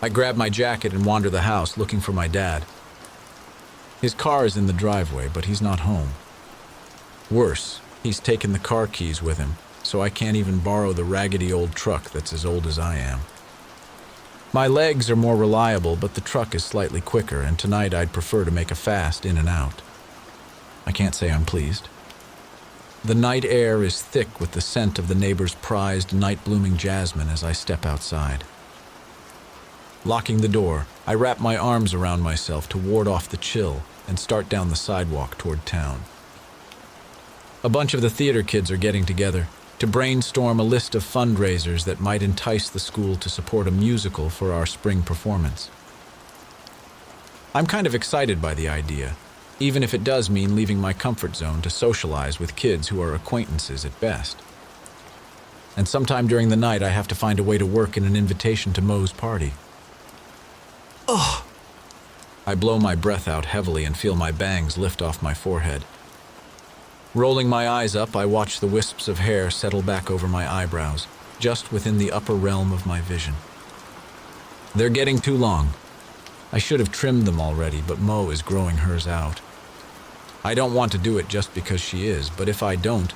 I grab my jacket and wander the house looking for my dad. His car is in the driveway, but he's not home. Worse, he's taken the car keys with him, so I can't even borrow the raggedy old truck that's as old as I am. My legs are more reliable, but the truck is slightly quicker, and tonight I'd prefer to make a fast in and out. I can't say I'm pleased. The night air is thick with the scent of the neighbor's prized night-blooming jasmine as I step outside. Locking the door, I wrap my arms around myself to ward off the chill and start down the sidewalk toward town. A bunch of the theater kids are getting together to brainstorm a list of fundraisers that might entice the school to support a musical for our spring performance. I'm kind of excited by the idea, even if it does mean leaving my comfort zone to socialize with kids who are acquaintances at best. And sometime during the night I have to find a way to work in an invitation to Mo's party. Ugh! I blow my breath out heavily and feel my bangs lift off my forehead. Rolling my eyes up, I watch the wisps of hair settle back over my eyebrows, just within the upper realm of my vision. They're getting too long. I should have trimmed them already, but Mo is growing hers out. I don't want to do it just because she is, but if I don't,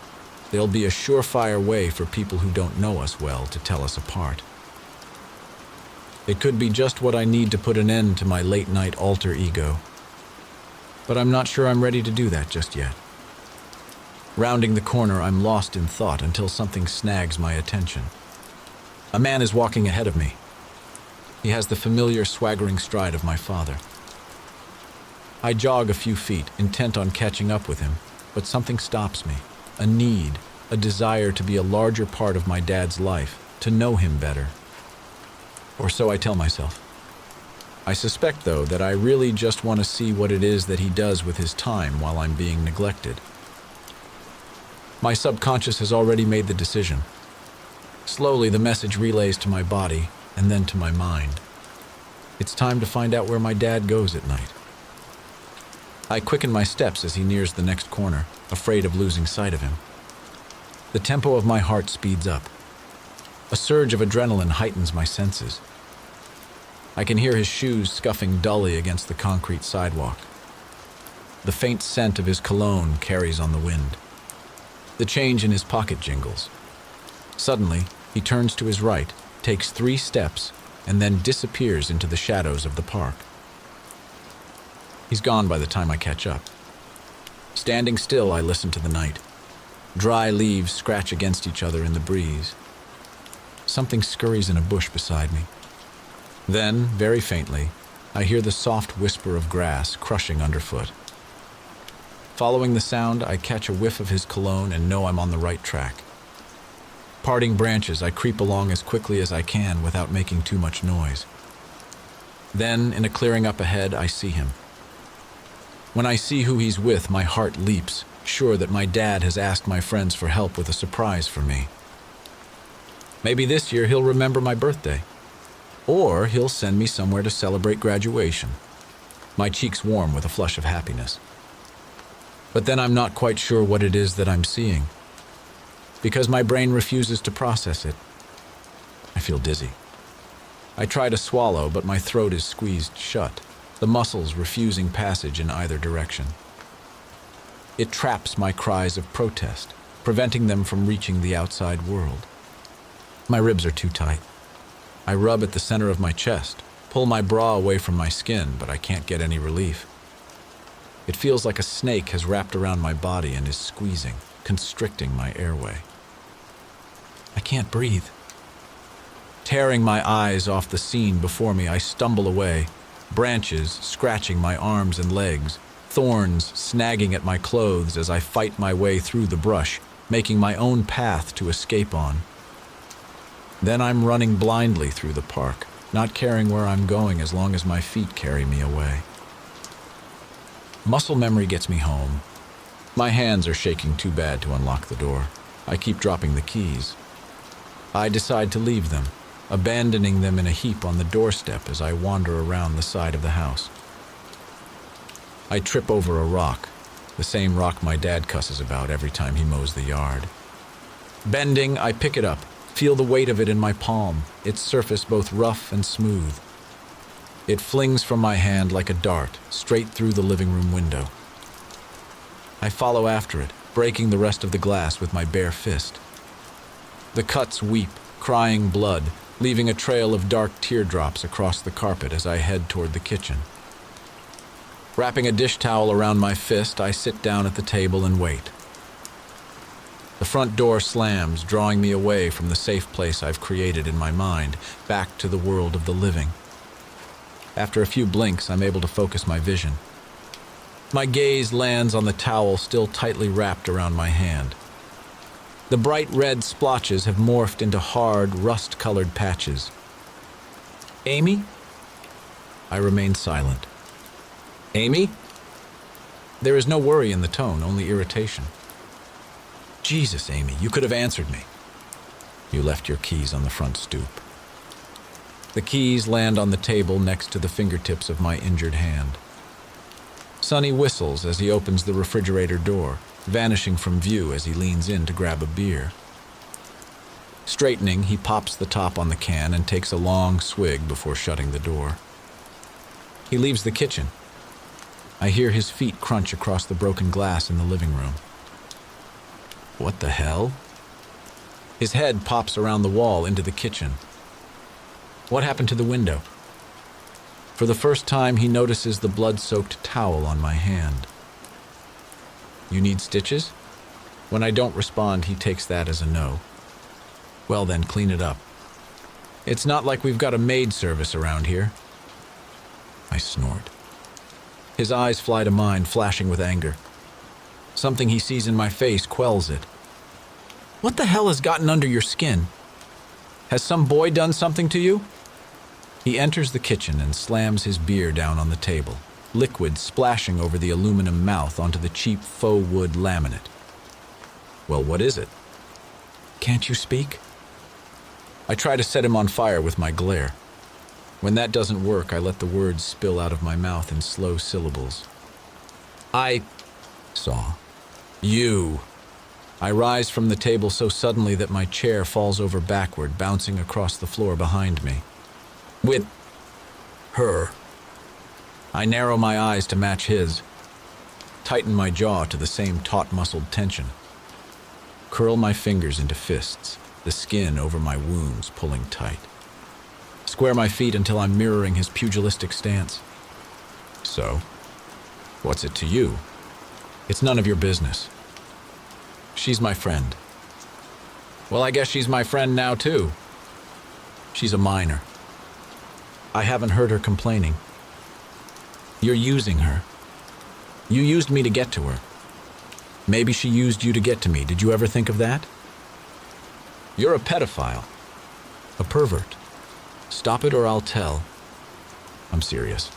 there'll be a surefire way for people who don't know us well to tell us apart. It could be just what I need to put an end to my late-night alter ego. But I'm not sure I'm ready to do that just yet. Rounding the corner, I'm lost in thought until something snags my attention. A man is walking ahead of me. He has the familiar swaggering stride of my father. I jog a few feet, intent on catching up with him, but something stops me. A need, a desire to be a larger part of my dad's life, to know him better. Or so I tell myself. I suspect, though, that I really just want to see what it is that he does with his time while I'm being neglected. My subconscious has already made the decision. Slowly, the message relays to my body and then to my mind. It's time to find out where my dad goes at night. I quicken my steps as he nears the next corner, afraid of losing sight of him. The tempo of my heart speeds up. A surge of adrenaline heightens my senses. I can hear his shoes scuffing dully against the concrete sidewalk. The faint scent of his cologne carries on the wind. The change in his pocket jingles. Suddenly, he turns to his right, takes 3 steps, and then disappears into the shadows of the park. He's gone by the time I catch up. Standing still, I listen to the night. Dry leaves scratch against each other in the breeze. Something scurries in a bush beside me. Then, very faintly, I hear the soft whisper of grass crushing underfoot. Following the sound, I catch a whiff of his cologne and know I'm on the right track. Parting branches, I creep along as quickly as I can without making too much noise. Then, in a clearing up ahead, I see him. When I see who he's with, my heart leaps, sure that my dad has asked my friends for help with a surprise for me. Maybe this year he'll remember my birthday. Or he'll send me somewhere to celebrate graduation. My cheeks warm with a flush of happiness. But then I'm not quite sure what it is that I'm seeing, because my brain refuses to process it. I feel dizzy. I try to swallow, but my throat is squeezed shut, the muscles refusing passage in either direction. It traps my cries of protest, preventing them from reaching the outside world. My ribs are too tight. I rub at the center of my chest, pull my bra away from my skin, but I can't get any relief. It feels like a snake has wrapped around my body and is squeezing, constricting my airway. I can't breathe. Tearing my eyes off the scene before me, I stumble away, branches scratching my arms and legs, thorns snagging at my clothes as I fight my way through the brush, making my own path to escape on. Then I'm running blindly through the park, not caring where I'm going as long as my feet carry me away. Muscle memory gets me home. My hands are shaking too bad to unlock the door. I keep dropping the keys. I decide to leave them, abandoning them in a heap on the doorstep as I wander around the side of the house. I trip over a rock, the same rock my dad cusses about every time he mows the yard. Bending, I pick it up, feel the weight of it in my palm, its surface both rough and smooth. It flings from my hand like a dart, straight through the living room window. I follow after it, breaking the rest of the glass with my bare fist. The cuts weep, crying blood, leaving a trail of dark teardrops across the carpet as I head toward the kitchen. Wrapping a dish towel around my fist, I sit down at the table and wait. The front door slams, drawing me away from the safe place I've created in my mind, back to the world of the living. After a few blinks, I'm able to focus my vision. My gaze lands on the towel still tightly wrapped around my hand. The bright red splotches have morphed into hard, rust-colored patches. Amy? I remain silent. Amy? There is no worry in the tone, only irritation. Jesus, Amy, you could have answered me. You left your keys on the front stoop. The keys land on the table next to the fingertips of my injured hand. Sonny whistles as he opens the refrigerator door, vanishing from view as he leans in to grab a beer. Straightening, he pops the top on the can and takes a long swig before shutting the door. He leaves the kitchen. I hear his feet crunch across the broken glass in the living room. What the hell? His head pops around the wall into the kitchen. What happened to the window? For the first time, he notices the blood-soaked towel on my hand. You need stitches? When I don't respond, he takes that as a no. Well then, clean it up. It's not like we've got a maid service around here. I snort. His eyes fly to mine, flashing with anger. Something he sees in my face quells it. What the hell has gotten under your skin? Has some boy done something to you? He enters the kitchen and slams his beer down on the table, liquid splashing over the aluminum mouth onto the cheap faux wood laminate. Well, what is it? Can't you speak? I try to set him on fire with my glare. When that doesn't work, I let the words spill out of my mouth in slow syllables. I saw you. I rise from the table so suddenly that my chair falls over backward, bouncing across the floor behind me. With her. I narrow my eyes to match his, tighten my jaw to the same taut-muscled tension, curl my fingers into fists, the skin over my wounds pulling tight. Square my feet until I'm mirroring his pugilistic stance. So, what's it to you? It's none of your business. She's my friend. Well, I guess she's my friend now, too. She's a minor. I haven't heard her complaining. You're using her. You used me to get to her. Maybe she used you to get to me. Did you ever think of that? You're a pedophile. A pervert. Stop it or I'll tell. I'm serious.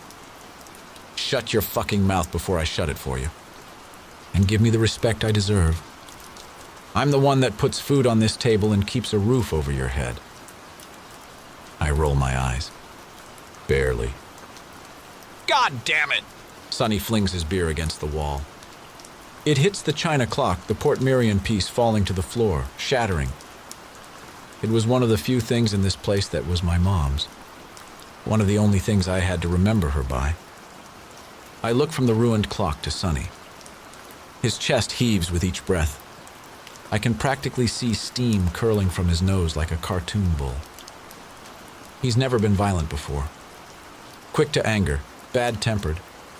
Shut your fucking mouth before I shut it for you. And give me the respect I deserve. I'm the one that puts food on this table and keeps a roof over your head. I roll my eyes. Barely. God damn it! Sonny flings his beer against the wall. It hits the china clock, the Port Merion piece falling to the floor, shattering. It was one of the few things in this place that was my mom's. One of the only things I had to remember her by. I look from the ruined clock to Sonny. His chest heaves with each breath. I can practically see steam curling from his nose like a cartoon bull. He's never been violent before. Quick to anger, bad-tempered,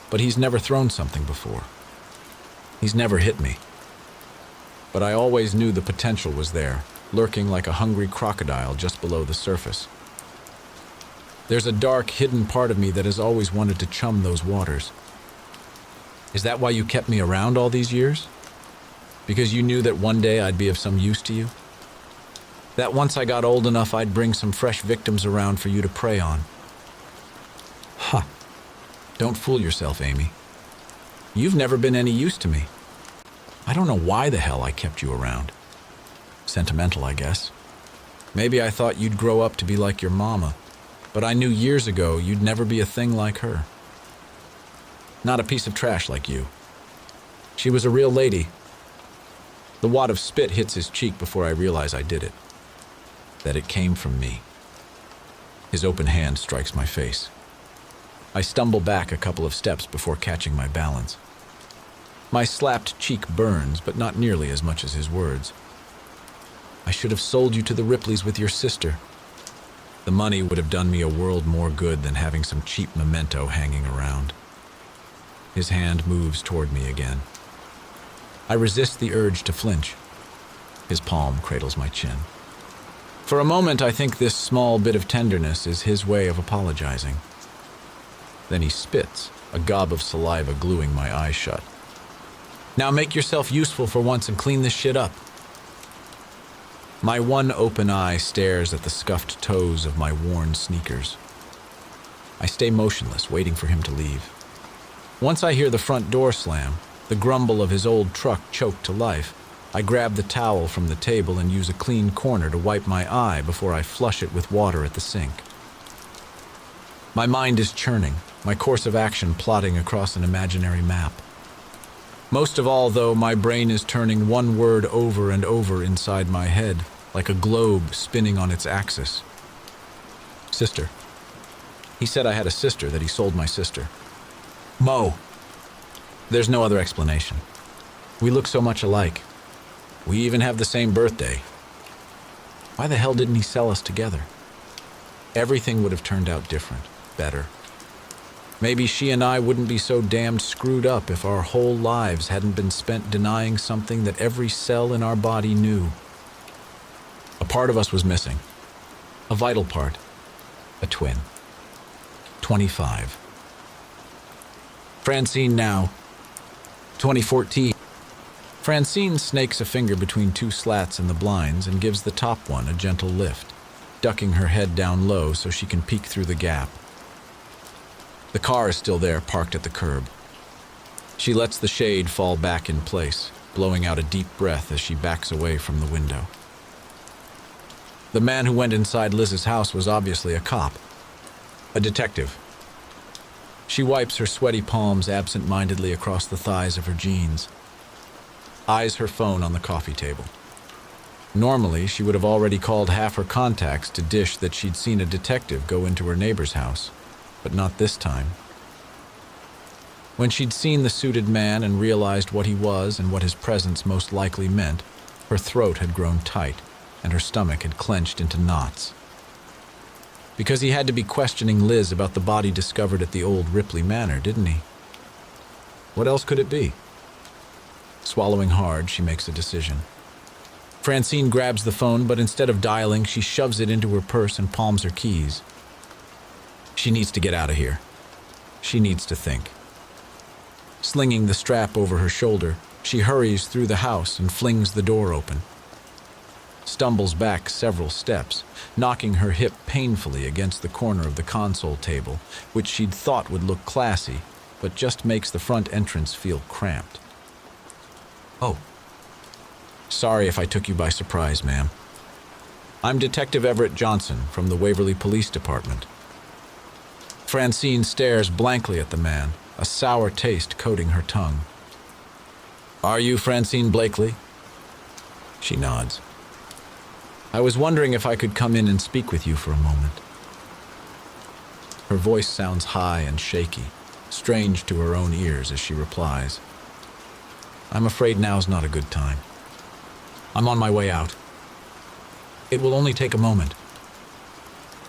but he's never thrown something before. He's never hit me. But I always knew the potential was there, lurking like a hungry crocodile just below the surface. There's a dark, hidden part of me that has always wanted to chum those waters. Is that why you kept me around all these years? Because you knew that one day I'd be of some use to you? That once I got old enough, I'd bring some fresh victims around for you to prey on? Ha! Don't fool yourself, Amy. You've never been any use to me. I don't know why the hell I kept you around. Sentimental, I guess. Maybe I thought you'd grow up to be like your mama, but I knew years ago you'd never be a thing like her. Not a piece of trash like you. She was a real lady. The wad of spit hits his cheek before I realize I did it. That it came from me. His open hand strikes my face. I stumble back a couple of steps before catching my balance. My slapped cheek burns, but not nearly as much as his words. I should have sold you to the Ripleys with your sister. The money would have done me a world more good than having some cheap memento hanging around. His hand moves toward me again. I resist the urge to flinch. His palm cradles my chin. For a moment, I think this small bit of tenderness is his way of apologizing. Then he spits, a gob of saliva gluing my eyes shut. Now make yourself useful for once and clean this shit up. My one open eye stares at the scuffed toes of my worn sneakers. I stay motionless, waiting for him to leave. Once I hear the front door slam, the grumble of his old truck choked to life, I grab the towel from the table and use a clean corner to wipe my eye before I flush it with water at the sink. My mind is churning, my course of action plotting across an imaginary map. Most of all, though, my brain is turning one word over and over inside my head, like a globe spinning on its axis. Sister. He said I had a sister, that he sold my sister. Mo. There's no other explanation. We look so much alike. We even have the same birthday. Why the hell didn't he sell us together? Everything would have turned out different, better. Maybe she and I wouldn't be so damned screwed up if our whole lives hadn't been spent denying something that every cell in our body knew. A part of us was missing. A vital part. A twin. 25. Francine now. 2014. Francine snakes a finger between two slats in the blinds and gives the top one a gentle lift, ducking her head down low so she can peek through the gap. The car is still there, parked at the curb. She lets the shade fall back in place, blowing out a deep breath as she backs away from the window. The man who went inside Liz's house was obviously a cop, a detective. She wipes her sweaty palms absent-mindedly across the thighs of her jeans, eyes her phone on the coffee table. Normally, she would have already called half her contacts to dish that she'd seen a detective go into her neighbor's house, but not this time. When she'd seen the suited man and realized what he was and what his presence most likely meant, her throat had grown tight and her stomach had clenched into knots. Because he had to be questioning Liz about the body discovered at the old Ripley Manor, didn't he? What else could it be? Swallowing hard, she makes a decision. Francine grabs the phone, but instead of dialing, she shoves it into her purse and palms her keys. She needs to get out of here. She needs to think. Slinging the strap over her shoulder, she hurries through the house and flings the door open. Stumbles back several steps, knocking her hip painfully against the corner of the console table, which she'd thought would look classy, but just makes the front entrance feel cramped. Oh. Sorry if I took you by surprise, ma'am. I'm Detective Everett Johnson from the Waverly Police Department. Francine stares blankly at the man, a sour taste coating her tongue. Are you Francine Blakely? She nods. I was wondering if I could come in and speak with you for a moment. Her voice sounds high and shaky, strange to her own ears as she replies. I'm afraid now's not a good time. I'm on my way out. It will only take a moment.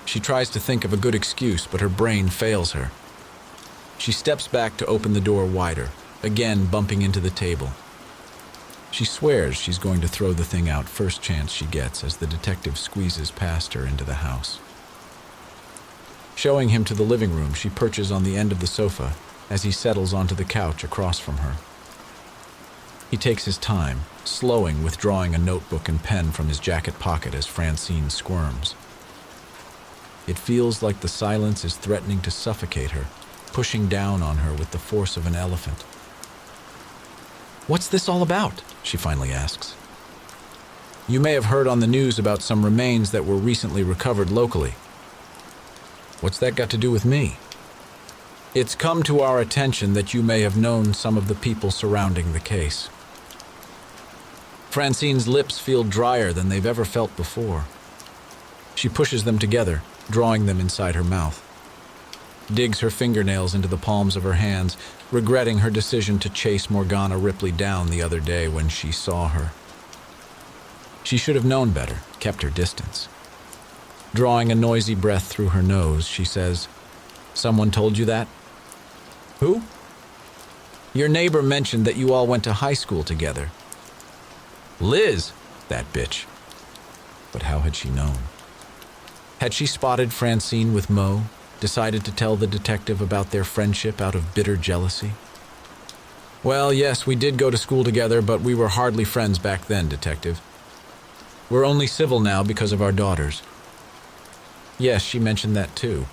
She tries to think of a good excuse, but her brain fails her. She steps back to open the door wider, again bumping into the table. She swears she's going to throw the thing out first chance she gets as the detective squeezes past her into the house. Showing him to the living room, she perches on the end of the sofa as he settles onto the couch across from her. He takes his time, slowing, withdrawing a notebook and pen from his jacket pocket as Francine squirms. It feels like the silence is threatening to suffocate her, pushing down on her with the force of an elephant. What's this all about? She finally asks. You may have heard on the news about some remains that were recently recovered locally. What's that got to do with me? It's come to our attention that you may have known some of the people surrounding the case. Francine's lips feel drier than they've ever felt before. She pushes them together, drawing them inside her mouth. Digs her fingernails into the palms of her hands, regretting her decision to chase Morgana Ripley down the other day when she saw her. She should have known better, kept her distance. Drawing a noisy breath through her nose, she says, Someone told you that? Who? Your neighbor mentioned that you all went to high school together. Liz, that bitch. But how had she known? Had she spotted Francine with Mo, decided to tell the detective about their friendship out of bitter jealousy? Well, yes, we did go to school together, but we were hardly friends back then, Detective. We're only civil now because of our daughters. Yes, she mentioned that too.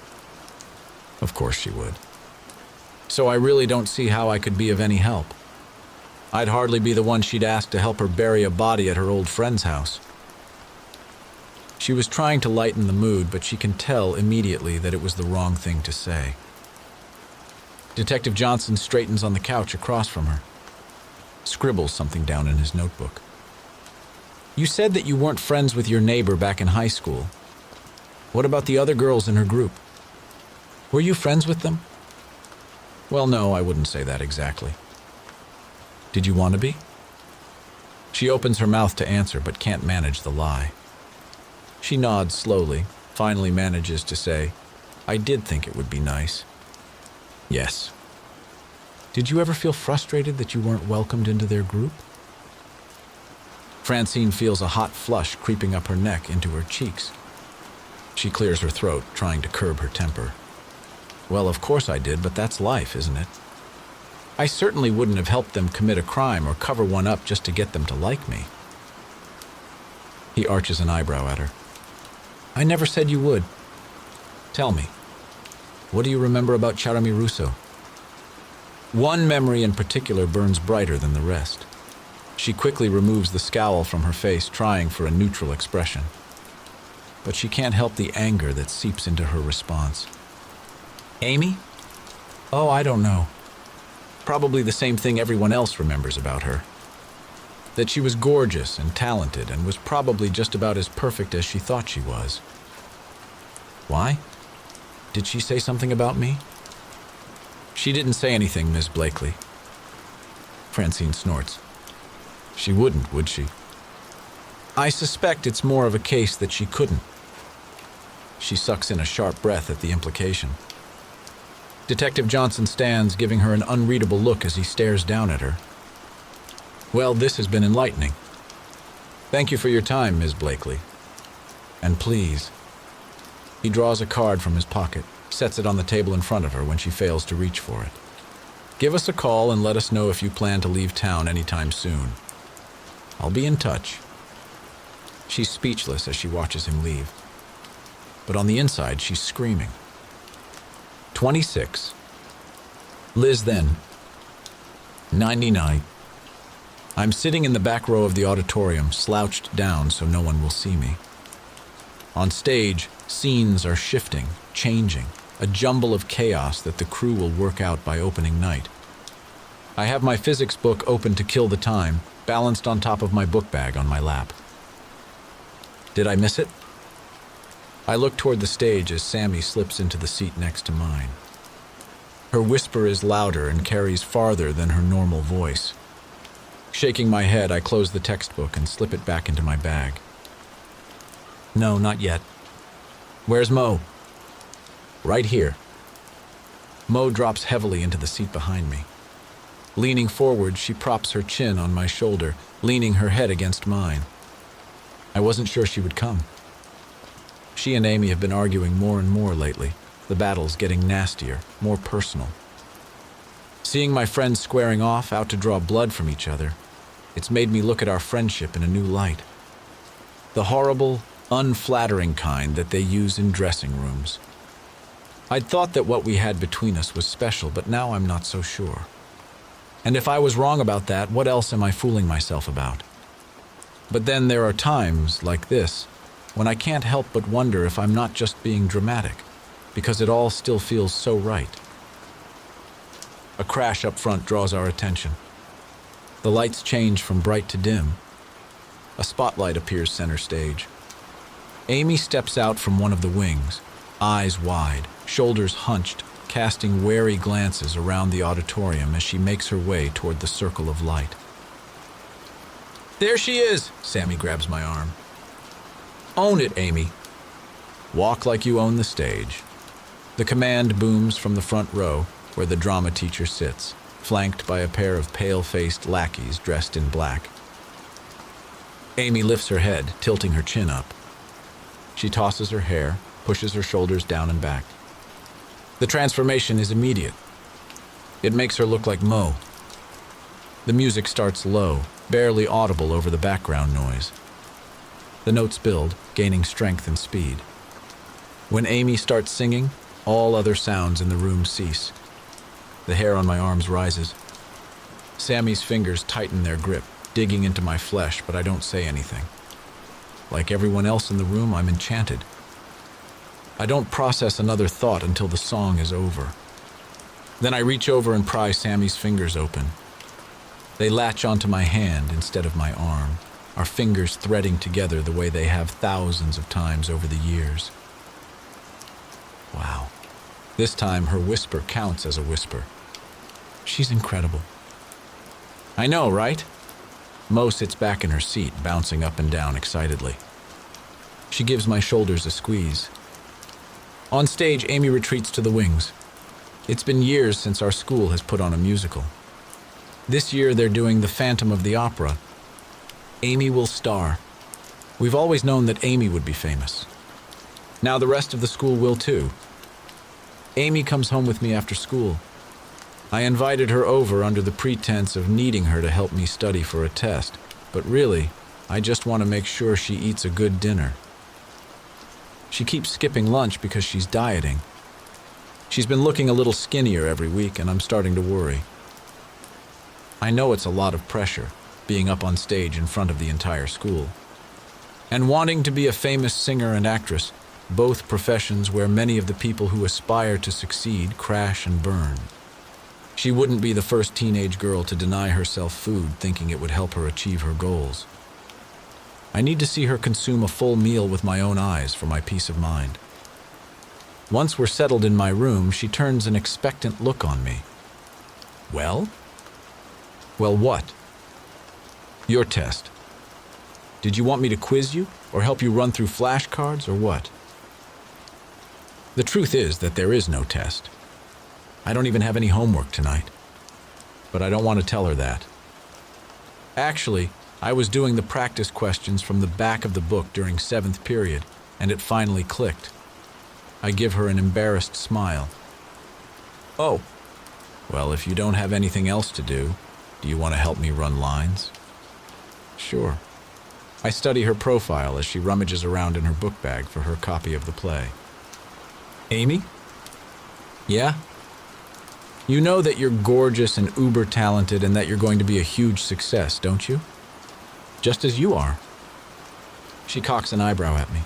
Of course she would. So I really don't see how I could be of any help. I'd hardly be the one she'd ask to help her bury a body at her old friend's house. She was trying to lighten the mood, but she can tell immediately that it was the wrong thing to say. Detective Johnson straightens on the couch across from her, scribbles something down in his notebook. You said that you weren't friends with your neighbor back in high school. What about the other girls in her group? Were you friends with them? Well, no, I wouldn't say that exactly. Did you want to be? She opens her mouth to answer, but can't manage the lie. She nods slowly, finally manages to say, I did think it would be nice. Yes. Did you ever feel frustrated that you weren't welcomed into their group? Francine feels a hot flush creeping up her neck into her cheeks. She clears her throat, trying to curb her temper. Well, of course I did, but that's life, isn't it? I certainly wouldn't have helped them commit a crime or cover one up just to get them to like me. He arches an eyebrow at her. I never said you would. Tell me, what do you remember about Charami Russo? One memory in particular burns brighter than the rest. She quickly removes the scowl from her face, trying for a neutral expression. But she can't help the anger that seeps into her response. Amy? Oh, I don't know. Probably the same thing everyone else remembers about her. That she was gorgeous and talented and was probably just about as perfect as she thought she was. Why? Did she say something about me? She didn't say anything, Miss Blakely. Francine snorts. She wouldn't, would she? I suspect it's more of a case that she couldn't. She sucks in a sharp breath at the implication. Detective Johnson stands, giving her an unreadable look as he stares down at her. Well, this has been enlightening. Thank you for your time, Ms. Blakely. And please. He draws a card from his pocket, sets it on the table in front of her when she fails to reach for it. Give us a call and let us know if you plan to leave town anytime soon. I'll be in touch. She's speechless as she watches him leave. But on the inside, she's screaming. 26. Liz then. 99. I'm sitting in the back row of the auditorium, slouched down so no one will see me. On stage, scenes are shifting, changing, a jumble of chaos that the crew will work out by opening night. I have my physics book open to kill the time, balanced on top of my book bag on my lap. Did I miss it? I look toward the stage as Sammy slips into the seat next to mine. Her whisper is louder and carries farther than her normal voice. Shaking my head, I close the textbook and slip it back into my bag. No, not yet. Where's Mo? Right here. Mo drops heavily into the seat behind me. Leaning forward, she props her chin on my shoulder, leaning her head against mine. I wasn't sure she would come. She and Amy have been arguing more and more lately, the battles getting nastier, more personal. Seeing my friends squaring off, out to draw blood from each other, it's made me look at our friendship in a new light. The horrible, unflattering kind that they use in dressing rooms. I'd thought that what we had between us was special, but now I'm not so sure. And if I was wrong about that, what else am I fooling myself about? But then there are times, like this, when I can't help but wonder if I'm not just being dramatic, because it all still feels so right. A crash up front draws our attention. The lights change from bright to dim. A spotlight appears center stage. Amy steps out from one of the wings, eyes wide, shoulders hunched, casting wary glances around the auditorium as she makes her way toward the circle of light. There she is! Sammy grabs my arm. Own it, Amy. Walk like you own the stage. The command booms from the front row, where the drama teacher sits, flanked by a pair of pale-faced lackeys dressed in black. Amy lifts her head, tilting her chin up. She tosses her hair, pushes her shoulders down and back. The transformation is immediate. It makes her look like Mo. The music starts low, barely audible over the background noise. The notes build, gaining strength and speed. When Amy starts singing, all other sounds in the room cease. The hair on my arms rises. Sammy's fingers tighten their grip, digging into my flesh, but I don't say anything. Like everyone else in the room, I'm enchanted. I don't process another thought until the song is over. Then I reach over and pry Sammy's fingers open. They latch onto my hand instead of my arm, our fingers threading together the way they have thousands of times over the years. Wow. This time her whisper counts as a whisper. She's incredible. I know, right? Mo sits back in her seat, bouncing up and down excitedly. She gives my shoulders a squeeze. On stage, Amy retreats to the wings. It's been years since our school has put on a musical. This year they're doing The Phantom of the Opera. Amy will star. We've always known that Amy would be famous. Now the rest of the school will too. Amy comes home with me after school. I invited her over under the pretense of needing her to help me study for a test, but really, I just want to make sure she eats a good dinner. She keeps skipping lunch because she's dieting. She's been looking a little skinnier every week, and I'm starting to worry. I know it's a lot of pressure, being up on stage in front of the entire school. And wanting to be a famous singer and actress, both professions where many of the people who aspire to succeed crash and burn. She wouldn't be the first teenage girl to deny herself food thinking it would help her achieve her goals. I need to see her consume a full meal with my own eyes for my peace of mind. Once we're settled in my room, she turns an expectant look on me. Well? Well, what? Your test. Did you want me to quiz you, or help you run through flashcards, or what? The truth is that there is no test. I don't even have any homework tonight. But I don't want to tell her that. Actually, I was doing the practice questions from the back of the book during 7th period, and it finally clicked. I give her an embarrassed smile. Oh, well, if you don't have anything else to do you want to help me run lines? Sure. I study her profile as she rummages around in her book bag for her copy of the play. Amy? Yeah? You know that you're gorgeous and uber talented and that you're going to be a huge success, don't you? Just as you are. She cocks an eyebrow at me.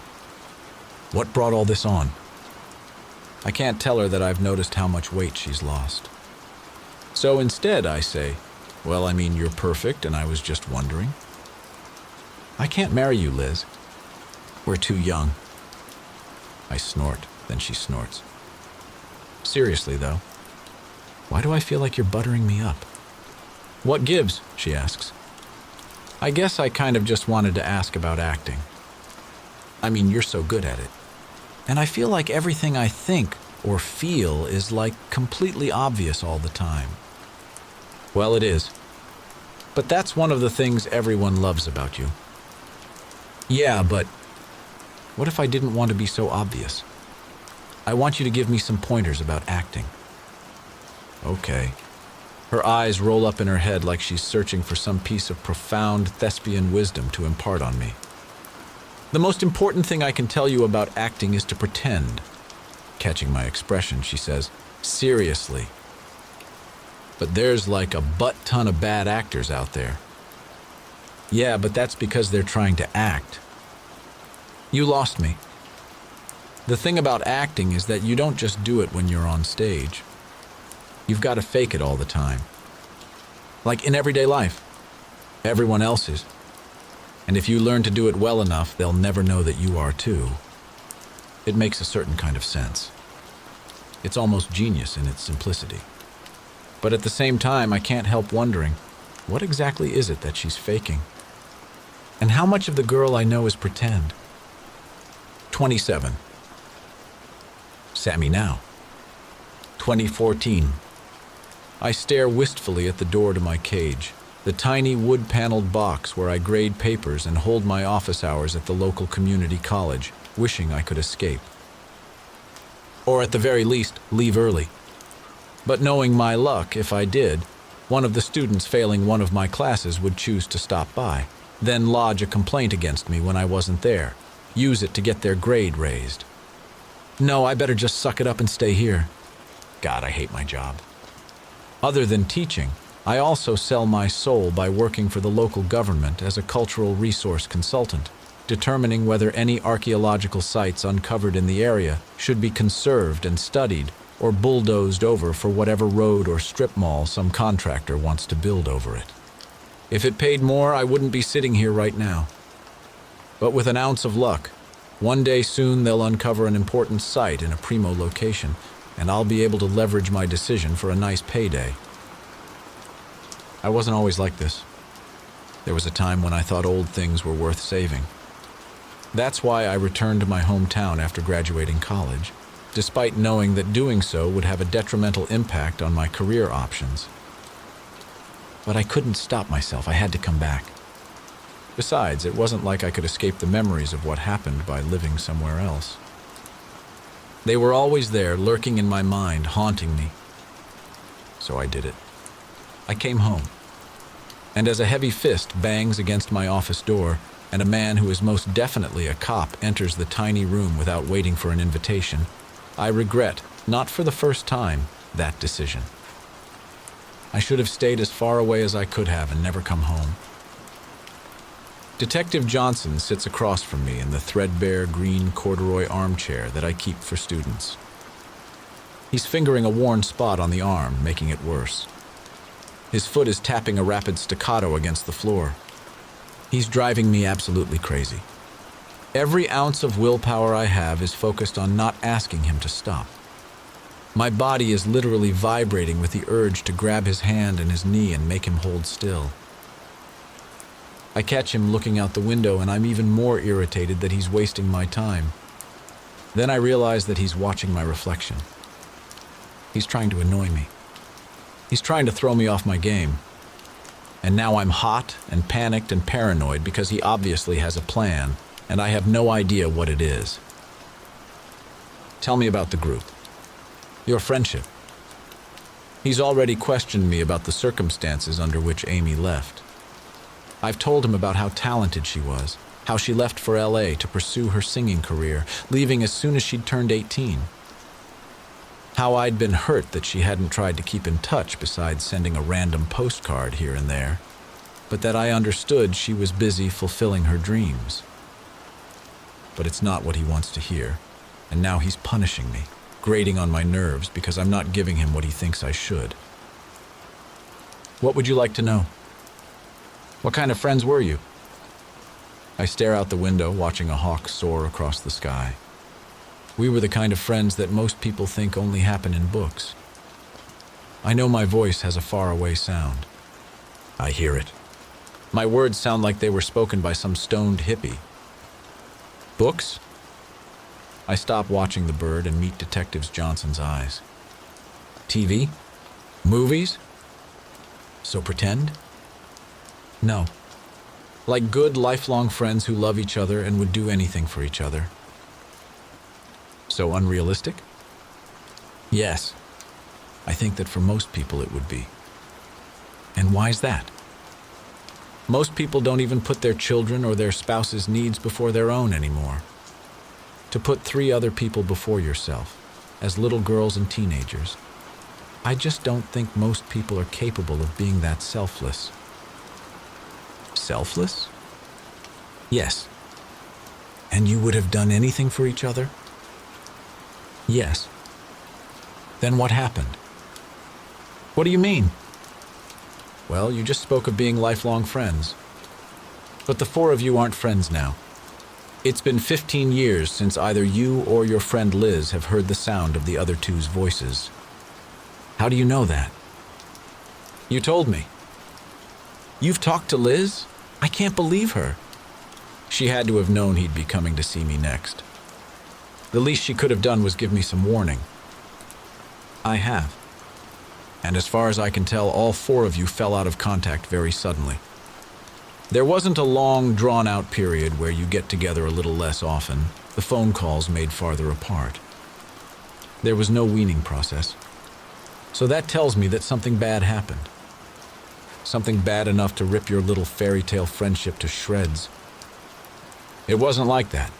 What brought all this on? I can't tell her that I've noticed how much weight she's lost. So instead, I say, well, I mean, you're perfect, and I was just wondering. I can't marry you, Liz. We're too young. I snort, then she snorts. Seriously, though, why do I feel like you're buttering me up? What gives? She asks. I guess I kind of just wanted to ask about acting. I mean, you're so good at it. And I feel like everything I think or feel is like completely obvious all the time. Well, it is. But that's one of the things everyone loves about you. Yeah, but what if I didn't want to be so obvious? I want you to give me some pointers about acting. Okay. Her eyes roll up in her head like she's searching for some piece of profound thespian wisdom to impart on me. The most important thing I can tell you about acting is to pretend. Catching my expression, she says, seriously. But there's like a butt-ton of bad actors out there. Yeah, but that's because they're trying to act. You lost me. The thing about acting is that you don't just do it when you're on stage. You've got to fake it all the time. Like in everyday life. Everyone else is. And if you learn to do it well enough, they'll never know that you are too. It makes a certain kind of sense. It's almost genius in its simplicity. But at the same time, I can't help wondering, what exactly is it that she's faking? And how much of the girl I know is pretend? 27. Sammy now. 2014. I stare wistfully at the door to my cage, the tiny wood-paneled box where I grade papers and hold my office hours at the local community college, wishing I could escape. Or at the very least, leave early. But knowing my luck, if I did, one of the students failing one of my classes would choose to stop by, then lodge a complaint against me when I wasn't there, use it to get their grade raised. No, I better just suck it up and stay here. God, I hate my job. Other than teaching, I also sell my soul by working for the local government as a cultural resource consultant, determining whether any archaeological sites uncovered in the area should be conserved and studied or bulldozed over for whatever road or strip mall some contractor wants to build over it. If it paid more, I wouldn't be sitting here right now. But with an ounce of luck, one day soon they'll uncover an important site in a primo location, and I'll be able to leverage my decision for a nice payday. I wasn't always like this. There was a time when I thought old things were worth saving. That's why I returned to my hometown after graduating college, despite knowing that doing so would have a detrimental impact on my career options. But I couldn't stop myself. I had to come back. Besides, it wasn't like I could escape the memories of what happened by living somewhere else. They were always there, lurking in my mind, haunting me. So I did it. I came home. And as a heavy fist bangs against my office door, and a man who is most definitely a cop enters the tiny room without waiting for an invitation, I regret, not for the first time, that decision. I should have stayed as far away as I could have and never come home. Detective Johnson sits across from me in the threadbare green corduroy armchair that I keep for students. He's fingering a worn spot on the arm, making it worse. His foot is tapping a rapid staccato against the floor. He's driving me absolutely crazy. Every ounce of willpower I have is focused on not asking him to stop. My body is literally vibrating with the urge to grab his hand and his knee and make him hold still. I catch him looking out the window, and I'm even more irritated that he's wasting my time. Then I realize that he's watching my reflection. He's trying to annoy me. He's trying to throw me off my game. And now I'm hot and panicked and paranoid because he obviously has a plan, and I have no idea what it is. Tell me about the group. Your friendship. He's already questioned me about the circumstances under which Amy left. I've told him about how talented she was, how she left for LA to pursue her singing career, leaving as soon as she'd turned 18. How I'd been hurt that she hadn't tried to keep in touch besides sending a random postcard here and there, but that I understood she was busy fulfilling her dreams. But it's not what he wants to hear, and now he's punishing me, grating on my nerves because I'm not giving him what he thinks I should. What would you like to know? What kind of friends were you? I stare out the window, watching a hawk soar across the sky. We were the kind of friends that most people think only happen in books. I know my voice has a faraway sound. I hear it. My words sound like they were spoken by some stoned hippie. Books? I stop watching the bird and meet Detective Johnson's eyes. TV? Movies? So pretend? No. Like good, lifelong friends who love each other and would do anything for each other. So unrealistic? Yes. I think that for most people it would be. And why's that? Most people don't even put their children or their spouse's needs before their own anymore. To put 3 other people before yourself, as little girls and teenagers. I just don't think most people are capable of being that selfless. Selfless? Yes. And you would have done anything for each other? Yes. Then what happened? What do you mean? Well, you just spoke of being lifelong friends. But the 4 of you aren't friends now. It's been 15 years since either you or your friend Liz have heard the sound of the other 2's voices. How do you know that? You told me. You've talked to Liz? I can't believe her. She had to have known he'd be coming to see me next. The least she could have done was give me some warning. I have. And as far as I can tell, all 4 of you fell out of contact very suddenly. There wasn't a long, drawn-out period where you get together a little less often. The phone calls made farther apart. There was no weaning process. So that tells me that something bad happened. Something bad enough to rip your little fairy tale friendship to shreds. It wasn't like that.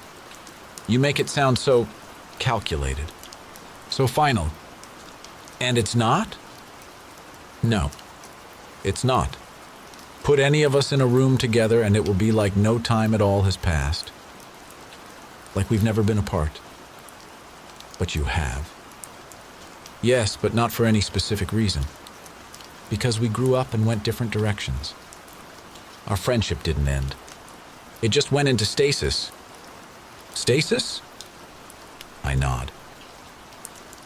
You make it sound so calculated, so final. And it's not? No, it's not. Put any of us in a room together and it will be like no time at all has passed. Like we've never been apart. But you have. Yes, but not for any specific reason. Because we grew up and went different directions. Our friendship didn't end. It just went into stasis. Stasis? I nod.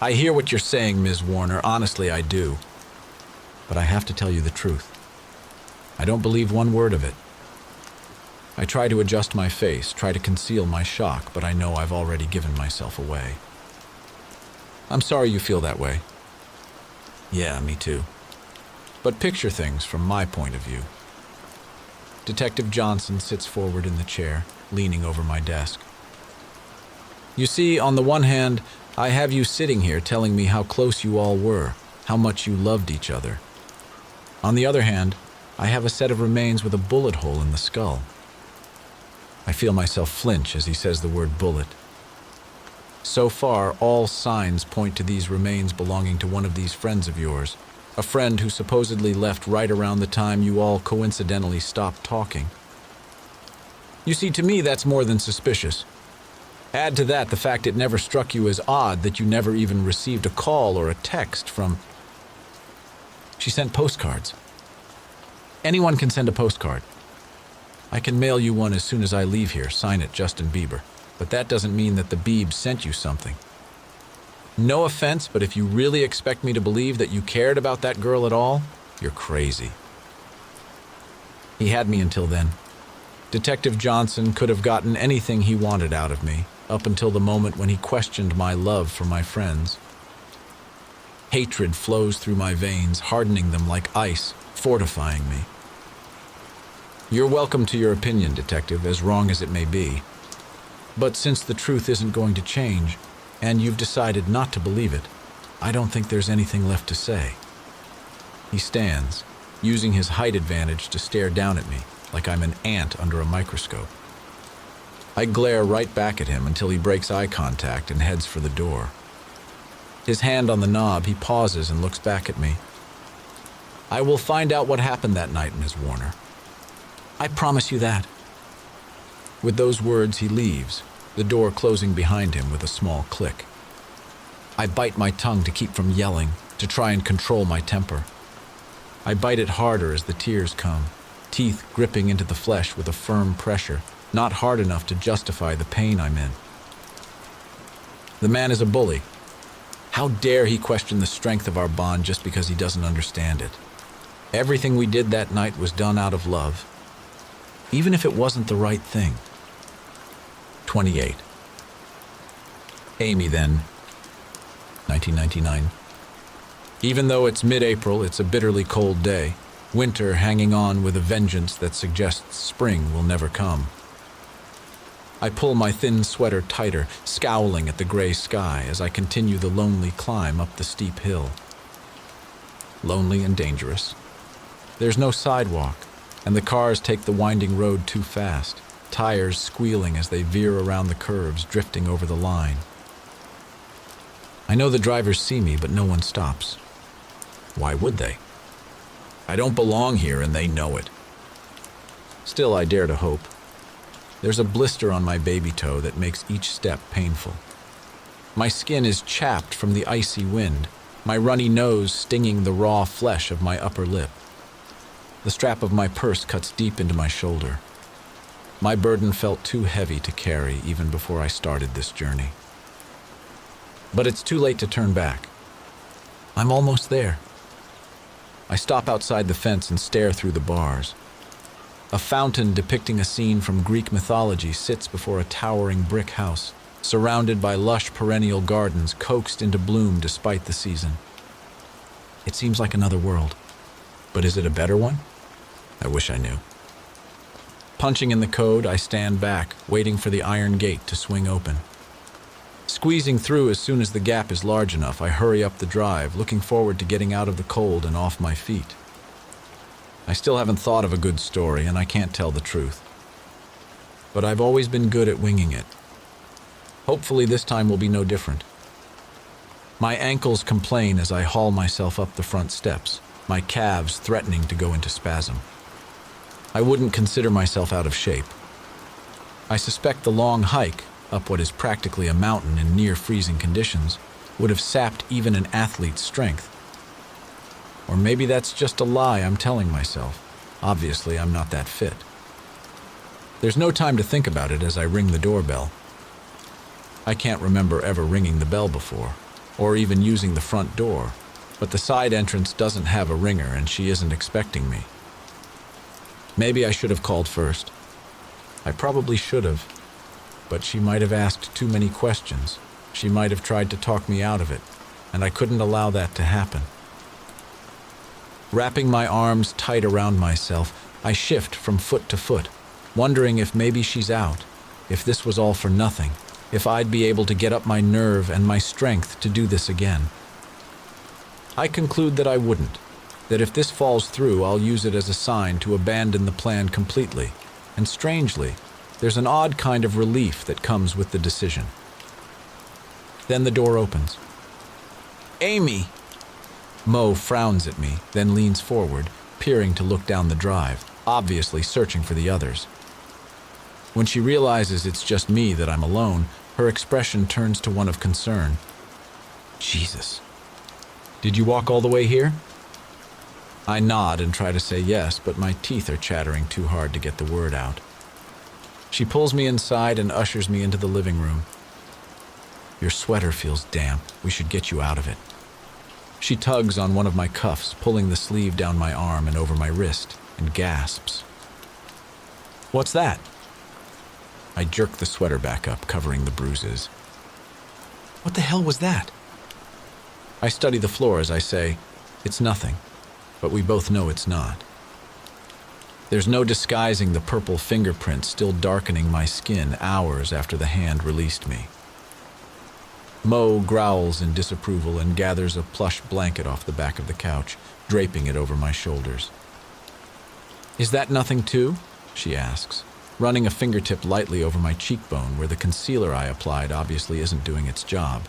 I hear what you're saying, Ms. Warner. Honestly, I do. But I have to tell you the truth. I don't believe one word of it. I try to adjust my face, try to conceal my shock, but I know I've already given myself away. I'm sorry you feel that way. Yeah, me too. But picture things from my point of view. Detective Johnson sits forward in the chair, leaning over my desk. You see, on the one hand, I have you sitting here telling me how close you all were, how much you loved each other. On the other hand, I have a set of remains with a bullet hole in the skull. I feel myself flinch as he says the word bullet. So far, all signs point to these remains belonging to one of these friends of yours, a friend who supposedly left right around the time you all coincidentally stopped talking. You see, to me, that's more than suspicious. Add to that the fact it never struck you as odd that you never even received a call or a text from... She sent postcards. Anyone can send a postcard. I can mail you one as soon as I leave here, sign it Justin Bieber, but that doesn't mean that the Biebs sent you something. No offense, but if you really expect me to believe that you cared about that girl at all, you're crazy. He had me until then. Detective Johnson could have gotten anything he wanted out of me, up until the moment when he questioned my love for my friends. Hatred flows through my veins, hardening them like ice, fortifying me. You're welcome to your opinion, Detective, as wrong as it may be. But since the truth isn't going to change, and you've decided not to believe it, I don't think there's anything left to say. He stands, using his height advantage to stare down at me, like I'm an ant under a microscope. I glare right back at him until he breaks eye contact and heads for the door. His hand on the knob, he pauses and looks back at me. I will find out what happened that night, Ms. Warner. I promise you that. With those words, he leaves, the door closing behind him with a small click. I bite my tongue to keep from yelling, to try and control my temper. I bite it harder as the tears come, teeth gripping into the flesh with a firm pressure, not hard enough to justify the pain I'm in. The man is a bully. How dare he question the strength of our bond just because he doesn't understand it? Everything we did that night was done out of love, even if it wasn't the right thing. 28. Amy, then. 1999. Even though it's mid-April, it's a bitterly cold day, winter hanging on with a vengeance that suggests spring will never come. I pull my thin sweater tighter, scowling at the gray sky as I continue the lonely climb up the steep hill. Lonely and dangerous. There's no sidewalk, and the cars take the winding road too fast, tires squealing as they veer around the curves, drifting over the line. I know the drivers see me, but no one stops. Why would they? I don't belong here, and they know it. Still, I dare to hope. There's a blister on my baby toe that makes each step painful. My skin is chapped from the icy wind, my runny nose stinging the raw flesh of my upper lip. The strap of my purse cuts deep into my shoulder. My burden felt too heavy to carry even before I started this journey. But it's too late to turn back. I'm almost there. I stop outside the fence and stare through the bars. A fountain depicting a scene from Greek mythology sits before a towering brick house, surrounded by lush perennial gardens coaxed into bloom despite the season. It seems like another world. But is it a better one? I wish I knew. Punching in the code, I stand back, waiting for the iron gate to swing open. Squeezing through as soon as the gap is large enough, I hurry up the drive, looking forward to getting out of the cold and off my feet. I still haven't thought of a good story, and I can't tell the truth. But I've always been good at winging it. Hopefully this time will be no different. My ankles complain as I haul myself up the front steps, my calves threatening to go into spasm. I wouldn't consider myself out of shape. I suspect the long hike, up what is practically a mountain in near-freezing conditions, would have sapped even an athlete's strength. Or maybe that's just a lie I'm telling myself. Obviously, I'm not that fit. There's no time to think about it as I ring the doorbell. I can't remember ever ringing the bell before, or even using the front door, but the side entrance doesn't have a ringer and she isn't expecting me. Maybe I should have called first. I probably should have, but she might have asked too many questions. She might have tried to talk me out of it, and I couldn't allow that to happen. Wrapping my arms tight around myself, I shift from foot to foot, wondering if maybe she's out, if this was all for nothing, if I'd be able to get up my nerve and my strength to do this again. I conclude that I wouldn't, that if this falls through, I'll use it as a sign to abandon the plan completely, and strangely, there's an odd kind of relief that comes with the decision. Then the door opens. "Amy!" Mo frowns at me, then leans forward, peering to look down the drive, obviously searching for the others. When she realizes it's just me, that I'm alone, her expression turns to one of concern. "Jesus. Did you walk all the way here?" I nod and try to say yes, but my teeth are chattering too hard to get the word out. She pulls me inside and ushers me into the living room. "Your sweater feels damp. We should get you out of it." She tugs on one of my cuffs, pulling the sleeve down my arm and over my wrist, and gasps. "What's that?" I jerk the sweater back up, covering the bruises. "What the hell was that?" I study the floor as I say, "It's nothing," but we both know it's not. There's no disguising the purple fingerprint still darkening my skin hours after the hand released me. Mo growls in disapproval and gathers a plush blanket off the back of the couch, draping it over my shoulders. "Is that nothing too?" she asks, running a fingertip lightly over my cheekbone where the concealer I applied obviously isn't doing its job.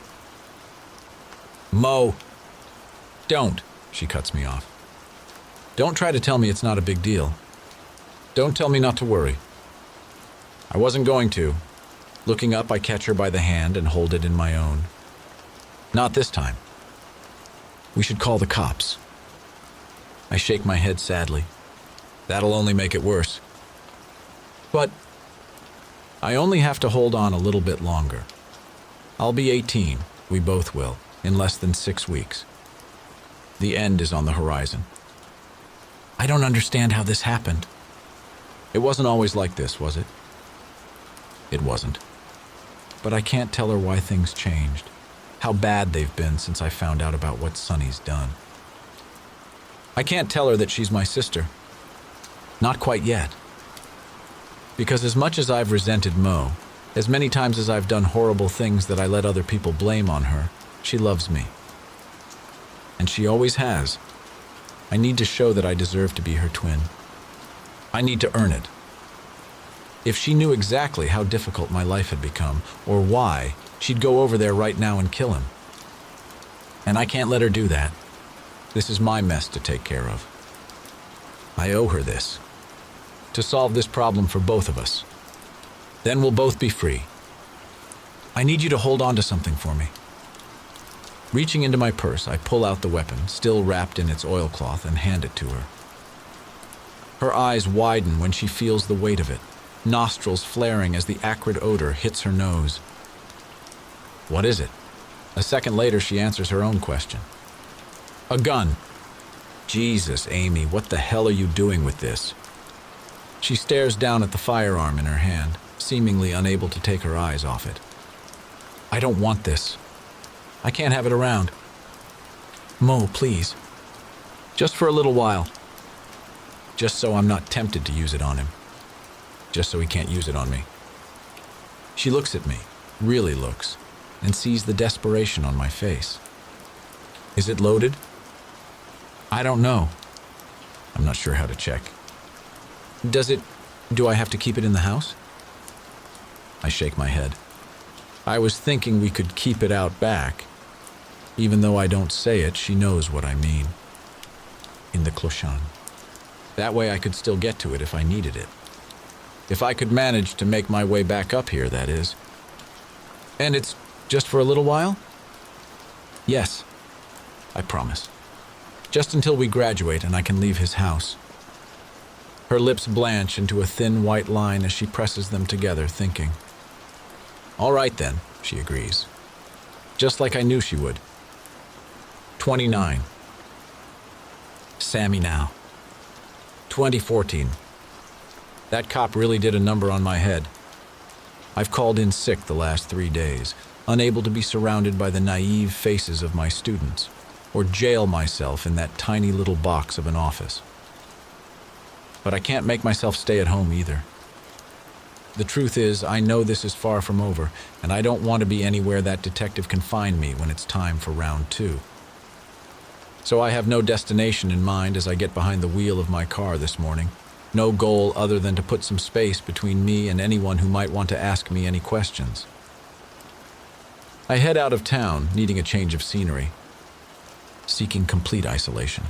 "Mo! Don't!" she cuts me off. "Don't try to tell me it's not a big deal. Don't tell me not to worry." I wasn't going to. Looking up, I catch her by the hand and hold it in my own. "Not this time. We should call the cops." I shake my head sadly. "That'll only make it worse." "But I only have to hold on a little bit longer. I'll be 18, we both will, in less than 6 weeks. The end is on the horizon." I don't understand how this happened. It wasn't always like this, was it? It wasn't. But I can't tell her why things changed, how bad they've been since I found out about what Sonny's done. I can't tell her that she's my sister. Not quite yet. Because as much as I've resented Mo, as many times as I've done horrible things that I let other people blame on her, she loves me. And she always has. I need to show that I deserve to be her twin. I need to earn it. If she knew exactly how difficult my life had become, or why, she'd go over there right now and kill him. And I can't let her do that. This is my mess to take care of. I owe her this. To solve this problem for both of us. Then we'll both be free. I need you to hold on to something for me." Reaching into my purse, I pull out the weapon, still wrapped in its oilcloth, and hand it to her. Her eyes widen when she feels the weight of it, nostrils flaring as the acrid odor hits her nose. "What is it?" A second later, she answers her own question. "A gun." "Jesus, Amy, what the hell are you doing with this?" She stares down at the firearm in her hand, seemingly unable to take her eyes off it. "I don't want this. I can't have it around." "Mo, please. Just for a little while. Just so I'm not tempted to use it on him. Just so he can't use it on me." She looks at me, really looks, and sees the desperation on my face. "Is it loaded?" "I don't know. I'm not sure how to check." Do I have to keep it in the house?" I shake my head. I was thinking we could keep it out back. Even though I don't say it, she knows what I mean. In the clochon. That way I could still get to it if I needed it. If I could manage to make my way back up here, that is. "And it's just for a little while?" "Yes, I promise. Just until we graduate and I can leave his house." Her lips blanch into a thin white line as she presses them together, thinking. "All right then," she agrees. Just like I knew she would. 29. Sammy now. 2014. That cop really did a number on my head. I've called in sick the last 3 days, unable to be surrounded by the naive faces of my students, or jail myself in that tiny little box of an office. But I can't make myself stay at home either. The truth is, I know this is far from over, and I don't want to be anywhere that detective can find me when it's time for round 2. So I have no destination in mind as I get behind the wheel of my car this morning. No goal other than to put some space between me and anyone who might want to ask me any questions. I head out of town, needing a change of scenery, seeking complete isolation.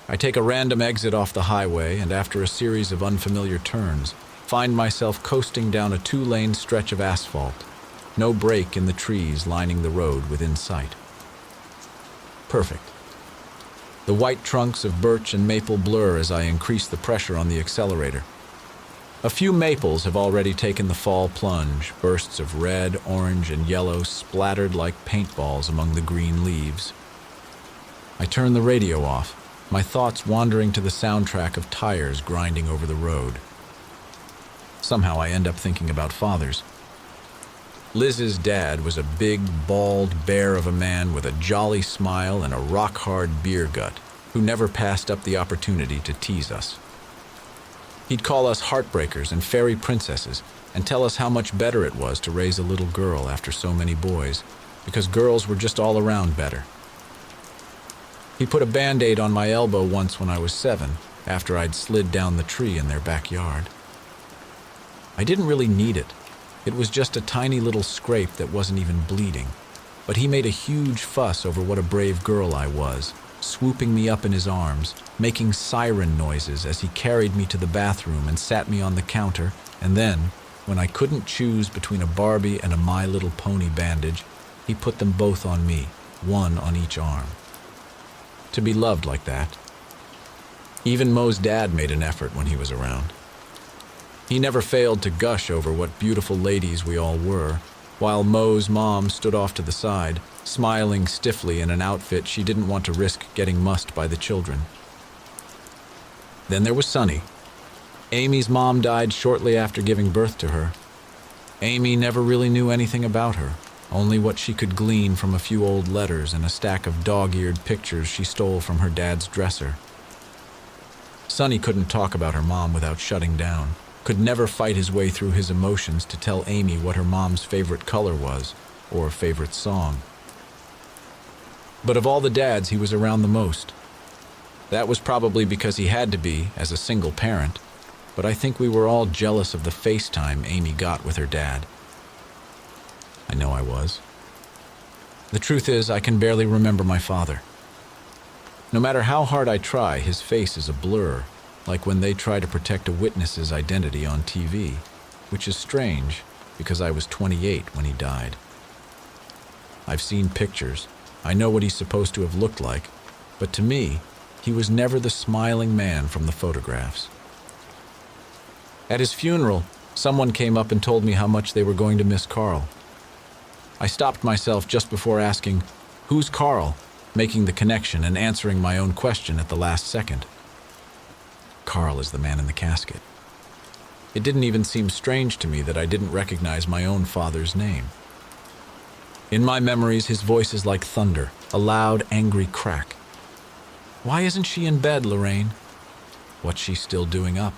I take a random exit off the highway and after a series of unfamiliar turns, find myself coasting down a 2-lane stretch of asphalt. No break in the trees lining the road within sight. Perfect. The white trunks of birch and maple blur as I increase the pressure on the accelerator. A few maples have already taken the fall plunge, bursts of red, orange, and yellow splattered like paintballs among the green leaves. I turn the radio off, my thoughts wandering to the soundtrack of tires grinding over the road. Somehow I end up thinking about fathers. Liz's dad was a big, bald bear of a man with a jolly smile and a rock-hard beer gut, who never passed up the opportunity to tease us. He'd call us heartbreakers and fairy princesses and tell us how much better it was to raise a little girl after so many boys, because girls were just all around better. He put a Band-Aid on my elbow once when I was 7, after I'd slid down the tree in their backyard. I didn't really need it. It was just a tiny little scrape that wasn't even bleeding. But he made a huge fuss over what a brave girl I was, swooping me up in his arms, making siren noises as he carried me to the bathroom and sat me on the counter, and then, when I couldn't choose between a Barbie and a My Little Pony bandage, he put them both on me, one on each arm. To be loved like that. Even Mo's dad made an effort when he was around. He never failed to gush over what beautiful ladies we all were, while Mo's mom stood off to the side, smiling stiffly in an outfit she didn't want to risk getting mussed by the children. Then there was Sunny. Amy's mom died shortly after giving birth to her. Amy never really knew anything about her, only what she could glean from a few old letters and a stack of dog-eared pictures she stole from her dad's dresser. Sunny couldn't talk about her mom without shutting down, could never fight his way through his emotions to tell Amy what her mom's favorite color was, or favorite song. But of all the dads, he was around the most. That was probably because he had to be, as a single parent, but I think we were all jealous of the FaceTime Amy got with her dad. I know I was. The truth is, I can barely remember my father. No matter how hard I try, his face is a blur, like when they try to protect a witness's identity on TV, which is strange because I was 28 when he died. I've seen pictures. I know what he's supposed to have looked like, but to me, he was never the smiling man from the photographs. At his funeral, someone came up and told me how much they were going to miss Carl. I stopped myself just before asking, "Who's Carl?" making the connection and answering my own question at the last second. Carl is the man in the casket. It didn't even seem strange to me that I didn't recognize my own father's name. In my memories, his voice is like thunder, a loud, angry crack. Why isn't she in bed, Lorraine? What's she still doing up?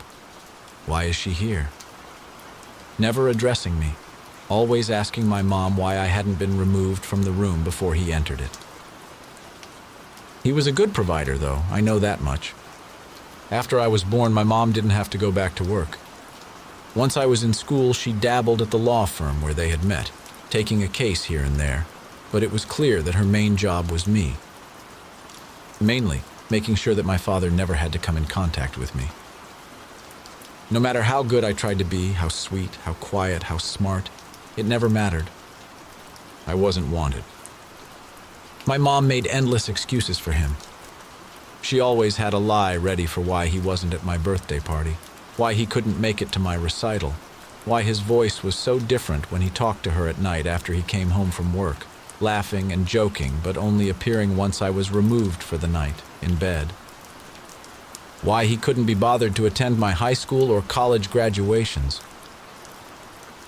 Why is she here? Never addressing me, always asking my mom why I hadn't been removed from the room before he entered it. He was a good provider, though, I know that much. After I was born, my mom didn't have to go back to work. Once I was in school, she dabbled at the law firm where they had met, taking a case here and there, but it was clear that her main job was me. Mainly, making sure that my father never had to come in contact with me. No matter how good I tried to be, how sweet, how quiet, how smart, it never mattered. I wasn't wanted. My mom made endless excuses for him. She always had a lie ready for why he wasn't at my birthday party, why he couldn't make it to my recital, why his voice was so different when he talked to her at night after he came home from work, laughing and joking, but only appearing once I was removed for the night, in bed. Why he couldn't be bothered to attend my high school or college graduations.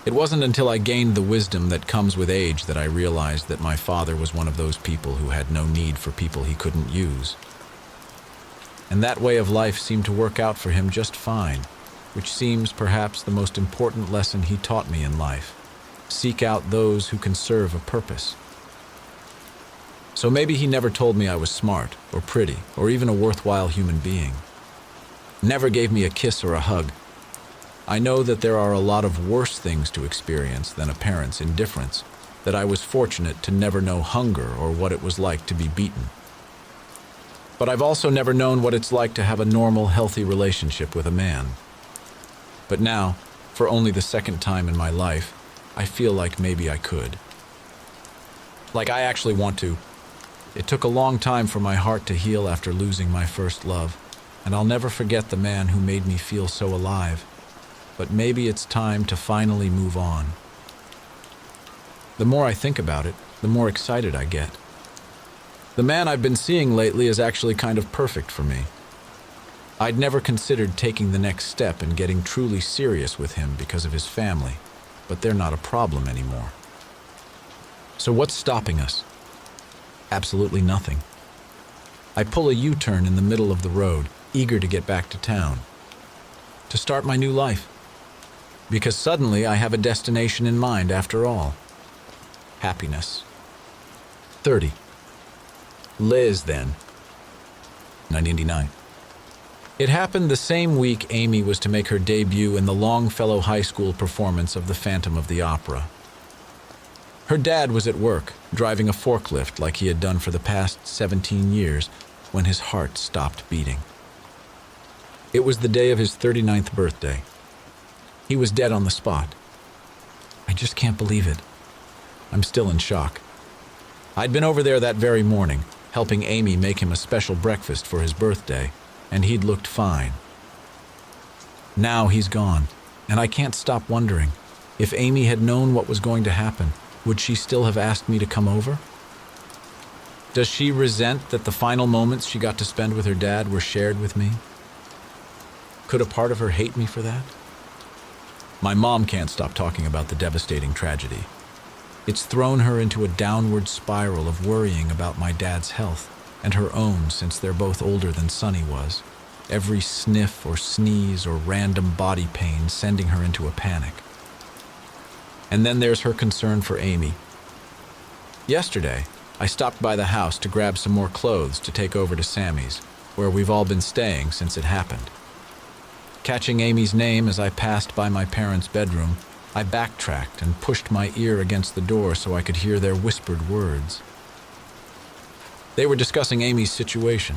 It wasn't until I gained the wisdom that comes with age that I realized that my father was one of those people who had no need for people he couldn't use. And that way of life seemed to work out for him just fine, which seems perhaps the most important lesson he taught me in life. Seek out those who can serve a purpose. So maybe he never told me I was smart or pretty or even a worthwhile human being. Never gave me a kiss or a hug. I know that there are a lot of worse things to experience than a parent's indifference, that I was fortunate to never know hunger or what it was like to be beaten. But I've also never known what it's like to have a normal, healthy relationship with a man. But now, for only the second time in my life, I feel like maybe I could. Like I actually want to. It took a long time for my heart to heal after losing my first love, and I'll never forget the man who made me feel so alive. But maybe it's time to finally move on. The more I think about it, the more excited I get. The man I've been seeing lately is actually kind of perfect for me. I'd never considered taking the next step and getting truly serious with him because of his family, but they're not a problem anymore. So what's stopping us? Absolutely nothing. I pull a U-turn in the middle of the road, eager to get back to town, to start my new life. Because suddenly I have a destination in mind after all. Happiness. 30. Liz, then. 1999. It happened the same week Amy was to make her debut in the Longfellow High School performance of The Phantom of the Opera. Her dad was at work, driving a forklift like he had done for the past 17 years, when his heart stopped beating. It was the day of his 39th birthday. He was dead on the spot. I just can't believe it. I'm still in shock. I'd been over there that very morning, helping Amy make him a special breakfast for his birthday, and he'd looked fine. Now he's gone, and I can't stop wondering, if Amy had known what was going to happen, would she still have asked me to come over? Does she resent that the final moments she got to spend with her dad were shared with me? Could a part of her hate me for that? My mom can't stop talking about the devastating tragedy. It's thrown her into a downward spiral of worrying about my dad's health, and her own since they're both older than Sonny was. Every sniff or sneeze or random body pain sending her into a panic. And then there's her concern for Amy. Yesterday, I stopped by the house to grab some more clothes to take over to Sammy's, where we've all been staying since it happened. Catching Amy's name as I passed by my parents' bedroom, I backtracked and pushed my ear against the door so I could hear their whispered words. They were discussing Amy's situation.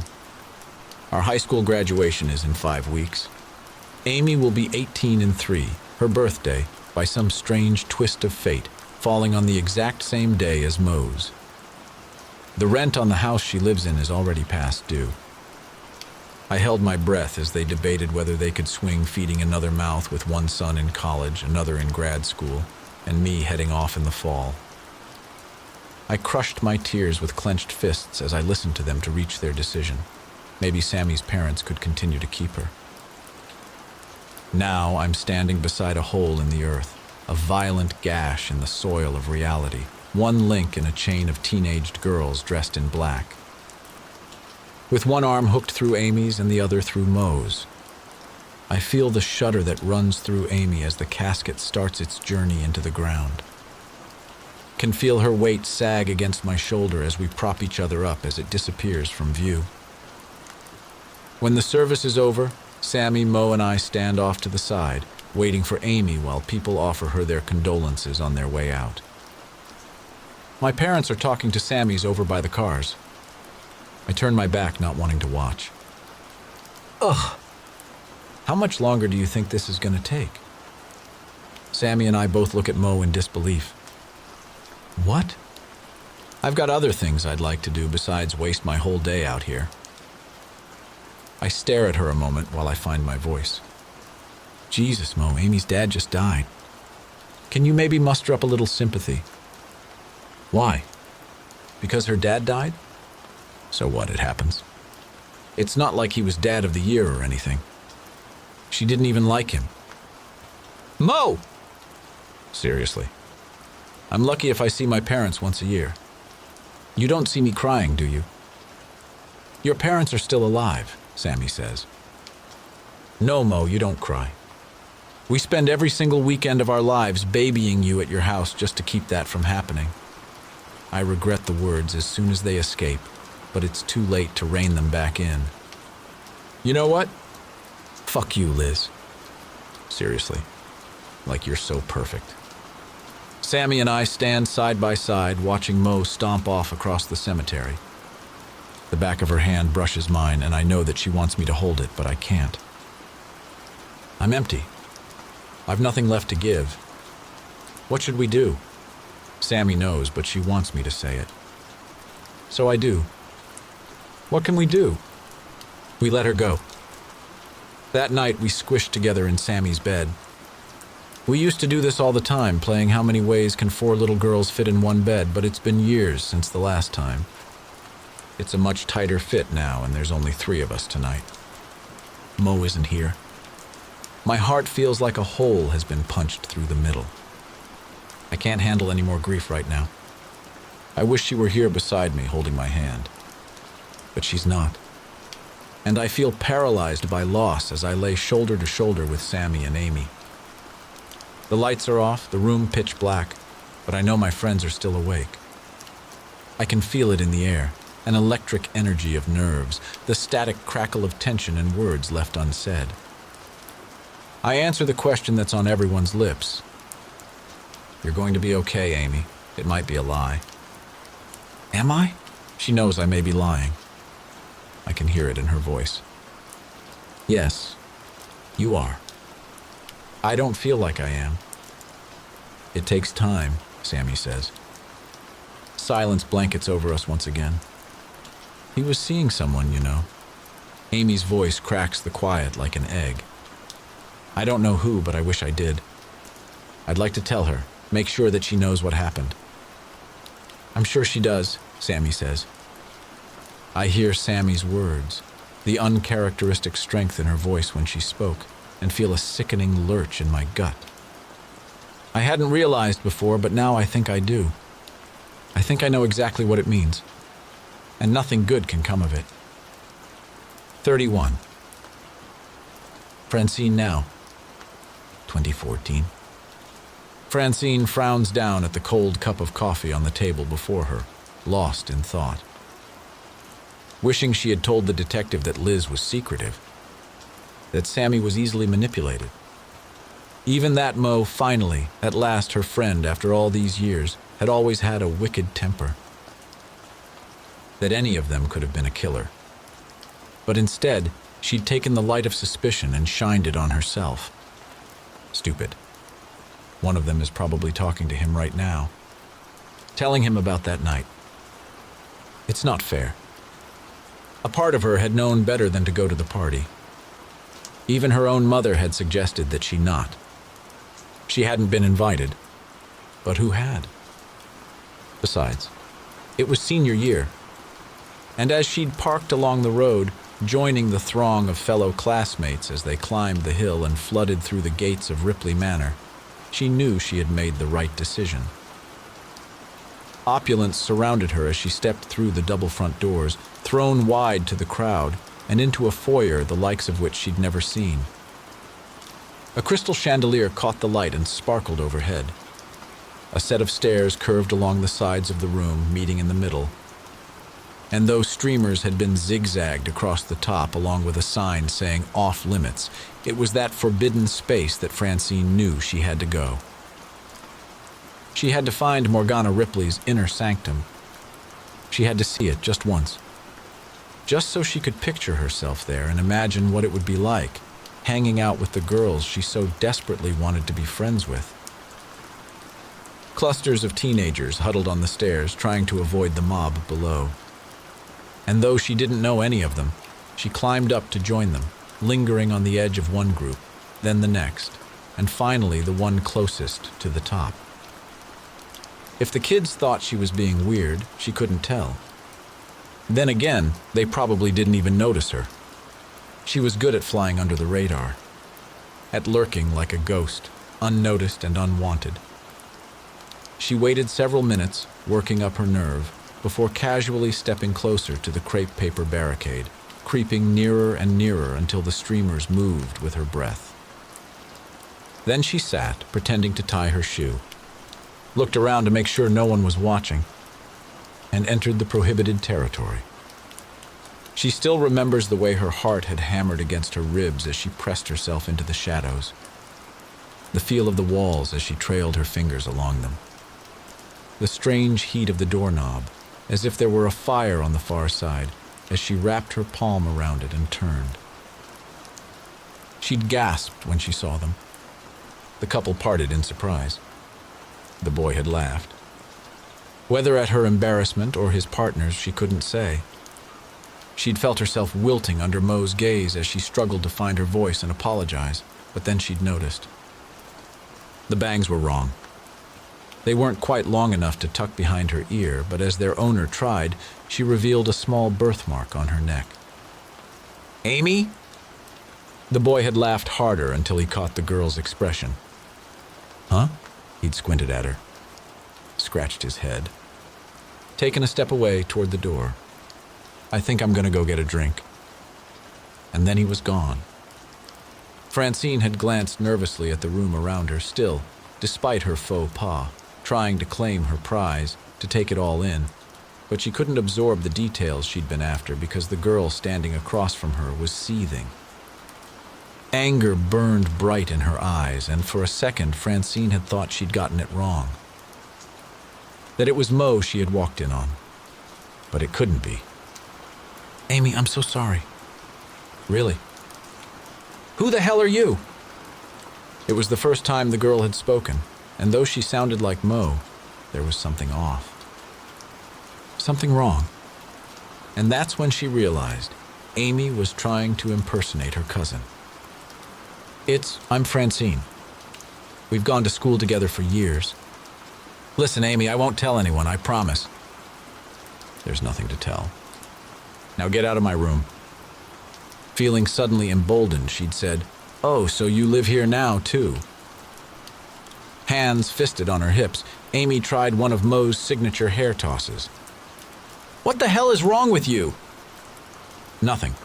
Our high school graduation is in 5 weeks. Amy will be 18 in 3, her birthday, by some strange twist of fate, falling on the exact same day as Mo's. The rent on the house she lives in is already past due. I held my breath as they debated whether they could swing feeding another mouth with one son in college, another in grad school, and me heading off in the fall. I crushed my tears with clenched fists as I listened to them to reach their decision. Maybe Sammy's parents could continue to keep her. Now I'm standing beside a hole in the earth, a violent gash in the soil of reality, one link in a chain of teenaged girls dressed in black. With one arm hooked through Amy's and the other through Mo's. I feel the shudder that runs through Amy as the casket starts its journey into the ground. Can feel her weight sag against my shoulder as we prop each other up as it disappears from view. When the service is over, Sammy, Mo, and I stand off to the side, waiting for Amy while people offer her their condolences on their way out. My parents are talking to Sammy's over by the cars. I turn my back, not wanting to watch. Ugh! How much longer do you think this is going to take? Sammy and I both look at Mo in disbelief. What? I've got other things I'd like to do besides waste my whole day out here. I stare at her a moment while I find my voice. Jesus, Mo, Amy's dad just died. Can you maybe muster up a little sympathy? Why? Because her dad died? So what, it happens. It's not like he was dad of the year or anything. She didn't even like him. Mo! Seriously. I'm lucky if I see my parents once a year. You don't see me crying, do you? Your parents are still alive, Sammy says. No, Mo, you don't cry. We spend every single weekend of our lives babying you at your house just to keep that from happening. I regret the words as soon as they escape, but it's too late to rein them back in. You know what? Fuck you, Liz. Seriously. Like you're so perfect. Sammy and I stand side by side, watching Mo stomp off across the cemetery. The back of her hand brushes mine, and I know that she wants me to hold it, but I can't. I'm empty. I've nothing left to give. What should we do? Sammy knows, but she wants me to say it. So I do. What can we do? We let her go. That night, we squished together in Sammy's bed. We used to do this all the time, playing how many ways can 4 little girls fit in one bed, but it's been years since the last time. It's a much tighter fit now, and there's only 3 of us tonight. Mo isn't here. My heart feels like a hole has been punched through the middle. I can't handle any more grief right now. I wish she were here beside me, holding my hand. But she's not. And I feel paralyzed by loss as I lay shoulder to shoulder with Sammy and Amy. The lights are off, the room pitch black, but I know my friends are still awake. I can feel it in the air, an electric energy of nerves, the static crackle of tension and words left unsaid. I answer the question that's on everyone's lips. You're going to be okay, Amy. It might be a lie. Am I? She knows I may be lying. I can hear it in her voice. Yes, you are. I don't feel like I am. It takes time, Sammy says. Silence blankets over us once again. He was seeing someone, you know. Amy's voice cracks the quiet like an egg. I don't know who, but I wish I did. I'd like to tell her, make sure that she knows what happened. I'm sure she does, Sammy says. I hear Sammy's words, the uncharacteristic strength in her voice when she spoke, and feel a sickening lurch in my gut. I hadn't realized before, but now I think I do. I think I know exactly what it means, and nothing good can come of it. 31. Francine now. 2014. Francine frowns down at the cold cup of coffee on the table before her, lost in thought. Wishing she had told the detective that Liz was secretive, that Sammy was easily manipulated. Even that Mo, finally, at last her friend after all these years, had always had a wicked temper. That any of them could have been a killer. But instead, she'd taken the light of suspicion and shined it on herself. Stupid. One of them is probably talking to him right now, telling him about that night. It's not fair. A part of her had known better than to go to the party. Even her own mother had suggested that she not. She hadn't been invited, but who had? Besides, it was senior year, and as she'd parked along the road, joining the throng of fellow classmates as they climbed the hill and flooded through the gates of Ripley Manor, she knew she had made the right decision. Opulence surrounded her as she stepped through the double front doors, thrown wide to the crowd, and into a foyer the likes of which she'd never seen. A crystal chandelier caught the light and sparkled overhead. A set of stairs curved along the sides of the room, meeting in the middle. And though streamers had been zigzagged across the top along with a sign saying off limits, it was that forbidden space that Francine knew she had to go. She had to find Morgana Ripley's inner sanctum. She had to see it just once. Just so she could picture herself there and imagine what it would be like, hanging out with the girls she so desperately wanted to be friends with. Clusters of teenagers huddled on the stairs, trying to avoid the mob below. And though she didn't know any of them, she climbed up to join them, lingering on the edge of one group, then the next, and finally the one closest to the top. If the kids thought she was being weird, she couldn't tell. Then again, they probably didn't even notice her. She was good at flying under the radar, at lurking like a ghost, unnoticed and unwanted. She waited several minutes, working up her nerve, before casually stepping closer to the crepe paper barricade, creeping nearer and nearer until the streamers moved with her breath. Then she sat, pretending to tie her shoe, looked around to make sure no one was watching, and entered the prohibited territory. She still remembers the way her heart had hammered against her ribs as she pressed herself into the shadows, the feel of the walls as she trailed her fingers along them, the strange heat of the doorknob, as if there were a fire on the far side, as she wrapped her palm around it and turned. She'd gasped when she saw them. The couple parted in surprise. The boy had laughed. Whether at her embarrassment or his partner's, she couldn't say. She'd felt herself wilting under Mo's gaze as she struggled to find her voice and apologize, but then she'd noticed. The bangs were wrong. They weren't quite long enough to tuck behind her ear, but as their owner tried, she revealed a small birthmark on her neck. "Amy?" The boy had laughed harder until he caught the girl's expression. "Huh?" He'd squinted at her, scratched his head, taken a step away toward the door. "I think I'm going to go get a drink." And then he was gone. Francine had glanced nervously at the room around her, still, despite her faux pas, trying to claim her prize, to take it all in, but she couldn't absorb the details she'd been after because the girl standing across from her was seething. Anger burned bright in her eyes, and for a second Francine had thought she'd gotten it wrong. That it was Mo she had walked in on. But it couldn't be. "Amy, I'm so sorry." "Really? Who the hell are you?" It was the first time the girl had spoken, and though she sounded like Mo, there was something off. Something wrong. And that's when she realized Amy was trying to impersonate her cousin. I'm Francine. We've gone to school together for years. Listen, Amy, I won't tell anyone, I promise." "There's nothing to tell. Now get out of my room." Feeling suddenly emboldened, she'd said, "Oh, so you live here now, too." Hands fisted on her hips, Amy tried one of Mo's signature hair tosses. "What the hell is wrong with you?" "Nothing.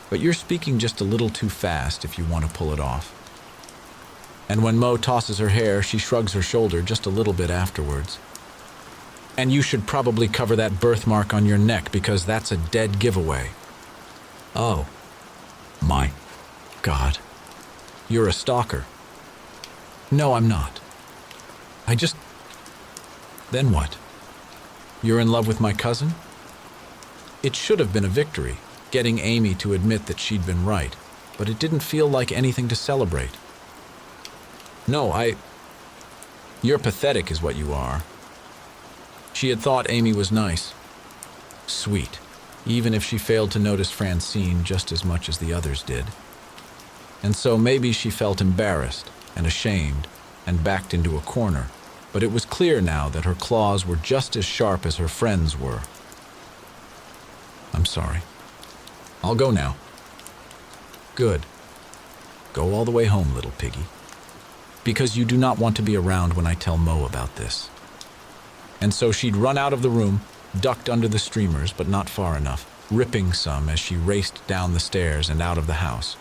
But you're speaking just a little too fast if you want to pull it off." And when Mo tosses her hair, she shrugs her shoulder just a little bit afterwards. "And you should probably cover that birthmark on your neck because that's a dead giveaway." "Oh, my God. You're a stalker." "No, I'm not. Then what? You're in love with my cousin?" It should have been a victory, getting Amy to admit that she'd been right, but it didn't feel like anything to celebrate. "No, You're pathetic is what you are." She had thought Amy was nice, sweet, even if she failed to notice Francine just as much as the others did. And so maybe she felt embarrassed and ashamed and backed into a corner, but it was clear now that her claws were just as sharp as her friends were. "I'm sorry. I'll go now." "Good. Go all the way home, little piggy. Because you do not want to be around when I tell Mo about this." And so she'd run out of the room, ducked under the streamers, but not far enough, ripping some as she raced down the stairs and out of the house.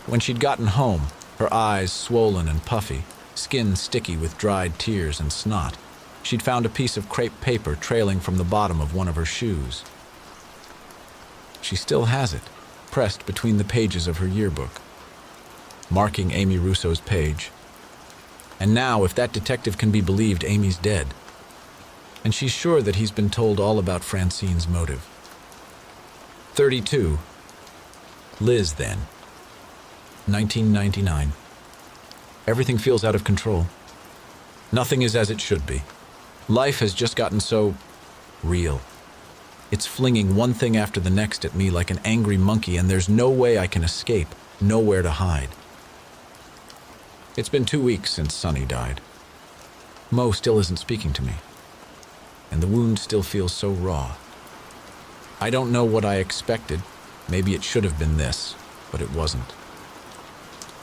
When she'd gotten home, her eyes swollen and puffy, skin sticky with dried tears and snot, she'd found a piece of crepe paper trailing from the bottom of one of her shoes. She still has it, pressed between the pages of her yearbook, marking Amy Russo's page. And now, if that detective can be believed, Amy's dead. And she's sure that he's been told all about Francine's motive. 32. Liz, then. 1999. Everything feels out of control. Nothing is as it should be. Life has just gotten so real. It's flinging one thing after the next at me like an angry monkey, and there's no way I can escape, nowhere to hide. It's been 2 weeks since Sonny died. Mo still isn't speaking to me, and the wound still feels so raw. I don't know what I expected. Maybe it should have been this, but it wasn't.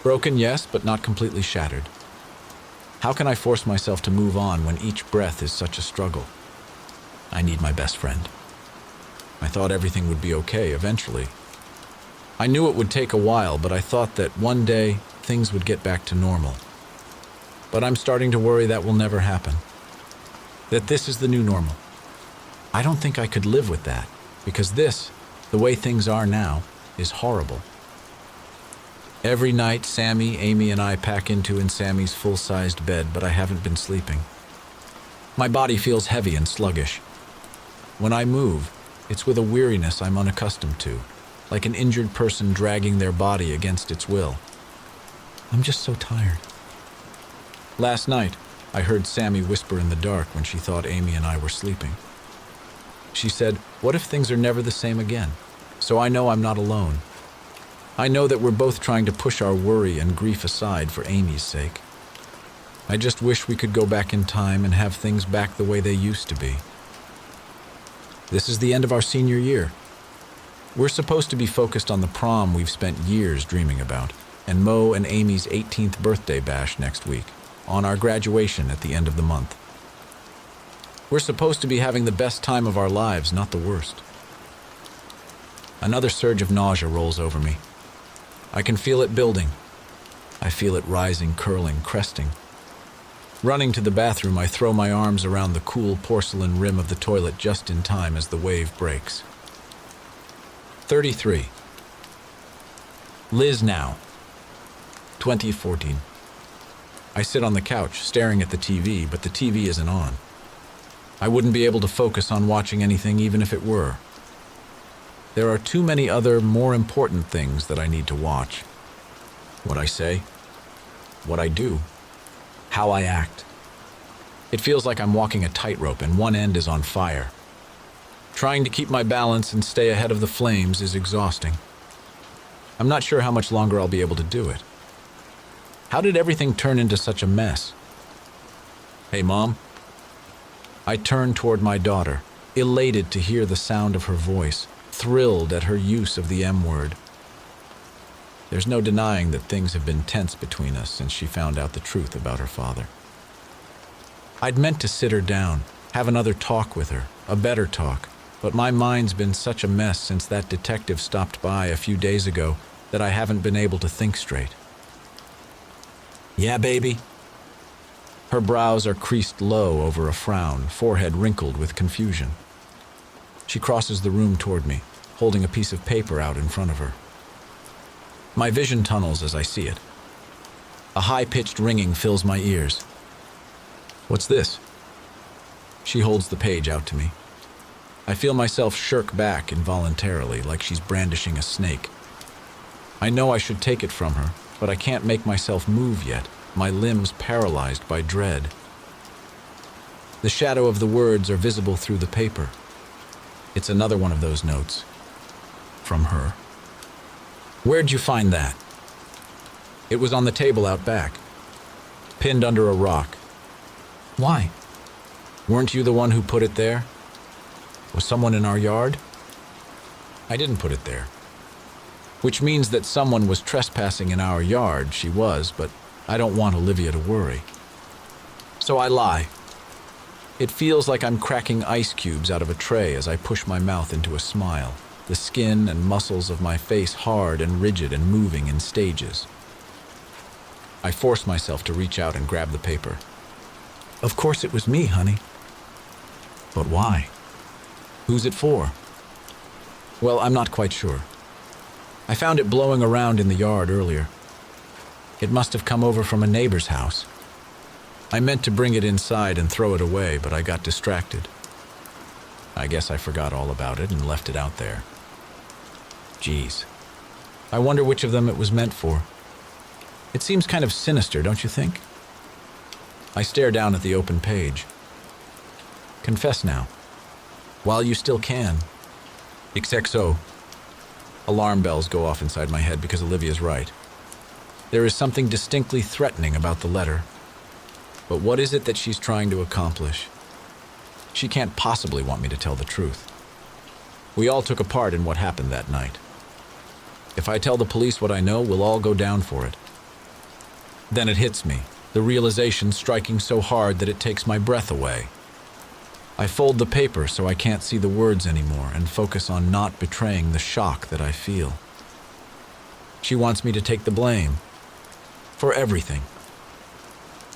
Broken, yes, but not completely shattered. How can I force myself to move on when each breath is such a struggle? I need my best friend. I thought everything would be okay eventually. I knew it would take a while, but I thought that one day things would get back to normal. But I'm starting to worry that will never happen. That this is the new normal. I don't think I could live with that, because this, the way things are now, is horrible. Every night, Sammy, Amy, and I pack into Sammy's full-sized bed, but I haven't been sleeping. My body feels heavy and sluggish. When I move, it's with a weariness I'm unaccustomed to, like an injured person dragging their body against its will. I'm just so tired. Last night, I heard Sammy whisper in the dark when she thought Amy and I were sleeping. She said, "What if things are never the same again?" So I know I'm not alone. I know that we're both trying to push our worry and grief aside for Amy's sake. I just wish we could go back in time and have things back the way they used to be. This is the end of our senior year. We're supposed to be focused on the prom we've spent years dreaming about, and Mo and Amy's 18th birthday bash next week, on our graduation at the end of the month. We're supposed to be having the best time of our lives, not the worst. Another surge of nausea rolls over me. I can feel it building. I feel it rising, curling, cresting. Running to the bathroom, I throw my arms around the cool porcelain rim of the toilet just in time as the wave breaks. 33. Liz now. 2014. I sit on the couch, staring at the TV, but the TV isn't on. I wouldn't be able to focus on watching anything even if it were. There are too many other, more important things that I need to watch. What I say, what I do, how I act. It feels like I'm walking a tightrope and one end is on fire. Trying to keep my balance and stay ahead of the flames is exhausting. I'm not sure how much longer I'll be able to do it. How did everything turn into such a mess? Hey, Mom. I turn toward my daughter, elated to hear the sound of her voice, thrilled at her use of the M word. There's no denying that things have been tense between us since she found out the truth about her father. I'd meant to sit her down, have another talk with her, a better talk, but my mind's been such a mess since that detective stopped by a few days ago that I haven't been able to think straight. Yeah, baby? Her brows are creased low over a frown, forehead wrinkled with confusion. She crosses the room toward me, holding a piece of paper out in front of her. My vision tunnels as I see it. A high-pitched ringing fills my ears. What's this? She holds the page out to me. I feel myself shirk back involuntarily, like she's brandishing a snake. I know I should take it from her, but I can't make myself move yet, my limbs paralyzed by dread. The shadow of the words are visible through the paper. It's another one of those notes. From her. Where'd you find that? It was on the table out back, pinned under a rock. Why? Weren't you the one who put it there? Was someone in our yard? I didn't put it there. Which means that someone was trespassing in our yard, she was, but I don't want Olivia to worry. So I lie. It feels like I'm cracking ice cubes out of a tray as I push my mouth into a smile, the skin and muscles of my face hard and rigid and moving in stages. I force myself to reach out and grab the paper. Of course it was me, honey. But why? Who's it for? Well, I'm not quite sure. I found it blowing around in the yard earlier. It must have come over from a neighbor's house. I meant to bring it inside and throw it away, but I got distracted. I guess I forgot all about it and left it out there. Geez. I wonder which of them it was meant for. It seems kind of sinister, don't you think? I stare down at the open page. Confess now. While you still can. XXO. Alarm bells go off inside my head because Olivia's right. There is something distinctly threatening about the letter. But what is it that she's trying to accomplish? She can't possibly want me to tell the truth. We all took a part in what happened that night. If I tell the police what I know, we'll all go down for it. Then it hits me, the realization striking so hard that it takes my breath away. I fold the paper so I can't see the words anymore and focus on not betraying the shock that I feel. She wants me to take the blame. For everything.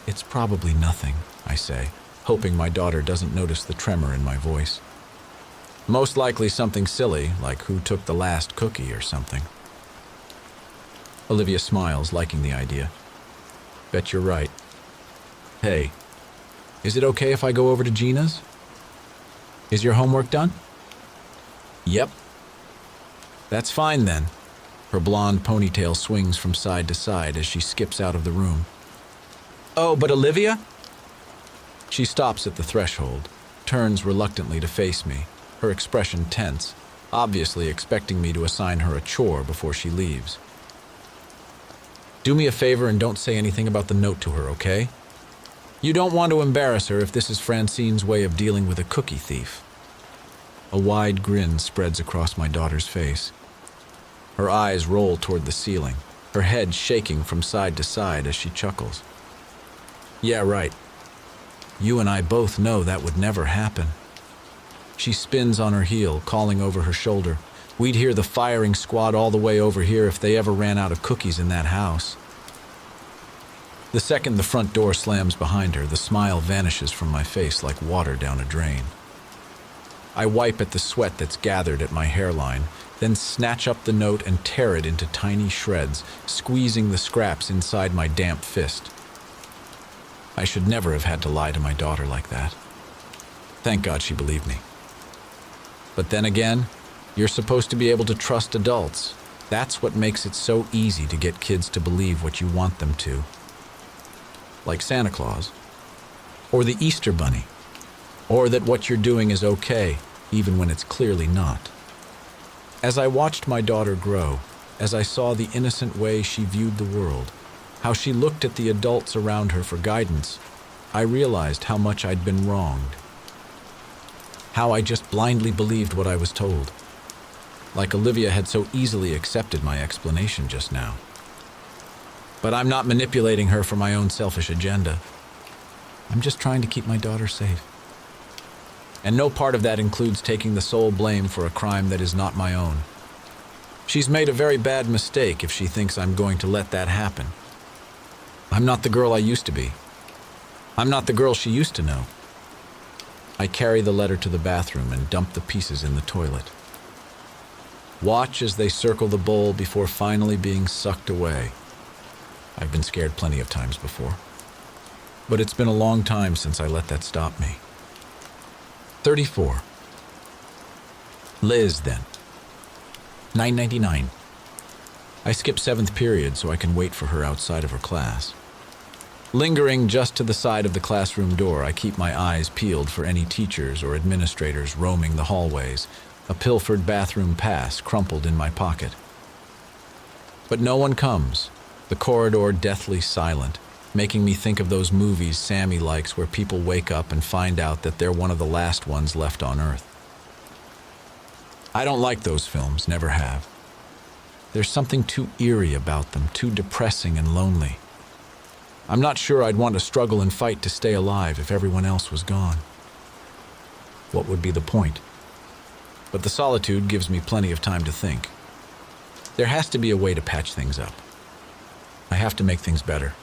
It's probably nothing, I say, hoping my daughter doesn't notice the tremor in my voice. Most likely something silly, like who took the last cookie or something. Olivia smiles, liking the idea. Bet you're right. Hey, is it okay if I go over to Gina's? Is your homework done? Yep. That's fine then. Her blonde ponytail swings from side to side as she skips out of the room. Oh, but Olivia? She stops at the threshold, turns reluctantly to face me, her expression tense, obviously expecting me to assign her a chore before she leaves. Do me a favor and don't say anything about the note to her, okay? You don't want to embarrass her if this is Francine's way of dealing with a cookie thief. A wide grin spreads across my daughter's face. Her eyes roll toward the ceiling, her head shaking from side to side as she chuckles. Yeah, right. You and I both know that would never happen. She spins on her heel, calling over her shoulder. We'd hear the firing squad all the way over here if they ever ran out of cookies in that house. The second the front door slams behind her, the smile vanishes from my face like water down a drain. I wipe at the sweat that's gathered at my hairline, then snatch up the note and tear it into tiny shreds, squeezing the scraps inside my damp fist. I should never have had to lie to my daughter like that. Thank God she believed me. But then again, you're supposed to be able to trust adults. That's what makes it so easy to get kids to believe what you want them to. Like Santa Claus, or the Easter Bunny, or that what you're doing is okay, even when it's clearly not. As I watched my daughter grow, as I saw the innocent way she viewed the world, how she looked at the adults around her for guidance, I realized how much I'd been wronged. How I just blindly believed what I was told. Like Olivia had so easily accepted my explanation just now. But I'm not manipulating her for my own selfish agenda. I'm just trying to keep my daughter safe. And no part of that includes taking the sole blame for a crime that is not my own. She's made a very bad mistake if she thinks I'm going to let that happen. I'm not the girl I used to be. I'm not the girl she used to know. I carry the letter to the bathroom and dump the pieces in the toilet. Watch as they circle the bowl before finally being sucked away. I've been scared plenty of times before. But it's been a long time since I let that stop me. 34. Liz, then. 9:99. I skip 7th period so I can wait for her outside of her class. Lingering just to the side of the classroom door, I keep my eyes peeled for any teachers or administrators roaming the hallways, a pilfered bathroom pass crumpled in my pocket. But no one comes, the corridor deathly silent, making me think of those movies Sammy likes where people wake up and find out that they're one of the last ones left on Earth. I don't like those films, never have. There's something too eerie about them, too depressing and lonely. I'm not sure I'd want to struggle and fight to stay alive if everyone else was gone. What would be the point? But the solitude gives me plenty of time to think. There has to be a way to patch things up. I have to make things better.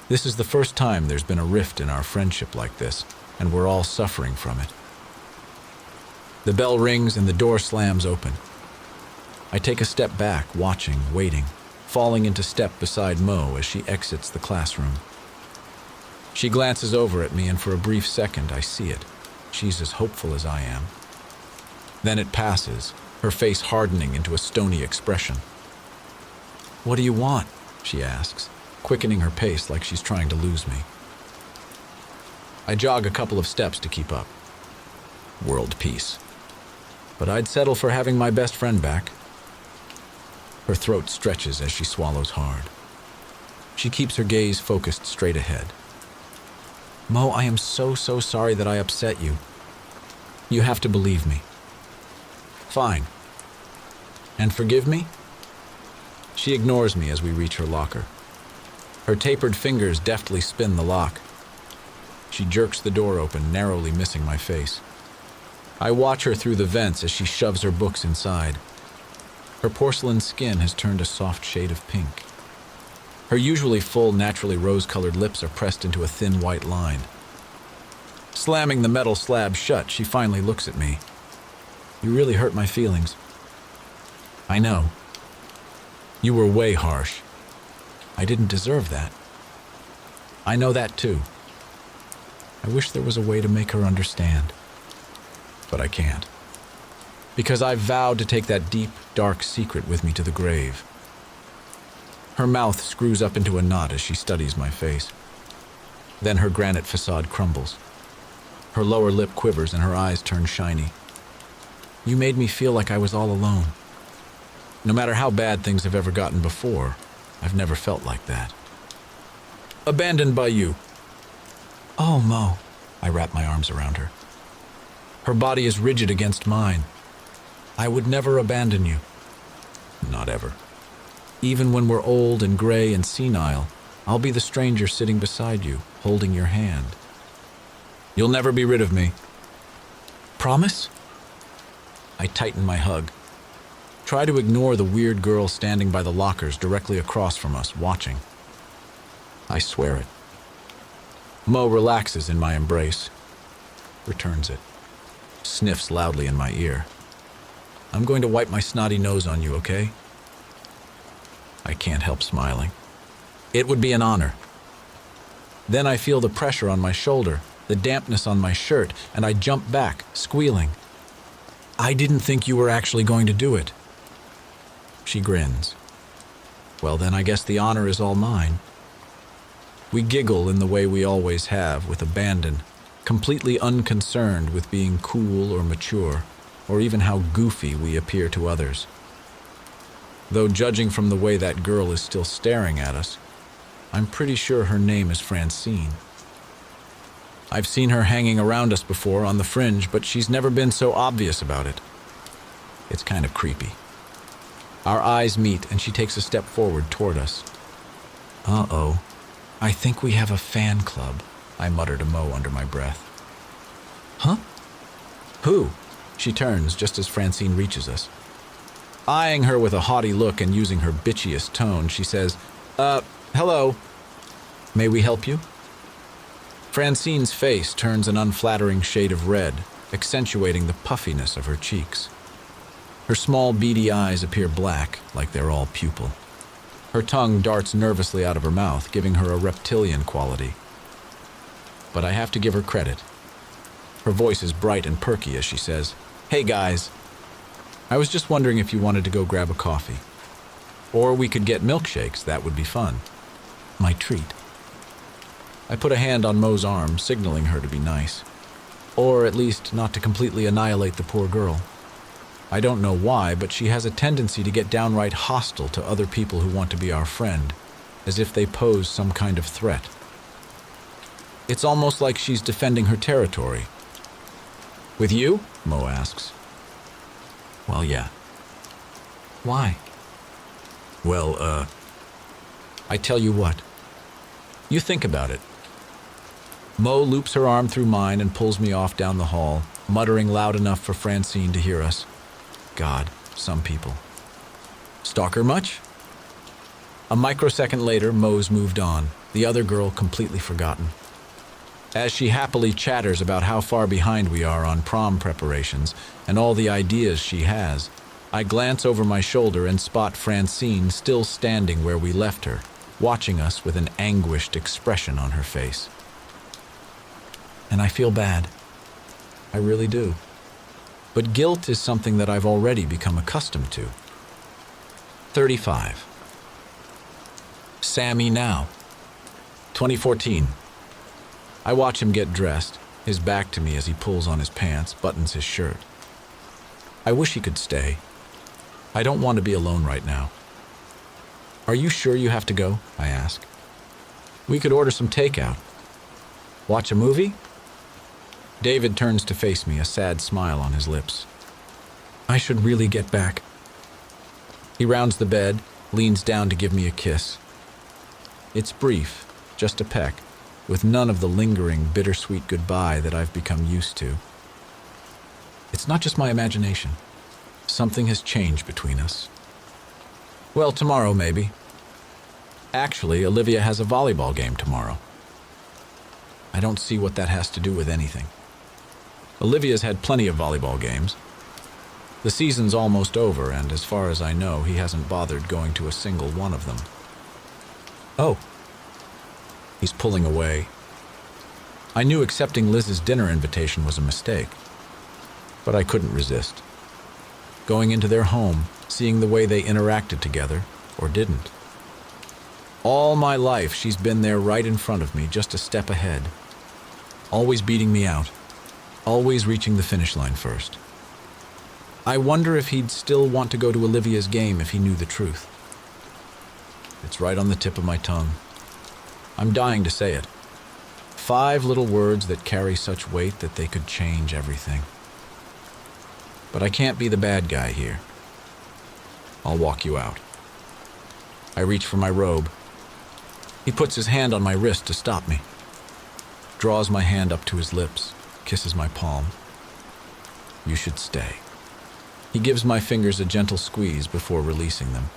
This is the first time there's been a rift in our friendship like this, and we're all suffering from it. The bell rings and the door slams open. I take a step back, watching, waiting, falling into step beside Mo as she exits the classroom. She glances over at me, and for a brief second I see it. She's as hopeful as I am. Then it passes, her face hardening into a stony expression. "What do you want?" she asks, quickening her pace like she's trying to lose me. I jog a couple of steps to keep up. World peace. But I'd settle for having my best friend back. Her throat stretches as she swallows hard. She keeps her gaze focused straight ahead. "Mo, I am so sorry that I upset you. You have to believe me." "Fine. And forgive me?" She ignores me as we reach her locker. Her tapered fingers deftly spin the lock. She jerks the door open, narrowly missing my face. I watch her through the vents as she shoves her books inside. Her porcelain skin has turned a soft shade of pink. Her usually full, naturally rose-colored lips are pressed into a thin white line. Slamming the metal slab shut, she finally looks at me. You really hurt my feelings. I know. You were way harsh. I didn't deserve that. I know that too. I wish there was a way to make her understand. But I can't. Because I've vowed to take that deep, dark secret with me to the grave. Her mouth screws up into a knot as she studies my face. Then her granite facade crumbles. Her lower lip quivers and her eyes turn shiny. You made me feel like I was all alone. No matter how bad things have ever gotten before, I've never felt like that. Abandoned by you. Oh, Mo. I wrap my arms around her. Her body is rigid against mine. I would never abandon you. Not ever. Even when we're old and gray and senile, I'll be the stranger sitting beside you, holding your hand. You'll never be rid of me. Promise? I tighten my hug. Try to ignore the weird girl standing by the lockers directly across from us, watching. I swear it. Mo relaxes in my embrace, returns it, sniffs loudly in my ear. I'm going to wipe my snotty nose on you, okay? I can't help smiling. It would be an honor. Then I feel the pressure on my shoulder, the dampness on my shirt, and I jump back, squealing. I didn't think you were actually going to do it. She grins. Well, then I guess the honor is all mine. We giggle in the way we always have, with abandon, completely unconcerned with being cool or mature, or even how goofy we appear to others. Though judging from the way that girl is still staring at us, I'm pretty sure her name is Francine. I've seen her hanging around us before on the fringe, but she's never been so obvious about it. It's kind of creepy. Our eyes meet and she takes a step forward toward us. Uh-oh. I think we have a fan club, I mutter to Mo under my breath. Huh? Who? She turns just as Francine reaches us. Eyeing her with a haughty look and using her bitchiest tone, she says, hello. May we help you? Francine's face turns an unflattering shade of red, accentuating the puffiness of her cheeks. Her small, beady eyes appear black, like they're all pupil. Her tongue darts nervously out of her mouth, giving her a reptilian quality. But I have to give her credit. Her voice is bright and perky as she says, Hey guys, I was just wondering if you wanted to go grab a coffee. Or we could get milkshakes, that would be fun. My treat. I put a hand on Mo's arm, signaling her to be nice. Or at least not to completely annihilate the poor girl. I don't know why, but she has a tendency to get downright hostile to other people who want to be our friend, as if they pose some kind of threat. It's almost like she's defending her territory. With you? Mo asks. Well, yeah. Why? Well, I tell you what. You think about it. Mo loops her arm through mine and pulls me off down the hall, muttering loud enough for Francine to hear us. God, some people. Stalker much? A microsecond later, Mo's moved on, the other girl completely forgotten. As she happily chatters about how far behind we are on prom preparations and all the ideas she has, I glance over my shoulder and spot Francine still standing where we left her, watching us with an anguished expression on her face. And I feel bad. I really do. But guilt is something that I've already become accustomed to. 35. Sammy now. 2014. I watch him get dressed, his back to me as he pulls on his pants, buttons his shirt. I wish he could stay. I don't want to be alone right now. Are you sure you have to go? I ask. We could order some takeout. Watch a movie? David turns to face me, a sad smile on his lips. I should really get back. He rounds the bed, leans down to give me a kiss. It's brief, just a peck, with none of the lingering, bittersweet goodbye that I've become used to. It's not just my imagination. Something has changed between us. Well, tomorrow maybe. Actually, Olivia has a volleyball game tomorrow. I don't see what that has to do with anything. Olivia's had plenty of volleyball games. The season's almost over, and as far as I know, he hasn't bothered going to a single one of them. Oh. He's pulling away. I knew accepting Liz's dinner invitation was a mistake, but I couldn't resist. Going into their home, seeing the way they interacted together, or didn't. All my life, she's been there right in front of me, just a step ahead. Always beating me out. Always reaching the finish line first. I wonder if he'd still want to go to Olivia's game if he knew the truth. It's right on the tip of my tongue. I'm dying to say it. 5 little words that carry such weight that they could change everything. But I can't be the bad guy here. I'll walk you out. I reach for my robe. He puts his hand on my wrist to stop me. Draws my hand up to his lips, kisses my palm. You should stay. He gives my fingers a gentle squeeze before releasing them.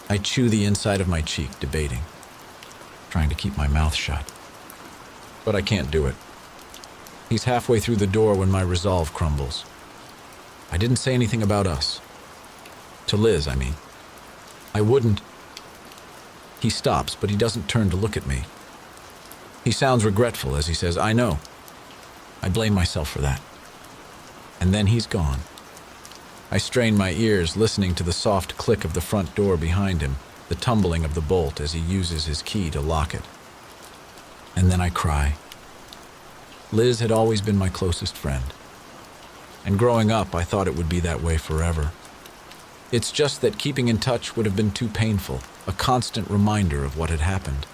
I chew the inside of my cheek, debating, trying to keep my mouth shut. But I can't do it. He's halfway through the door when my resolve crumbles. I didn't say anything about us. To Liz, I mean. I wouldn't. He stops, but he doesn't turn to look at me. He sounds regretful as he says, I know. I blame myself for that. And then he's gone. I strain my ears, listening to the soft click of the front door behind him, the tumbling of the bolt as he uses his key to lock it. And then I cry. Liz had always been my closest friend. And growing up, I thought it would be that way forever. It's just that keeping in touch would have been too painful, a constant reminder of what had happened.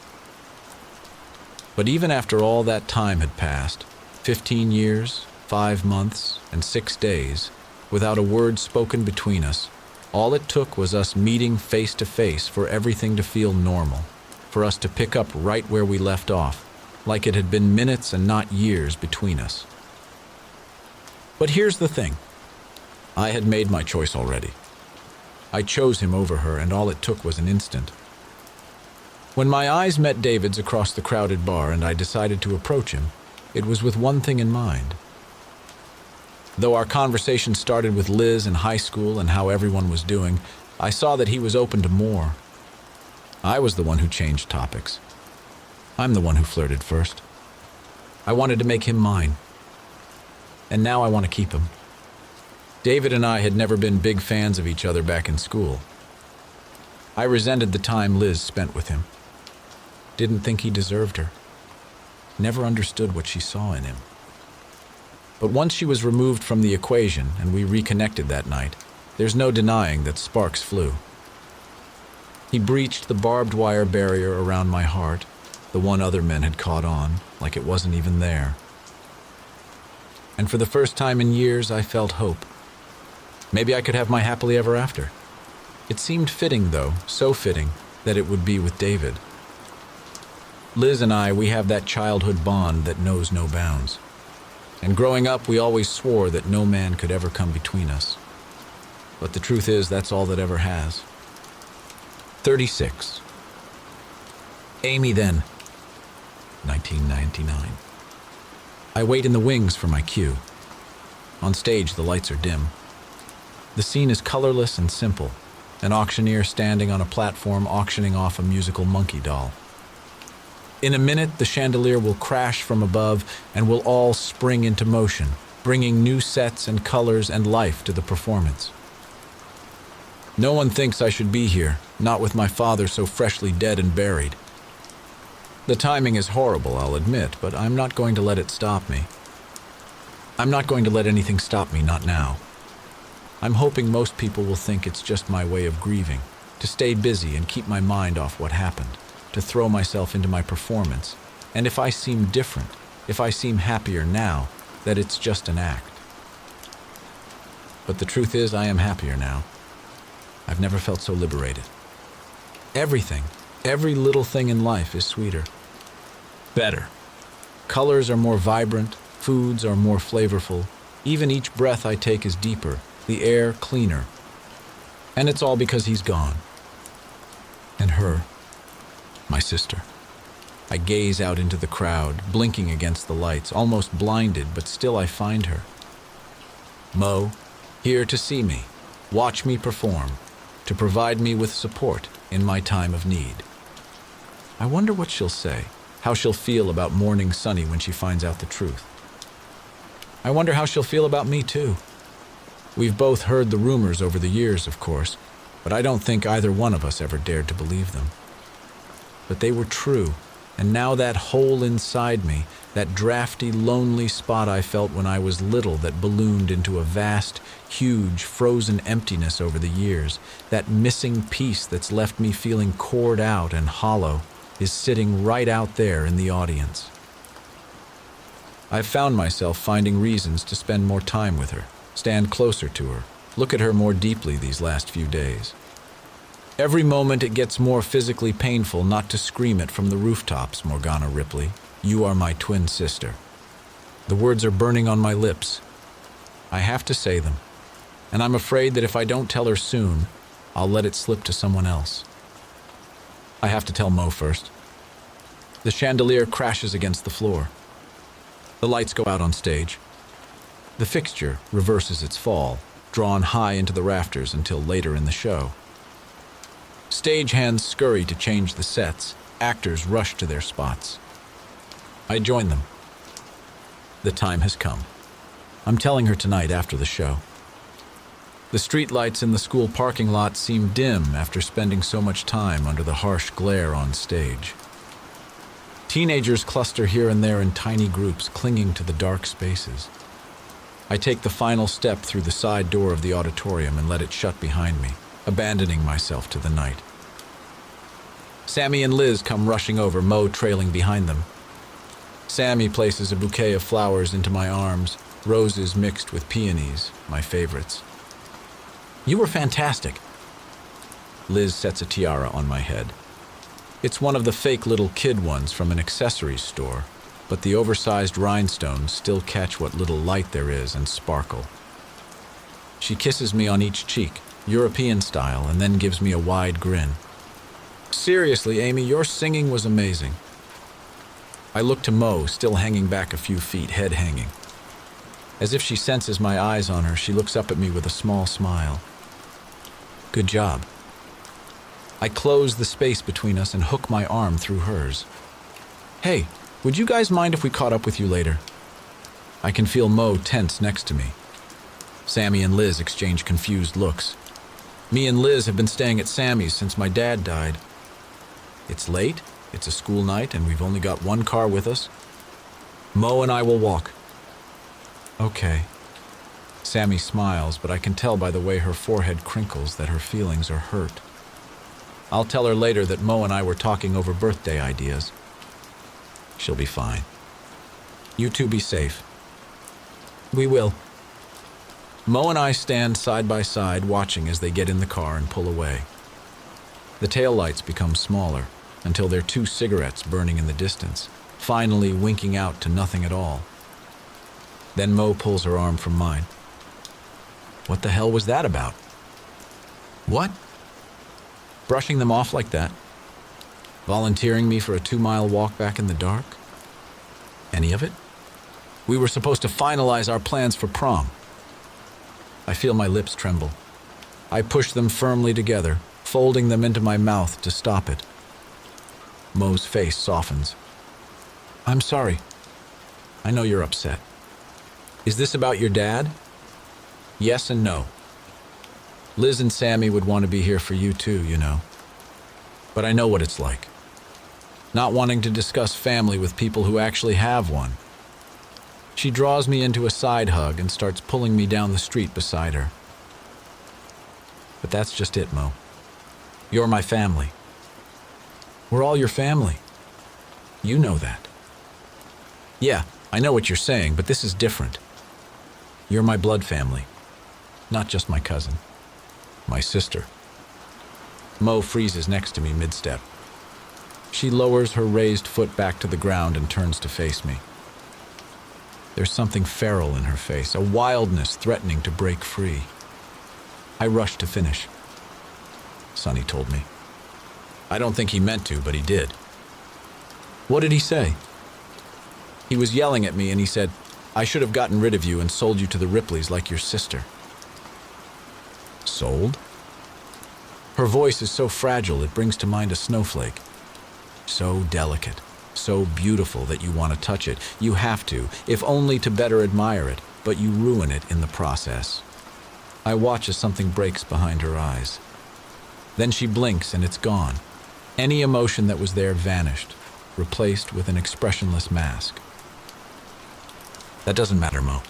But even after all that time had passed, 15 years, 5 months, and 6 days, without a word spoken between us, all it took was us meeting face to face for everything to feel normal, for us to pick up right where we left off, like it had been minutes and not years between us. But here's the thing. I had made my choice already. I chose him over her, and all it took was an instant. When my eyes met David's across the crowded bar and I decided to approach him, it was with one thing in mind. Though our conversation started with Liz in high school and how everyone was doing, I saw that he was open to more. I was the one who changed topics. I'm the one who flirted first. I wanted to make him mine. And now I want to keep him. David and I had never been big fans of each other back in school. I resented the time Liz spent with him. Didn't think he deserved her. Never understood what she saw in him. But once she was removed from the equation and we reconnected that night, there's no denying that sparks flew. He breached the barbed wire barrier around my heart, the one other men had caught on, like it wasn't even there. And for the first time in years, I felt hope. Maybe I could have my happily ever after. It seemed fitting, though, so fitting, that it would be with David. Liz and I, we have that childhood bond that knows no bounds. And growing up, we always swore that no man could ever come between us. But the truth is, that's all that ever has. 36. Amy then. 1999. I wait in the wings for my cue. On stage, the lights are dim. The scene is colorless and simple, an auctioneer standing on a platform auctioning off a musical monkey doll. In a minute, the chandelier will crash from above and we'll all spring into motion, bringing new sets and colors and life to the performance. No one thinks I should be here, not with my father so freshly dead and buried. The timing is horrible, I'll admit, but I'm not going to let it stop me. I'm not going to let anything stop me, not now. I'm hoping most people will think it's just my way of grieving, to stay busy and keep my mind off what happened, to throw myself into my performance, and if I seem different, if I seem happier now, that it's just an act. But the truth is, I am happier now. I've never felt so liberated. Everything, every little thing in life is sweeter. Better. Colors are more vibrant, foods are more flavorful, even each breath I take is deeper, the air cleaner. And it's all because he's gone. And her, my sister. I gaze out into the crowd, blinking against the lights, almost blinded, but still I find her. Mo, here to see me, watch me perform, to provide me with support in my time of need. I wonder what she'll say, how she'll feel about mourning Sunny when she finds out the truth. I wonder how she'll feel about me too. We've both heard the rumors over the years, of course, but I don't think either one of us ever dared to believe them. But they were true, and now that hole inside me, that drafty, lonely spot I felt when I was little that ballooned into a vast, huge, frozen emptiness over the years, that missing piece that's left me feeling cored out and hollow, is sitting right out there in the audience. I've found myself finding reasons to spend more time with her, stand closer to her, look at her more deeply these last few days. Every moment it gets more physically painful not to scream it from the rooftops, Morgana Ripley. You are my twin sister. The words are burning on my lips. I have to say them, and I'm afraid that if I don't tell her soon, I'll let it slip to someone else. I have to tell Mo first. The chandelier crashes against the floor. The lights go out on stage. The fixture reverses its fall, drawn high into the rafters until later in the show. Stagehands scurry to change the sets. Actors rush to their spots. I join them. The time has come. I'm telling her tonight after the show. The streetlights in the school parking lot seem dim after spending so much time under the harsh glare on stage. Teenagers cluster here and there in tiny groups, clinging to the dark spaces. I take the final step through the side door of the auditorium and let it shut behind me, abandoning myself to the night. Sammy and Liz come rushing over, Mo trailing behind them. Sammy places a bouquet of flowers into my arms, roses mixed with peonies, my favorites. You were fantastic. Liz sets a tiara on my head. It's one of the fake little kid ones from an accessories store, but the oversized rhinestones still catch what little light there is and sparkle. She kisses me on each cheek, European style, and then gives me a wide grin. Seriously, Amy, your singing was amazing. I look to Mo, still hanging back a few feet, head hanging. As if she senses my eyes on her, she looks up at me with a small smile. Good job. I close the space between us and hook my arm through hers. Hey, would you guys mind if we caught up with you later? I can feel Mo tense next to me. Sammy and Liz exchange confused looks. Me and Liz have been staying at Sammy's since my dad died. It's late, it's a school night, and we've only got one car with us. Mo and I will walk. Okay. Sammy smiles, but I can tell by the way her forehead crinkles that her feelings are hurt. I'll tell her later that Mo and I were talking over birthday ideas. She'll be fine. You two be safe. We will. Mo and I stand side by side, watching as they get in the car and pull away. The taillights become smaller, until they're 2 cigarettes burning in the distance, finally winking out to nothing at all. Then Mo pulls her arm from mine. What the hell was that about? What? Brushing them off like that? Volunteering me for a 2-mile walk back in the dark? Any of it? We were supposed to finalize our plans for prom. I feel my lips tremble. I push them firmly together, folding them into my mouth to stop it. Mo's face softens. I'm sorry. I know you're upset. Is this about your dad? Yes and no. Liz and Sammy would want to be here for you too, you know. But I know what it's like. Not wanting to discuss family with people who actually have one. She draws me into a side hug and starts pulling me down the street beside her. But that's just it, Mo. You're my family. We're all your family. You know that. Yeah, I know what you're saying, but this is different. You're my blood family, not just my cousin. My sister. Mo freezes next to me mid-step. She lowers her raised foot back to the ground and turns to face me. There's something feral in her face, a wildness threatening to break free. I rush to finish. Sonny told me. I don't think he meant to, but he did. What did he say? He was yelling at me and he said, I should have gotten rid of you and sold you to the Ripleys like your sister. Sold? Her voice is so fragile it brings to mind a snowflake. So delicate, so beautiful that you want to touch it. You have to, if only to better admire it, but you ruin it in the process. I watch as something breaks behind her eyes. Then she blinks and it's gone. Any emotion that was there vanished, replaced with an expressionless mask. That doesn't matter, Mo.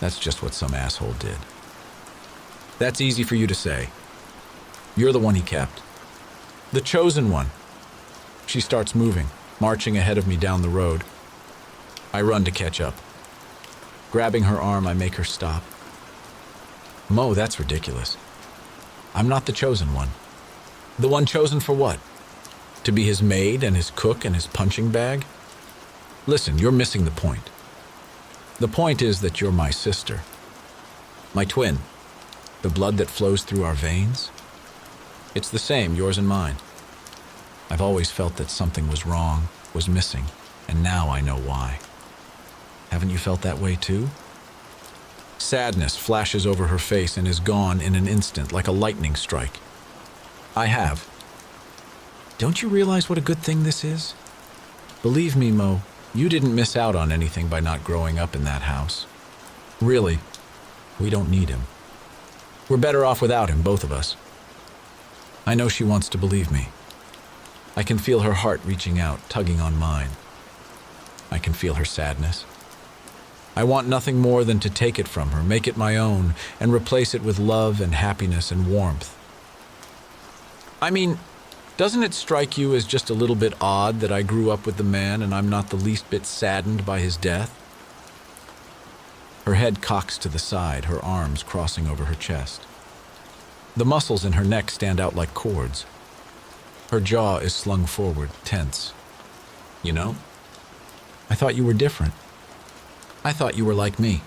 That's just what some asshole did. That's easy for you to say. You're the one he kept. The chosen one. She starts moving, marching ahead of me down the road. I run to catch up. Grabbing her arm, I make her stop. Mo, that's ridiculous. I'm not the chosen one. The one chosen for what? To be his maid and his cook and his punching bag? Listen, you're missing the point. The point is that you're my sister. My twin. The blood that flows through our veins. It's the same, yours and mine. I've always felt that something was wrong, was missing, and now I know why. Haven't you felt that way too? Sadness flashes over her face and is gone in an instant like a lightning strike. I have. Don't you realize what a good thing this is? Believe me, Mo, you didn't miss out on anything by not growing up in that house. Really, we don't need him. We're better off without him, both of us. I know she wants to believe me. I can feel her heart reaching out, tugging on mine. I can feel her sadness. I want nothing more than to take it from her, make it my own, and replace it with love and happiness and warmth. I mean, doesn't it strike you as just a little bit odd that I grew up with the man and I'm not the least bit saddened by his death? Her head cocks to the side, her arms crossing over her chest. The muscles in her neck stand out like cords. Her jaw is slung forward, tense. You know, I thought you were different. I thought you were like me.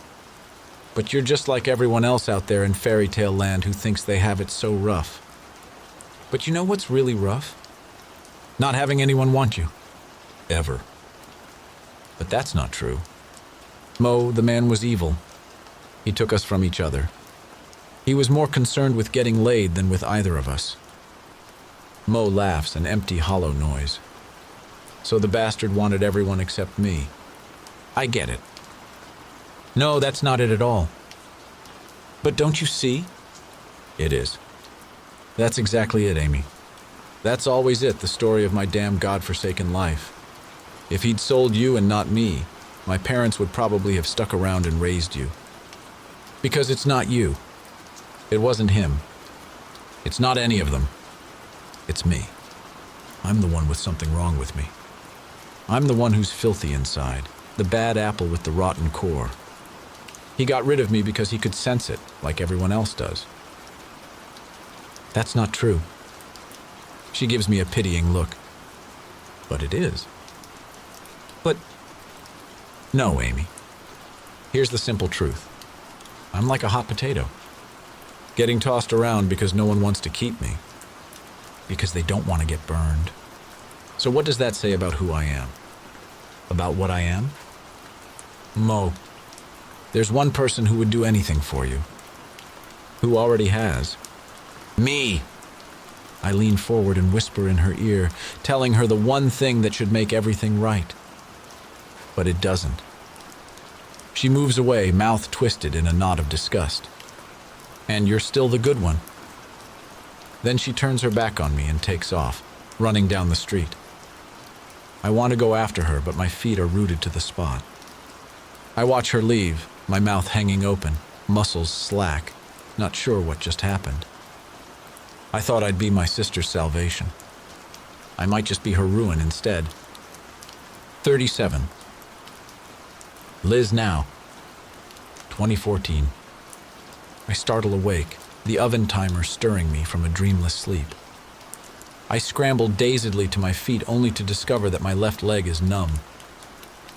But you're just like everyone else out there in fairy tale land who thinks they have it so rough. But you know what's really rough? Not having anyone want you. Ever. But that's not true. Mo, the man, was evil. He took us from each other. He was more concerned with getting laid than with either of us. Mo laughs, an empty, hollow noise. So the bastard wanted everyone except me. I get it. No, that's not it at all. But don't you see? It is. That's exactly it, Amy. That's always it, the story of my damn godforsaken life. If he'd sold you and not me, my parents would probably have stuck around and raised you. Because it's not you. It wasn't him. It's not any of them. It's me. I'm the one with something wrong with me. I'm the one who's filthy inside, the bad apple with the rotten core. He got rid of me because he could sense it, like everyone else does. That's not true. She gives me a pitying look. But it is. But no, Amy. Here's the simple truth. I'm like a hot potato. Getting tossed around because no one wants to keep me. Because they don't want to get burned. So what does that say about who I am? About what I am? Mo, there's one person who would do anything for you. Who already has. Me! I lean forward and whisper in her ear, telling her the one thing that should make everything right. But it doesn't. She moves away, mouth twisted in a knot of disgust. And you're still the good one. Then she turns her back on me and takes off, running down the street. I want to go after her, but my feet are rooted to the spot. I watch her leave, my mouth hanging open, muscles slack, not sure what just happened. I thought I'd be my sister's salvation. I might just be her ruin instead. 37. Liz now. 2014. I startle awake, the oven timer stirring me from a dreamless sleep. I scramble dazedly to my feet only to discover that my left leg is numb.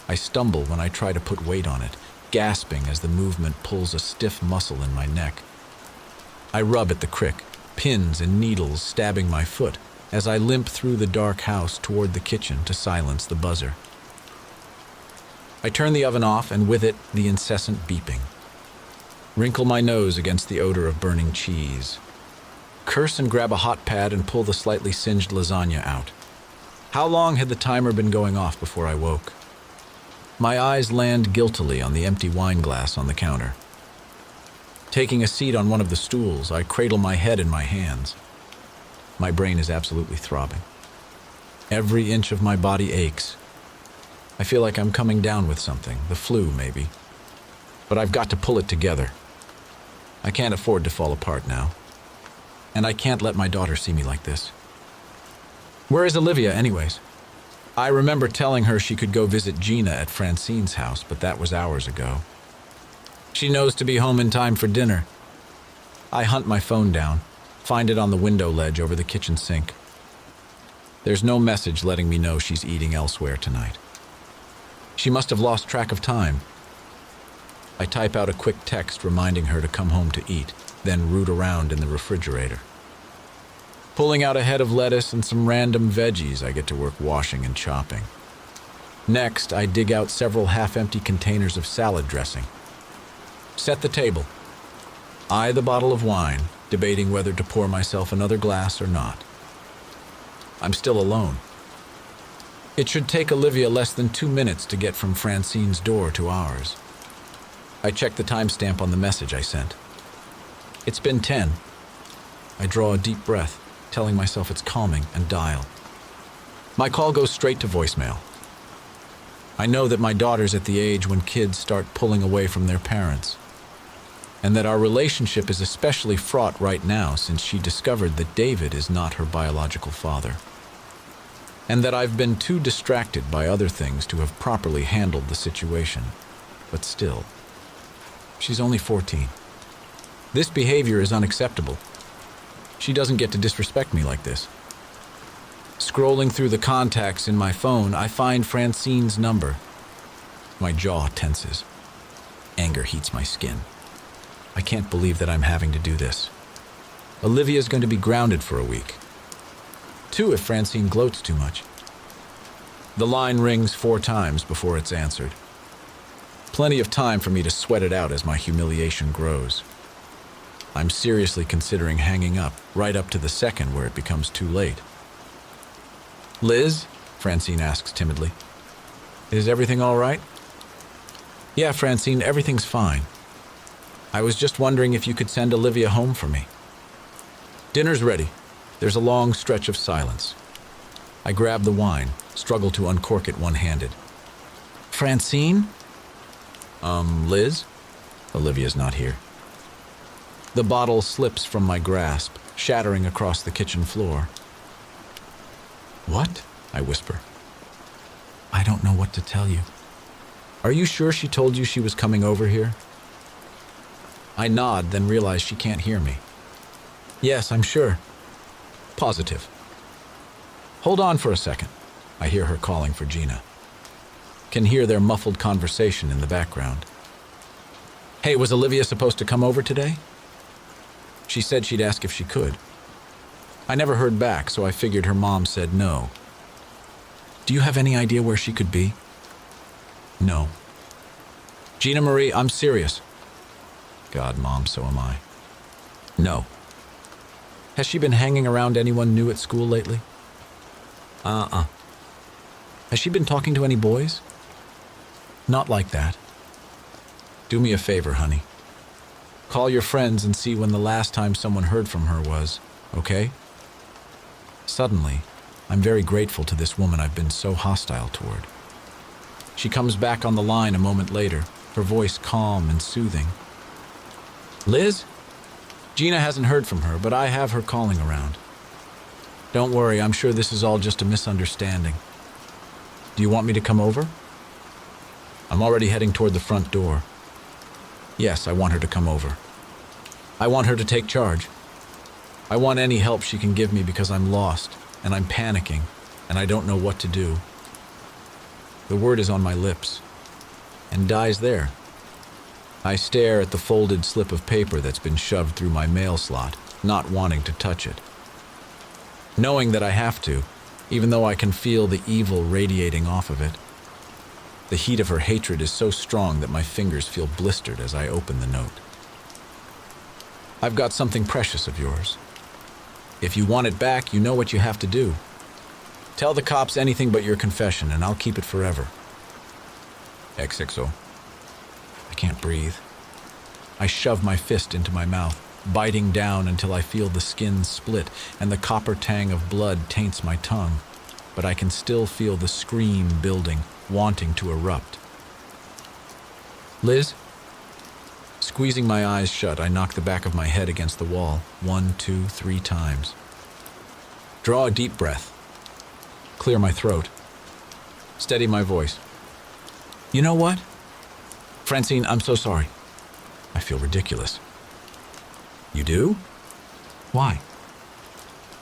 I stumble when I try to put weight on it, gasping as the movement pulls a stiff muscle in my neck. I rub at the crick, pins and needles stabbing my foot, as I limp through the dark house toward the kitchen to silence the buzzer. I turn the oven off, and with it, the incessant beeping. Wrinkle my nose against the odor of burning cheese. Curse and grab a hot pad and pull the slightly singed lasagna out. How long had the timer been going off before I woke? My eyes land guiltily on the empty wine glass on the counter. Taking a seat on one of the stools, I cradle my head in my hands. My brain is absolutely throbbing. Every inch of my body aches. I feel like I'm coming down with something, the flu maybe. But I've got to pull it together. I can't afford to fall apart now. And I can't let my daughter see me like this. Where is Olivia, anyways? I remember telling her she could go visit Gina at Francine's house, but that was hours ago. She knows to be home in time for dinner. I hunt my phone down, find it on the window ledge over the kitchen sink. There's no message letting me know she's eating elsewhere tonight. She must have lost track of time. I type out a quick text reminding her to come home to eat, then root around in the refrigerator. Pulling out a head of lettuce and some random veggies, I get to work washing and chopping. Next, I dig out several half-empty containers of salad dressing. Set the table. Eye the bottle of wine, debating whether to pour myself another glass or not. I'm still alone. It should take Olivia less than 2 minutes to get from Francine's door to ours. I check the timestamp on the message I sent. It's been 10. I draw a deep breath, telling myself it's calming, and dial. My call goes straight to voicemail. I know that my daughter's at the age when kids start pulling away from their parents, and that our relationship is especially fraught right now since she discovered that David is not her biological father, and that I've been too distracted by other things to have properly handled the situation. But still, she's only 14. This behavior is unacceptable. She doesn't get to disrespect me like this. Scrolling through the contacts in my phone, I find Francine's number. My jaw tenses. Anger heats my skin. I can't believe that I'm having to do this. Olivia's going to be grounded for a week. 2 if Francine gloats too much. The line rings 4 times before it's answered. Plenty of time for me to sweat it out as my humiliation grows. I'm seriously considering hanging up, right up to the second where it becomes too late. Liz? Francine asks timidly. Is everything all right? Yeah, Francine, everything's fine. I was just wondering if you could send Olivia home for me. Dinner's ready. There's a long stretch of silence. I grab the wine, struggle to uncork it one-handed. Francine? Liz? Olivia's not here. The bottle slips from my grasp, shattering across the kitchen floor. What? I whisper. I don't know what to tell you. Are you sure she told you she was coming over here? I nod, then realize she can't hear me. Yes, I'm sure. Positive. Hold on for a second. I hear her calling for Gina. Can hear their muffled conversation in the background. Hey, was Olivia supposed to come over today? She said she'd ask if she could. I never heard back, so I figured her mom said no. Do you have any idea where she could be? No. Gina Marie, I'm serious. God, Mom, so am I. No. Has she been hanging around anyone new at school lately? Has she been talking to any boys? Not like that. Do me a favor, honey. Call your friends and see when the last time someone heard from her was, okay? Suddenly, I'm very grateful to this woman I've been so hostile toward. She comes back on the line a moment later, her voice calm and soothing. Liz? Gina hasn't heard from her, but I have her calling around. Don't worry, I'm sure this is all just a misunderstanding. Do you want me to come over? I'm already heading toward the front door. Yes, I want her to come over. I want her to take charge. I want any help she can give me because I'm lost, and I'm panicking, and I don't know what to do. The word is on my lips, and dies there. I stare at the folded slip of paper that's been shoved through my mail slot, not wanting to touch it. knowing that I have to, even though I can feel the evil radiating off of it. The heat of her hatred is so strong that my fingers feel blistered as I open the note. I've got something precious of yours. If you want it back, you know what you have to do. Tell the cops anything but your confession, and I'll keep it forever. XXO. I can't breathe. I shove my fist into my mouth, biting down until I feel the skin split and the copper tang of blood taints my tongue, but I can still feel the scream building, wanting to erupt. Liz? Squeezing my eyes shut, I knock the back of my head against the wall 1, 2, 3 times. Draw a deep breath. Clear my throat. Steady my voice. You know what? Francine, I'm so sorry. I feel ridiculous. You do? Why?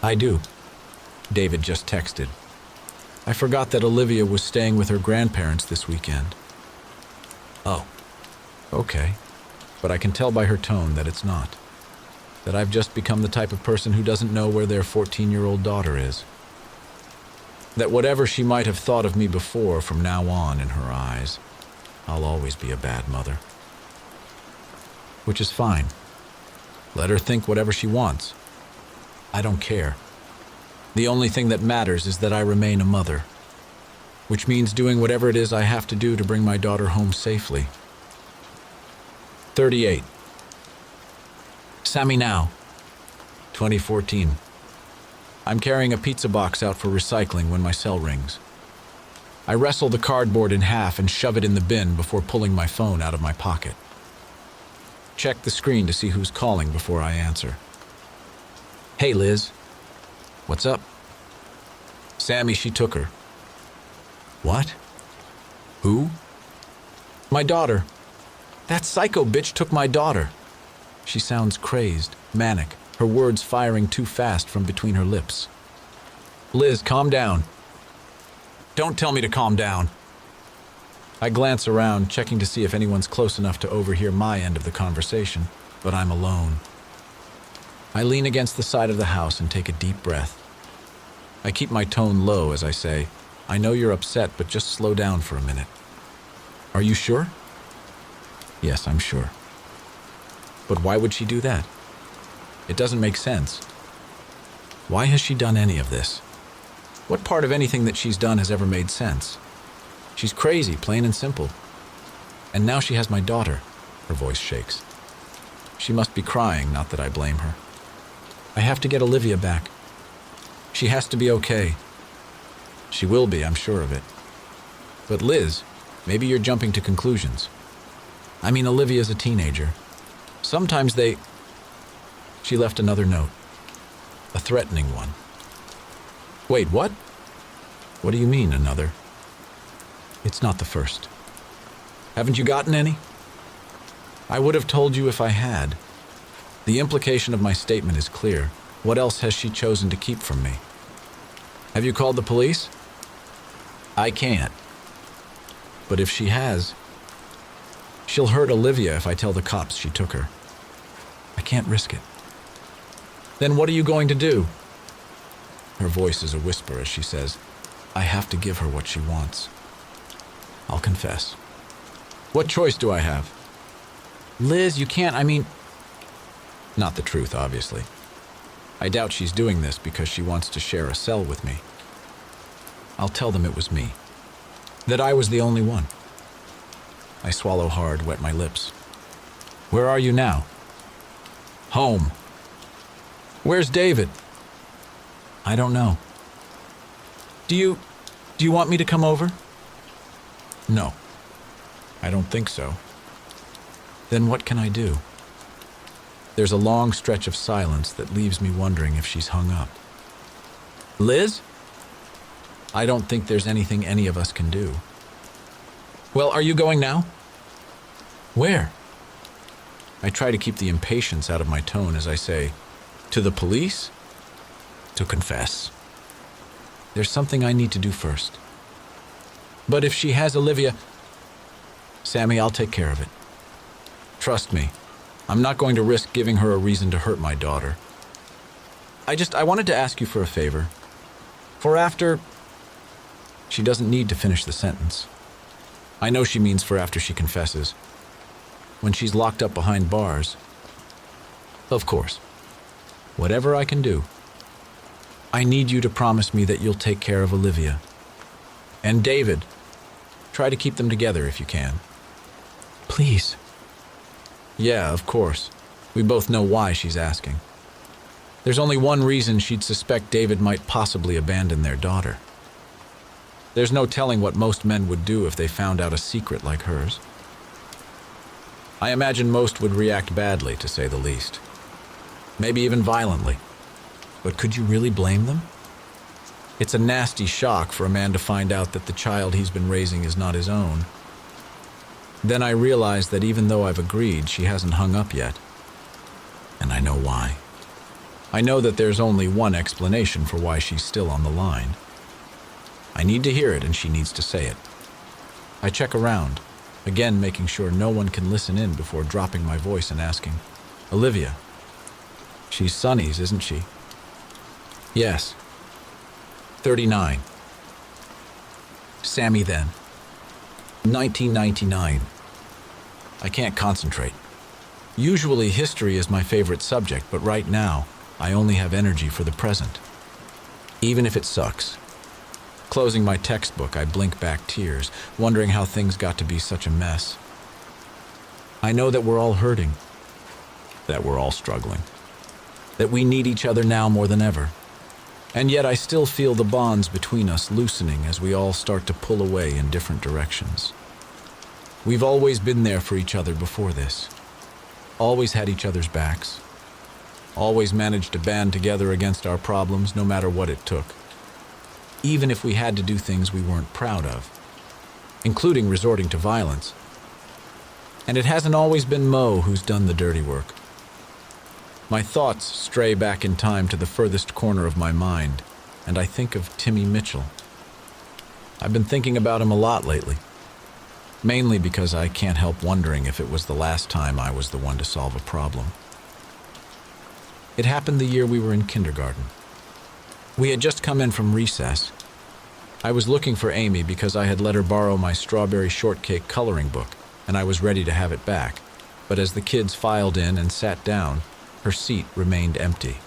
I do. David just texted. I forgot that Olivia was staying with her grandparents this weekend. Oh, okay. But I can tell by her tone that it's not. That I've just become the type of person who doesn't know where their 14-year-old daughter is. That whatever she might have thought of me before, from now on, in her eyes, I'll always be a bad mother. Which is fine. Let her think whatever she wants. I don't care. The only thing that matters is that I remain a mother, which means doing whatever it is I have to do to bring my daughter home safely. 38. Sammy now. 2014. I'm carrying a pizza box out for recycling when my cell rings. I wrestle the cardboard in half and shove it in the bin before pulling my phone out of my pocket. Check the screen to see who's calling before I answer. Hey, Liz. What's up? Sammy, she took her. What? Who? My daughter. That psycho bitch took my daughter. She sounds crazed, manic, her words firing too fast from between her lips. Liz, calm down. Don't tell me to calm down. I glance around, checking to see if anyone's close enough to overhear my end of the conversation, but I'm alone. I lean against the side of the house and take a deep breath. I keep my tone low as I say, I know you're upset, but just slow down for a minute. Are you sure? Yes, I'm sure. But why would she do that? It doesn't make sense. Why has she done any of this? What part of anything that she's done has ever made sense? She's crazy, plain and simple. And now she has my daughter. Her voice shakes. She must be crying, not that I blame her. I have to get Olivia back. She has to be okay. She will be, I'm sure of it. But Liz, maybe you're jumping to conclusions. I mean, Olivia's a teenager. Sometimes they... She left another note. A threatening one. Wait, what? What do you mean, another? It's not the first. Haven't you gotten any? I would have told you if I had. The implication of my statement is clear. What else has she chosen to keep from me? Have you called the police? I can't. But if she has, she'll hurt Olivia if I tell the cops she took her. I can't risk it. Then what are you going to do? Her voice is a whisper as she says, I have to give her what she wants. I'll confess. What choice do I have? Liz, you can't, Not the truth, obviously. I doubt she's doing this because she wants to share a cell with me. I'll tell them it was me. That I was the only one. I swallow hard, wet my lips. Where are you now? Home. Where's David? I don't know. Do you want me to come over? No. I don't think so. Then what can I do? There's a long stretch of silence that leaves me wondering if she's hung up. Liz? I don't think there's anything any of us can do. Well, are you going now? Where? I try to keep the impatience out of my tone as I say, to the police? To confess. There's something I need to do first. But if she has Olivia... Sammy, I'll take care of it. Trust me, I'm not going to risk giving her a reason to hurt my daughter. I wanted to ask you for a favor. For after... She doesn't need to finish the sentence. I know she means for after she confesses. When she's locked up behind bars. Of course. Whatever I can do. I need you to promise me that you'll take care of Olivia. And David. Try to keep them together if you can. Please. Yeah, of course. We both know why she's asking. There's only one reason she'd suspect David might possibly abandon their daughter. There's no telling what most men would do if they found out a secret like hers. I imagine most would react badly, to say the least. Maybe even violently. But could you really blame them? It's a nasty shock for a man to find out that the child he's been raising is not his own. Then I realized that even though I've agreed, she hasn't hung up yet. And I know why. I know that there's only one explanation for why she's still on the line. I need to hear it, and she needs to say it. I check around, again making sure no one can listen in before dropping my voice and asking, Olivia. She's Sonny's, isn't she? Yes. 39. Sammy then. 1999. I can't concentrate. Usually history is my favorite subject, but right now, I only have energy for the present. Even if it sucks. Closing my textbook, I blink back tears, wondering how things got to be such a mess. I know that we're all hurting. That we're all struggling. That we need each other now more than ever. And yet I still feel the bonds between us loosening as we all start to pull away in different directions. We've always been there for each other before this. Always had each other's backs. Always managed to band together against our problems no matter what it took. Even if we had to do things we weren't proud of, including resorting to violence. And it hasn't always been Mo who's done the dirty work. My thoughts stray back in time to the furthest corner of my mind, and I think of Timmy Mitchell. I've been thinking about him a lot lately, mainly because I can't help wondering if it was the last time I was the one to solve a problem. It happened the year we were in kindergarten. We had just come in from recess. I was looking for Amy because I had let her borrow my strawberry shortcake coloring book, and I was ready to have it back. But as the kids filed in and sat down, her seat remained empty.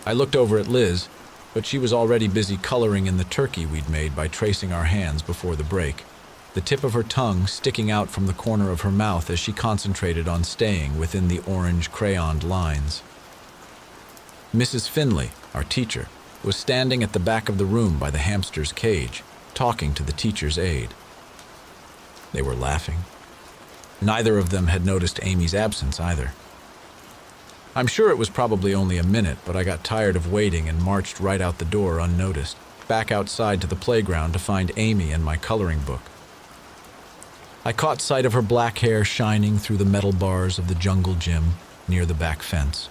I looked over at Liz, but she was already busy coloring in the turkey we'd made by tracing our hands before the break, the tip of her tongue sticking out from the corner of her mouth as she concentrated on staying within the orange crayoned lines. Mrs. Finley, our teacher, was standing at the back of the room by the hamster's cage, talking to the teacher's aide. They were laughing. Neither of them had noticed Amy's absence either. I'm sure it was probably only a minute, but I got tired of waiting and marched right out the door unnoticed, back outside to the playground to find Amy and my coloring book. I caught sight of her black hair shining through the metal bars of the jungle gym near the back fence.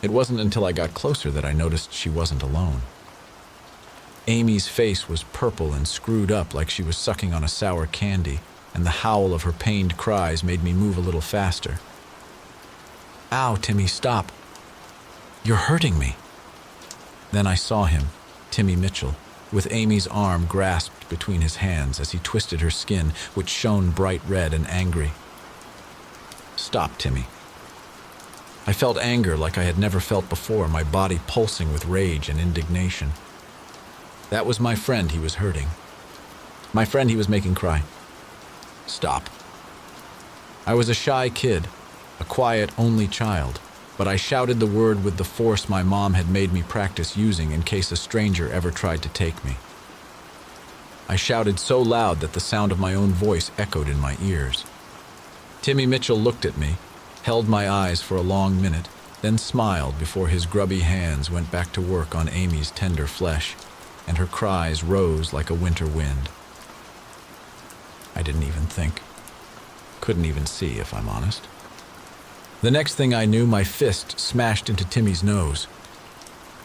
It wasn't until I got closer that I noticed she wasn't alone. Amy's face was purple and screwed up like she was sucking on a sour candy, and the howl of her pained cries made me move a little faster. Ow, Timmy, stop. You're hurting me. Then I saw him, Timmy Mitchell, with Amy's arm grasped between his hands as he twisted her skin, which shone bright red and angry. Stop, Timmy. I felt anger like I had never felt before, my body pulsing with rage and indignation. That was my friend he was hurting. My friend he was making cry. Stop. I was a shy kid, a quiet, only child, but I shouted the word with the force my mom had made me practice using in case a stranger ever tried to take me. I shouted so loud that the sound of my own voice echoed in my ears. Timmy Mitchell looked at me, held my eyes for a long minute, then smiled before his grubby hands went back to work on Amy's tender flesh, and her cries rose like a winter wind. I didn't even think. Couldn't even see, if I'm honest. The next thing I knew, my fist smashed into Timmy's nose.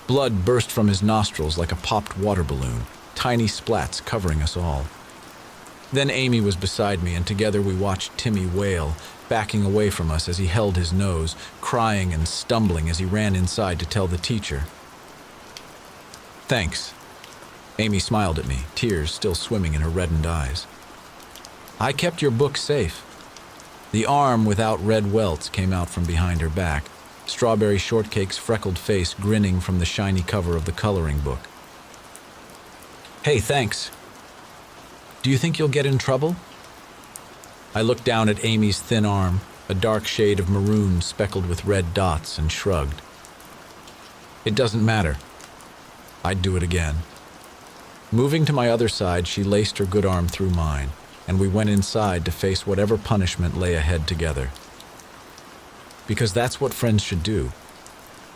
Blood burst from his nostrils like a popped water balloon, tiny splats covering us all. Then Amy was beside me, and together we watched Timmy wail, backing away from us as he held his nose, crying and stumbling as he ran inside to tell the teacher. "Thanks." Amy smiled at me, tears still swimming in her reddened eyes. "I kept your book safe." The arm without red welts came out from behind her back, Strawberry Shortcake's freckled face grinning from the shiny cover of the coloring book. "Hey, thanks. Do you think you'll get in trouble?" I looked down at Amy's thin arm, a dark shade of maroon speckled with red dots, and shrugged. "It doesn't matter. I'd do it again." Moving to my other side, she laced her good arm through mine, and we went inside to face whatever punishment lay ahead together. Because that's what friends should do.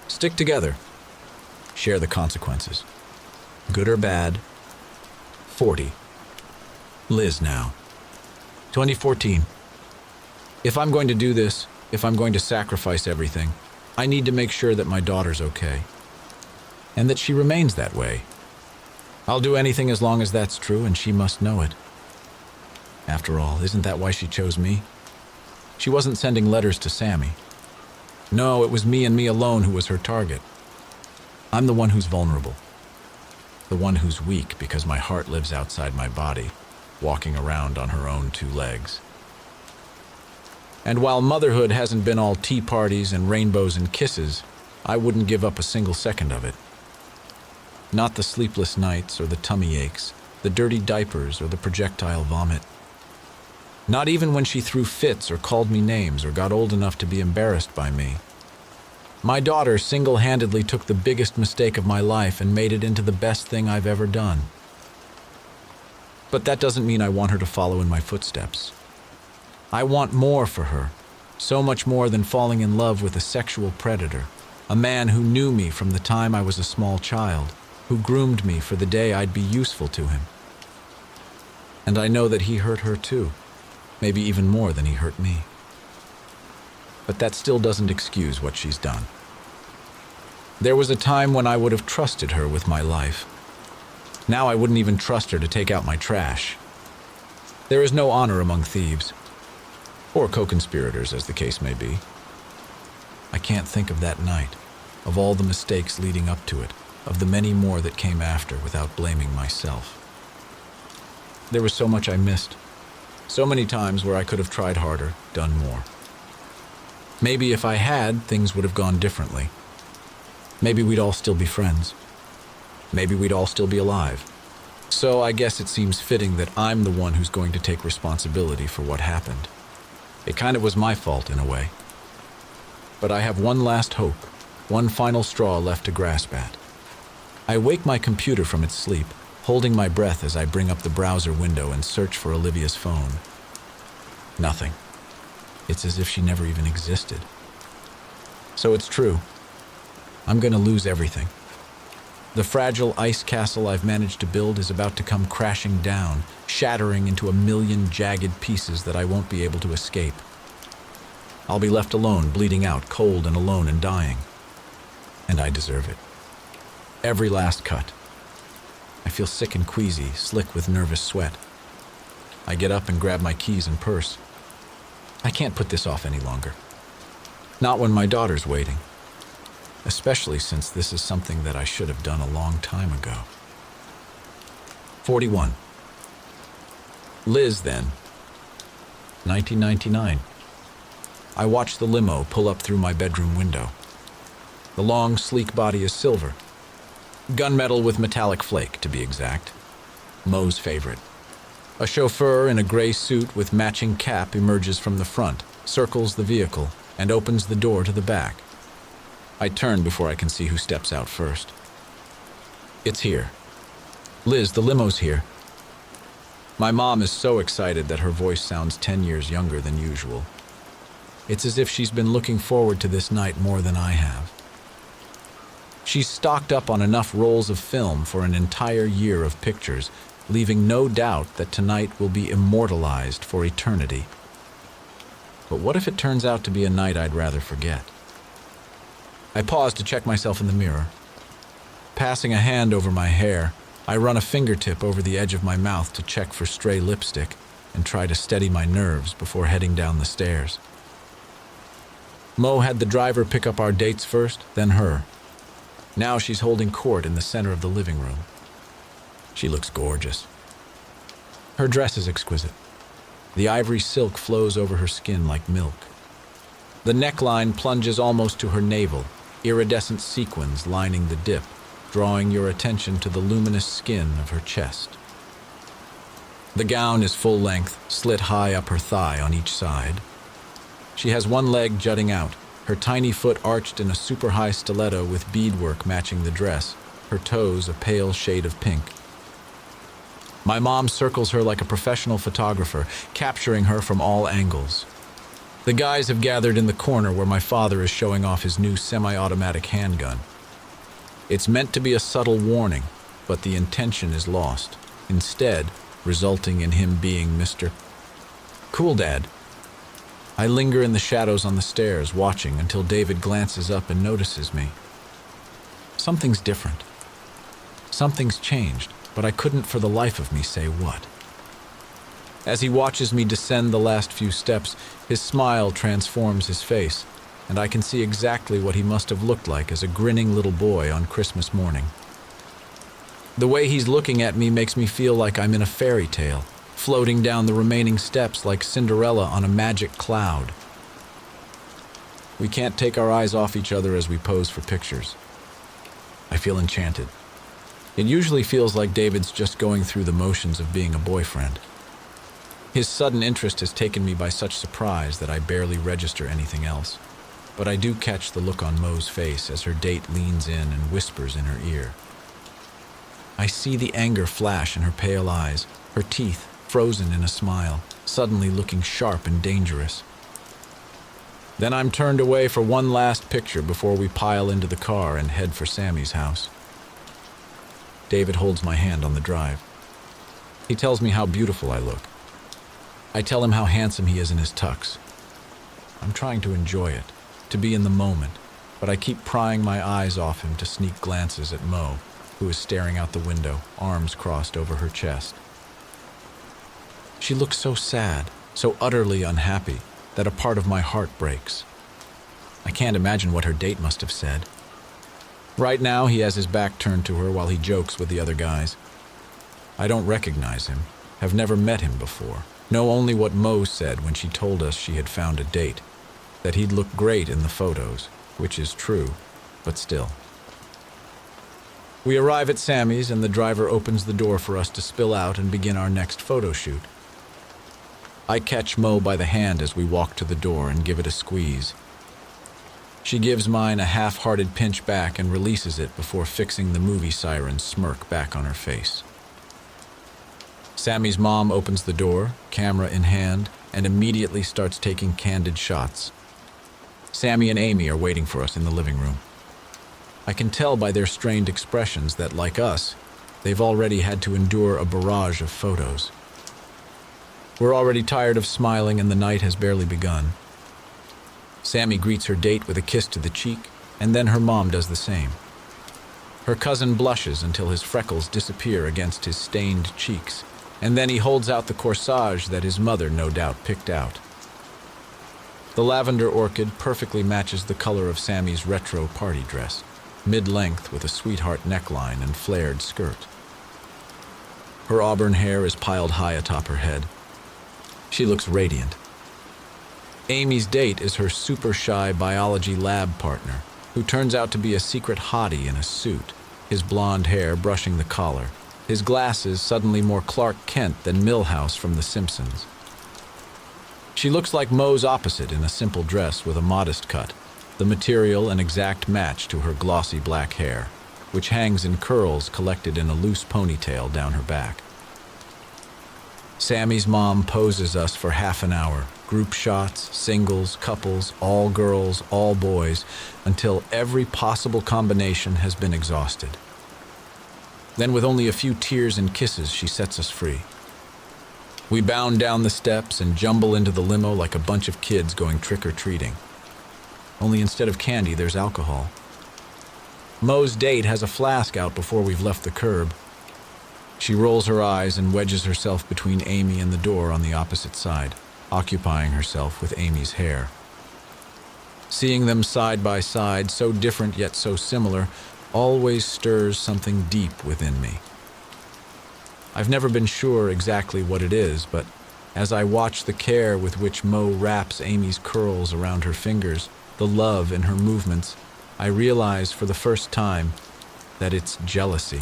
Stick together. Share the consequences. Good or bad. 40. Liz now. 2014. If I'm going to do this, if I'm going to sacrifice everything, I need to make sure that my daughter's okay. And that she remains that way. I'll do anything as long as that's true, and she must know it. After all, isn't that why she chose me? She wasn't sending letters to Sammy. No, it was me and me alone who was her target. I'm the one who's vulnerable. The one who's weak because my heart lives outside my body, walking around on her own two legs. And while motherhood hasn't been all tea parties and rainbows and kisses, I wouldn't give up a single second of it. Not the sleepless nights or the tummy aches, the dirty diapers or the projectile vomit. Not even when she threw fits or called me names or got old enough to be embarrassed by me. My daughter single-handedly took the biggest mistake of my life and made it into the best thing I've ever done. But that doesn't mean I want her to follow in my footsteps. I want more for her, so much more than falling in love with a sexual predator, a man who knew me from the time I was a small child, who groomed me for the day I'd be useful to him. And I know that he hurt her too, maybe even more than he hurt me. But that still doesn't excuse what she's done. There was a time when I would have trusted her with my life. Now I wouldn't even trust her to take out my trash. There is no honor among thieves, or co-conspirators as the case may be. I can't think of that night, of all the mistakes leading up to it, of the many more that came after without blaming myself. There was so much I missed, so many times where I could have tried harder, done more. Maybe if I had, things would have gone differently. Maybe we'd all still be friends. Maybe we'd all still be alive. So I guess it seems fitting that I'm the one who's going to take responsibility for what happened. It kind of was my fault in a way. But I have one last hope, one final straw left to grasp at. I wake my computer from its sleep, holding my breath as I bring up the browser window and search for Olivia's phone. Nothing. It's as if she never even existed. So it's true. I'm going to lose everything. The fragile ice castle I've managed to build is about to come crashing down, shattering into a million jagged pieces that I won't be able to escape. I'll be left alone, bleeding out, cold and alone and dying. And I deserve it. Every last cut. I feel sick and queasy, slick with nervous sweat. I get up and grab my keys and purse. I can't put this off any longer. Not when my daughter's waiting. Especially since this is something that I should have done a long time ago. 41. Liz, then. 1999. I watch the limo pull up through my bedroom window. The long, sleek body is silver. Gunmetal with metallic flake, to be exact. Mo's favorite. A chauffeur in a gray suit with matching cap emerges from the front, circles the vehicle, and opens the door to the back. I turn before I can see who steps out first. It's here. Liz, the limo's here. My mom is so excited that her voice sounds 10 years younger than usual. It's as if she's been looking forward to this night more than I have. She's stocked up on enough rolls of film for an entire year of pictures, leaving no doubt that tonight will be immortalized for eternity. But what if it turns out to be a night I'd rather forget? I pause to check myself in the mirror. Passing a hand over my hair, I run a fingertip over the edge of my mouth to check for stray lipstick and try to steady my nerves before heading down the stairs. Mo had the driver pick up our dates first, then her. Now she's holding court in the center of the living room. She looks gorgeous. Her dress is exquisite. The ivory silk flows over her skin like milk. The neckline plunges almost to her navel, iridescent sequins lining the dip, drawing your attention to the luminous skin of her chest. The gown is full length, slit high up her thigh on each side. She has one leg jutting out, her tiny foot arched in a super high stiletto with beadwork matching the dress, her toes a pale shade of pink. My mom circles her like a professional photographer, capturing her from all angles. The guys have gathered in the corner where my father is showing off his new semi-automatic handgun. It's meant to be a subtle warning, but the intention is lost, instead resulting in him being Mr. Cool Dad. I linger in the shadows on the stairs, watching until David glances up and notices me. Something's different. Something's changed, but I couldn't for the life of me say what. As he watches me descend the last few steps, his smile transforms his face, and I can see exactly what he must have looked like as a grinning little boy on Christmas morning. The way he's looking at me makes me feel like I'm in a fairy tale, floating down the remaining steps like Cinderella on a magic cloud. We can't take our eyes off each other as we pose for pictures. I feel enchanted. It usually feels like David's just going through the motions of being a boyfriend. His sudden interest has taken me by such surprise that I barely register anything else. But I do catch the look on Mo's face as her date leans in and whispers in her ear. I see the anger flash in her pale eyes, her teeth frozen in a smile, suddenly looking sharp and dangerous. Then I'm turned away for one last picture before we pile into the car and head for Sammy's house. David holds my hand on the drive. He tells me how beautiful I look. I tell him how handsome he is in his tux. I'm trying to enjoy it, to be in the moment, but I keep prying my eyes off him to sneak glances at Mo, who is staring out the window, arms crossed over her chest. She looks so sad, so utterly unhappy, that a part of my heart breaks. I can't imagine what her date must have said. Right now, he has his back turned to her while he jokes with the other guys. I don't recognize him, have never met him before. Know only what Mo said when she told us she had found a date, that he'd look great in the photos, which is true, but still. We arrive at Sammy's and the driver opens the door for us to spill out and begin our next photo shoot. I catch Mo by the hand as we walk to the door and give it a squeeze. She gives mine a half-hearted pinch back and releases it before fixing the movie siren smirk back on her face. Sammy's mom opens the door, camera in hand, and immediately starts taking candid shots. Sammy and Amy are waiting for us in the living room. I can tell by their strained expressions that, like us, they've already had to endure a barrage of photos. We're already tired of smiling and the night has barely begun. Sammy greets her date with a kiss to the cheek, and then her mom does the same. Her cousin blushes until his freckles disappear against his stained cheeks, and then he holds out the corsage that his mother no doubt picked out. The lavender orchid perfectly matches the color of Sammy's retro party dress, mid-length with a sweetheart neckline and flared skirt. Her auburn hair is piled high atop her head. She looks radiant. Amy's date is her super shy biology lab partner, who turns out to be a secret hottie in a suit, his blonde hair brushing the collar, his glasses suddenly more Clark Kent than Milhouse from The Simpsons. She looks like Mo's opposite in a simple dress with a modest cut, the material an exact match to her glossy black hair, which hangs in curls collected in a loose ponytail down her back. Sammy's mom poses us for half an hour, group shots, singles, couples, all girls, all boys, until every possible combination has been exhausted. Then with only a few tears and kisses, she sets us free. We bound down the steps and jumble into the limo like a bunch of kids going trick-or-treating. Only instead of candy, there's alcohol. Mo's date has a flask out before we've left the curb. She rolls her eyes and wedges herself between Amy and the door on the opposite side, occupying herself with Amy's hair. Seeing them side by side, so different yet so similar, always stirs something deep within me. I've never been sure exactly what it is, but as I watch the care with which Mo wraps Amy's curls around her fingers, the love in her movements, I realize for the first time that it's jealousy.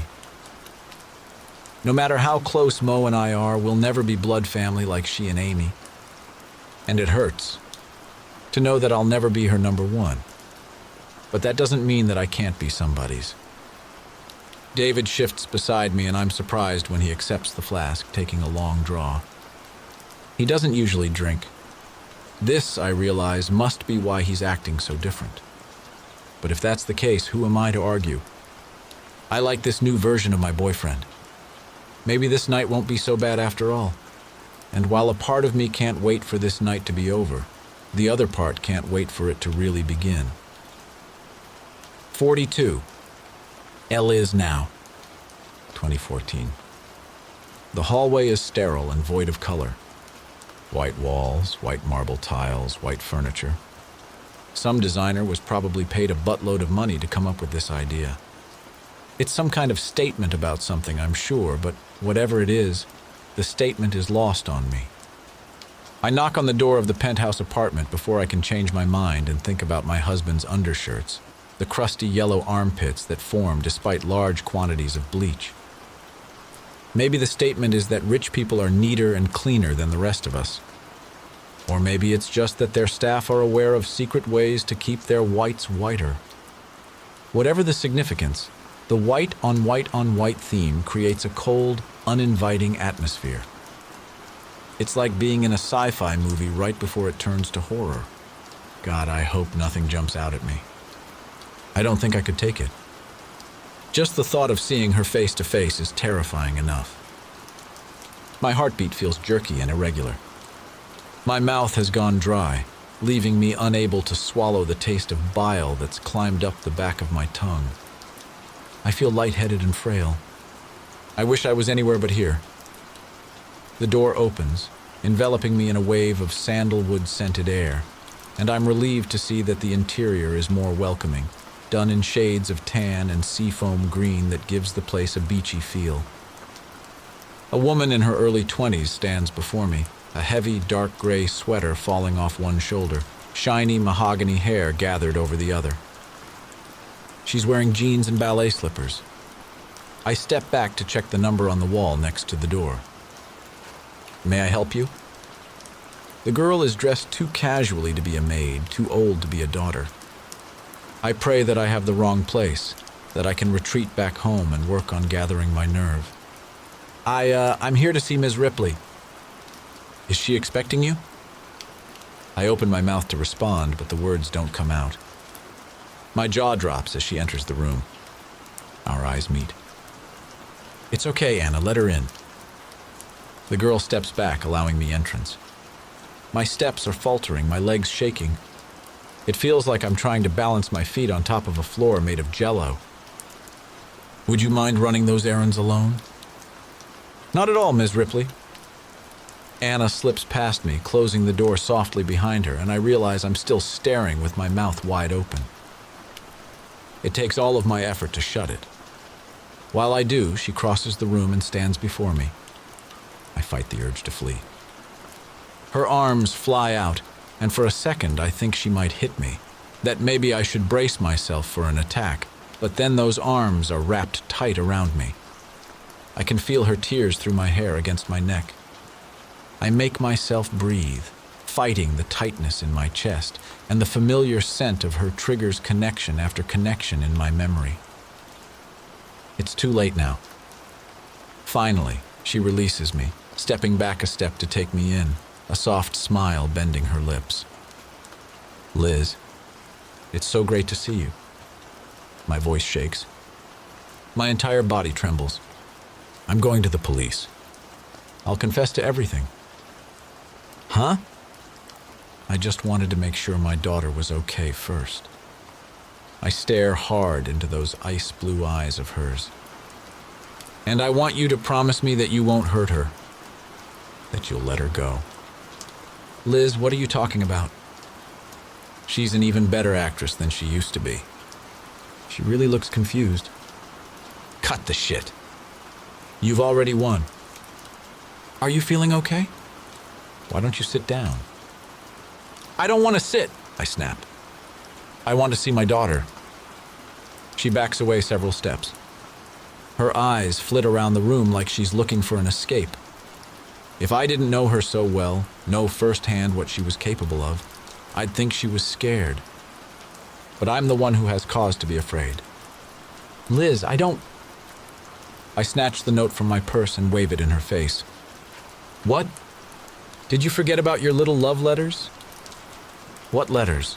No matter how close Mo and I are, we'll never be blood family like she and Amy. And it hurts to know that I'll never be her number one. But that doesn't mean that I can't be somebody's. David shifts beside me, and I'm surprised when he accepts the flask, taking a long draw. He doesn't usually drink. This, I realize, must be why he's acting so different. But if that's the case, who am I to argue? I like this new version of my boyfriend. Maybe this night won't be so bad after all. And while a part of me can't wait for this night to be over, the other part can't wait for it to really begin. 42. Elle is now. 2014. The hallway is sterile and void of color. White walls, white marble tiles, white furniture. Some designer was probably paid a buttload of money to come up with this idea. It's some kind of statement about something, I'm sure, but whatever it is, the statement is lost on me. I knock on the door of the penthouse apartment before I can change my mind and think about my husband's undershirts, the crusty yellow armpits that form despite large quantities of bleach. Maybe the statement is that rich people are neater and cleaner than the rest of us. Or maybe it's just that their staff are aware of secret ways to keep their whites whiter. Whatever the significance, the white on white theme creates a cold, uninviting atmosphere. It's like being in a sci-fi movie right before it turns to horror. God, I hope nothing jumps out at me. I don't think I could take it. Just the thought of seeing her face to face is terrifying enough. My heartbeat feels jerky and irregular. My mouth has gone dry, leaving me unable to swallow the taste of bile that's climbed up the back of my tongue. I feel lightheaded and frail. I wish I was anywhere but here. The door opens, enveloping me in a wave of sandalwood-scented air, and I'm relieved to see that the interior is more welcoming, done in shades of tan and seafoam green that gives the place a beachy feel. A woman in her early 20s stands before me, a heavy, dark gray sweater falling off one shoulder, shiny mahogany hair gathered over the other. She's wearing jeans and ballet slippers. I step back to check the number on the wall next to the door. May I help you? The girl is dressed too casually to be a maid, too old to be a daughter. I pray that I have the wrong place, that I can retreat back home and work on gathering my nerve. I'm here to see Ms. Ripley. Is she expecting you? I open my mouth to respond, but the words don't come out. My jaw drops as she enters the room. Our eyes meet. It's okay, Anna, let her in. The girl steps back, allowing me entrance. My steps are faltering, my legs shaking. It feels like I'm trying to balance my feet on top of a floor made of jello. Would you mind running those errands alone? Not at all, Ms. Ripley. Anna slips past me, closing the door softly behind her, and I realize I'm still staring with my mouth wide open. It takes all of my effort to shut it. While I do, she crosses the room and stands before me. I fight the urge to flee. Her arms fly out, and for a second I think she might hit me, that maybe I should brace myself for an attack, but then those arms are wrapped tight around me. I can feel her tears through my hair against my neck. I make myself breathe, fighting the tightness in my chest, and the familiar scent of her triggers connection after connection in my memory. It's too late now. Finally, she releases me, stepping back a step to take me in, a soft smile bending her lips. Liz, it's so great to see you. My voice shakes. My entire body trembles. I'm going to the police. I'll confess to everything. Huh? I just wanted to make sure my daughter was okay first. I stare hard into those ice blue eyes of hers. And I want you to promise me that you won't hurt her, that you'll let her go. Liz, what are you talking about? She's an even better actress than she used to be. She really looks confused. Cut the shit. You've already won. Are you feeling okay? Why don't you sit down? I don't want to sit, I snap. I want to see my daughter. She backs away several steps. Her eyes flit around the room like she's looking for an escape. If I didn't know her so well, know firsthand what she was capable of, I'd think she was scared. But I'm the one who has cause to be afraid. Liz, I snatch the note from my purse and wave it in her face. What? Did you forget about your little love letters? What letters?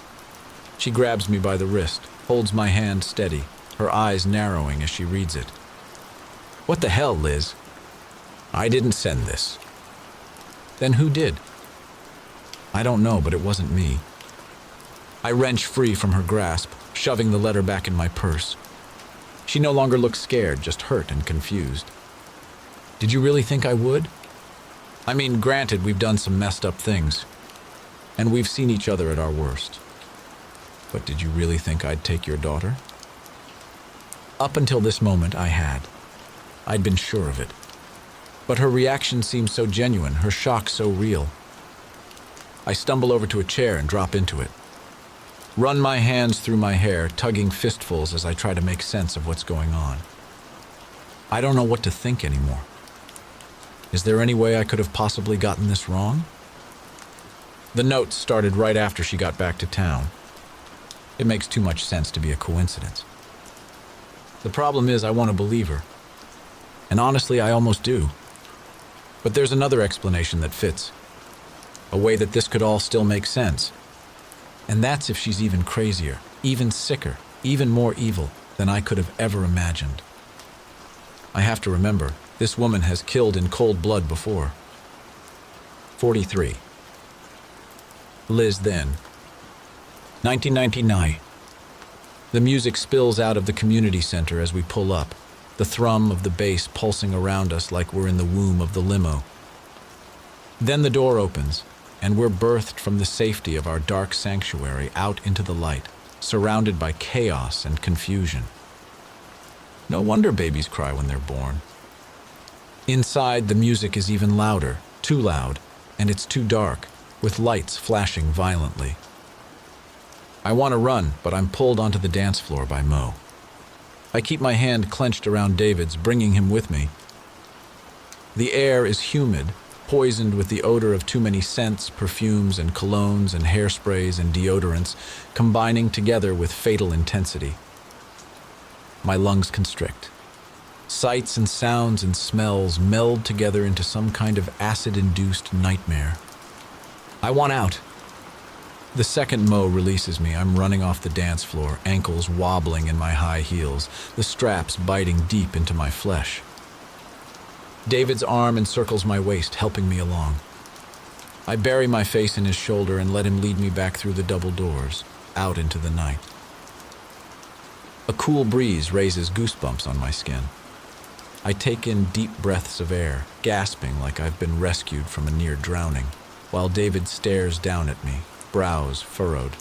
She grabs me by the wrist, holds my hand steady, her eyes narrowing as she reads it. What the hell, Liz? I didn't send this. Then who did? I don't know, but it wasn't me. I wrench free from her grasp, shoving the letter back in my purse. She no longer looks scared, just hurt and confused. Did you really think I would? I mean, granted, we've done some messed up things, and we've seen each other at our worst. But did you really think I'd take your daughter? Up until this moment, I had. I'd been sure of it. But her reaction seemed so genuine, her shock so real. I stumble over to a chair and drop into it. Run my hands through my hair, tugging fistfuls as I try to make sense of what's going on. I don't know what to think anymore. Is there any way I could have possibly gotten this wrong? The note started right after she got back to town. It makes too much sense to be a coincidence. The problem is I want to believe her. And honestly, I almost do. But there's another explanation that fits. A way that this could all still make sense. And that's if she's even crazier, even sicker, even more evil than I could have ever imagined. I have to remember, this woman has killed in cold blood before. 43. Liz then. 1999. The music spills out of the community center as we pull up, the thrum of the bass pulsing around us like we're in the womb of the limo. Then the door opens, and we're birthed from the safety of our dark sanctuary out into the light, surrounded by chaos and confusion. No wonder babies cry when they're born. Inside, the music is even louder, too loud, and it's too dark, with lights flashing violently. I want to run, but I'm pulled onto the dance floor by Mo. I keep my hand clenched around David's, bringing him with me. The air is humid, poisoned with the odor of too many scents, perfumes and colognes and hairsprays and deodorants, combining together with fatal intensity. My lungs constrict. Sights and sounds and smells meld together into some kind of acid-induced nightmare. I want out. The second Mo releases me, I'm running off the dance floor, ankles wobbling in my high heels, the straps biting deep into my flesh. David's arm encircles my waist, helping me along. I bury my face in his shoulder and let him lead me back through the double doors, out into the night. A cool breeze raises goosebumps on my skin. I take in deep breaths of air, gasping like I've been rescued from a near drowning, while David stares down at me, brows furrowed.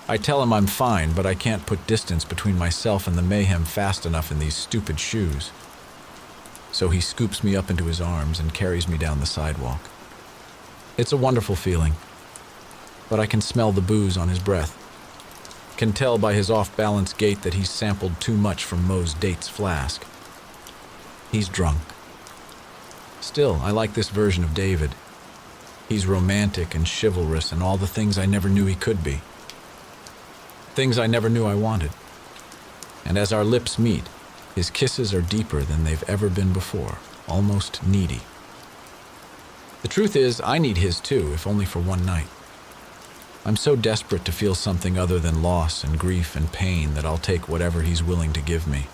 I tell him I'm fine, but I can't put distance between myself and the mayhem fast enough in these stupid shoes. So he scoops me up into his arms and carries me down the sidewalk. It's a wonderful feeling, but I can smell the booze on his breath. Can tell by his off-balance gait that he's sampled too much from Mo's date's flask. He's drunk. Still, I like this version of David. He's romantic and chivalrous and all the things I never knew he could be. Things I never knew I wanted. And as our lips meet, his kisses are deeper than they've ever been before, almost needy. The truth is, I need his too, if only for one night. I'm so desperate to feel something other than loss and grief and pain that I'll take whatever he's willing to give me.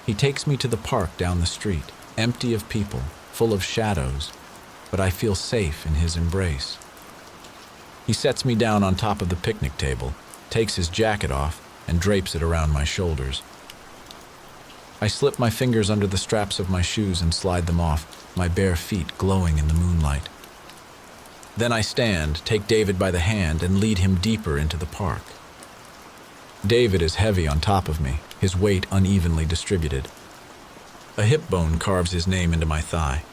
He takes me to the park down the street, empty of people, full of shadows, but I feel safe in his embrace. He sets me down on top of the picnic table, takes his jacket off, and drapes it around my shoulders. I slip my fingers under the straps of my shoes and slide them off, my bare feet glowing in the moonlight. Then I stand, take David by the hand, and lead him deeper into the park. David is heavy on top of me, his weight unevenly distributed. A hip bone carves his name into my thigh.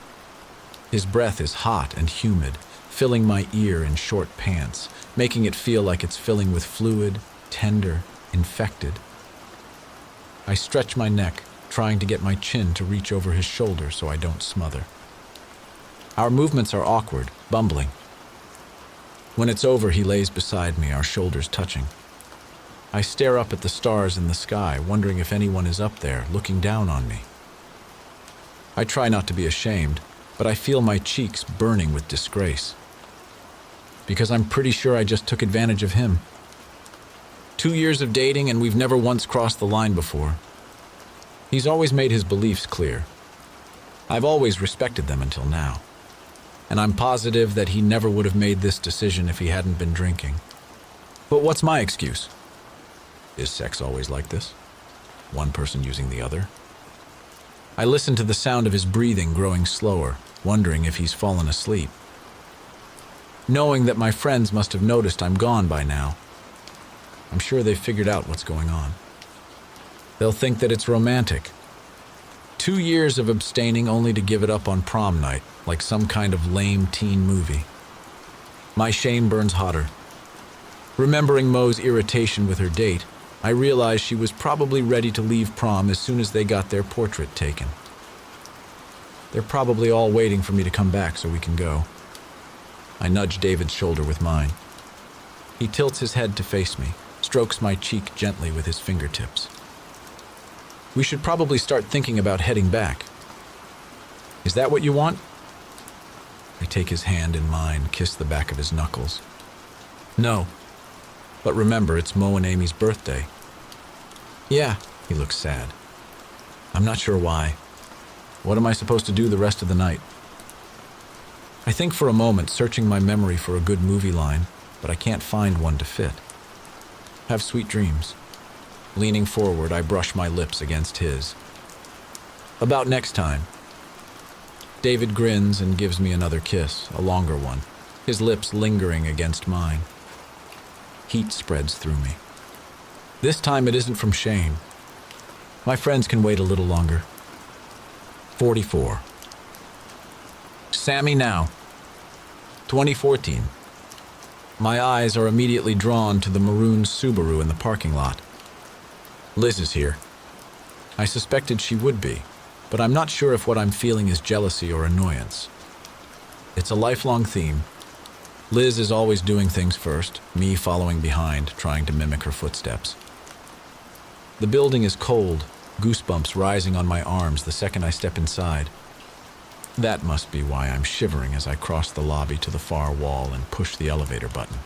His breath is hot and humid, filling my ear in short pants, making it feel like it's filling with fluid, tender, infected. I stretch my neck, trying to get my chin to reach over his shoulder so I don't smother. Our movements are awkward, bumbling. When it's over, he lays beside me, our shoulders touching. I stare up at the stars in the sky, wondering if anyone is up there, looking down on me. I try not to be ashamed, but I feel my cheeks burning with disgrace. Because I'm pretty sure I just took advantage of him. 2 years of dating and we've never once crossed the line before. He's always made his beliefs clear. I've always respected them until now. And I'm positive that he never would have made this decision if he hadn't been drinking. But what's my excuse? Is sex always like this? One person using the other? I listen to the sound of his breathing growing slower, wondering if he's fallen asleep. Knowing that my friends must have noticed I'm gone by now. I'm sure they've figured out what's going on. They'll think that it's romantic. 2 years of abstaining only to give it up on prom night, like some kind of lame teen movie. My shame burns hotter. Remembering Mo's irritation with her date, I realize she was probably ready to leave prom as soon as they got their portrait taken. They're probably all waiting for me to come back so we can go. I nudge David's shoulder with mine. He tilts his head to face me, strokes my cheek gently with his fingertips. We should probably start thinking about heading back. Is that what you want? I take his hand in mine, kiss the back of his knuckles. No. But remember, it's Mo and Amy's birthday. Yeah, he looks sad. I'm not sure why. What am I supposed to do the rest of the night? I think for a moment, searching my memory for a good movie line, but I can't find one to fit. Have sweet dreams. Leaning forward, I brush my lips against his. About next time. David grins and gives me another kiss, a longer one, his lips lingering against mine. Heat spreads through me. This time it isn't from shame. My friends can wait a little longer. 44. Sammy now. 2014. My eyes are immediately drawn to the maroon Subaru in the parking lot. Liz is here. I suspected she would be, but I'm not sure if what I'm feeling is jealousy or annoyance. It's a lifelong theme. Liz is always doing things first, me following behind, trying to mimic her footsteps. The building is cold, goosebumps rising on my arms the second I step inside. That must be why I'm shivering as I cross the lobby to the far wall and push the elevator button.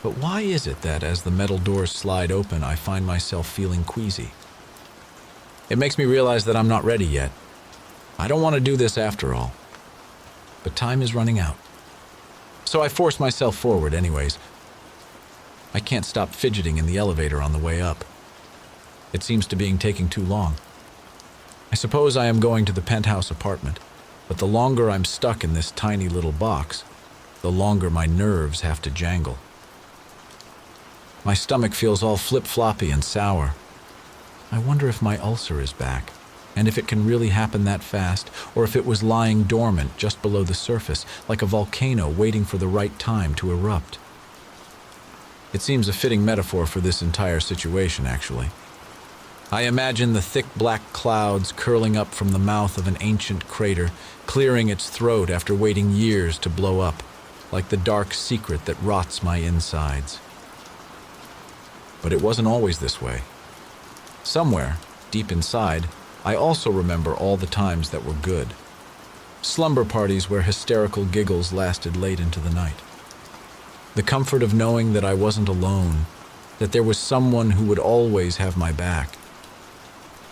But why is it that as the metal doors slide open, I find myself feeling queasy? It makes me realize that I'm not ready yet. I don't want to do this after all. But time is running out. So I force myself forward anyways. I can't stop fidgeting in the elevator on the way up. It seems to be taking too long. I suppose I am going to the penthouse apartment, but the longer I'm stuck in this tiny little box, the longer my nerves have to jangle. My stomach feels all flip-floppy and sour. I wonder if my ulcer is back, and if it can really happen that fast, or if it was lying dormant just below the surface, like a volcano waiting for the right time to erupt. It seems a fitting metaphor for this entire situation, actually. I imagine the thick black clouds curling up from the mouth of an ancient crater, clearing its throat after waiting years to blow up, like the dark secret that rots my insides. But it wasn't always this way. Somewhere, deep inside, I also remember all the times that were good. Slumber parties where hysterical giggles lasted late into the night. The comfort of knowing that I wasn't alone, that there was someone who would always have my back.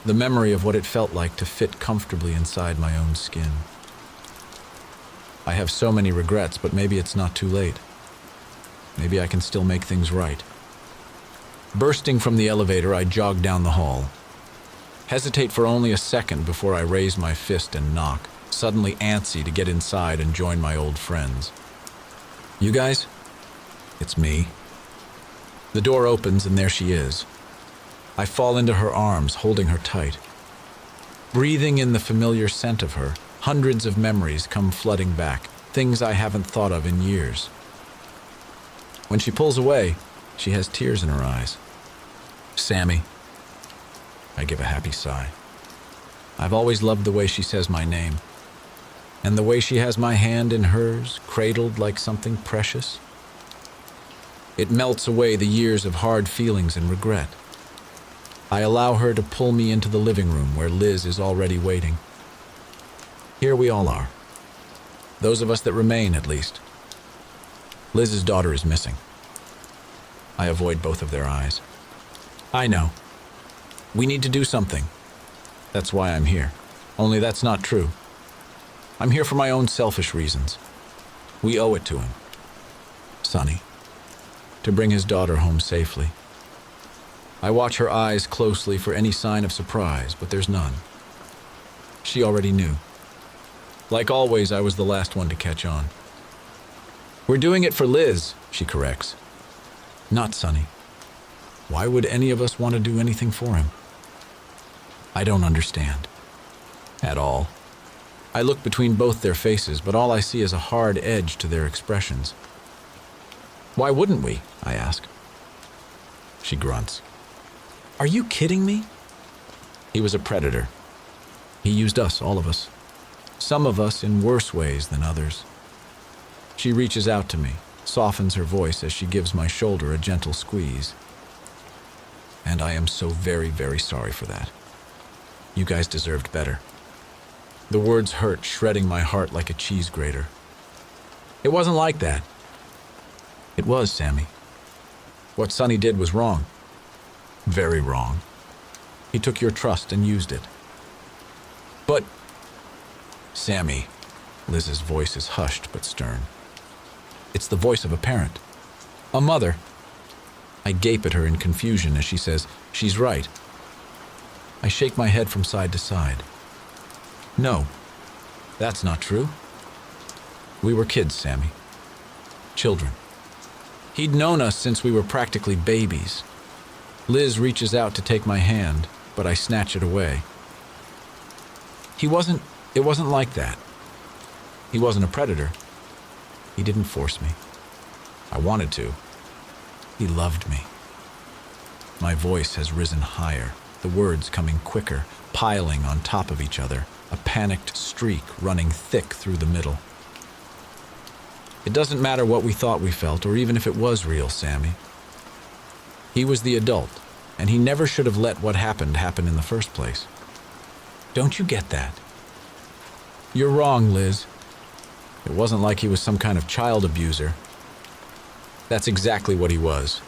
The memory of what it felt like to fit comfortably inside my own skin. I have so many regrets, but maybe it's not too late. Maybe I can still make things right. Bursting from the elevator, I jog down the hall. Hesitate for only a second before I raise my fist and knock, suddenly antsy to get inside and join my old friends. You guys? It's me. The door opens and there she is. I fall into her arms, holding her tight. Breathing in the familiar scent of her, hundreds of memories come flooding back, things I haven't thought of in years. When she pulls away, she has tears in her eyes. Sammy. I give a happy sigh. I've always loved the way she says my name, and the way she has my hand in hers, cradled like something precious. It melts away the years of hard feelings and regret. I allow her to pull me into the living room where Liz is already waiting. Here we all are. Those of us that remain, at least. Liz's daughter is missing. I avoid both of their eyes. I know. We need to do something. That's why I'm here. Only that's not true. I'm here for my own selfish reasons. We owe it to him. Sonny. To bring his daughter home safely. I watch her eyes closely for any sign of surprise, but there's none. She already knew. Like always, I was the last one to catch on. We're doing it for Liz, she corrects. Not Sonny. Why would any of us want to do anything for him? I don't understand. At all. I look between both their faces, but all I see is a hard edge to their expressions. Why wouldn't we? I ask. She grunts. Are you kidding me? He was a predator. He used us, all of us. Some of us in worse ways than others. She reaches out to me, softens her voice as she gives my shoulder a gentle squeeze. And I am so very, very sorry for that. You guys deserved better. The words hurt, shredding my heart like a cheese grater. It wasn't like that. It was, Sammy. What Sonny did was wrong. Very wrong. He took your trust and used it. But, Sammy, Liz's voice is hushed but stern. It's the voice of a parent. A mother. I gape at her in confusion as she says, she's right. I shake my head from side to side. No, that's not true. We were kids, Sammy. Children. He'd known us since we were practically babies. Liz reaches out to take my hand, but I snatch it away. It wasn't like that. He wasn't a predator. He didn't force me. I wanted to. He loved me. My voice has risen higher, the words coming quicker, piling on top of each other, a panicked streak running thick through the middle. It doesn't matter what we thought we felt, or even if it was real, Sammy. He was the adult, and he never should have let what happened happen in the first place. Don't you get that? You're wrong, Liz. It wasn't like he was some kind of child abuser. That's exactly what he was.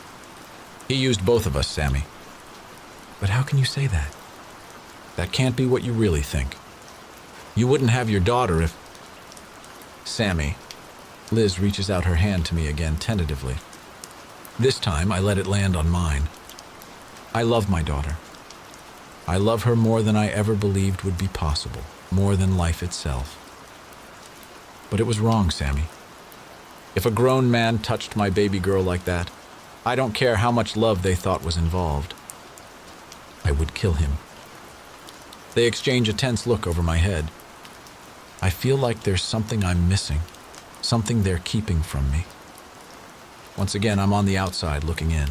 He used both of us, Sammy. But how can you say that? That can't be what you really think. You wouldn't have your daughter if... Sammy. Liz reaches out her hand to me again tentatively. This time, I let it land on mine. I love my daughter. I love her more than I ever believed would be possible, more than life itself. But it was wrong, Sammy. If a grown man touched my baby girl like that, I don't care how much love they thought was involved. I would kill him. They exchange a tense look over my head. I feel like there's something I'm missing, something they're keeping from me. Once again, I'm on the outside looking in.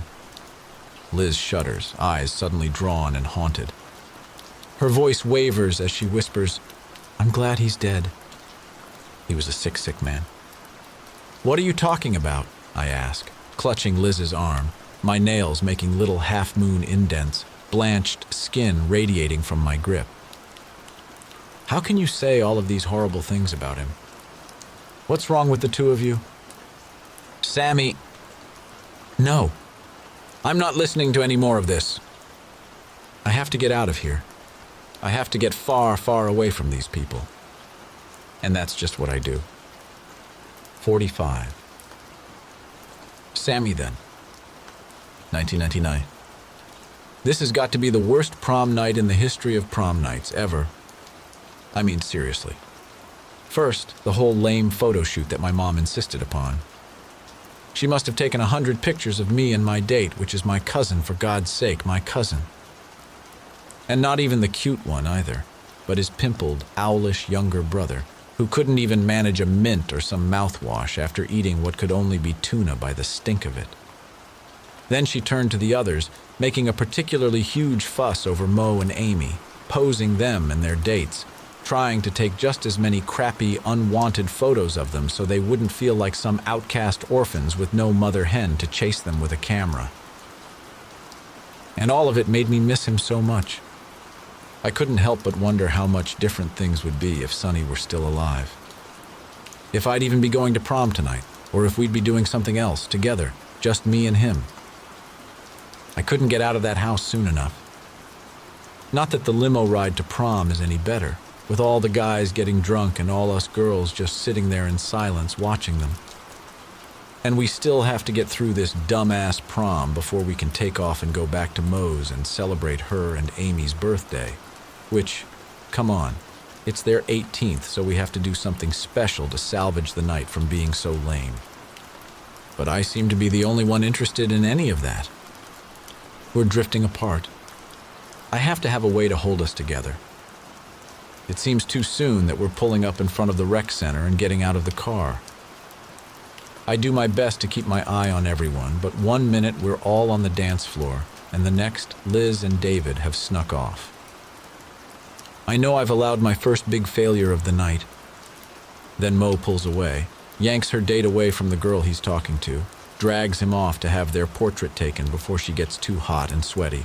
Liz shudders, eyes suddenly drawn and haunted. Her voice wavers as she whispers, I'm glad he's dead. He was a sick, sick man. What are you talking about? I ask, clutching Liz's arm, my nails making little half-moon indents, blanched skin radiating from my grip. How can you say all of these horrible things about him? What's wrong with the two of you? Sammy. No. I'm not listening to any more of this. I have to get out of here. I have to get far, far away from these people. And that's just what I do. 45. Sammy, then. 1999. This has got to be the worst prom night in the history of prom nights, ever. I mean, seriously. First, the whole lame photo shoot that my mom insisted upon. She must have taken 100 pictures of me and my date, which is my cousin, for God's sake, my cousin. And not even the cute one either, but his pimpled, owlish younger brother, who couldn't even manage a mint or some mouthwash after eating what could only be tuna by the stink of it. Then she turned to the others, making a particularly huge fuss over Mo and Amy, posing them and their dates, trying to take just as many crappy, unwanted photos of them so they wouldn't feel like some outcast orphans with no mother hen to chase them with a camera. And all of it made me miss him so much. I couldn't help but wonder how much different things would be if Sonny were still alive. If I'd even be going to prom tonight, or if we'd be doing something else together, just me and him. I couldn't get out of that house soon enough. Not that the limo ride to prom is any better, with all the guys getting drunk and all us girls just sitting there in silence watching them. And we still have to get through this dumbass prom before we can take off and go back to Mo's and celebrate her and Amy's birthday. Which, come on, it's their 18th, so we have to do something special to salvage the night from being so lame. But I seem to be the only one interested in any of that. We're drifting apart. I have to have a way to hold us together. It seems too soon that we're pulling up in front of the rec center and getting out of the car. I do my best to keep my eye on everyone, but 1 minute we're all on the dance floor, and the next, Liz and David have snuck off. I know I've allowed my first big failure of the night. Then Mo pulls away, yanks her date away from the girl he's talking to, drags him off to have their portrait taken before she gets too hot and sweaty.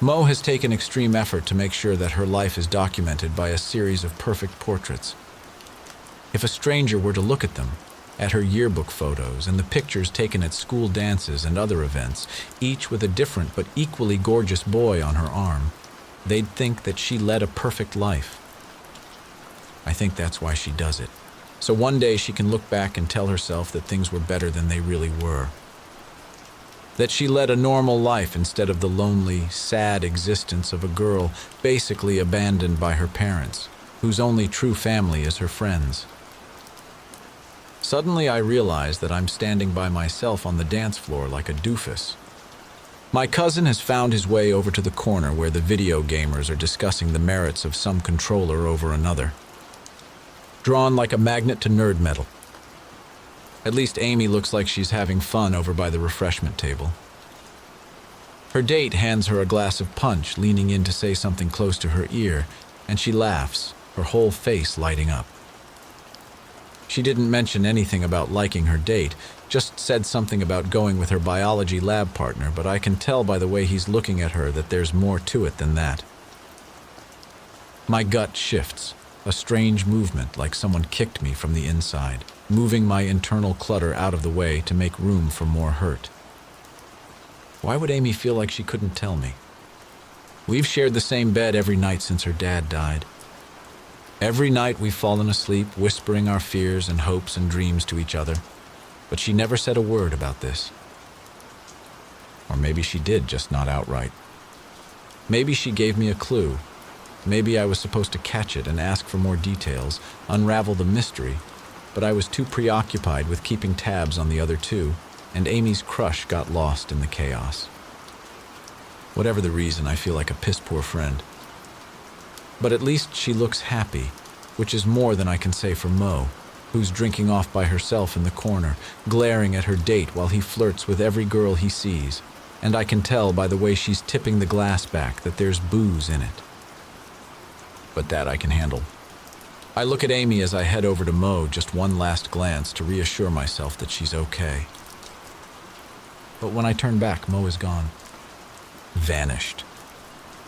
Mo has taken extreme effort to make sure that her life is documented by a series of perfect portraits. If a stranger were to look at them, at her yearbook photos and the pictures taken at school dances and other events, each with a different but equally gorgeous boy on her arm, they'd think that she led a perfect life. I think that's why she does it. So one day she can look back and tell herself that things were better than they really were. That she led a normal life instead of the lonely, sad existence of a girl basically abandoned by her parents, whose only true family is her friends. Suddenly I realize that I'm standing by myself on the dance floor like a doofus. My cousin has found his way over to the corner where the video gamers are discussing the merits of some controller over another. Drawn like a magnet to nerd metal. At least Amy looks like she's having fun over by the refreshment table. Her date hands her a glass of punch, leaning in to say something close to her ear, and she laughs, her whole face lighting up. She didn't mention anything about liking her date, just said something about going with her biology lab partner, but I can tell by the way he's looking at her that there's more to it than that. My gut shifts, a strange movement like someone kicked me from the inside, moving my internal clutter out of the way to make room for more hurt. Why would Amy feel like she couldn't tell me? We've shared the same bed every night since her dad died. Every night we've fallen asleep, whispering our fears and hopes and dreams to each other, but she never said a word about this. Or maybe she did, just not outright. Maybe she gave me a clue. Maybe I was supposed to catch it and ask for more details, unravel the mystery, but I was too preoccupied with keeping tabs on the other two, and Amy's crush got lost in the chaos. Whatever the reason, I feel like a piss-poor friend. But at least she looks happy, which is more than I can say for Mo, who's drinking off by herself in the corner, glaring at her date while he flirts with every girl he sees, and I can tell by the way she's tipping the glass back that there's booze in it. But that I can handle. I look at Amy as I head over to Mo, just one last glance to reassure myself that she's okay. But when I turn back, Mo is gone. Vanished.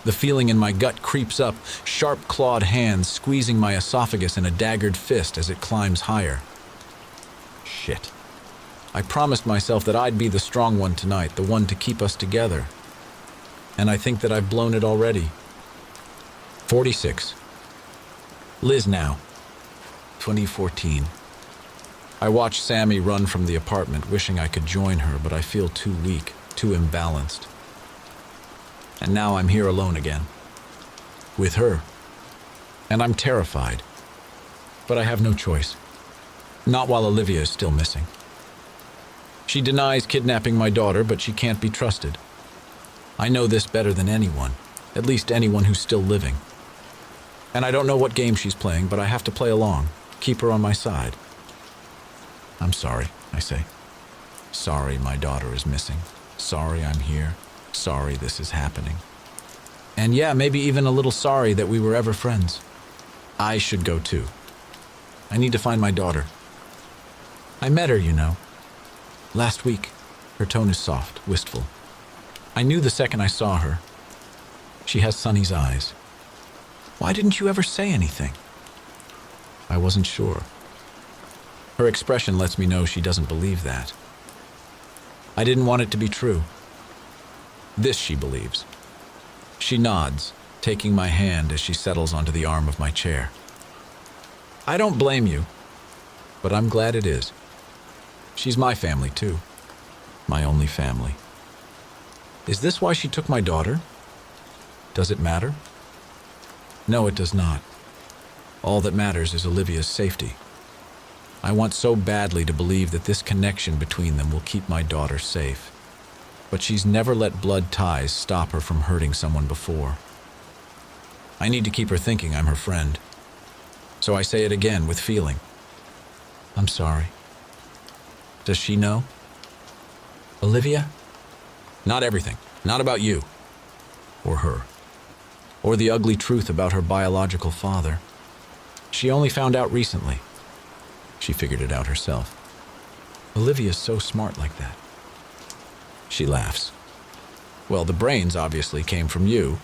The feeling in my gut creeps up, sharp clawed hands squeezing my esophagus in a daggered fist as it climbs higher. Shit. I promised myself that I'd be the strong one tonight, the one to keep us together. And I think that I've blown it already. 46. Liz now. 2014. I watch Sammy run from the apartment, wishing I could join her, but I feel too weak, too imbalanced. And now I'm here alone again. With her. And I'm terrified. But I have no choice. Not while Olivia is still missing. She denies kidnapping my daughter, but she can't be trusted. I know this better than anyone, at least anyone who's still living. And I don't know what game she's playing, but I have to play along, keep her on my side. I'm sorry, I say. Sorry my daughter is missing. Sorry I'm here. Sorry this is happening. And yeah, maybe even a little sorry that we were ever friends. I should go too. I need to find my daughter. I met her, you know. Last week. Her tone is soft, wistful. I knew the second I saw her. She has Sonny's eyes. Why didn't you ever say anything? I wasn't sure. Her expression lets me know she doesn't believe that. I didn't want it to be true. This she believes. She nods, taking my hand as she settles onto the arm of my chair. I don't blame you, but I'm glad it is. She's my family too. My only family. Is this why she took my daughter? Does it matter? No, it does not. All that matters is Olivia's safety. I want so badly to believe that this connection between them will keep my daughter safe. But she's never let blood ties stop her from hurting someone before. I need to keep her thinking I'm her friend. So I say it again with feeling. I'm sorry. Does she know? Olivia? Not everything. Not about you. Or her. Or the ugly truth about her biological father. She only found out recently. She figured it out herself. Olivia's so smart like that. She laughs. Well, the brains obviously came from you.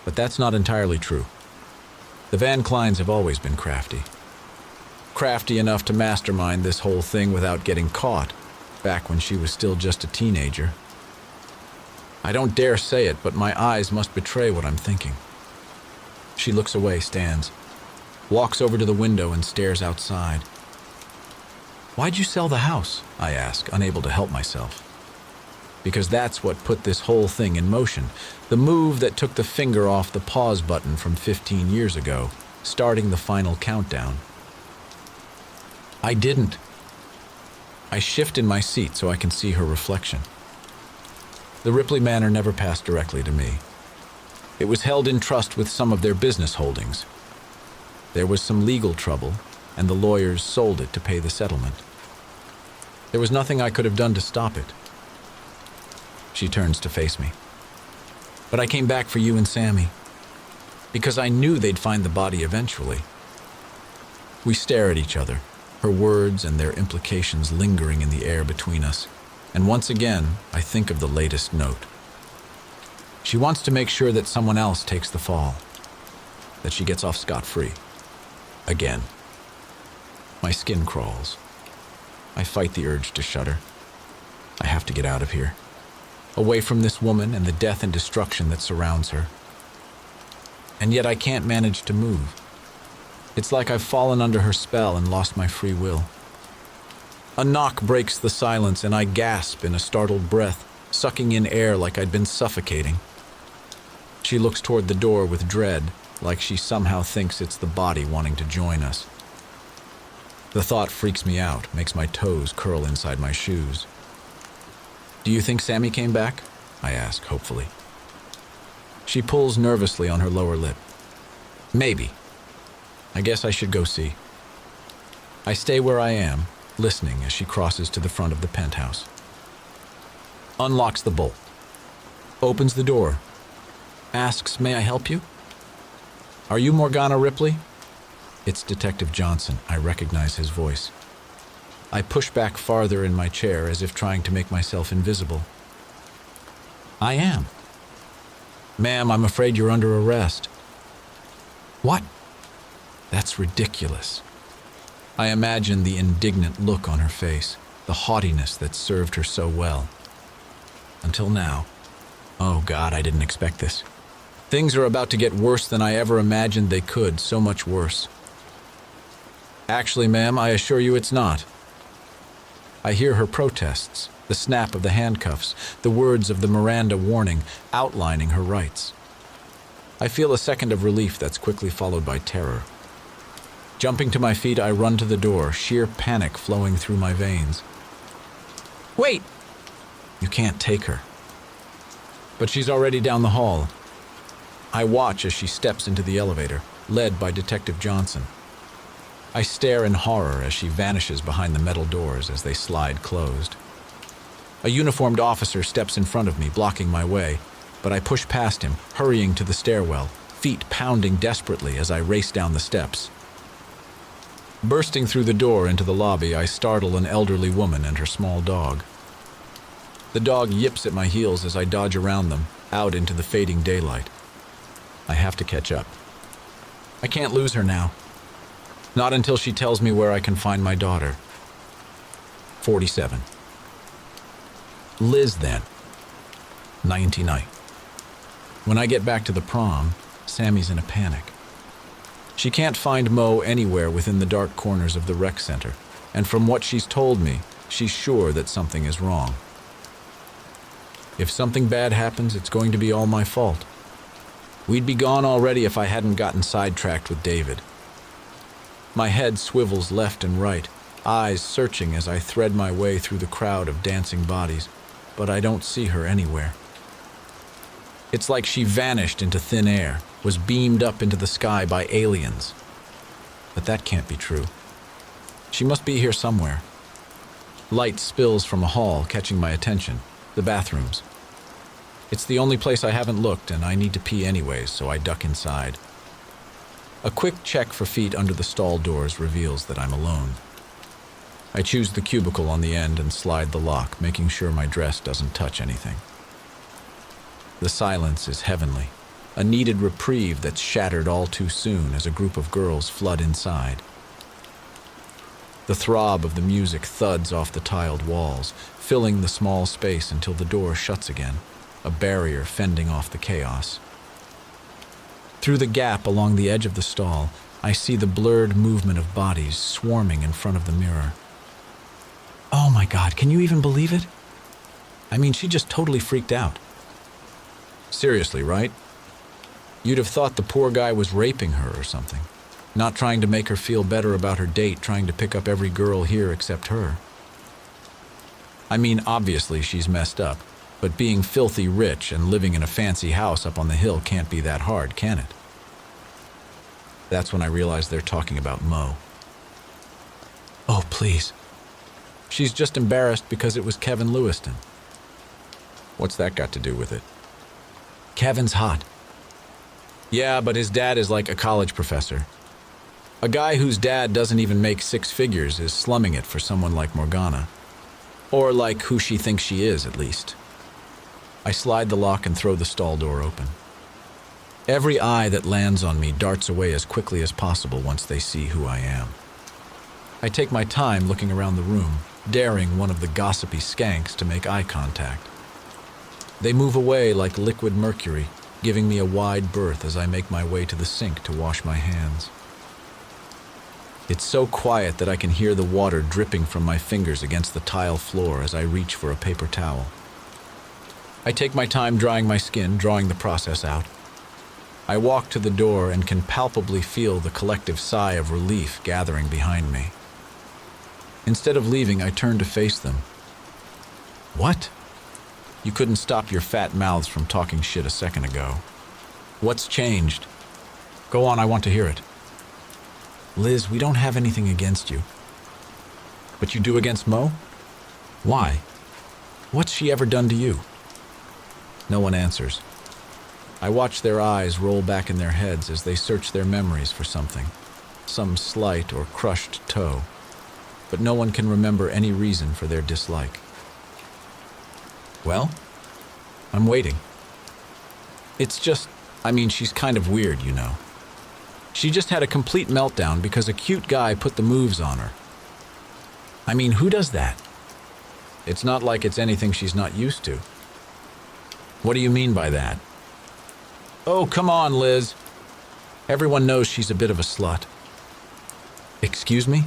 But that's not entirely true. The Van Kleins have always been crafty. Crafty enough to mastermind this whole thing without getting caught, back when she was still just a teenager. I don't dare say it, but my eyes must betray what I'm thinking. She looks away, stands, walks over to the window and stares outside. Why'd you sell the house? I ask, unable to help myself. Because that's what put this whole thing in motion. The move that took the finger off the pause button from 15 years ago, starting the final countdown. I didn't. I shift in my seat so I can see her reflection. The Ripley Manor never passed directly to me. It was held in trust with some of their business holdings. There was some legal trouble, and the lawyers sold it to pay the settlement. There was nothing I could have done to stop it. She turns to face me. But I came back for you and Sammy, because I knew they'd find the body eventually. We stare at each other, her words and their implications lingering in the air between us, and once again, I think of the latest note. She wants to make sure that someone else takes the fall, that she gets off scot-free. Again. My skin crawls. I fight the urge to shudder. I have to get out of here. Away from this woman and the death and destruction that surrounds her. And yet I can't manage to move. It's like I've fallen under her spell and lost my free will. A knock breaks the silence and I gasp in a startled breath, sucking in air like I'd been suffocating. She looks toward the door with dread, like she somehow thinks it's the body wanting to join us. The thought freaks me out, makes my toes curl inside my shoes. Do you think Sammy came back? I ask, hopefully. She pulls nervously on her lower lip. Maybe. I guess I should go see. I stay where I am, listening as she crosses to the front of the penthouse. Unlocks the bolt. Opens the door. Asks, may I help you? Are you Morgana Ripley? It's Detective Johnson. I recognize his voice. I push back farther in my chair as if trying to make myself invisible. I am. Ma'am, I'm afraid you're under arrest. What? That's ridiculous. I imagine the indignant look on her face, the haughtiness that served her so well. Until now. Oh God, I didn't expect this. Things are about to get worse than I ever imagined they could, so much worse. Actually, ma'am, I assure you it's not. I hear her protests, the snap of the handcuffs, the words of the Miranda warning, outlining her rights. I feel a second of relief that's quickly followed by terror. Jumping to my feet, I run to the door, sheer panic flowing through my veins. Wait! You can't take her. But she's already down the hall. I watch as she steps into the elevator, led by Detective Johnson. I stare in horror as she vanishes behind the metal doors as they slide closed. A uniformed officer steps in front of me, blocking my way, but I push past him, hurrying to the stairwell, feet pounding desperately as I race down the steps. Bursting through the door into the lobby, I startle an elderly woman and her small dog. The dog yips at my heels as I dodge around them, out into the fading daylight. I have to catch up. I can't lose her now. Not until she tells me where I can find my daughter. 47. Liz, then. 99. When I get back to the prom, Sammy's in a panic. She can't find Mo anywhere within the dark corners of the rec center, and from what she's told me, she's sure that something is wrong. If something bad happens, it's going to be all my fault. We'd be gone already if I hadn't gotten sidetracked with David. My head swivels left and right, eyes searching as I thread my way through the crowd of dancing bodies, but I don't see her anywhere. It's like she vanished into thin air, was beamed up into the sky by aliens. But that can't be true. She must be here somewhere. Light spills from a hall, catching my attention, the bathrooms. It's the only place I haven't looked, and I need to pee anyways, so I duck inside. A quick check for feet under the stall doors reveals that I'm alone. I choose the cubicle on the end and slide the lock, making sure my dress doesn't touch anything. The silence is heavenly, a needed reprieve that's shattered all too soon as a group of girls flood inside. The throb of the music thuds off the tiled walls, filling the small space until the door shuts again, a barrier fending off the chaos. Through the gap along the edge of the stall, I see the blurred movement of bodies swarming in front of the mirror. Oh my God, can you even believe it? I mean, she just totally freaked out. Seriously, right? You'd have thought the poor guy was raping her or something, not trying to make her feel better about her date, trying to pick up every girl here except her. I mean, obviously she's messed up, but being filthy rich and living in a fancy house up on the hill can't be that hard, can it? That's when I realize they're talking about Mo. Oh, please. She's just embarrassed because it was Kevin Lewiston. What's that got to do with it? Kevin's hot. Yeah, but his dad is like a college professor. A guy whose dad doesn't even make six figures is slumming it for someone like Morgana. Or like who she thinks she is, at least. I slide the lock and throw the stall door open. Every eye that lands on me darts away as quickly as possible once they see who I am. I take my time looking around the room, daring one of the gossipy skanks to make eye contact. They move away like liquid mercury, giving me a wide berth as I make my way to the sink to wash my hands. It's so quiet that I can hear the water dripping from my fingers against the tile floor as I reach for a paper towel. I take my time drying my skin, drawing the process out. I walk to the door and can palpably feel the collective sigh of relief gathering behind me. Instead of leaving, I turn to face them. What? You couldn't stop your fat mouths from talking shit a second ago. What's changed? Go on, I want to hear it. Liz, we don't have anything against you. But you do against Mo? Why? What's she ever done to you? No one answers. I watch their eyes roll back in their heads as they search their memories for something, some slight or crushed toe, but no one can remember any reason for their dislike. Well, I'm waiting. It's just, she's kind of weird, you know. She just had a complete meltdown because a cute guy put the moves on her. Who does that? It's not like it's anything she's not used to. What do you mean by that? Oh, come on, Liz. Everyone knows she's a bit of a slut. Excuse me?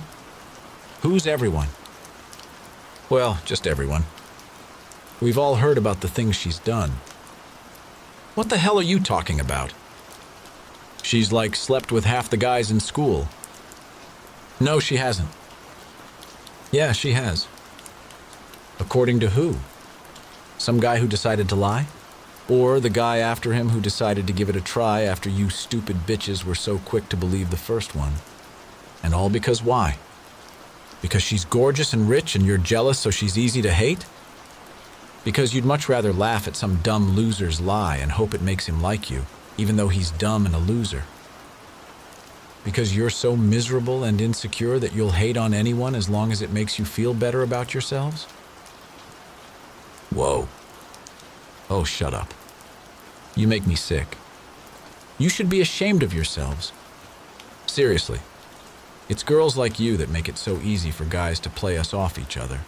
Who's everyone? Well, just everyone. We've all heard about the things she's done. What the hell are you talking about? She's like slept with half the guys in school. No, she hasn't. Yeah, she has. According to who? Some guy who decided to lie? Or the guy after him who decided to give it a try after you stupid bitches were so quick to believe the first one? And all because why? Because she's gorgeous and rich and you're jealous so she's easy to hate? Because you'd much rather laugh at some dumb loser's lie and hope it makes him like you, even though he's dumb and a loser? Because you're so miserable and insecure that you'll hate on anyone as long as it makes you feel better about yourselves? Whoa. Oh, shut up. You make me sick. You should be ashamed of yourselves. Seriously. It's girls like you that make it so easy for guys to play us off each other.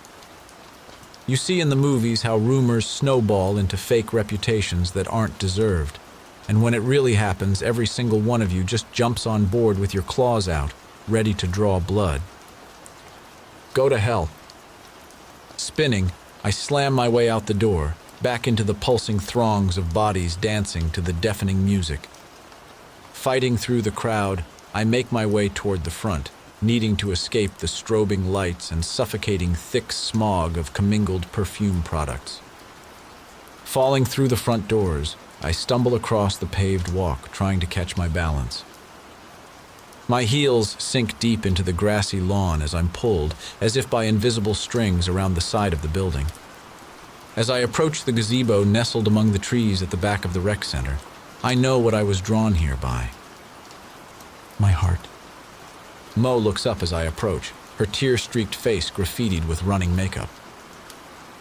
You see in the movies how rumors snowball into fake reputations that aren't deserved. And when it really happens, every single one of you just jumps on board with your claws out, ready to draw blood. Go to hell. Spinning, I slam my way out the door, back into the pulsing throngs of bodies dancing to the deafening music. Fighting through the crowd, I make my way toward the front, needing to escape the strobing lights and suffocating thick smog of commingled perfume products. Falling through the front doors, I stumble across the paved walk, trying to catch my balance. My heels sink deep into the grassy lawn as I'm pulled, as if by invisible strings, around the side of the building. As I approach the gazebo nestled among the trees at the back of the rec center, I know what I was drawn here by. My heart. Mo looks up as I approach, her tear-streaked face graffitied with running makeup.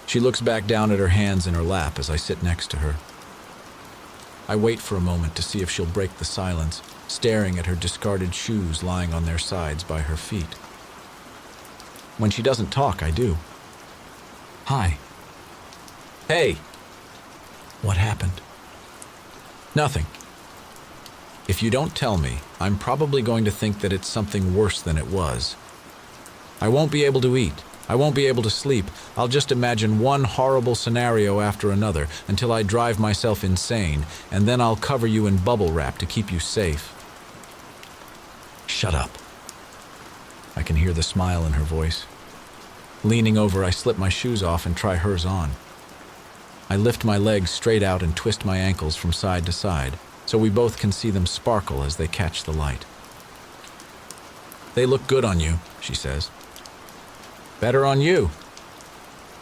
She looks back down at her hands in her lap as I sit next to her. I wait for a moment to see if she'll break the silence, staring at her discarded shoes lying on their sides by her feet. When she doesn't talk, I do. Hi. Hey. What happened? Nothing. If you don't tell me, I'm probably going to think that it's something worse than it was. I won't be able to eat. I won't be able to sleep. I'll just imagine one horrible scenario after another until I drive myself insane, and then I'll cover you in bubble wrap to keep you safe. Shut up. I can hear the smile in her voice. Leaning over, I slip my shoes off and try hers on. I lift my legs straight out and twist my ankles from side to side, so we both can see them sparkle as they catch the light. They look good on you, she says. Better on you.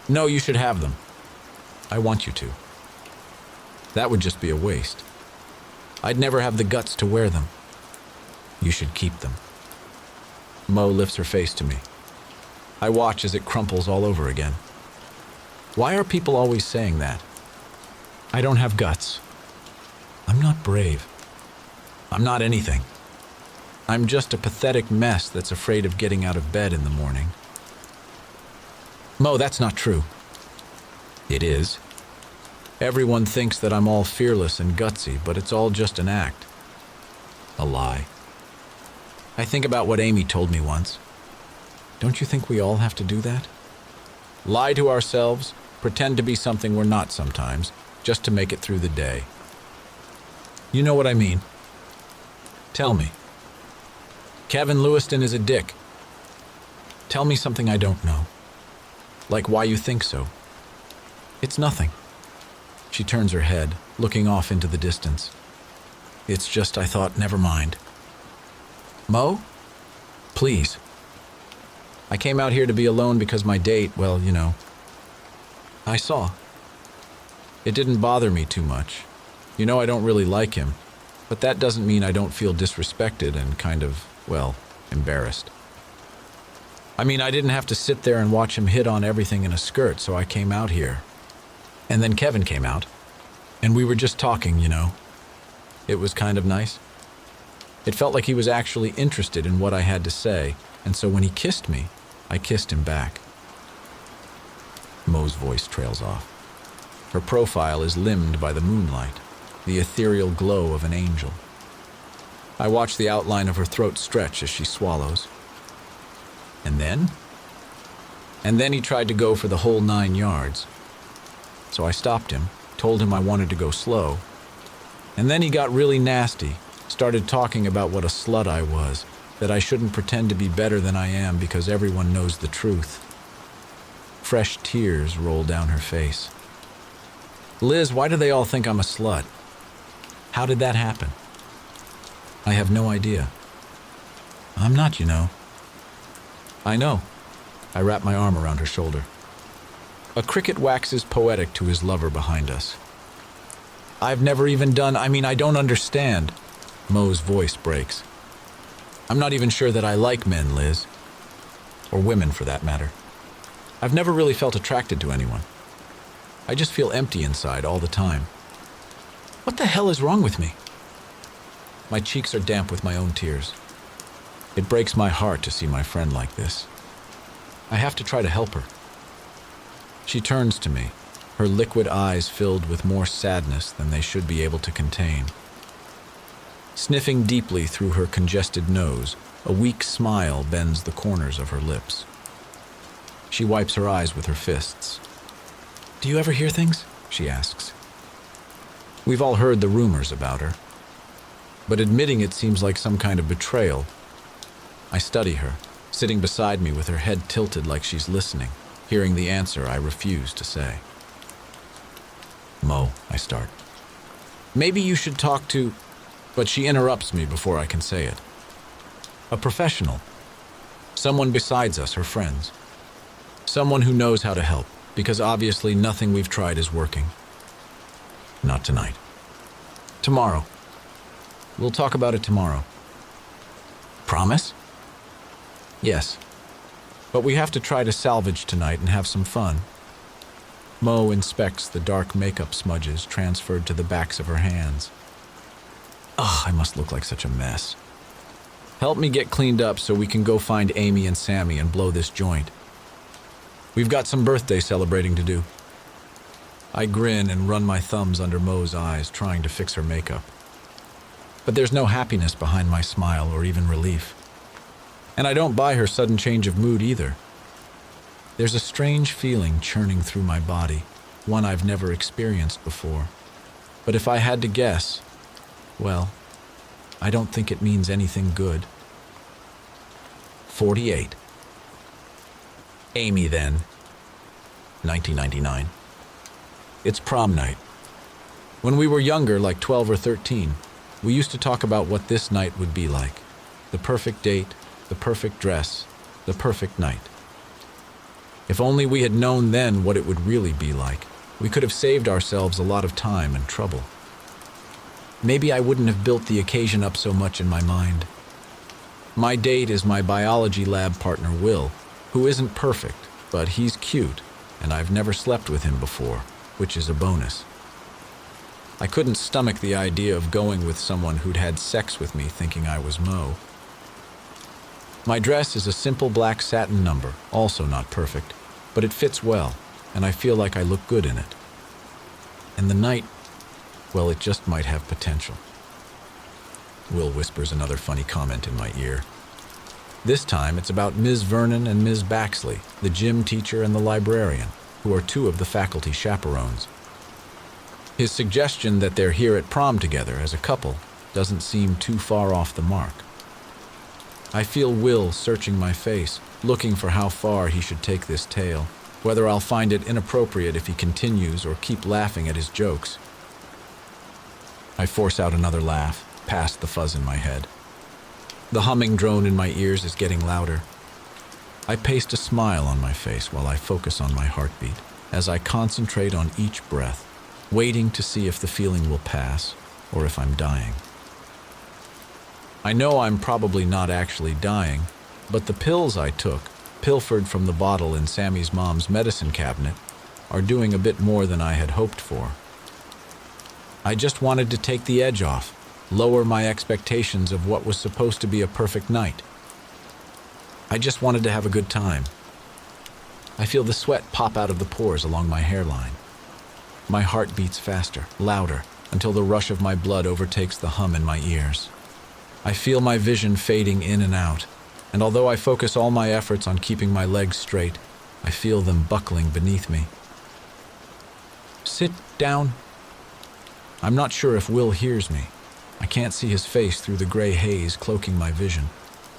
No, you should have them. I want you to. That would just be a waste. I'd never have the guts to wear them. You should keep them. Mo lifts her face to me. I watch as it crumples all over again. Why are people always saying that? I don't have guts. I'm not brave. I'm not anything. I'm just a pathetic mess that's afraid of getting out of bed in the morning. Mo, that's not true. It is. Everyone thinks that I'm all fearless and gutsy, but it's all just an act. A lie. I think about what Amy told me once. Don't you think we all have to do that? Lie to ourselves, pretend to be something we're not sometimes, just to make it through the day. You know what I mean. Tell me. Kevin Lewiston is a dick. Tell me something I don't know. Like why you think so. It's nothing. She turns her head, looking off into the distance. It's just I thought, never mind. Mo? Please. I came out here to be alone because my date, well, you know. I saw. It didn't bother me too much. You know I don't really like him, but that doesn't mean I don't feel disrespected and kind of, well, embarrassed. I mean, I didn't have to sit there and watch him hit on everything in a skirt, so I came out here. And then Kevin came out, and we were just talking, you know. It was kind of nice. It felt like he was actually interested in what I had to say, and so when he kissed me, I kissed him back. Mo's voice trails off. Her profile is limned by the moonlight, the ethereal glow of an angel. I watch the outline of her throat stretch as she swallows. And then? And then he tried to go for the whole 9 yards. So I stopped him, told him I wanted to go slow. And then he got really nasty, started talking about what a slut I was, that I shouldn't pretend to be better than I am because everyone knows the truth. fresh tears roll down her face. Liz, why do they all think I'm a slut? How did that happen? I have no idea. I'm not, you know. I know. I wrap my arm around her shoulder. A cricket waxes poetic to his lover behind us. I've never even done, I don't understand. Mo's voice breaks. I'm not even sure that I like men, Liz. Or women, for that matter. I've never really felt attracted to anyone. I just feel empty inside all the time. What the hell is wrong with me? My cheeks are damp with my own tears. It breaks my heart to see my friend like this. I have to try to help her. She turns to me, her liquid eyes filled with more sadness than they should be able to contain. Sniffing deeply through her congested nose, a weak smile bends the corners of her lips. She wipes her eyes with her fists. Do you ever hear things? She asks. We've all heard the rumors about her, but admitting it seems like some kind of betrayal. I study her, sitting beside me with her head tilted like she's listening, hearing the answer I refuse to say. Mo, I start. Maybe you should talk to... But she interrupts me before I can say it. A professional. Someone besides us, her friends. Someone who knows how to help, because obviously nothing we've tried is working. Not tonight. Tomorrow. We'll talk about it tomorrow. Promise? Yes. But we have to try to salvage tonight and have some fun. Mo inspects the dark makeup smudges transferred to the backs of her hands. Ugh, I must look like such a mess. Help me get cleaned up so we can go find Amy and Sammy and blow this joint. We've got some birthday celebrating to do. I grin and run my thumbs under Mo's eyes, trying to fix her makeup. But there's no happiness behind my smile or even relief. And I don't buy her sudden change of mood either. There's a strange feeling churning through my body, one I've never experienced before. But if I had to guess, well, I don't think it means anything good. 48. Amy, then. 1999. It's prom night. When we were younger, like 12 or 13, we used to talk about what this night would be like. The perfect date, the perfect dress, the perfect night. If only we had known then what it would really be like, we could have saved ourselves a lot of time and trouble. Maybe I wouldn't have built the occasion up so much in my mind. My date is my biology lab partner, Will, who isn't perfect, but he's cute, and I've never slept with him before, which is a bonus. I couldn't stomach the idea of going with someone who'd had sex with me thinking I was Mo. My dress is a simple black satin number, also not perfect, but it fits well, and I feel like I look good in it. And the night, well, it just might have potential. Will whispers another funny comment in my ear. This time it's about Ms. Vernon and Ms. Baxley, the gym teacher and the librarian, who are two of the faculty chaperones. His suggestion that they're here at prom together as a couple doesn't seem too far off the mark. I feel Will searching my face, looking for how far he should take this tale, whether I'll find it inappropriate if he continues or keep laughing at his jokes. I force out another laugh, past the fuzz in my head. The humming drone in my ears is getting louder. I paste a smile on my face while I focus on my heartbeat, as I concentrate on each breath, waiting to see if the feeling will pass or if I'm dying. I know I'm probably not actually dying, but the pills I took, pilfered from the bottle in Sammy's mom's medicine cabinet, are doing a bit more than I had hoped for. I just wanted to take the edge off, lower my expectations of what was supposed to be a perfect night. I just wanted to have a good time. I feel the sweat pop out of the pores along my hairline. My heart beats faster, louder, until the rush of my blood overtakes the hum in my ears. I feel my vision fading in and out, and although I focus all my efforts on keeping my legs straight, I feel them buckling beneath me. Sit down. I'm not sure if Will hears me. I can't see his face through the gray haze cloaking my vision,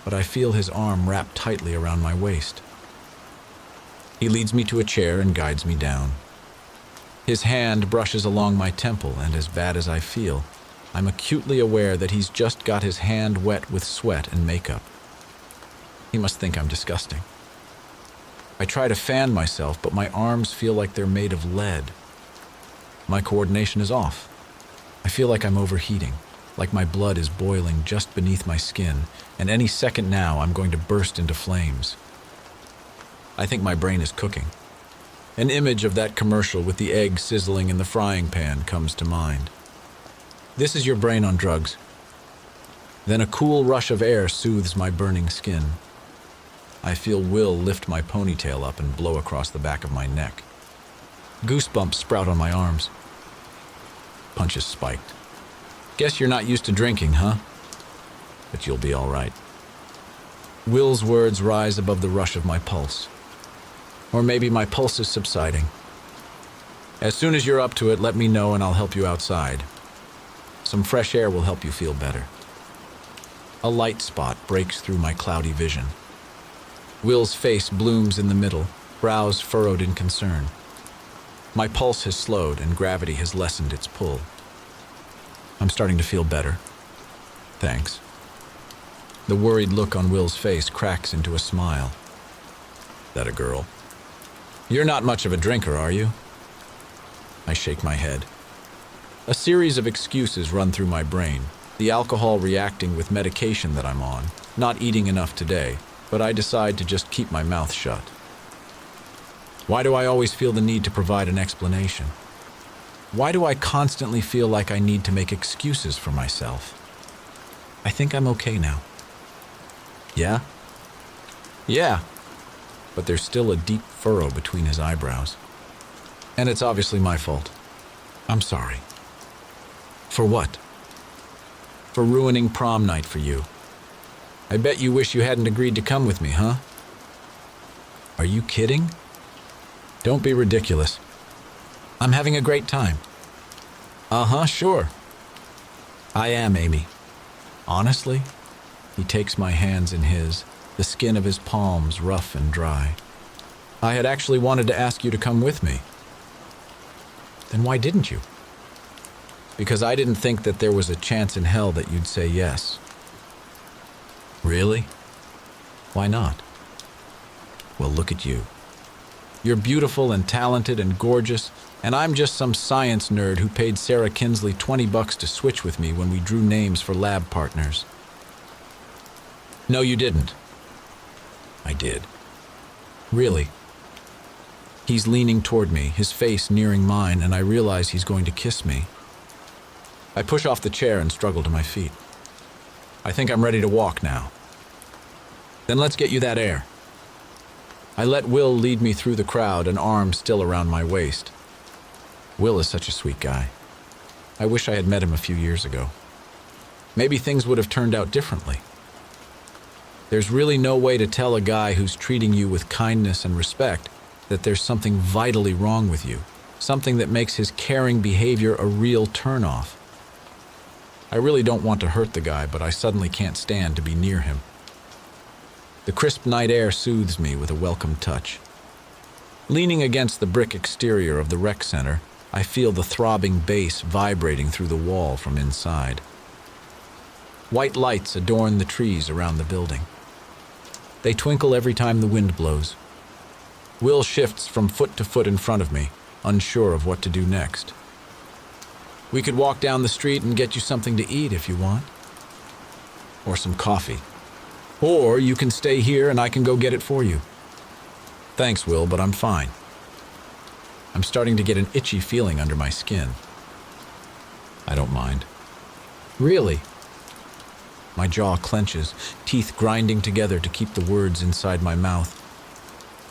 but I feel his arm wrapped tightly around my waist. He leads me to a chair and guides me down. His hand brushes along my temple, and as bad as I feel, I'm acutely aware that he's just got his hand wet with sweat and makeup. He must think I'm disgusting. I try to fan myself, but my arms feel like they're made of lead. My coordination is off. I feel like I'm overheating, like my blood is boiling just beneath my skin, and any second now I'm going to burst into flames. I think my brain is cooking. An image of that commercial with the egg sizzling in the frying pan comes to mind. This is your brain on drugs. Then a cool rush of air soothes my burning skin. I feel Will lift my ponytail up and blow across the back of my neck. Goosebumps sprout on my arms. Punches spiked. Guess you're not used to drinking, huh? But you'll be all right. Will's words rise above the rush of my pulse. Or maybe my pulse is subsiding. As soon as you're up to it, let me know and I'll help you outside. Some fresh air will help you feel better. A light spot breaks through my cloudy vision. Will's face blooms in the middle, brows furrowed in concern. My pulse has slowed and gravity has lessened its pull. I'm starting to feel better. Thanks. The worried look on Will's face cracks into a smile. That a girl? You're not much of a drinker, are you? I shake my head. A series of excuses run through my brain, the alcohol reacting with medication that I'm on, not eating enough today, but I decide to just keep my mouth shut. Why do I always feel the need to provide an explanation? Why do I constantly feel like I need to make excuses for myself? I think I'm okay now. Yeah? Yeah. But there's still a deep furrow between his eyebrows. And it's obviously my fault. I'm sorry. For what? For ruining prom night for you. I bet you wish you hadn't agreed to come with me, huh? Are you kidding? Don't be ridiculous. I'm having a great time. Uh-huh, sure. I am, Amy. Honestly? He takes my hands in his, the skin of his palms rough and dry. I had actually wanted to ask you to come with me. Then why didn't you? Because I didn't think that there was a chance in hell that you'd say yes. Really? Why not? Well, look at you. You're beautiful and talented and gorgeous, and I'm just some science nerd who paid Sarah Kinsley $20 to switch with me when we drew names for lab partners. No, you didn't. I did. Really? He's leaning toward me, his face nearing mine, and I realize he's going to kiss me. I push off the chair and struggle to my feet. I think I'm ready to walk now. Then let's get you that air. I let Will lead me through the crowd, an arm still around my waist. Will is such a sweet guy. I wish I had met him a few years ago. Maybe things would have turned out differently. There's really no way to tell a guy who's treating you with kindness and respect that there's something vitally wrong with you, something that makes his caring behavior a real turnoff. I really don't want to hurt the guy, but I suddenly can't stand to be near him. The crisp night air soothes me with a welcome touch. Leaning against the brick exterior of the rec center, I feel the throbbing bass vibrating through the wall from inside. White lights adorn the trees around the building. They twinkle every time the wind blows. Will shifts from foot to foot in front of me, unsure of what to do next. We could walk down the street and get you something to eat if you want. Or some coffee. Or you can stay here and I can go get it for you. Thanks, Will, but I'm fine. I'm starting to get an itchy feeling under my skin. I don't mind. Really? My jaw clenches, teeth grinding together to keep the words inside my mouth.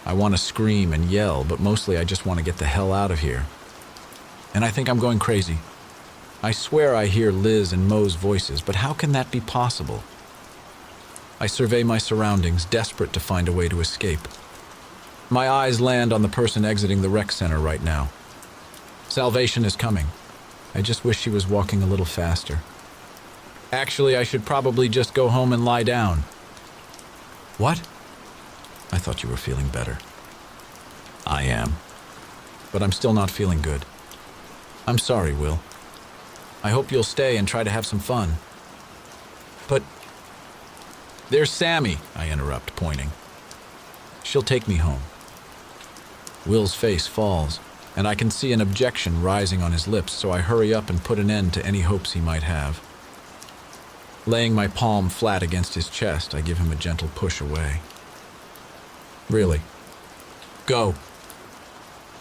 I want to scream and yell, but mostly I just want to get the hell out of here. And I think I'm going crazy. I swear I hear Liz and Mo's voices, but how can that be possible? I survey my surroundings, desperate to find a way to escape. My eyes land on the person exiting the rec center right now. Salvation is coming. I just wish she was walking a little faster. Actually, I should probably just go home and lie down. What? I thought you were feeling better. I am. But I'm still not feeling good. I'm sorry, Will. I hope you'll stay and try to have some fun. But there's Sammy, I interrupt, pointing. She'll take me home. Will's face falls, and I can see an objection rising on his lips, so I hurry up and put an end to any hopes he might have. Laying my palm flat against his chest, I give him a gentle push away. Really? Go.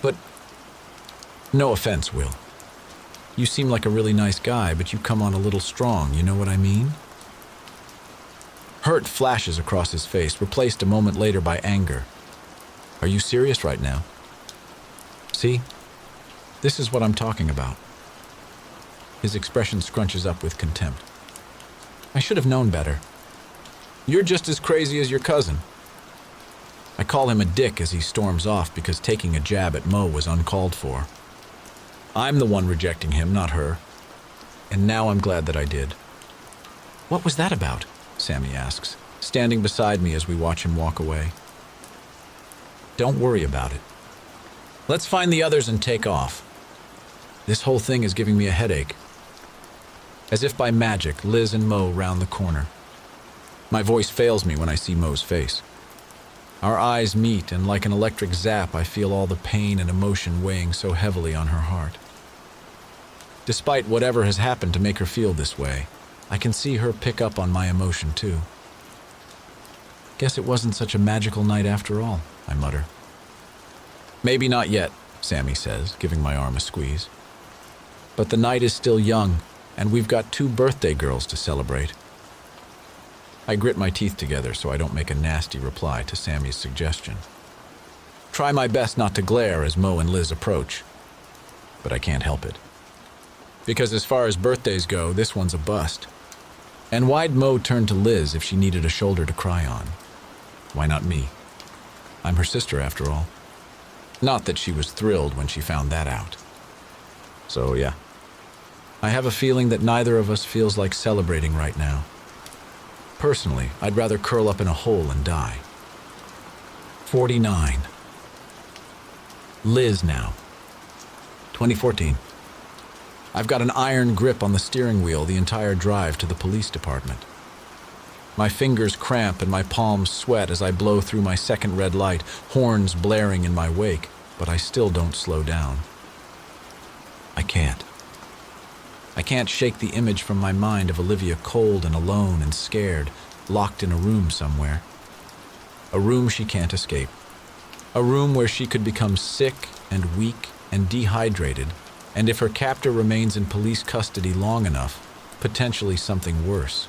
But no offense, Will. You seem like a really nice guy, but you come on a little strong, you know what I mean? Hurt flashes across his face, replaced a moment later by anger. Are you serious right now? See? This is what I'm talking about. His expression scrunches up with contempt. I should have known better. You're just as crazy as your cousin. I call him a dick as he storms off because taking a jab at Mo was uncalled for. I'm the one rejecting him, not her. And now I'm glad that I did. What was that about? Sammy asks, standing beside me as we watch him walk away. Don't worry about it. Let's find the others and take off. This whole thing is giving me a headache. As if by magic, Liz and Mo round the corner. My voice fails me when I see Mo's face. Our eyes meet, and like an electric zap, I feel all the pain and emotion weighing so heavily on her heart. Despite whatever has happened to make her feel this way, I can see her pick up on my emotion too. Guess it wasn't such a magical night after all, I mutter. Maybe not yet, Sammy says, giving my arm a squeeze. But the night is still young, and we've got 2 birthday girls to celebrate. I grit my teeth together so I don't make a nasty reply to Sammy's suggestion. Try my best not to glare as Mo and Liz approach, but I can't help it. Because as far as birthdays go, this one's a bust. And why'd Mo turn to Liz if she needed a shoulder to cry on? Why not me? I'm her sister after all. Not that she was thrilled when she found that out. So yeah, I have a feeling that neither of us feels like celebrating right now. Personally, I'd rather curl up in a hole and die. 49. Liz now. 2014. I've got an iron grip on the steering wheel the entire drive to the police department. My fingers cramp and my palms sweat as I blow through my second red light, horns blaring in my wake, but I still don't slow down. I can't. I can't shake the image from my mind of Olivia cold and alone and scared, locked in a room somewhere. A room she can't escape. A room where she could become sick and weak and dehydrated, and if her captor remains in police custody long enough, potentially something worse.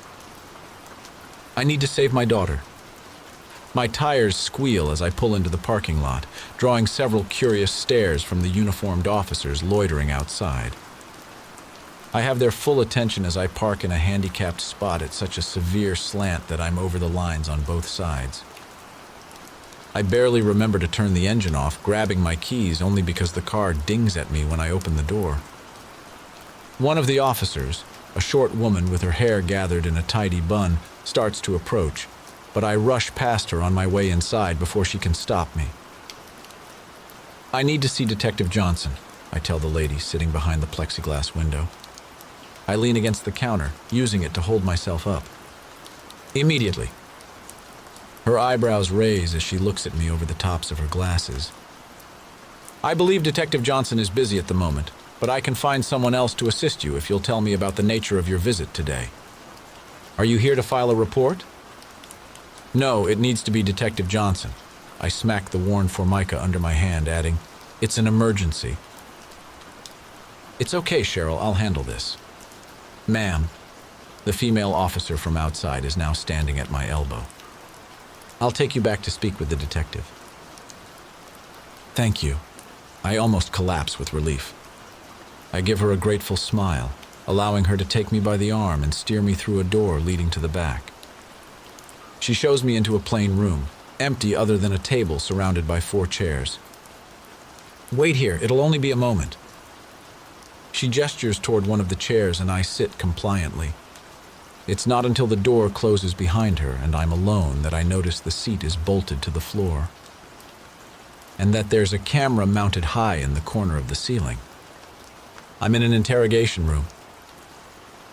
I need to save my daughter. My tires squeal as I pull into the parking lot, drawing several curious stares from the uniformed officers loitering outside. I have their full attention as I park in a handicapped spot at such a severe slant that I'm over the lines on both sides. I barely remember to turn the engine off, grabbing my keys only because the car dings at me when I open the door. One of the officers, a short woman with her hair gathered in a tidy bun, starts to approach, but I rush past her on my way inside before she can stop me. I need to see Detective Johnson, I tell the lady sitting behind the plexiglass window. I lean against the counter, using it to hold myself up. Immediately. Her eyebrows raise as she looks at me over the tops of her glasses. I believe Detective Johnson is busy at the moment, but I can find someone else to assist you if you'll tell me about the nature of your visit today. Are you here to file a report? No, it needs to be Detective Johnson. I smack the worn formica under my hand, adding, It's an emergency. It's okay, Cheryl, I'll handle this. Ma'am, the female officer from outside is now standing at my elbow. I'll take you back to speak with the detective. Thank you. I almost collapse with relief. I give her a grateful smile, allowing her to take me by the arm and steer me through a door leading to the back. She shows me into a plain room, empty other than a table surrounded by 4 chairs. Wait here, it'll only be a moment. She gestures toward one of the chairs and I sit compliantly. It's not until the door closes behind her and I'm alone that I notice the seat is bolted to the floor. and that there's a camera mounted high in the corner of the ceiling. I'm in an interrogation room.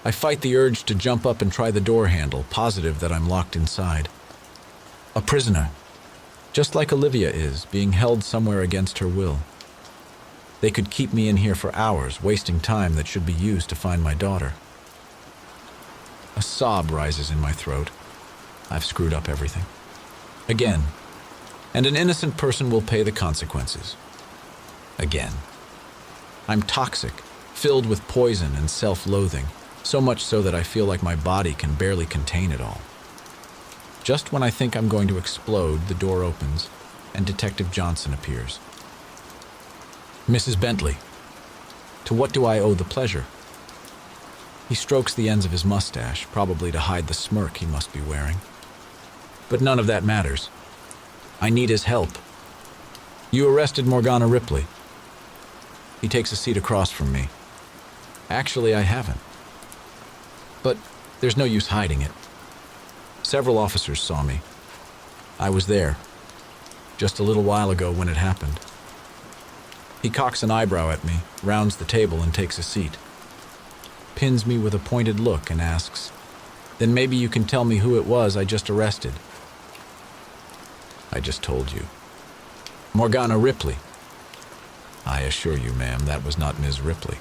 I fight the urge to jump up and try the door handle, positive that I'm locked inside. A prisoner, just like Olivia is, being held somewhere against her will. They could keep me in here for hours, wasting time that should be used to find my daughter. A sob rises in my throat. I've screwed up everything. Again. And an innocent person will pay the consequences. Again. I'm toxic, filled with poison and self-loathing, so much so that I feel like my body can barely contain it all. Just when I think I'm going to explode, the door opens, and Detective Johnson appears. Mrs. Bentley, to what do I owe the pleasure? He strokes the ends of his mustache, probably to hide the smirk he must be wearing. But none of that matters. I need his help. You arrested Morgana Ripley. He takes a seat across from me. Actually, I haven't. But there's no use hiding it. Several officers saw me. I was there, just a little while ago when it happened. He cocks an eyebrow at me, rounds the table and takes a seat. Pins me with a pointed look and asks, "Then maybe you can tell me who it was I just arrested." I just told you. Morgana Ripley. I assure you, ma'am, that was not Ms. Ripley.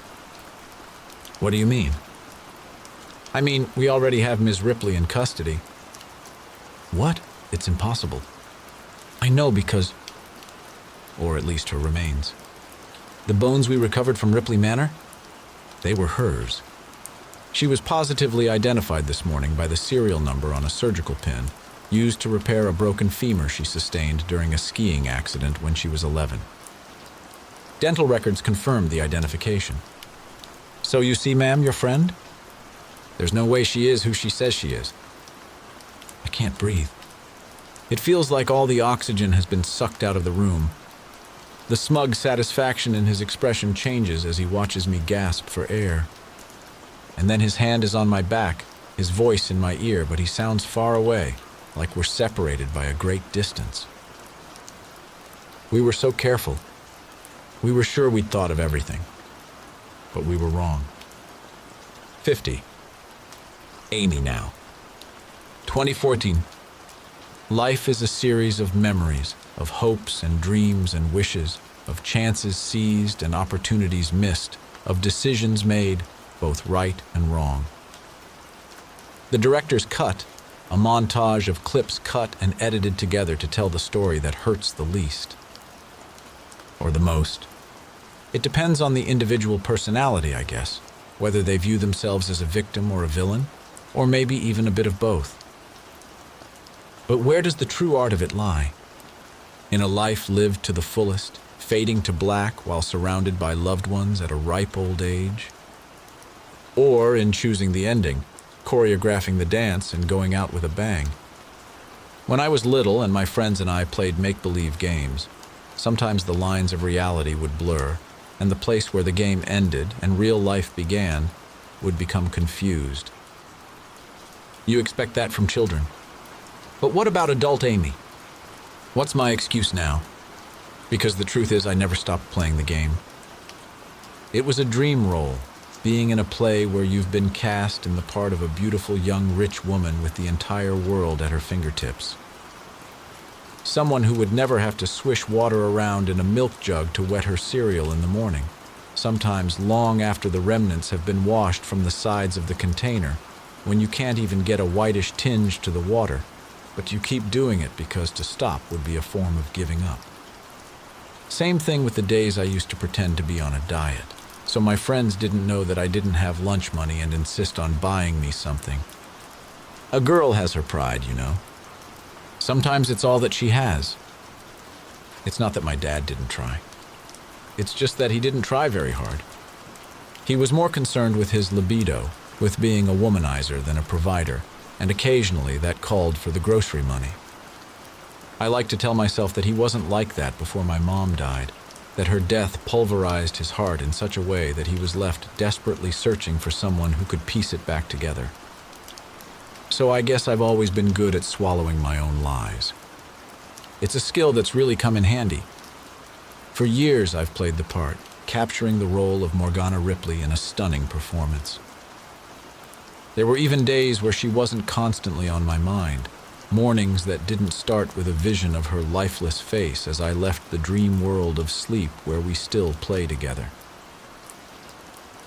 What do you mean? I mean, we already have Ms. Ripley in custody. What? It's impossible. I know because... Or at least her remains. The bones we recovered from Ripley Manor? They were hers. She was positively identified this morning by the serial number on a surgical pin, used to repair a broken femur she sustained during a skiing accident when she was 11. Dental records confirmed the identification. So you see, ma'am, your friend? There's no way she is who she says she is. I can't breathe. It feels like all the oxygen has been sucked out of the room. The smug satisfaction in his expression changes as he watches me gasp for air. And then his hand is on my back, his voice in my ear, but he sounds far away, like we're separated by a great distance. We were so careful. We were sure we'd thought of everything. But we were wrong. 50. Amy now. 2014. Life is a series of memories, of hopes and dreams and wishes, of chances seized and opportunities missed, of decisions made, both right and wrong. The director's cut, a montage of clips cut and edited together to tell the story that hurts the least. Or the most. It depends on the individual personality, I guess, whether they view themselves as a victim or a villain, or maybe even a bit of both. But where does the true art of it lie? In a life lived to the fullest, fading to black while surrounded by loved ones at a ripe old age? Or in choosing the ending, choreographing the dance and going out with a bang? When I was little and my friends and I played make-believe games, sometimes the lines of reality would blur, and the place where the game ended and real life began would become confused. You expect that from children. But what about adult Amy? What's my excuse now? Because the truth is I never stopped playing the game. It was a dream role, being in a play where you've been cast in the part of a beautiful young rich woman with the entire world at her fingertips. Someone who would never have to swish water around in a milk jug to wet her cereal in the morning, sometimes long after the remnants have been washed from the sides of the container, when you can't even get a whitish tinge to the water, but you keep doing it because to stop would be a form of giving up. Same thing with the days I used to pretend to be on a diet, so my friends didn't know that I didn't have lunch money and insist on buying me something. A girl has her pride, you know. Sometimes it's all that she has. It's not that my dad didn't try. It's just that he didn't try very hard. He was more concerned with his libido, with being a womanizer than a provider, and occasionally that called for the grocery money. I like to tell myself that he wasn't like that before my mom died, that her death pulverized his heart in such a way that he was left desperately searching for someone who could piece it back together. So I guess I've always been good at swallowing my own lies. It's a skill that's really come in handy. For years I've played the part, capturing the role of Morgana Ripley in a stunning performance. There were even days where she wasn't constantly on my mind, mornings that didn't start with a vision of her lifeless face as I left the dream world of sleep where we still play together.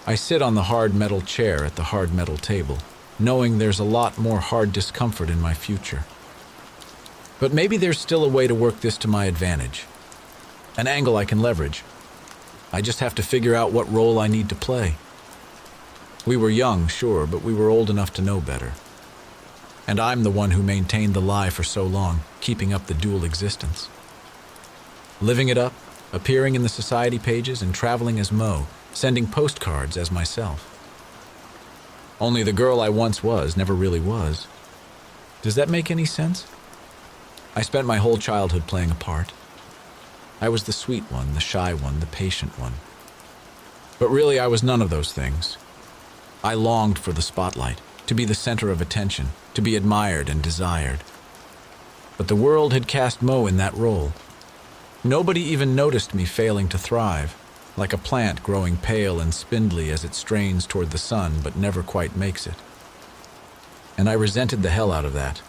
I sit on the hard metal chair at the hard metal table, knowing there's a lot more hard discomfort in my future. But maybe there's still a way to work this to my advantage. An angle I can leverage. I just have to figure out what role I need to play. We were young, sure, but we were old enough to know better. And I'm the one who maintained the lie for so long, keeping up the dual existence. Living it up, appearing in the society pages and traveling as Mo, sending postcards as myself. Only the girl I once was never really was. Does that make any sense? I spent my whole childhood playing a part. I was the sweet one, the shy one, the patient one. But really, I was none of those things. I longed for the spotlight, to be the center of attention, to be admired and desired. But the world had cast Mo in that role. Nobody even noticed me failing to thrive, like a plant growing pale and spindly as it strains toward the sun but never quite makes it. And I resented the hell out of that.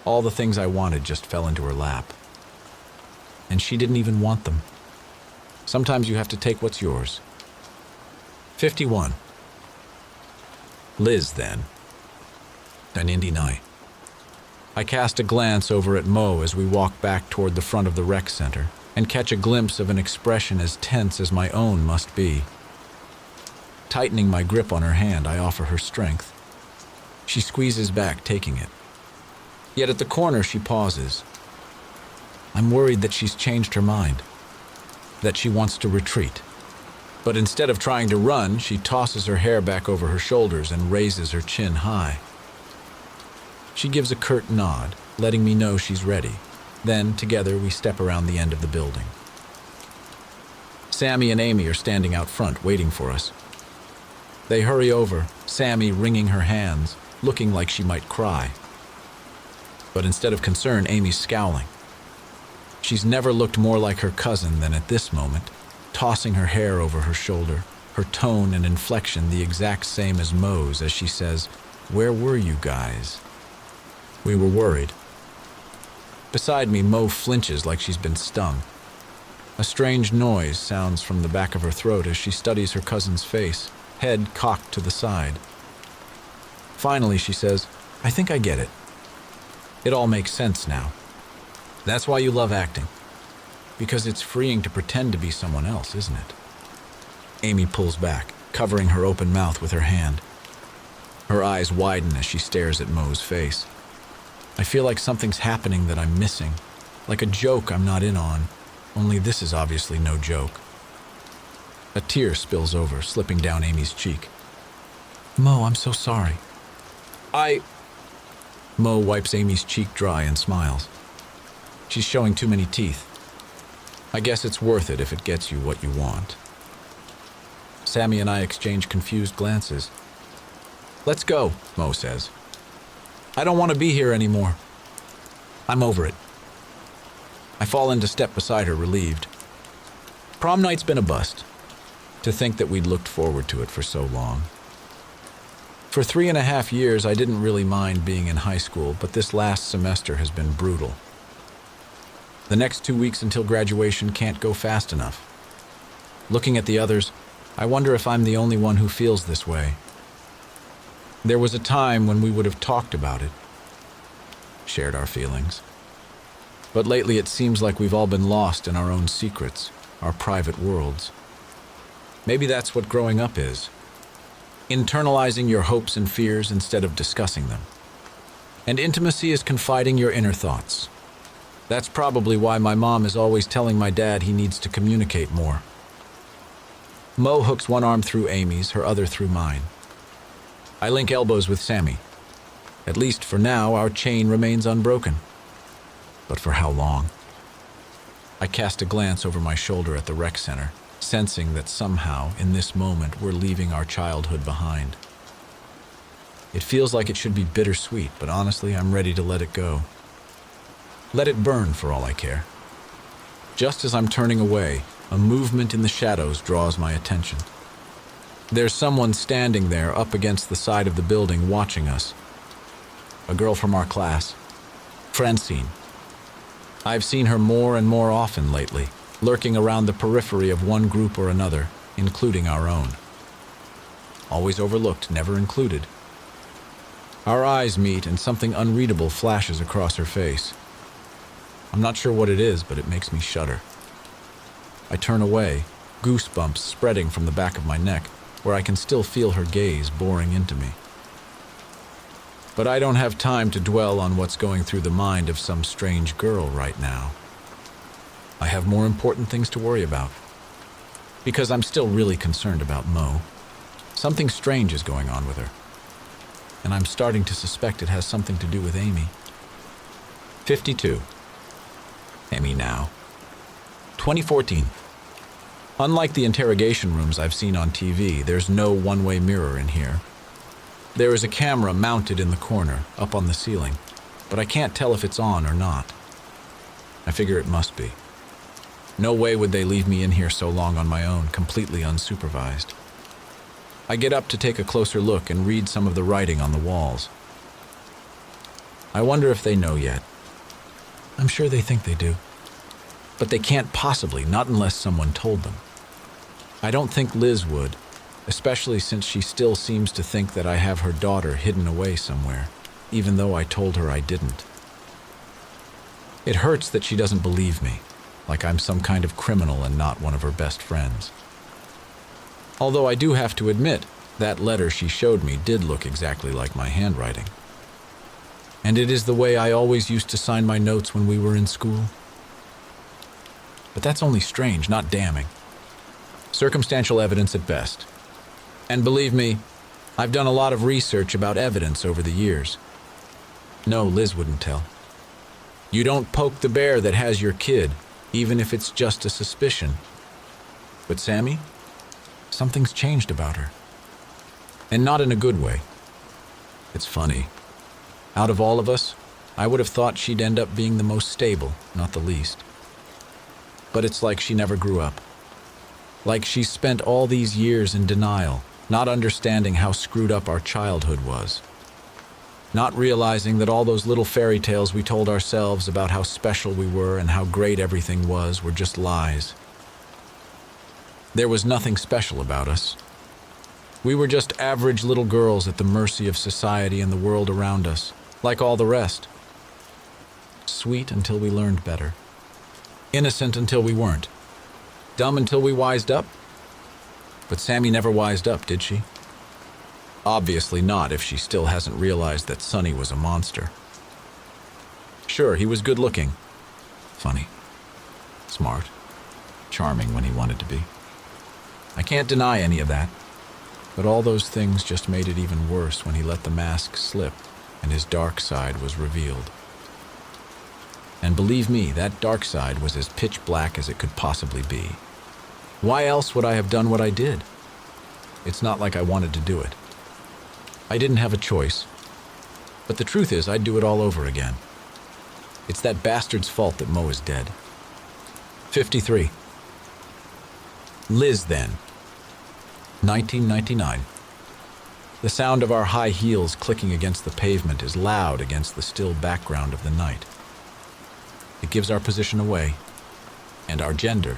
All the things I wanted just fell into her lap. And she didn't even want them. Sometimes you have to take what's yours. 51. Liz, then. An indie night. I cast a glance over at Mo as we walk back toward the front of the rec center and catch a glimpse of an expression as tense as my own must be. Tightening my grip on her hand, I offer her strength. She squeezes back, taking it. Yet at the corner, she pauses. I'm worried that she's changed her mind, that she wants to retreat. But instead of trying to run, she tosses her hair back over her shoulders and raises her chin high. She gives a curt nod, letting me know she's ready. Then, together, we step around the end of the building. Sammy and Amy are standing out front, waiting for us. They hurry over, Sammy wringing her hands, looking like she might cry. But instead of concern, Amy's scowling. She's never looked more like her cousin than at this moment, tossing her hair over her shoulder, her tone and inflection the exact same as Mo's as she says, "Where were you guys?" We were worried. Beside me, Mo flinches like she's been stung. A strange noise sounds from the back of her throat as she studies her cousin's face, head cocked to the side. Finally, she says, "I think I get it. It all makes sense now. That's why you love acting. Because it's freeing to pretend to be someone else, isn't it?" Amy pulls back, covering her open mouth with her hand. Her eyes widen as she stares at Mo's face. I feel like something's happening that I'm missing, like a joke I'm not in on, only this is obviously no joke. A tear spills over, slipping down Amy's cheek. "Mo, I'm so sorry." Mo wipes Amy's cheek dry and smiles. She's showing too many teeth. I guess it's worth it if it gets you what you want. Sammy and I exchange confused glances. "Let's go," Mo says. "I don't want to be here anymore. I'm over it." I fall into step beside her, relieved. Prom night's been a bust. To think that we'd looked forward to it for so long. For 3.5 years, I didn't really mind being in high school, but this last semester has been brutal. The next 2 weeks until graduation can't go fast enough. Looking at the others, I wonder if I'm the only one who feels this way. There was a time when we would have talked about it, shared our feelings. But lately it seems like we've all been lost in our own secrets, our private worlds. Maybe that's what growing up is. Internalizing your hopes and fears instead of discussing them. And intimacy is confiding your inner thoughts. That's probably why my mom is always telling my dad he needs to communicate more. Mo hooks one arm through Amy's, her other through mine. I link elbows with Sammy. At least for now, our chain remains unbroken. But for how long? I cast a glance over my shoulder at the rec center, sensing that somehow, in this moment, we're leaving our childhood behind. It feels like it should be bittersweet, but honestly, I'm ready to let it go. Let it burn for all I care. Just as I'm turning away, a movement in the shadows draws my attention. There's someone standing there up against the side of the building watching us. A girl from our class, Francine. I've seen her more and more often lately, lurking around the periphery of one group or another, including our own. Always overlooked, never included. Our eyes meet and something unreadable flashes across her face. I'm not sure what it is, but it makes me shudder. I turn away, goosebumps spreading from the back of my neck, where I can still feel her gaze boring into me. But I don't have time to dwell on what's going through the mind of some strange girl right now. I have more important things to worry about. Because I'm still really concerned about Mo. Something strange is going on with her. And I'm starting to suspect it has something to do with Amy. 52. Amy now. 2014. Unlike the interrogation rooms I've seen on TV, there's no one-way mirror in here. There is a camera mounted in the corner, up on the ceiling, but I can't tell if it's on or not. I figure it must be. No way would they leave me in here so long on my own, completely unsupervised. I get up to take a closer look and read some of the writing on the walls. I wonder if they know yet. I'm sure they think they do. But they can't possibly, not unless someone told them. I don't think Liz would, especially since she still seems to think that I have her daughter hidden away somewhere, even though I told her I didn't. It hurts that she doesn't believe me, like I'm some kind of criminal and not one of her best friends. Although I do have to admit, that letter she showed me did look exactly like my handwriting. And it is the way I always used to sign my notes when we were in school. But that's only strange, not damning. Circumstantial evidence at best. And believe me, I've done a lot of research about evidence over the years. No, Liz wouldn't tell. You don't poke the bear that has your kid, even if it's just a suspicion. But Sammy? Something's changed about her. And not in a good way. It's funny. Out of all of us, I would have thought she'd end up being the most stable, not the least. But it's like she never grew up. Like she's spent all these years in denial, not understanding how screwed up our childhood was. Not realizing that all those little fairy tales we told ourselves about how special we were and how great everything was were just lies. There was nothing special about us. We were just average little girls at the mercy of society and the world around us, like all the rest. Sweet until we learned better. Innocent until we weren't. Dumb until we wised up? But Sammy never wised up, did she? Obviously not if she still hasn't realized that Sonny was a monster. Sure, he was good looking. Funny. Smart. Charming when he wanted to be. I can't deny any of that. But all those things just made it even worse when he let the mask slip and his dark side was revealed. And believe me, that dark side was as pitch black as it could possibly be. Why else would I have done what I did? It's not like I wanted to do it. I didn't have a choice. But the truth is, I'd do it all over again. It's that bastard's fault that Mo is dead. 53. Liz, then. 1999. The sound of our high heels clicking against the pavement is loud against the still background of the night. It gives our position away, and our gender,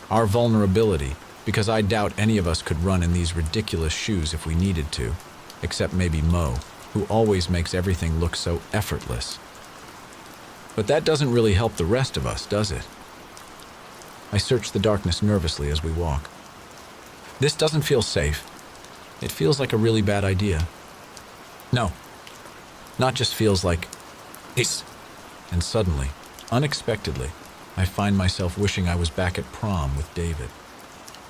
our vulnerability, because I doubt any of us could run in these ridiculous shoes if we needed to, except maybe Mo, who always makes everything look so effortless. But that doesn't really help the rest of us, does it? I search the darkness nervously as we walk. This doesn't feel safe. It feels like a really bad idea. No, not just feels like this. And suddenly, unexpectedly, I find myself wishing I was back at prom with David.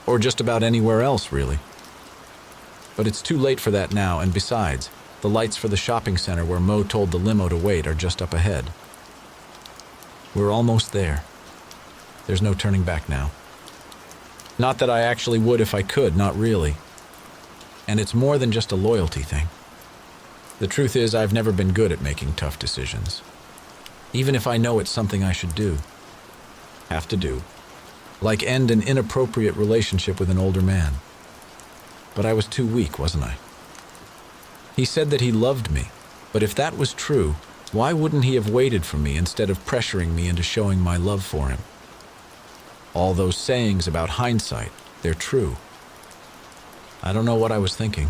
Or just about anywhere else, really. But it's too late for that now, and besides, the lights for the shopping center where Mo told the limo to wait are just up ahead. We're almost there. There's no turning back now. Not that I actually would if I could, not really. And it's more than just a loyalty thing. The truth is, I've never been good at making tough decisions. Even if I know it's something I should do. have to do. Like end an inappropriate relationship with an older man. But I was too weak, wasn't I? He said that he loved me, but if that was true, why wouldn't he have waited for me instead of pressuring me into showing my love for him? All those sayings about hindsight, they're true. I don't know what I was thinking.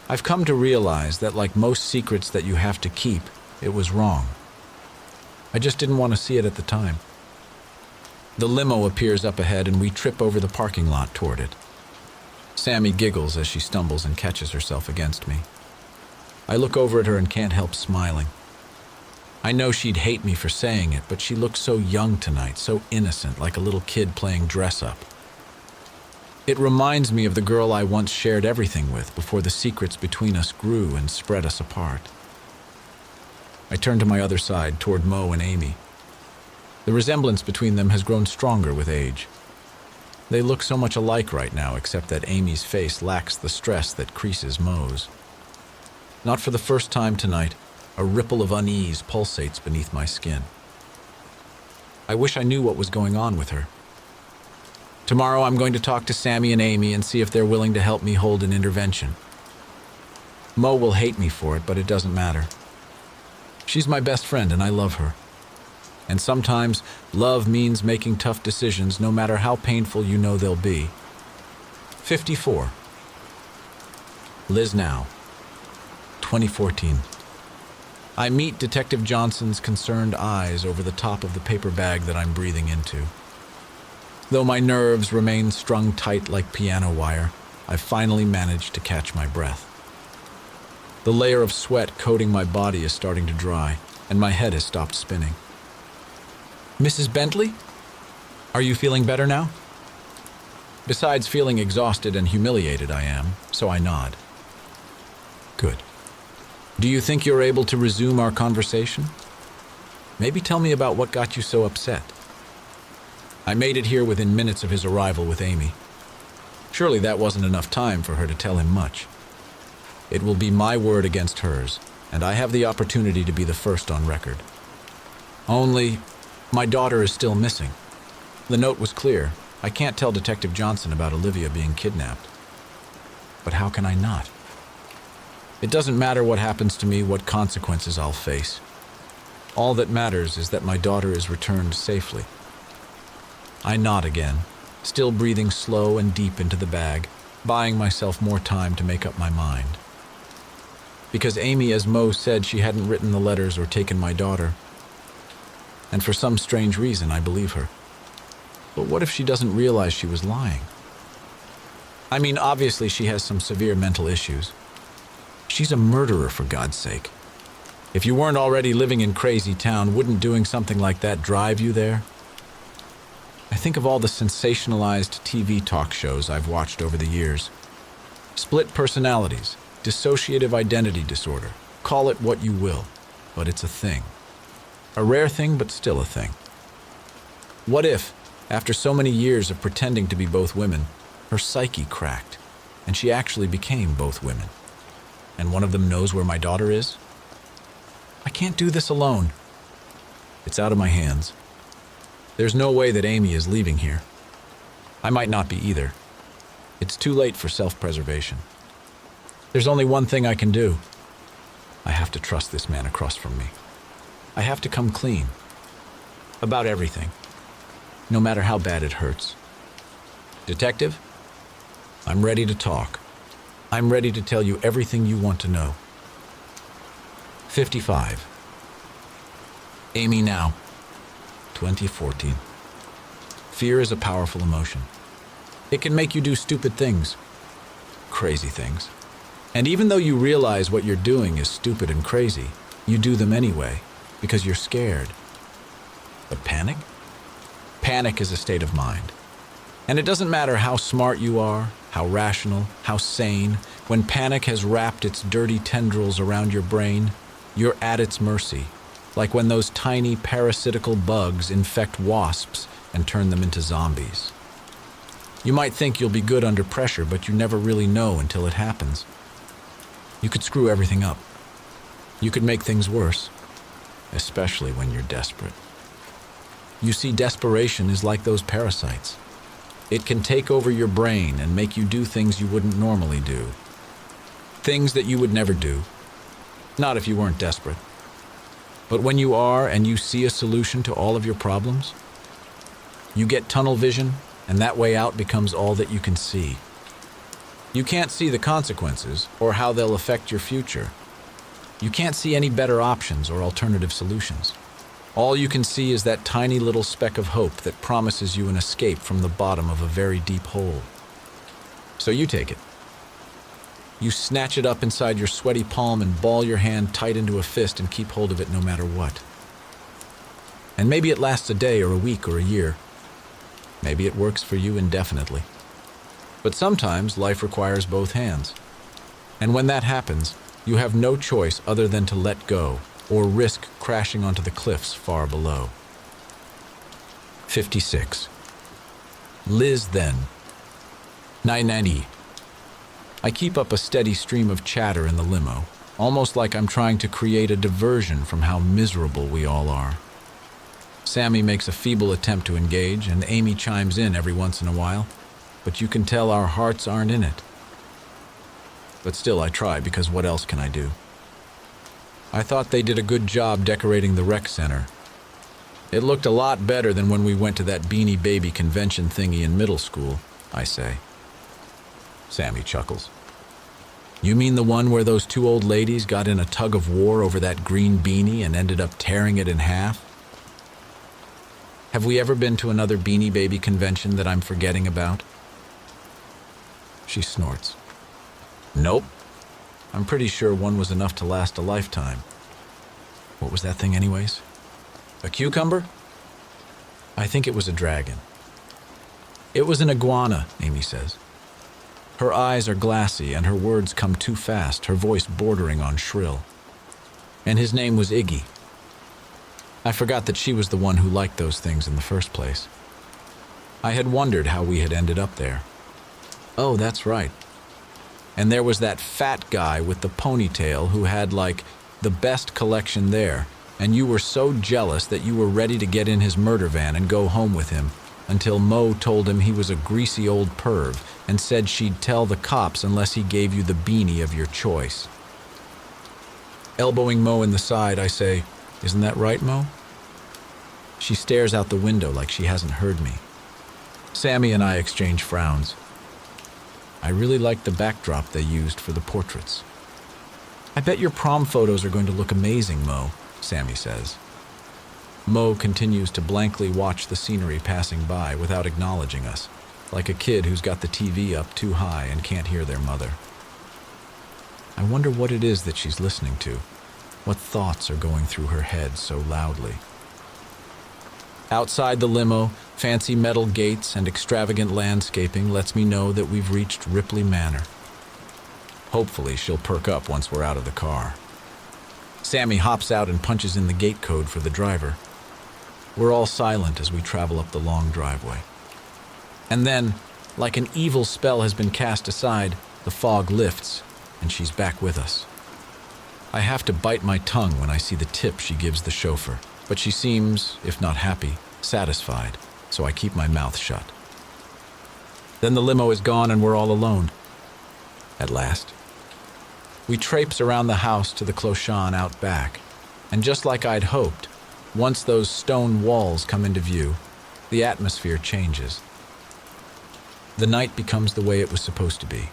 I've come to realize that like most secrets that you have to keep, it was wrong. I just didn't want to see it at the time. The limo appears up ahead and we trip over the parking lot toward it. Sammy giggles as she stumbles and catches herself against me. I look over at her and can't help smiling. I know she'd hate me for saying it, but she looks so young tonight, so innocent, like a little kid playing dress-up. It reminds me of the girl I once shared everything with before the secrets between us grew and spread us apart. I turn to my other side, toward Mo and Amy. The resemblance between them has grown stronger with age. They look so much alike right now, except that Amy's face lacks the stress that creases Mo's. Not for the first time tonight, a ripple of unease pulsates beneath my skin. I wish I knew what was going on with her. Tomorrow I'm going to talk to Sammy and Amy and see if they're willing to help me hold an intervention. Mo will hate me for it, but it doesn't matter. She's my best friend and I love her. And sometimes love means making tough decisions no matter how painful you know they'll be. 54. Liz Now. 2014. I meet Detective Johnson's concerned eyes over the top of the paper bag that I'm breathing into. Though my nerves remain strung tight like piano wire, I've finally managed to catch my breath. The layer of sweat coating my body is starting to dry, and my head has stopped spinning. Mrs. Bentley? Are you feeling better now? Besides feeling exhausted and humiliated, I am, so I nod. Good. Do you think you're able to resume our conversation? Maybe tell me about what got you so upset. I made it here within minutes of his arrival with Amy. Surely that wasn't enough time for her to tell him much. It will be my word against hers, and I have the opportunity to be the first on record. Only, my daughter is still missing. The note was clear. I can't tell Detective Johnson about Olivia being kidnapped. But how can I not? It doesn't matter what happens to me, what consequences I'll face. All that matters is that my daughter is returned safely. I nod again, still breathing slow and deep into the bag, buying myself more time to make up my mind. Because Amy, as Mo said, she hadn't written the letters or taken my daughter. And for some strange reason, I believe her. But what if she doesn't realize she was lying? I mean, obviously she has some severe mental issues. She's a murderer, for God's sake. If you weren't already living in Crazy Town, wouldn't doing something like that drive you there? I think of all the sensationalized TV talk shows I've watched over the years. Split personalities, dissociative identity disorder, call it what you will, but it's a thing. A rare thing, but still a thing. What if, after so many years of pretending to be both women, her psyche cracked, and she actually became both women? And one of them knows where my daughter is? I can't do this alone. It's out of my hands. There's no way that Amy is leaving here. I might not be either. It's too late for self-preservation. There's only one thing I can do. I have to trust this man across from me. I have to come clean. About everything. No matter how bad it hurts. Detective, I'm ready to talk. I'm ready to tell you everything you want to know. 55. Amy Now. 2014. Fear is a powerful emotion. It can make you do stupid things. Crazy things. And even though you realize what you're doing is stupid and crazy, you do them anyway, because you're scared. But panic? Panic is a state of mind. And it doesn't matter how smart you are, how rational, how sane, when panic has wrapped its dirty tendrils around your brain, you're at its mercy, like when those tiny parasitical bugs infect wasps and turn them into zombies. You might think you'll be good under pressure, but you never really know until it happens. You could screw everything up. You could make things worse, especially when you're desperate. You see, desperation is like those parasites. It can take over your brain and make you do things you wouldn't normally do. Things that you would never do. Not if you weren't desperate. But when you are and you see a solution to all of your problems, you get tunnel vision, and that way out becomes all that you can see. You can't see the consequences or how they'll affect your future. You can't see any better options or alternative solutions. All you can see is that tiny little speck of hope that promises you an escape from the bottom of a very deep hole. So you take it. You snatch it up inside your sweaty palm and ball your hand tight into a fist and keep hold of it no matter what. And maybe it lasts a day or a week or a year. Maybe it works for you indefinitely. But sometimes life requires both hands. And when that happens, you have no choice other than to let go or risk crashing onto the cliffs far below. 56. Liz then. 990. I keep up a steady stream of chatter in the limo, almost like I'm trying to create a diversion from how miserable we all are. Sammy makes a feeble attempt to engage, and Amy chimes in every once in a while, but you can tell our hearts aren't in it. But still I try, because what else can I do? I thought they did a good job decorating the rec center. It looked a lot better than when we went to that Beanie Baby convention thingy in middle school, I say. Sammy chuckles. You mean the one where those two old ladies got in a tug of war over that green beanie and ended up tearing it in half? Have we ever been to another Beanie Baby convention that I'm forgetting about? She snorts. Nope. I'm pretty sure one was enough to last a lifetime. What was that thing anyways? A cucumber? I think it was a dragon. It was an iguana, Amy says. Her eyes are glassy and her words come too fast, her voice bordering on shrill. And his name was Iggy. I forgot that she was the one who liked those things in the first place. I had wondered how we had ended up there. Oh, that's right. And there was that fat guy with the ponytail who had, like, the best collection there, and you were so jealous that you were ready to get in his murder van and go home with him, until Mo told him he was a greasy old perv and said she'd tell the cops unless he gave you the beanie of your choice. Elbowing Mo in the side, I say, Isn't that right, Mo? She stares out the window like she hasn't heard me. Sammy and I exchange frowns. I really like the backdrop they used for the portraits. I bet your prom photos are going to look amazing, Mo, Sammy says. Mo continues to blankly watch the scenery passing by without acknowledging us, like a kid who's got the TV up too high and can't hear their mother. I wonder what it is that she's listening to, what thoughts are going through her head so loudly. Outside the limo, fancy metal gates and extravagant landscaping lets me know that we've reached Ripley Manor. Hopefully she'll perk up once we're out of the car. Sammy hops out and punches in the gate code for the driver. We're all silent as we travel up the long driveway. And then, like an evil spell has been cast aside, the fog lifts, and she's back with us. I have to bite my tongue when I see the tip she gives the chauffeur, but she seems, if not happy, satisfied, so I keep my mouth shut. Then the limo is gone and we're all alone. At last. We traipse around the house to the clochon out back, and just like I'd hoped, once those stone walls come into view, the atmosphere changes. The night becomes the way it was supposed to be.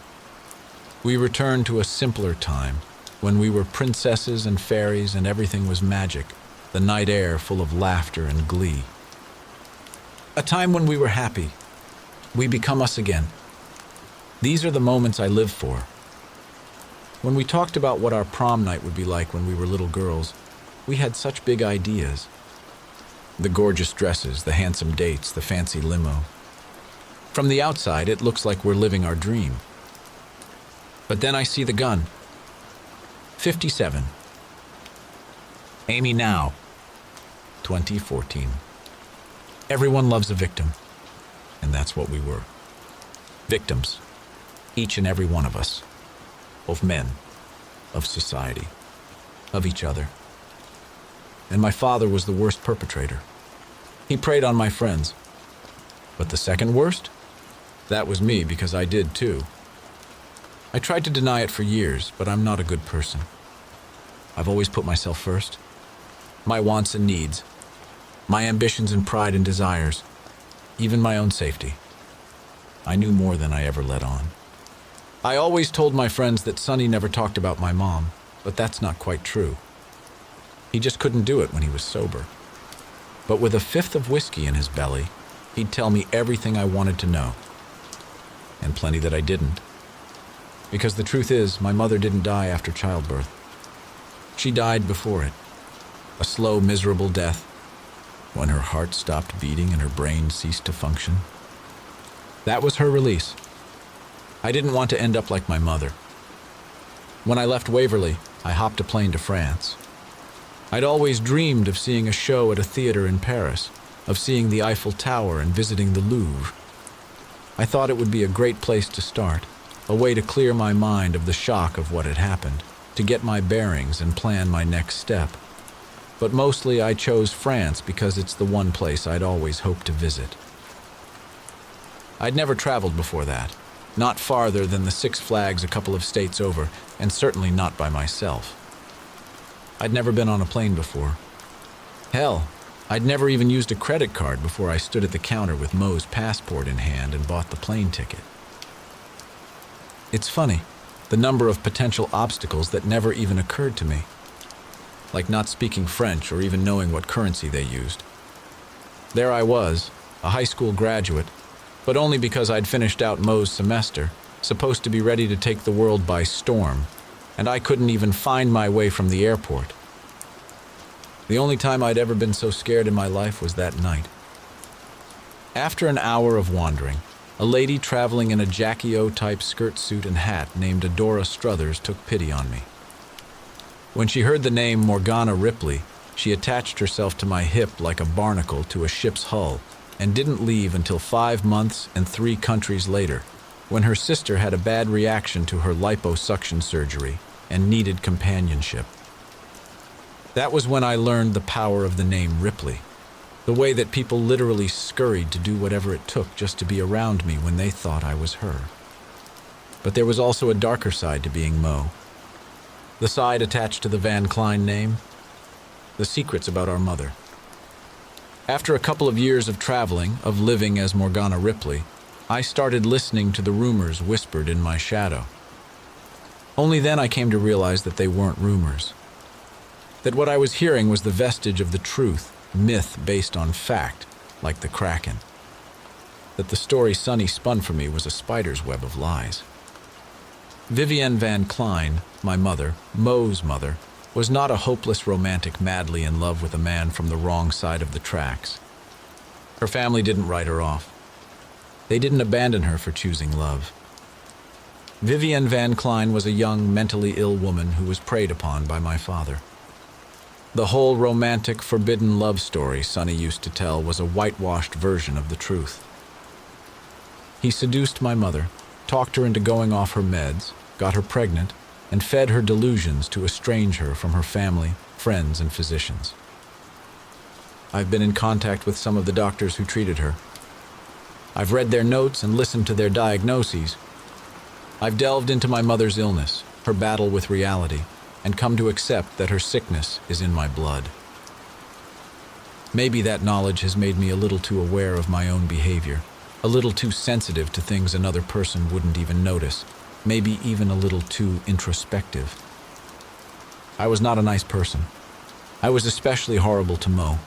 We return to a simpler time, when we were princesses and fairies and everything was magic, the night air full of laughter and glee. A time when we were happy. We become us again. These are the moments I live for. When we talked about what our prom night would be like when we were little girls, we had such big ideas. The gorgeous dresses, the handsome dates, the fancy limo. From the outside, it looks like we're living our dream. But then I see the gun. 57. Amy now. 2014. Everyone loves a victim, and that's what we were. Victims, each and every one of us, of men, of society, of each other. And my father was the worst perpetrator. He preyed on my friends. But the second worst? That was me, because I did too. I tried to deny it for years, but I'm not a good person. I've always put myself first. My wants and needs, my ambitions and pride and desires, even my own safety. I knew more than I ever let on. I always told my friends that Sonny never talked about my mom, but that's not quite true. He just couldn't do it when he was sober. But with a fifth of whiskey in his belly, he'd tell me everything I wanted to know. And plenty that I didn't. Because the truth is, my mother didn't die after childbirth. She died before it. A slow, miserable death, when her heart stopped beating and her brain ceased to function. That was her release. I didn't want to end up like my mother. When I left Waverly, I hopped a plane to France. I'd always dreamed of seeing a show at a theater in Paris, of seeing the Eiffel Tower and visiting the Louvre. I thought it would be a great place to start, a way to clear my mind of the shock of what had happened, to get my bearings and plan my next step. But mostly I chose France because it's the one place I'd always hoped to visit. I'd never traveled before that, not farther than the Six Flags a couple of states over, and certainly not by myself. I'd never been on a plane before. Hell, I'd never even used a credit card before I stood at the counter with Mo's passport in hand and bought the plane ticket. It's funny, the number of potential obstacles that never even occurred to me. Like not speaking French or even knowing what currency they used. There I was, a high school graduate, but only because I'd finished out Mo's semester, supposed to be ready to take the world by storm, and I couldn't even find my way from the airport. The only time I'd ever been so scared in my life was that night. After an hour of wandering, a lady traveling in a Jackie O-type skirt suit and hat named Adora Struthers took pity on me. When she heard the name Morgana Ripley, she attached herself to my hip like a barnacle to a ship's hull and didn't leave until 5 months and 3 countries later, when her sister had a bad reaction to her liposuction surgery and needed companionship. That was when I learned the power of the name Ripley, the way that people literally scurried to do whatever it took just to be around me when they thought I was her. But there was also a darker side to being Mo. The side attached to the Van Klein name, the secrets about our mother. After a couple of years of traveling, of living as Morgana Ripley, I started listening to the rumors whispered in my shadow. Only then I came to realize that they weren't rumors. That what I was hearing was the vestige of the truth, myth based on fact, like the Kraken. That the story Sonny spun for me was a spider's web of lies. Vivienne Van Klein, my mother, Mo's mother, was not a hopeless romantic madly in love with a man from the wrong side of the tracks. Her family didn't write her off. They didn't abandon her for choosing love. Vivienne Van Klein was a young, mentally ill woman who was preyed upon by my father. The whole romantic, forbidden love story Sonny used to tell was a whitewashed version of the truth. He seduced my mother, talked her into going off her meds, got her pregnant, and fed her delusions to estrange her from her family, friends, and physicians. I've been in contact with some of the doctors who treated her. I've read their notes and listened to their diagnoses. I've delved into my mother's illness, her battle with reality, and come to accept that her sickness is in my blood. Maybe that knowledge has made me a little too aware of my own behavior, a little too sensitive to things another person wouldn't even notice, maybe even a little too introspective. I was not a nice person. I was especially horrible to Mo,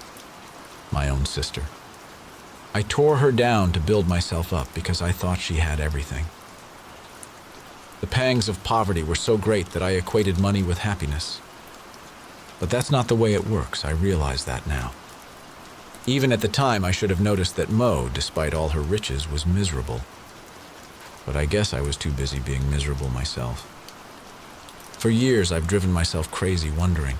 my own sister. I tore her down to build myself up because I thought she had everything. The pangs of poverty were so great that I equated money with happiness. But that's not the way it works, I realize that now. Even at the time, I should have noticed that Mo, despite all her riches, was miserable. But I guess I was too busy being miserable myself. For years, I've driven myself crazy wondering,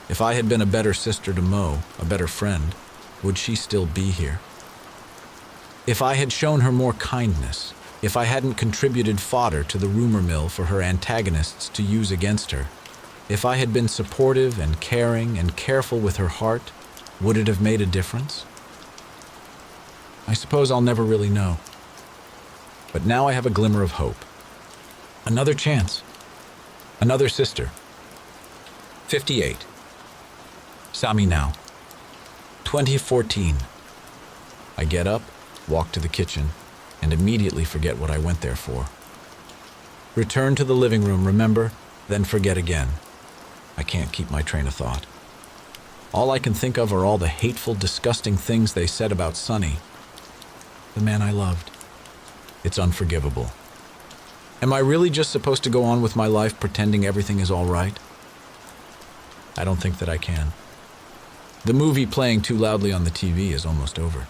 if I had been a better sister to Mo, a better friend, would she still be here? If I had shown her more kindness, if I hadn't contributed fodder to the rumor mill for her antagonists to use against her, if I had been supportive and caring and careful with her heart, would it have made a difference? I suppose I'll never really know. But now I have a glimmer of hope. Another chance. Another sister. 58. Sami now. 2014. I get up, walk to the kitchen, and immediately forget what I went there for. Return to the living room, remember, then forget again. I can't keep my train of thought. All I can think of are all the hateful, disgusting things they said about Sonny, the man I loved. It's unforgivable. Am I really just supposed to go on with my life pretending everything is all right? I don't think that I can. The movie playing too loudly on the TV is almost over.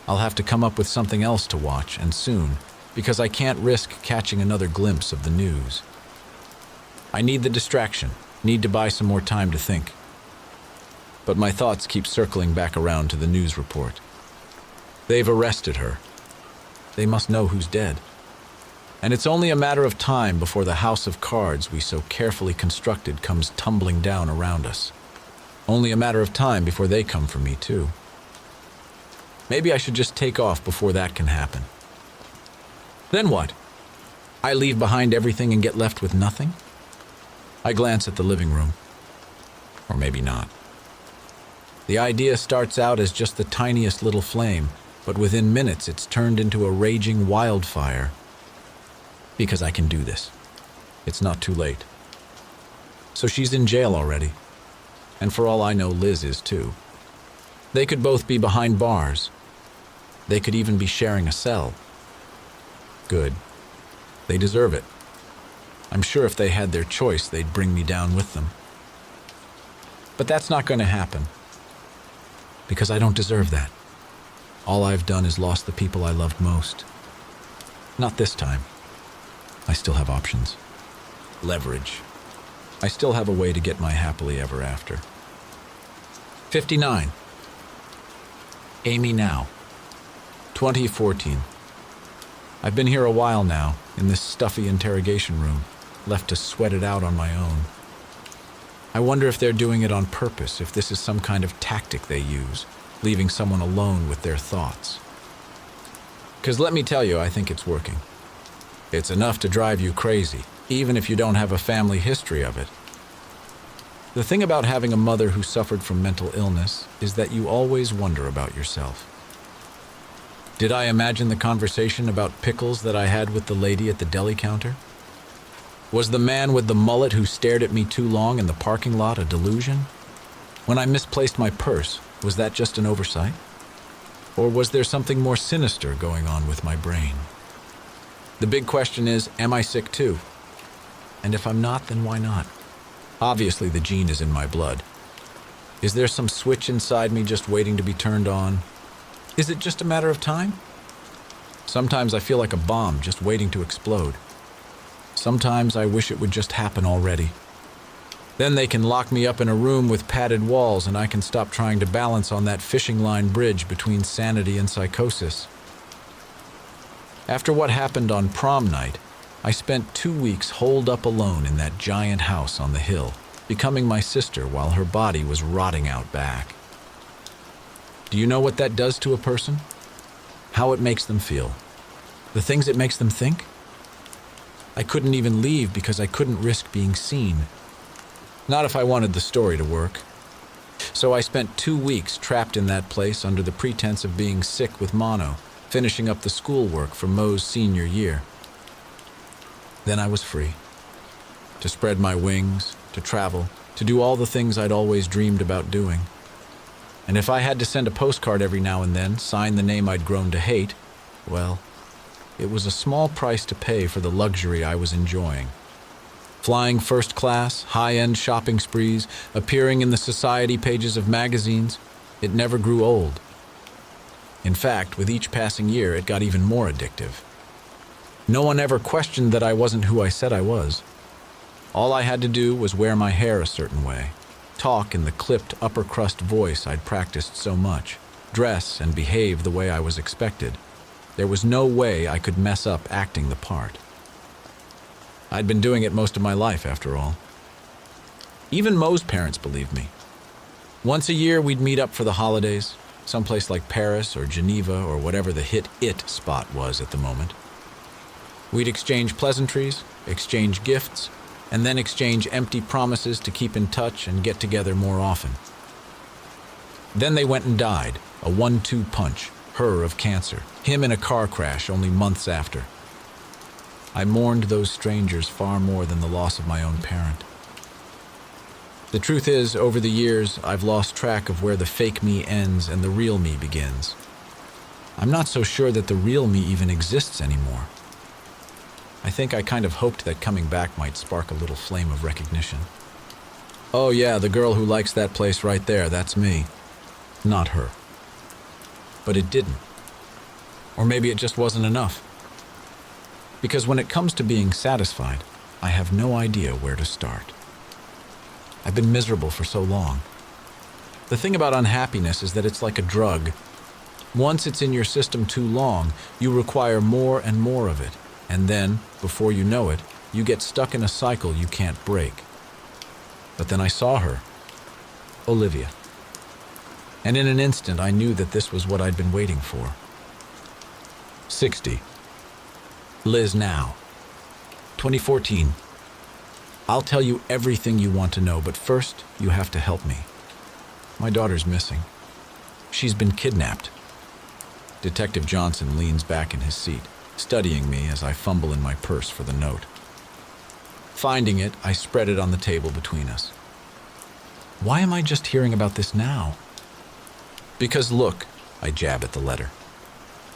I'll have to come up with something else to watch, and soon, because I can't risk catching another glimpse of the news. I need the distraction, need to buy some more time to think. But my thoughts keep circling back around to the news report. They've arrested her. They must know who's dead. And it's only a matter of time before the house of cards we so carefully constructed comes tumbling down around us. Only a matter of time before they come for me, too. Maybe I should just take off before that can happen. Then what? I leave behind everything and get left with nothing? I glance at the living room. Or maybe not. The idea starts out as just the tiniest little flame, but within minutes it's turned into a raging wildfire. Because I can do this. It's not too late. So she's in jail already. And for all I know, Liz is too. They could both be behind bars. They could even be sharing a cell. Good. They deserve it. I'm sure if they had their choice, they'd bring me down with them. But that's not going to happen. Because I don't deserve that. All I've done is lost the people I loved most. Not this time. I still have options. Leverage. I still have a way to get my happily ever after. 59. Amy now. 2014. I've been here a while now, in this stuffy interrogation room, left to sweat it out on my own. I wonder if they're doing it on purpose, if this is some kind of tactic they use, leaving someone alone with their thoughts. 'Cause let me tell you, I think it's working. It's enough to drive you crazy, even if you don't have a family history of it. The thing about having a mother who suffered from mental illness is that you always wonder about yourself. Did I imagine the conversation about pickles that I had with the lady at the deli counter? Was the man with the mullet who stared at me too long in the parking lot a delusion? When I misplaced my purse, was that just an oversight? Or was there something more sinister going on with my brain? The big question is, am I sick too? And if I'm not, then why not? Obviously, the gene is in my blood. Is there some switch inside me just waiting to be turned on? Is it just a matter of time? Sometimes I feel like a bomb just waiting to explode. Sometimes I wish it would just happen already. Then they can lock me up in a room with padded walls and I can stop trying to balance on that fishing line bridge between sanity and psychosis. After what happened on prom night, I spent 2 weeks holed up alone in that giant house on the hill, becoming my sister while her body was rotting out back. Do you know what that does to a person? How it makes them feel? The things it makes them think? I couldn't even leave because I couldn't risk being seen. Not if I wanted the story to work. So I spent 2 weeks trapped in that place under the pretense of being sick with mono, finishing up the schoolwork for Mo's senior year. Then I was free. To spread my wings, to travel, to do all the things I'd always dreamed about doing. And if I had to send a postcard every now and then, sign the name I'd grown to hate, well, it was a small price to pay for the luxury I was enjoying. Flying first class, high-end shopping sprees, appearing in the society pages of magazines, it never grew old. In fact, with each passing year, it got even more addictive. No one ever questioned that I wasn't who I said I was. All I had to do was wear my hair a certain way, talk in the clipped upper-crust voice I'd practiced so much, dress and behave the way I was expected. There was no way I could mess up acting the part. I'd been doing it most of my life, after all. Even Mo's parents believed me. Once a year, we'd meet up for the holidays, someplace like Paris or Geneva or whatever the hit "it" spot was at the moment. We'd exchange pleasantries, exchange gifts, and then exchange empty promises to keep in touch and get together more often. Then they went and died, a 1-2 punch, her of cancer, him in a car crash only months after. I mourned those strangers far more than the loss of my own parent. The truth is, over the years, I've lost track of where the fake me ends and the real me begins. I'm not so sure that the real me even exists anymore. I think I kind of hoped that coming back might spark a little flame of recognition. Oh yeah, the girl who likes that place right there, that's me. Not her. But it didn't. Or maybe it just wasn't enough. Because when it comes to being satisfied, I have no idea where to start. I've been miserable for so long. The thing about unhappiness is that it's like a drug. Once it's in your system too long, you require more and more of it. And then, before you know it, you get stuck in a cycle you can't break. But then I saw her, Olivia. And in an instant, I knew that this was what I'd been waiting for. 60. Liz now. 2014. I'll tell you everything you want to know, but first, you have to help me. My daughter's missing. She's been kidnapped. Detective Johnson leans back in his seat, studying me as I fumble in my purse for the note. Finding it, I spread it on the table between us. Why am I just hearing about this now? Because look, I jab at the letter.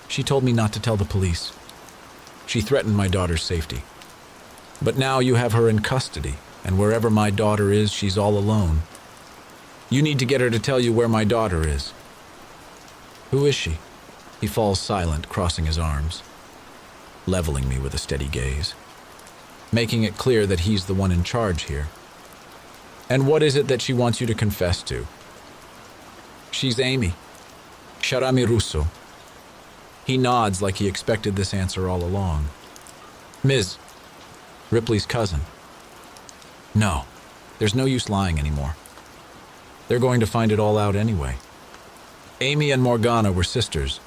She told me not to tell the police. She threatened my daughter's safety. But now you have her in custody, and wherever my daughter is, she's all alone. You need to get her to tell you where my daughter is. Who is she? He falls silent, crossing his arms, leveling me with a steady gaze, making it clear that he's the one in charge here. And what is it that she wants you to confess to? She's Amy. Sharami Russo. He nods like he expected this answer all along. Ms. Ripley's cousin. No, there's no use lying anymore. They're going to find it all out anyway. Amy and Morgana were sisters,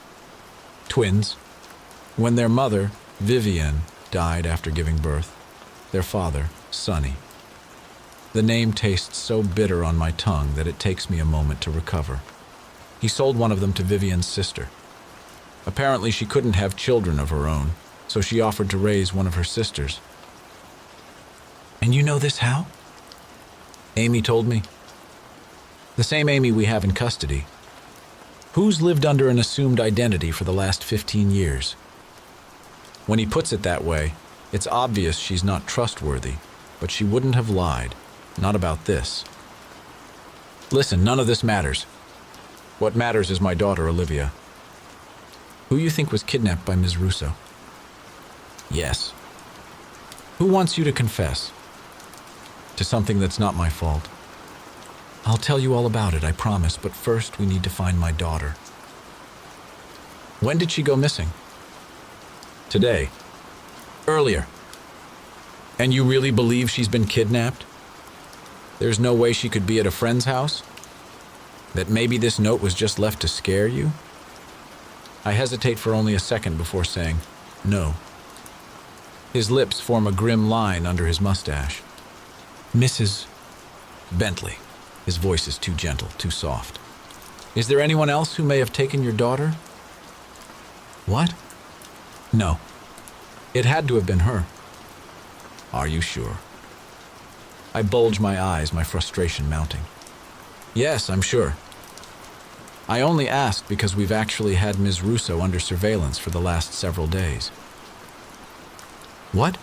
twins. When their mother, Vivian, died after giving birth, their father, Sonny. The name tastes so bitter on my tongue that it takes me a moment to recover. He sold one of them to Vivian's sister. Apparently she couldn't have children of her own, so she offered to raise one of her sisters. And you know this how? Amy told me. The same Amy we have in custody. Who's lived under an assumed identity for the last 15 years? When he puts it that way, it's obvious she's not trustworthy, but she wouldn't have lied. Not about this. Listen, none of this matters. What matters is my daughter, Olivia. Who you think was kidnapped by Ms. Russo? Yes. Who wants you to confess? To something that's not my fault. I'll tell you all about it, I promise, but first we need to find my daughter. When did she go missing? Today. Earlier. And you really believe she's been kidnapped? There's no way she could be at a friend's house? That maybe this note was just left to scare you? I hesitate for only a second before saying, no. His lips form a grim line under his mustache. Mrs. Bentley. His voice is too gentle, too soft. Is there anyone else who may have taken your daughter? What? No. It had to have been her. Are you sure? I bulge my eyes, my frustration mounting. Yes, I'm sure. I only asked because we've actually had Ms. Russo under surveillance for the last several days. What?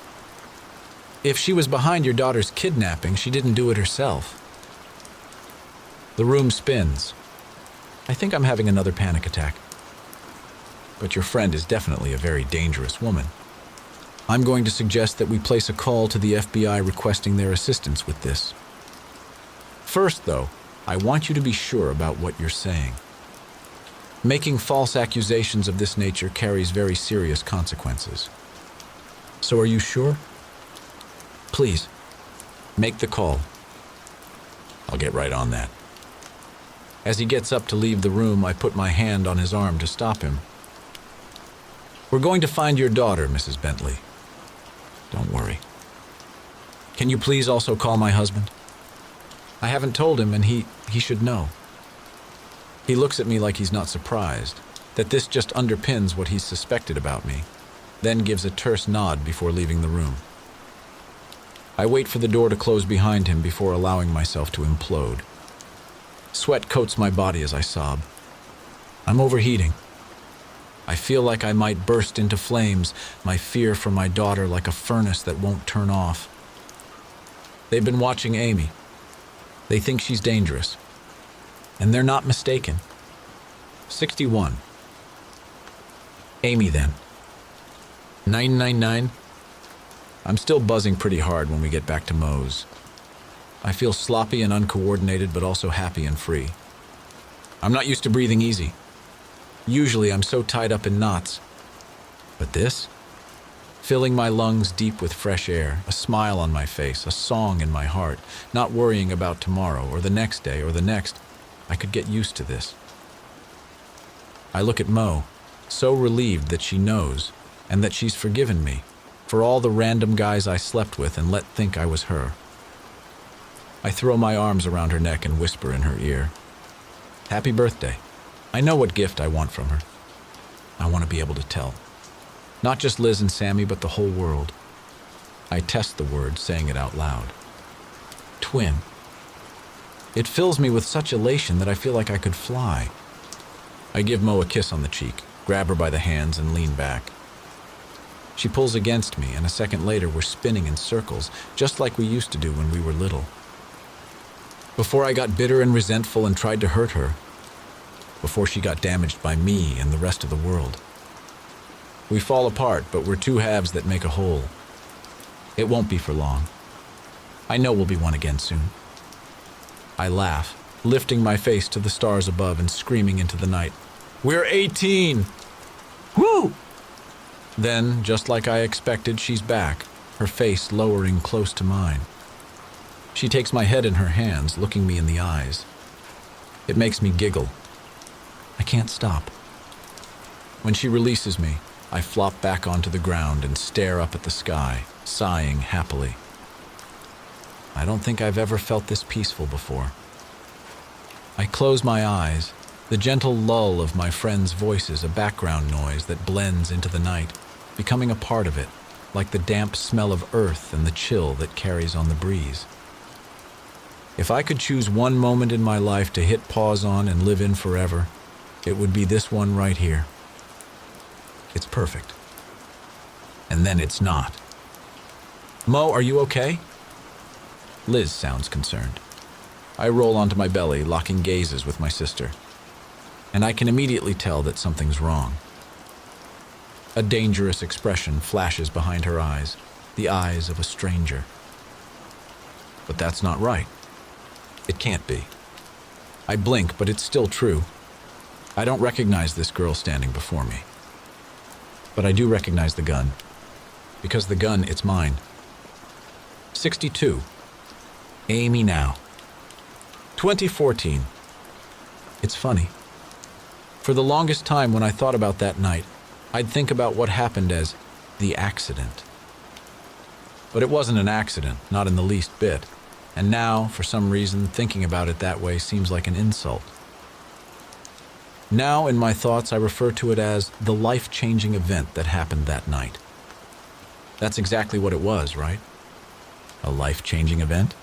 If she was behind your daughter's kidnapping, she didn't do it herself. The room spins. I think I'm having another panic attack. But your friend is definitely a very dangerous woman. I'm going to suggest that we place a call to the FBI requesting their assistance with this. First, though, I want you to be sure about what you're saying. Making false accusations of this nature carries very serious consequences. So are you sure? Please, make the call. I'll get right on that. As he gets up to leave the room, I put my hand on his arm to stop him. "We're going to find your daughter, Mrs. Bentley. Don't worry. Can you please also call my husband? I haven't told him, and he should know." He looks at me like he's not surprised, that this just underpins what he's suspected about me, then gives a terse nod before leaving the room. I wait for the door to close behind him before allowing myself to implode. Sweat coats my body as I sob. I'm overheating. I feel like I might burst into flames, my fear for my daughter like a furnace that won't turn off. They've been watching Amy. They think she's dangerous. And they're not mistaken. 61. Amy, then. 999. I'm still buzzing pretty hard when we get back to Moe's. I feel sloppy and uncoordinated, but also happy and free. I'm not used to breathing easy. Usually I'm so tied up in knots. But this? Filling my lungs deep with fresh air, a smile on my face, a song in my heart, not worrying about tomorrow or the next day or the next. I could get used to this. I look at Mo, so relieved that she knows, and that she's forgiven me, for all the random guys I slept with and let think I was her. I throw my arms around her neck and whisper in her ear, "Happy birthday." I know what gift I want from her. I want to be able to tell. Not just Liz and Sammy, but the whole world. I test the word, saying it out loud. Twin. It fills me with such elation that I feel like I could fly. I give Mo a kiss on the cheek, grab her by the hands, and lean back. She pulls against me, and a second later we're spinning in circles, just like we used to do when we were little. Before I got bitter and resentful and tried to hurt her. Before she got damaged by me and the rest of the world. We fall apart, but we're two halves that make a whole. It won't be for long. I know we'll be one again soon. I laugh, lifting my face to the stars above and screaming into the night. We're 18! Woo! Then, just like I expected, she's back, her face lowering close to mine. She takes my head in her hands, looking me in the eyes. It makes me giggle. I can't stop. When she releases me, I flop back onto the ground and stare up at the sky, sighing happily. I don't think I've ever felt this peaceful before. I close my eyes, the gentle lull of my friends' voices a background noise that blends into the night, becoming a part of it, like the damp smell of earth and the chill that carries on the breeze. If I could choose one moment in my life to hit pause on and live in forever, it would be this one right here. It's perfect. And then it's not. Mo, are you okay? Liz sounds concerned. I roll onto my belly, locking gazes with my sister. And I can immediately tell that something's wrong. A dangerous expression flashes behind her eyes, the eyes of a stranger. But that's not right. It can't be. I blink, but it's still true. I don't recognize this girl standing before me. But I do recognize the gun. Because the gun, it's mine. 62. Amy now. 2014. It's funny. For the longest time when I thought about that night, I'd think about what happened as the accident. But it wasn't an accident, not in the least bit. And now, for some reason, thinking about it that way seems like an insult. Now, in my thoughts, I refer to it as the life-changing event that happened that night. That's exactly what it was, right? A life-changing event?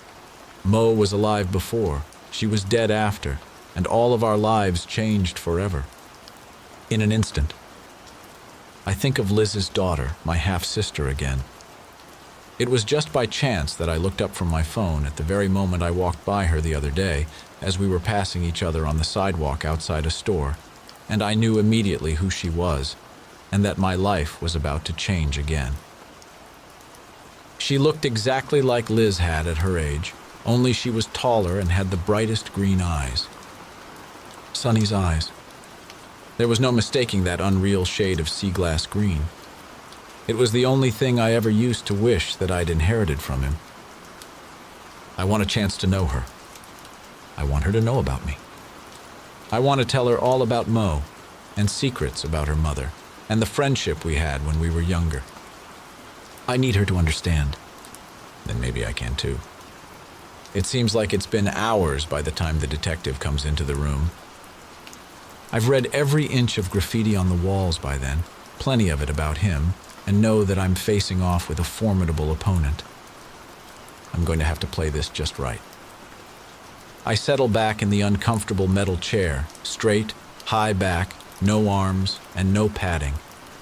Mo was alive before, she was dead after, and all of our lives changed forever. In an instant. I think of Liz's daughter, my half-sister again. It was just by chance that I looked up from my phone at the very moment I walked by her the other day, as we were passing each other on the sidewalk outside a store, and I knew immediately who she was, and that my life was about to change again. She looked exactly like Liz had at her age, only she was taller and had the brightest green eyes. Sonny's eyes. There was no mistaking that unreal shade of sea glass green. It was the only thing I ever used to wish that I'd inherited from him. I want a chance to know her. I want her to know about me. I want to tell her all about Mo, and secrets about her mother, and the friendship we had when we were younger. I need her to understand. Then maybe I can too. It seems like it's been hours by the time the detective comes into the room. I've read every inch of graffiti on the walls by then, plenty of it about him, and know that I'm facing off with a formidable opponent. I'm going to have to play this just right. I settle back in the uncomfortable metal chair, straight, high back, no arms, and no padding,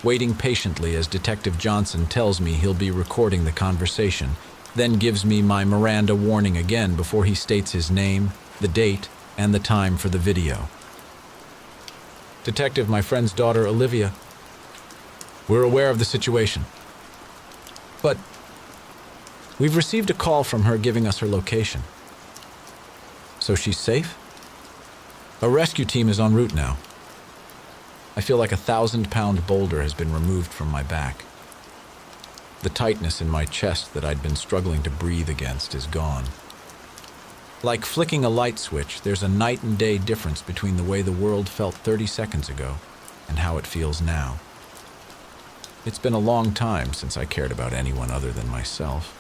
waiting patiently as Detective Johnson tells me he'll be recording the conversation, then gives me my Miranda warning again before he states his name, the date, and the time for the video. Detective, my friend's daughter, Olivia. We're aware of the situation. But we've received a call from her giving us her location. So she's safe? A rescue team is en route now. I feel like a 1,000-pound boulder has been removed from my back. The tightness in my chest that I'd been struggling to breathe against is gone. Like flicking a light switch, there's a night and day difference between the way the world felt 30 seconds ago and how it feels now. It's been a long time since I cared about anyone other than myself.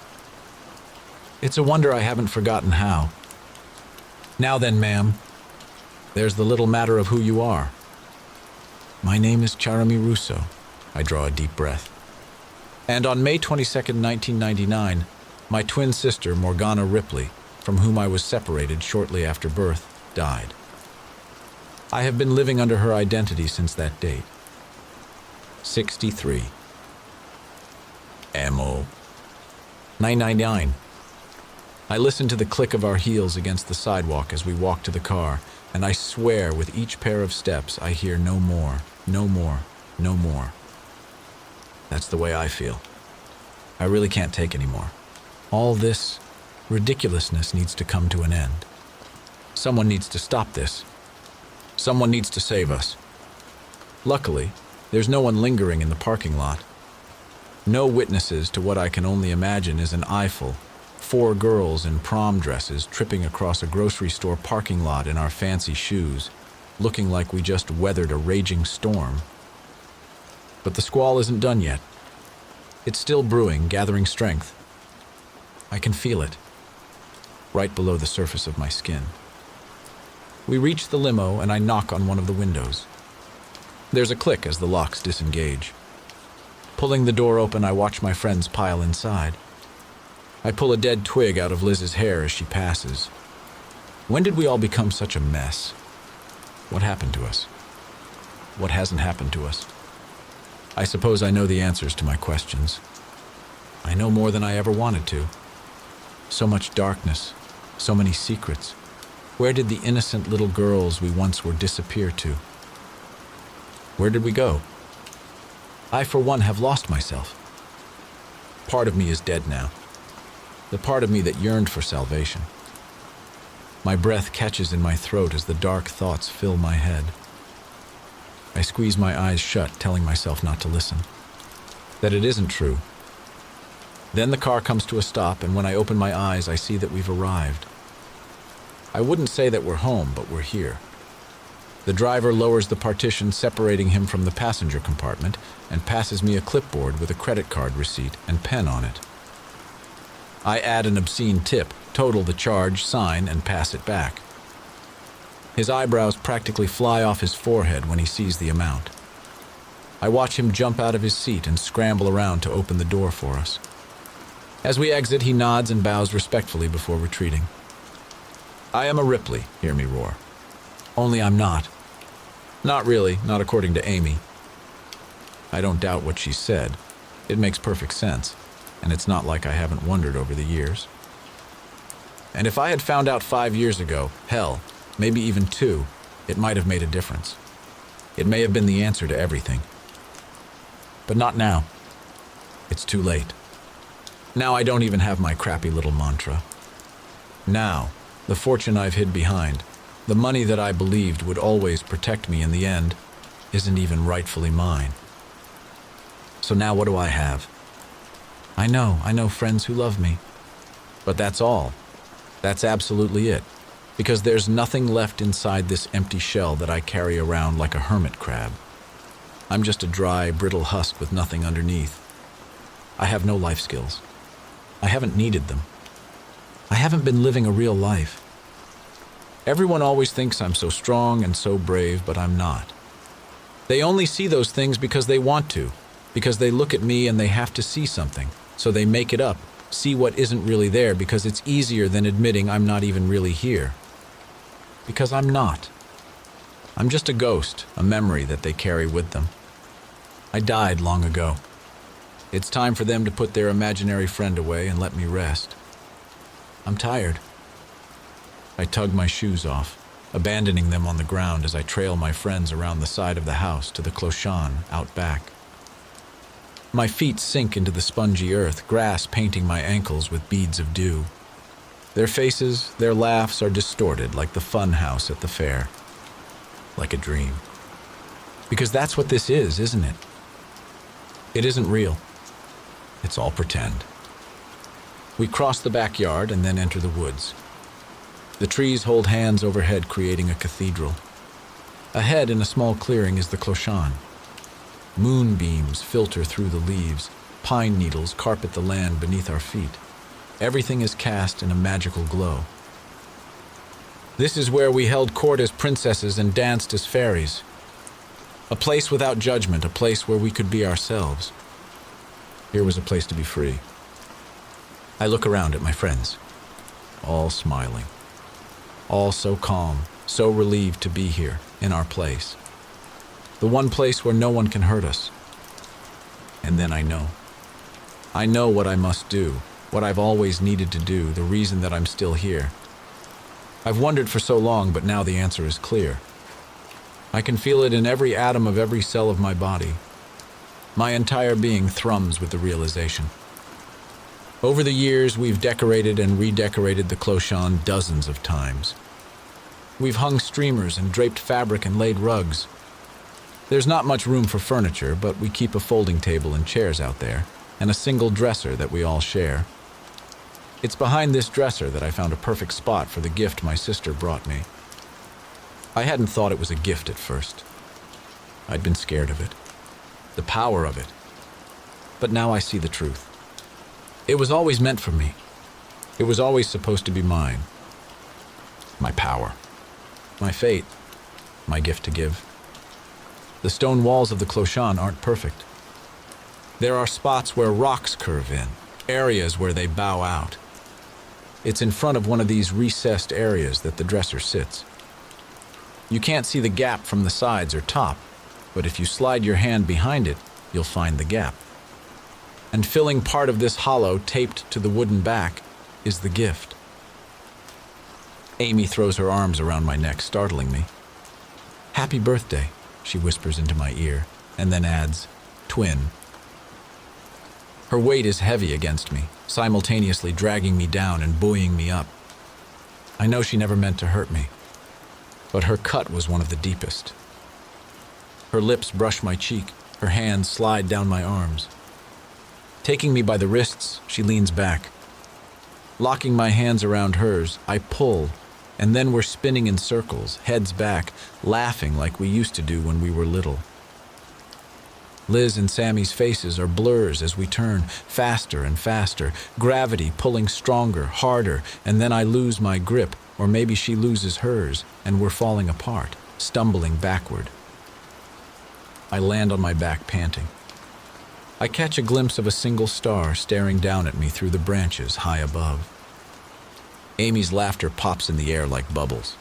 It's a wonder I haven't forgotten how. Now then, ma'am, there's the little matter of who you are. My name is Charami Russo. I draw a deep breath. And on May 22nd, 1999, my twin sister, Morgana Ripley, from whom I was separated shortly after birth, died. I have been living under her identity since that date. 63. Ammo. 999. I listen to the click of our heels against the sidewalk as we walk to the car, and I swear with each pair of steps I hear no more, no more, no more. That's the way I feel. I really can't take any more. All this ridiculousness needs to come to an end. Someone needs to stop this. Someone needs to save us. Luckily, there's no one lingering in the parking lot. No witnesses to what I can only imagine is an eyeful. 4 girls in prom dresses tripping across a grocery store parking lot in our fancy shoes, looking like we just weathered a raging storm. But the squall isn't done yet. It's still brewing, gathering strength. I can feel it, right below the surface of my skin. We reach the limo and I knock on one of the windows. There's a click as the locks disengage. Pulling the door open, I watch my friends pile inside. I pull a dead twig out of Liz's hair as she passes. When did we all become such a mess? What happened to us? What hasn't happened to us? I suppose I know the answers to my questions. I know more than I ever wanted to. So much darkness, so many secrets. Where did the innocent little girls we once were disappear to? Where did we go? I, for one, have lost myself. Part of me is dead now. The part of me that yearned for salvation. My breath catches in my throat as the dark thoughts fill my head. I squeeze my eyes shut, telling myself not to listen. That it isn't true. Then the car comes to a stop, and when I open my eyes, I see that we've arrived. I wouldn't say that we're home, but we're here. The driver lowers the partition separating him from the passenger compartment and passes me a clipboard with a credit card receipt and pen on it. I add an obscene tip, total the charge, sign, and pass it back. His eyebrows practically fly off his forehead when he sees the amount. I watch him jump out of his seat and scramble around to open the door for us. As we exit, he nods and bows respectfully before retreating. I am a Ripley, hear me roar. Only I'm not. Not really, not according to Amy. I don't doubt what she said. It makes perfect sense, and it's not like I haven't wondered over the years. And if I had found out 5 years ago, hell, maybe even 2, it might have made a difference. It may have been the answer to everything. But not now. It's too late. Now I don't even have my crappy little mantra. Now, the fortune I've hid behind, the money that I believed would always protect me in the end, isn't even rightfully mine. So now what do I have? I know friends who love me. But that's all. That's absolutely it. because there's nothing left inside this empty shell that I carry around like a hermit crab. I'm just a dry, brittle husk with nothing underneath. I have no life skills. I haven't needed them. I haven't been living a real life. Everyone always thinks I'm so strong and so brave, but I'm not. They only see those things because they want to, because they look at me and they have to see something, so they make it up, see what isn't really there because it's easier than admitting I'm not even really here. Because I'm not. I'm just a ghost, a memory that they carry with them. I died long ago. It's time for them to put their imaginary friend away and let me rest. I'm tired. I tug my shoes off, abandoning them on the ground as I trail my friends around the side of the house to the clochon out back. My feet sink into the spongy earth, grass painting my ankles with beads of dew. Their faces, their laughs are distorted like the fun house at the fair. Like a dream. Because that's what this is, isn't it? It isn't real. It's all pretend. We cross the backyard and then enter the woods. The trees hold hands overhead, creating a cathedral. Ahead, in a small clearing, is the clochon. Moonbeams filter through the leaves. Pine needles carpet the land beneath our feet. Everything is cast in a magical glow. This is where we held court as princesses and danced as fairies. A place without judgment, a place where we could be ourselves. Here was a place to be free. I look around at my friends, all smiling, all so calm, so relieved to be here, in our place. The one place where no one can hurt us. And then I know. I know what I must do, what I've always needed to do, the reason that I'm still here. I've wondered for so long, but now the answer is clear. I can feel it in every atom of every cell of my body. My entire being thrums with the realization. Over the years, we've decorated and redecorated the clochon dozens of times. We've hung streamers and draped fabric and laid rugs. There's not much room for furniture, but we keep a folding table and chairs out there, and a single dresser that we all share. It's behind this dresser that I found a perfect spot for the gift my sister brought me. I hadn't thought it was a gift at first. I'd been scared of it, the power of it. But now I see the truth. It was always meant for me. It was always supposed to be mine. My power, my fate, my gift to give. The stone walls of the clochon aren't perfect. There are spots where rocks curve in, areas where they bow out. It's in front of one of these recessed areas that the dresser sits. You can't see the gap from the sides or top, but if you slide your hand behind it, you'll find the gap. And filling part of this hollow taped to the wooden back is the gift. Amy throws her arms around my neck, startling me. "Happy birthday," she whispers into my ear, and then adds, "Twin." Her weight is heavy against me, simultaneously dragging me down and buoying me up. I know she never meant to hurt me, but her cut was one of the deepest. Her lips brush my cheek, her hands slide down my arms. Taking me by the wrists, she leans back. Locking my hands around hers, I pull, and then we're spinning in circles, heads back, laughing like we used to do when we were little. Liz and Sammy's faces are blurs as we turn, faster and faster, gravity pulling stronger, harder, and then I lose my grip, or maybe she loses hers, and we're falling apart, stumbling backward. I land on my back, panting. I catch a glimpse of a single star staring down at me through the branches high above. Amy's laughter pops in the air like bubbles.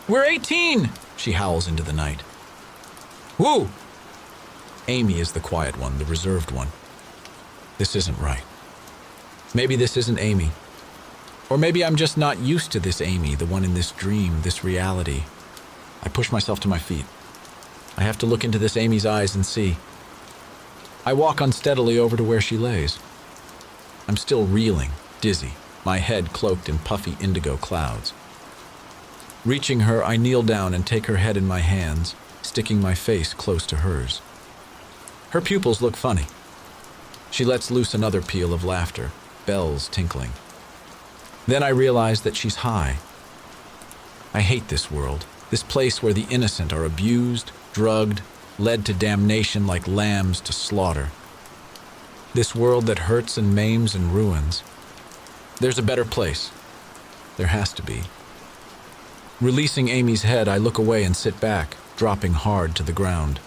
"We're 18!" she howls into the night. "Woo!" Amy is the quiet one, the reserved one. This isn't right. Maybe this isn't Amy. Or maybe I'm just not used to this Amy, the one in this dream, this reality. I push myself to my feet. I have to look into this Amy's eyes and see. I walk unsteadily over to where she lays. I'm still reeling, dizzy, my head cloaked in puffy indigo clouds. Reaching her, I kneel down and take her head in my hands, sticking my face close to hers. Her pupils look funny. She lets loose another peal of laughter, bells tinkling. Then I realize that she's high. I hate this world, this place where the innocent are abused, drugged, led to damnation like lambs to slaughter. This world that hurts and maims and ruins. There's a better place. There has to be. Releasing Amy's head, I look away and sit back, dropping hard to the ground.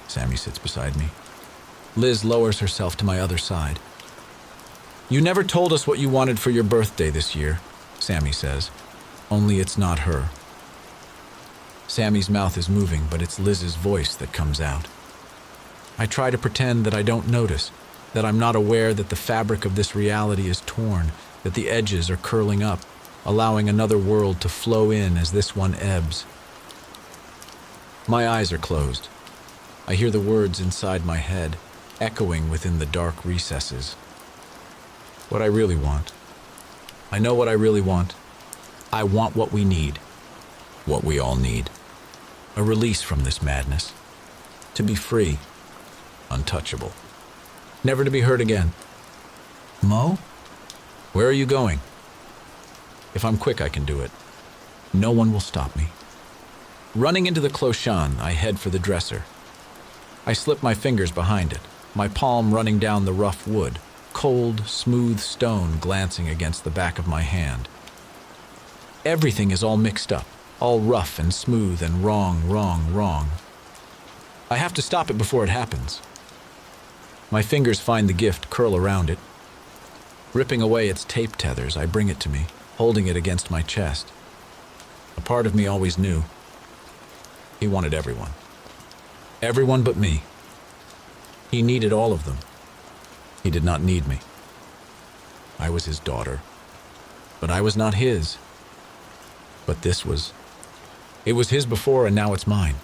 Sammy sits beside me. Liz lowers herself to my other side. You never told us what you wanted for your birthday this year, Sammy says. Only it's not her. Sammy's mouth is moving, but it's Liz's voice that comes out. I try to pretend that I don't notice, that I'm not aware that the fabric of this reality is torn, that the edges are curling up, allowing another world to flow in as this one ebbs. My eyes are closed. I hear the words inside my head, echoing within the dark recesses. What I really want. I know what I really want. I want what we need. What we all need. A release from this madness. To be free. Untouchable. Never to be hurt again. Mo? Where are you going? If I'm quick, I can do it. No one will stop me. Running into the clochon, I head for the dresser. I slip my fingers behind it, my palm running down the rough wood, cold, smooth stone glancing against the back of my hand. Everything is all mixed up, all rough and smooth and wrong. I have to stop it before it happens. My fingers find the gift, curl around it. Ripping away its tape tethers, I bring it to me, holding it against my chest. A part of me always knew. He wanted everyone. Everyone but me. He needed all of them. He did not need me. I was his daughter, but I was not his. But it was his before and now it's mine.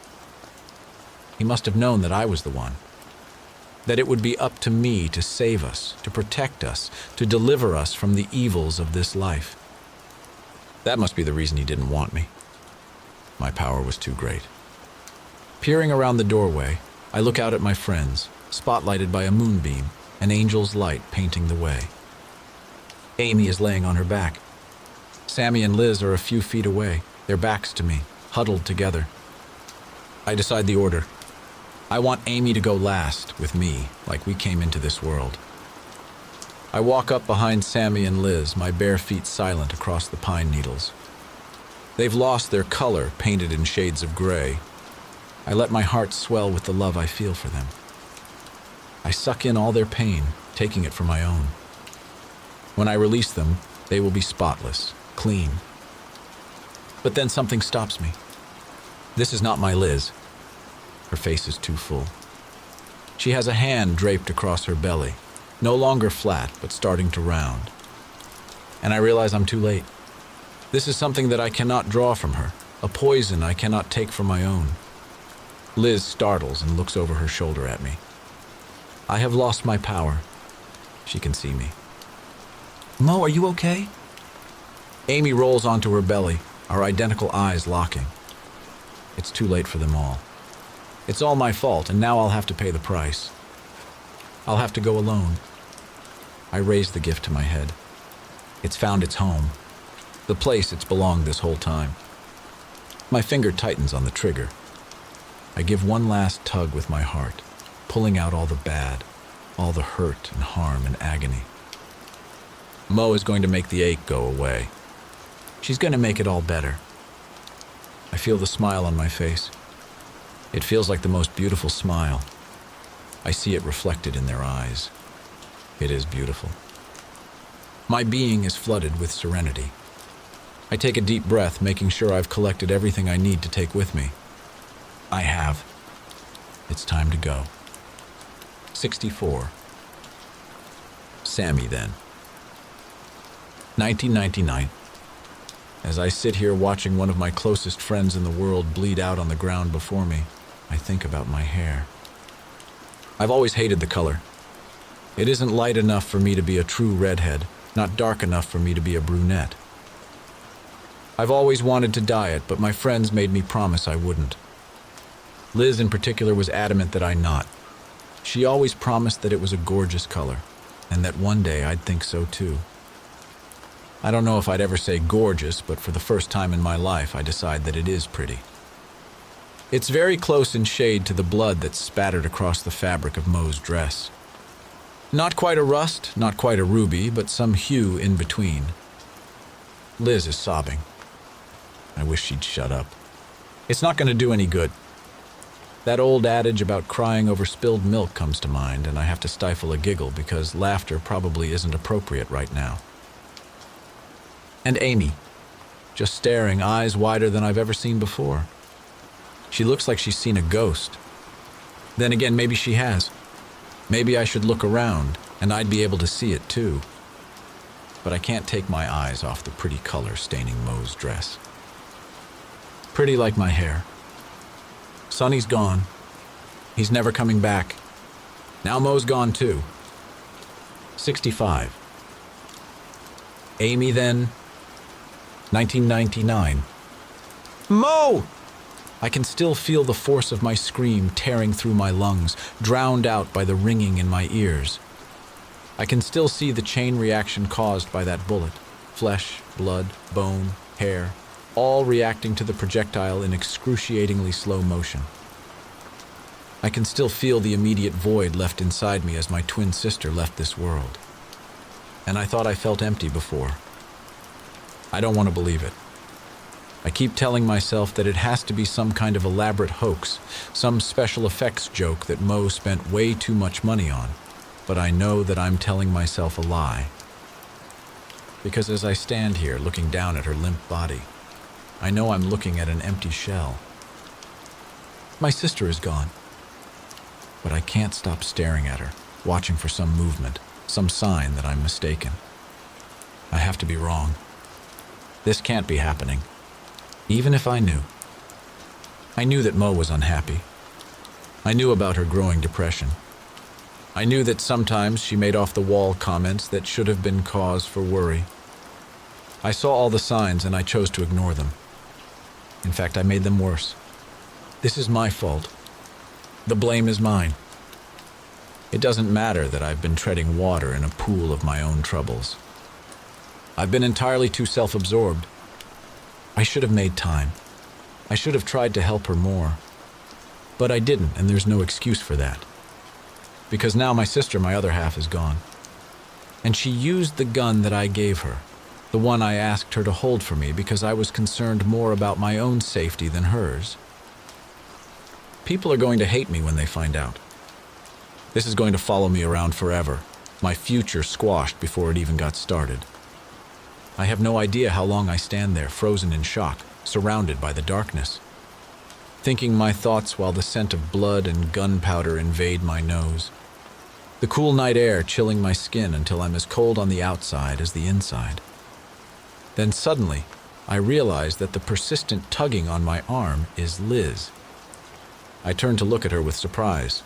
He must have known that I was the one. That it would be up to me to save us, to protect us, to deliver us from the evils of this life. That must be the reason he didn't want me. My power was too great. Peering around the doorway, I look out at my friends, spotlighted by a moonbeam, an angel's light painting the way. Amy is laying on her back. Sammy and Liz are a few feet away, their backs to me, huddled together. I decide the order. I want Amy to go last, with me, like we came into this world. I walk up behind Sammy and Liz, my bare feet silent across the pine needles. They've lost their color, painted in shades of gray. I let my heart swell with the love I feel for them. I suck in all their pain, taking it for my own. When I release them, they will be spotless, clean. But then something stops me. This is not my Liz. Her face is too full. She has a hand draped across her belly, no longer flat, but starting to round. And I realize I'm too late. This is something that I cannot draw from her, a poison I cannot take for my own. Liz startles and looks over her shoulder at me. I have lost my power. She can see me. Mo, are you okay? Amy rolls onto her belly, our identical eyes locking. It's too late for them all. It's all my fault, and now I'll have to pay the price. I'll have to go alone. I raise the gift to my head. It's found its home, the place it's belonged this whole time. My finger tightens on the trigger. I give one last tug with my heart, pulling out all the bad, all the hurt and harm and agony. Mo is going to make the ache go away. She's going to make it all better. I feel the smile on my face. It feels like the most beautiful smile. I see it reflected in their eyes. It is beautiful. My being is flooded with serenity. I take a deep breath, making sure I've collected everything I need to take with me. I have. It's time to go. 64. Sammy, then. 1999. As I sit here watching one of my closest friends in the world bleed out on the ground before me, I think about my hair. I've always hated the color. It isn't light enough for me to be a true redhead, not dark enough for me to be a brunette. I've always wanted to dye it, but my friends made me promise I wouldn't. Liz in particular was adamant that I not. She always promised that it was a gorgeous color, and that one day I'd think so too. I don't know if I'd ever say gorgeous, but for the first time in my life, I decide that it is pretty. It's very close in shade to the blood that's spattered across the fabric of Mo's dress. Not quite a rust, not quite a ruby, but some hue in between. Liz is sobbing. I wish she'd shut up. It's not going to do any good. That old adage about crying over spilled milk comes to mind, and I have to stifle a giggle because laughter probably isn't appropriate right now. And Amy, just staring, eyes wider than I've ever seen before. She looks like she's seen a ghost. Then again, maybe she has. Maybe I should look around, and I'd be able to see it too. But I can't take my eyes off the pretty color staining Mo's dress. Pretty like my hair. Sonny's gone. He's never coming back. Now Mo's gone too. 65. Amy then, 1999. Mo! I can still feel the force of my scream tearing through my lungs, drowned out by the ringing in my ears. I can still see the chain reaction caused by that bullet. Flesh, blood, bone, hair, all reacting to the projectile in excruciatingly slow motion. I can still feel the immediate void left inside me as my twin sister left this world. And I thought I felt empty before. I don't want to believe it. I keep telling myself that it has to be some kind of elaborate hoax, some special effects joke that Mo spent way too much money on, but I know that I'm telling myself a lie. Because as I stand here looking down at her limp body, I know I'm looking at an empty shell. My sister is gone, but I can't stop staring at her, watching for some movement, some sign that I'm mistaken. I have to be wrong. This can't be happening. Even if I knew. I knew that Mo was unhappy. I knew about her growing depression. I knew that sometimes she made off-the-wall comments that should have been cause for worry. I saw all the signs and I chose to ignore them. In fact, I made them worse. This is my fault. The blame is mine. It doesn't matter that I've been treading water in a pool of my own troubles. I've been entirely too self-absorbed. I should have made time. I should have tried to help her more. But I didn't, and there's no excuse for that. Because now my sister, my other half, is gone. And she used the gun that I gave her, the one I asked her to hold for me because I was concerned more about my own safety than hers. People are going to hate me when they find out. This is going to follow me around forever, my future squashed before it even got started. I have no idea how long I stand there, frozen in shock, surrounded by the darkness, thinking my thoughts while the scent of blood and gunpowder invade my nose. The cool night air chilling my skin until I'm as cold on the outside as the inside. Then suddenly, I realize that the persistent tugging on my arm is Liz. I turn to look at her with surprise.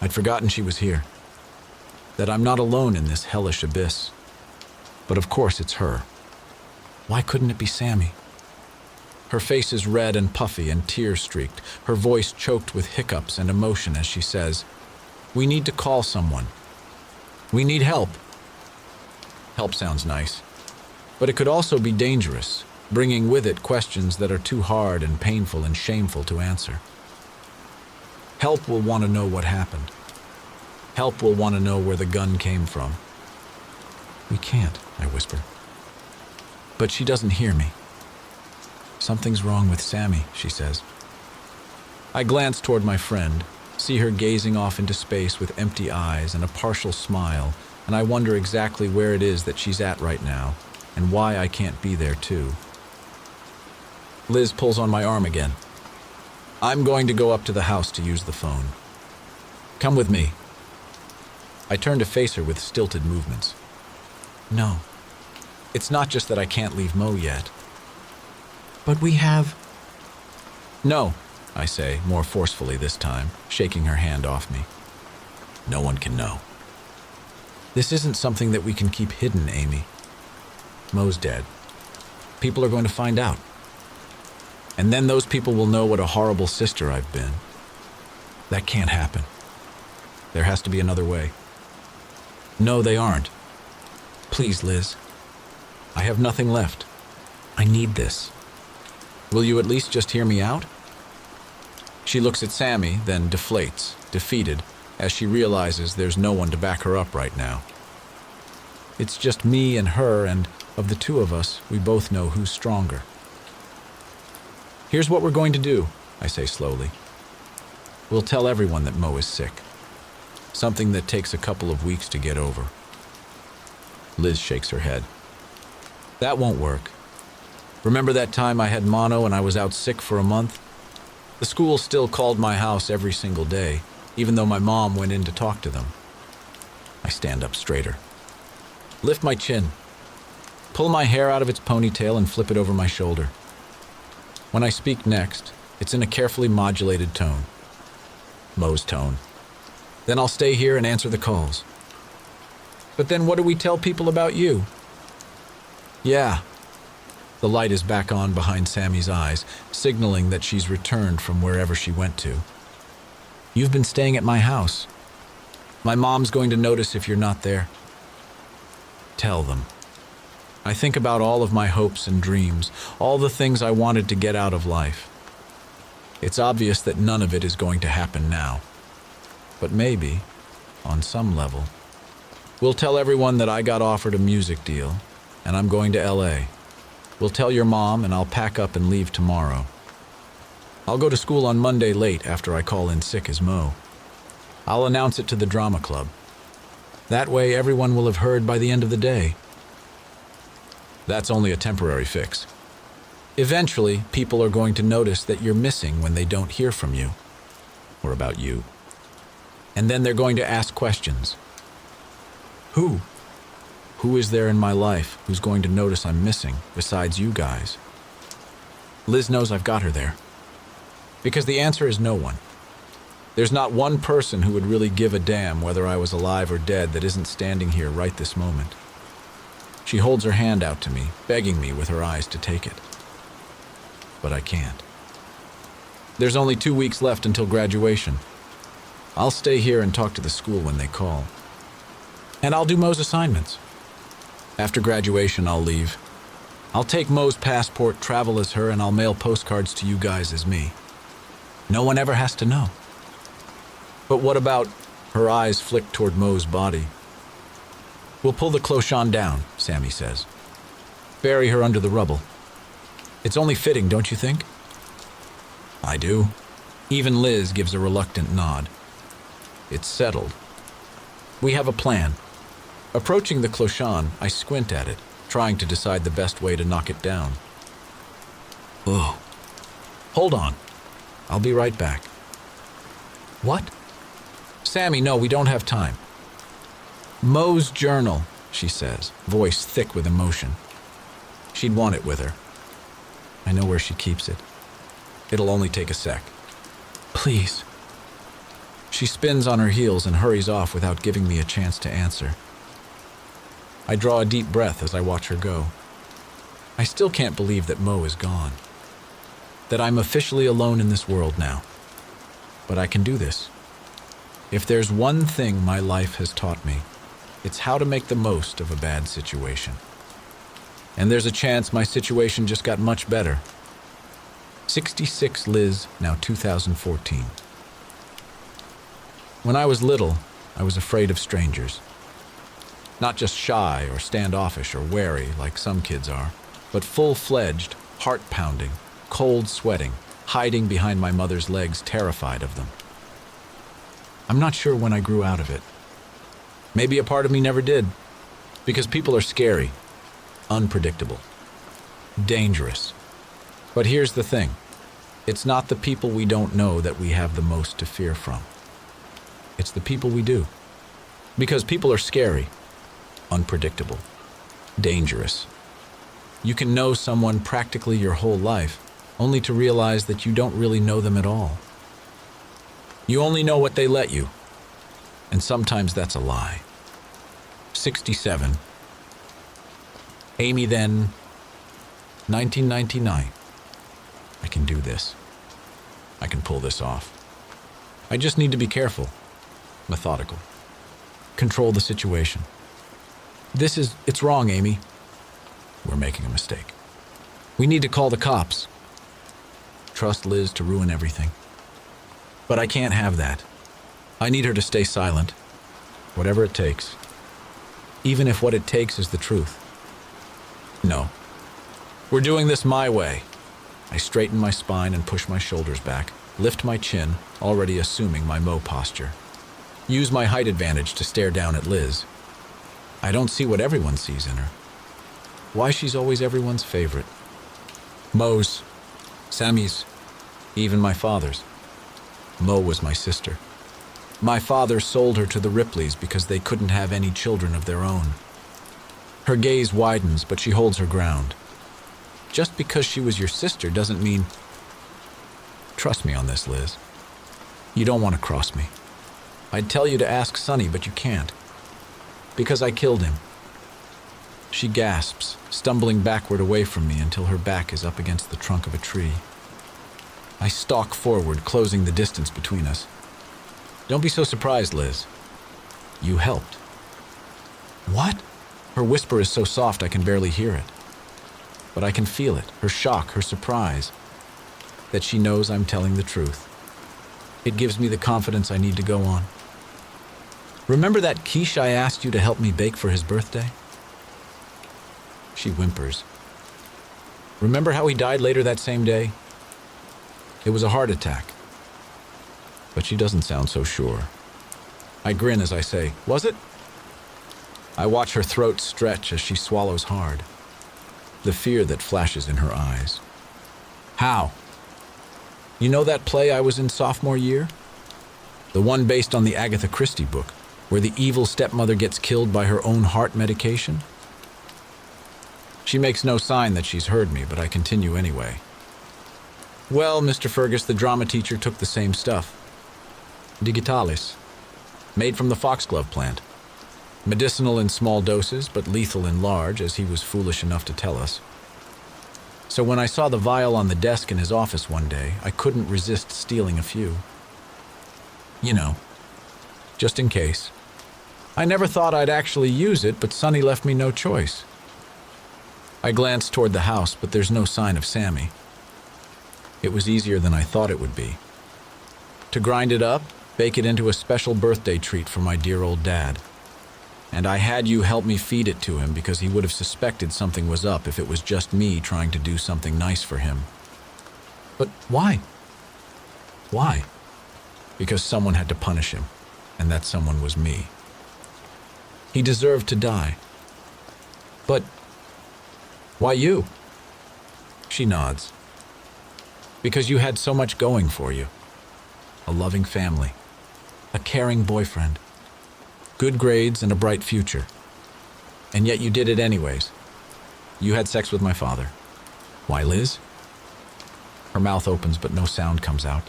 I'd forgotten she was here, that I'm not alone in this hellish abyss. But of course it's her. Why couldn't it be Sammy? Her face is red and puffy and tear-streaked, her voice choked with hiccups and emotion as she says, "We need to call someone. We need help." Help sounds nice, but it could also be dangerous, bringing with it questions that are too hard and painful and shameful to answer. Help will want to know what happened. Help will want to know where the gun came from. "We can't," I whisper. But she doesn't hear me. "Something's wrong with Sammy," she says. I glance toward my friend, see her gazing off into space with empty eyes and a partial smile, and I wonder exactly where it is that she's at right now, and why I can't be there too. Liz pulls on my arm again. "I'm going to go up to the house to use the phone. Come with me." I turn to face her with stilted movements. "No. It's not just that I can't leave Mo yet." "But we have..." "No," I say, more forcefully this time, shaking her hand off me. "No one can know. This isn't something that we can keep hidden, Amy. Mo's dead. People are going to find out. And then those people will know what a horrible sister I've been. That can't happen. There has to be another way." "No, they aren't. Please, Liz. I have nothing left. I need this. Will you at least just hear me out? She looks at Sammy, then deflates, defeated, as she realizes there's no one to back her up right now. It's just me and her, and of the two of us, we both know who's stronger. Here's what we're going to do, I say slowly. We'll tell everyone that Mo is sick. Something that takes a couple of weeks to get over. Liz shakes her head. That won't work. Remember that time I had mono and I was out sick for a month? The school still called my house every single day, even though my mom went in to talk to them. I stand up straighter. Lift my chin. Pull my hair out of its ponytail and flip it over my shoulder. When I speak next, it's in a carefully modulated tone. Mo's tone. Then I'll stay here and answer the calls. But then what do we tell people about you? Yeah. The light is back on behind Sammy's eyes, signaling that she's returned from wherever she went to. You've been staying at my house. My mom's going to notice if you're not there. Tell them. I think about all of my hopes and dreams, all the things I wanted to get out of life. It's obvious that none of it is going to happen now. But maybe, on some level, we'll tell everyone that I got offered a music deal, and I'm going to LA. We'll tell your mom, and I'll pack up and leave tomorrow. I'll go to school on Monday late after I call in sick as Mo. I'll announce it to the drama club. That way everyone will have heard by the end of the day. That's only a temporary fix. Eventually, people are going to notice that you're missing when they don't hear from you, or about you. And then they're going to ask questions. Who? Who is there in my life who's going to notice I'm missing, besides you guys? Liz knows I've got her there. Because the answer is no one. There's not one person who would really give a damn whether I was alive or dead that isn't standing here right this moment. She holds her hand out to me, begging me with her eyes to take it. But I can't. There's only 2 weeks left until graduation. I'll stay here and talk to the school when they call. And I'll do Mo's assignments. After graduation, I'll leave. I'll take Mo's passport, travel as her, and I'll mail postcards to you guys as me. No one ever has to know. But what about... Her eyes flick toward Mo's body. We'll pull the clochon down, Sammy says. Bury her under the rubble. It's only fitting, don't you think? I do. Even Liz gives a reluctant nod. It's settled. We have a plan. Approaching the clochon, I squint at it, trying to decide the best way to knock it down. Oh. Hold on. I'll be right back. What? Sammy, no, we don't have time. Mo's journal, she says, voice thick with emotion. She'd want it with her. I know where she keeps it. It'll only take a sec. Please. She spins on her heels and hurries off without giving me a chance to answer. I draw a deep breath as I watch her go. I still can't believe that Mo is gone. That I'm officially alone in this world now. But I can do this. If there's one thing my life has taught me, it's how to make the most of a bad situation. And there's a chance my situation just got much better. 66 Liz, now 2014. When I was little, I was afraid of strangers. Not just shy or standoffish or wary like some kids are, but full-fledged, heart-pounding, cold-sweating, hiding behind my mother's legs, terrified of them. I'm not sure when I grew out of it. Maybe a part of me never did, because people are scary, unpredictable, dangerous. But here's the thing. It's not the people we don't know that we have the most to fear from. It's the people we do. Because people are scary, unpredictable, dangerous. You can know someone practically your whole life, only to realize that you don't really know them at all. You only know what they let you, and sometimes that's a lie. 67. Amy then, 1999. I can do this. I can pull this off. I just need to be careful, methodical, control the situation. It's wrong, Amy. We're making a mistake. We need to call the cops. Trust Liz to ruin everything. But I can't have that. I need her to stay silent, whatever it takes. Even if what it takes is the truth. No. We're doing this my way. I straighten my spine and push my shoulders back, lift my chin, already assuming my Mo posture. Use my height advantage to stare down at Liz. I don't see what everyone sees in her. Why she's always everyone's favorite. Mo's, Sammy's, even my father's. Mo was my sister. My father sold her to the Ripleys because they couldn't have any children of their own. Her gaze widens, but she holds her ground. Just because she was your sister doesn't mean... Trust me on this, Liz. You don't want to cross me. I'd tell you to ask Sonny, but you can't. Because I killed him. She gasps, stumbling backward away from me until her back is up against the trunk of a tree. I stalk forward, closing the distance between us. Don't be so surprised, Liz. You helped. What? Her whisper is so soft I can barely hear it. But I can feel it, her shock, her surprise, that she knows I'm telling the truth. It gives me the confidence I need to go on. Remember that quiche I asked you to help me bake for his birthday? She whimpers. Remember how he died later that same day? It was a heart attack. But she doesn't sound so sure. I grin as I say, was it? I watch her throat stretch as she swallows hard. The fear that flashes in her eyes. How? You know that play I was in sophomore year? The one based on the Agatha Christie book, where the evil stepmother gets killed by her own heart medication? She makes no sign that she's heard me, but I continue anyway. Well, Mr. Fergus, the drama teacher took the same stuff. Digitalis. Made from the foxglove plant. Medicinal in small doses, but lethal in large, as he was foolish enough to tell us. So when I saw the vial on the desk in his office one day, I couldn't resist stealing a few. You know, just in case. I never thought I'd actually use it, but Sonny left me no choice. I glanced toward the house, but there's no sign of Sammy. It was easier than I thought it would be. To grind it up, bake it into a special birthday treat for my dear old dad. And I had you help me feed it to him because he would have suspected something was up if it was just me trying to do something nice for him. But why? Why? Because someone had to punish him, and that someone was me. He deserved to die. But why you? She nods. Because you had so much going for you. A loving family. A caring boyfriend. Good grades and a bright future. And yet you did it anyways. You had sex with my father. Why, Liz? Her mouth opens, but no sound comes out.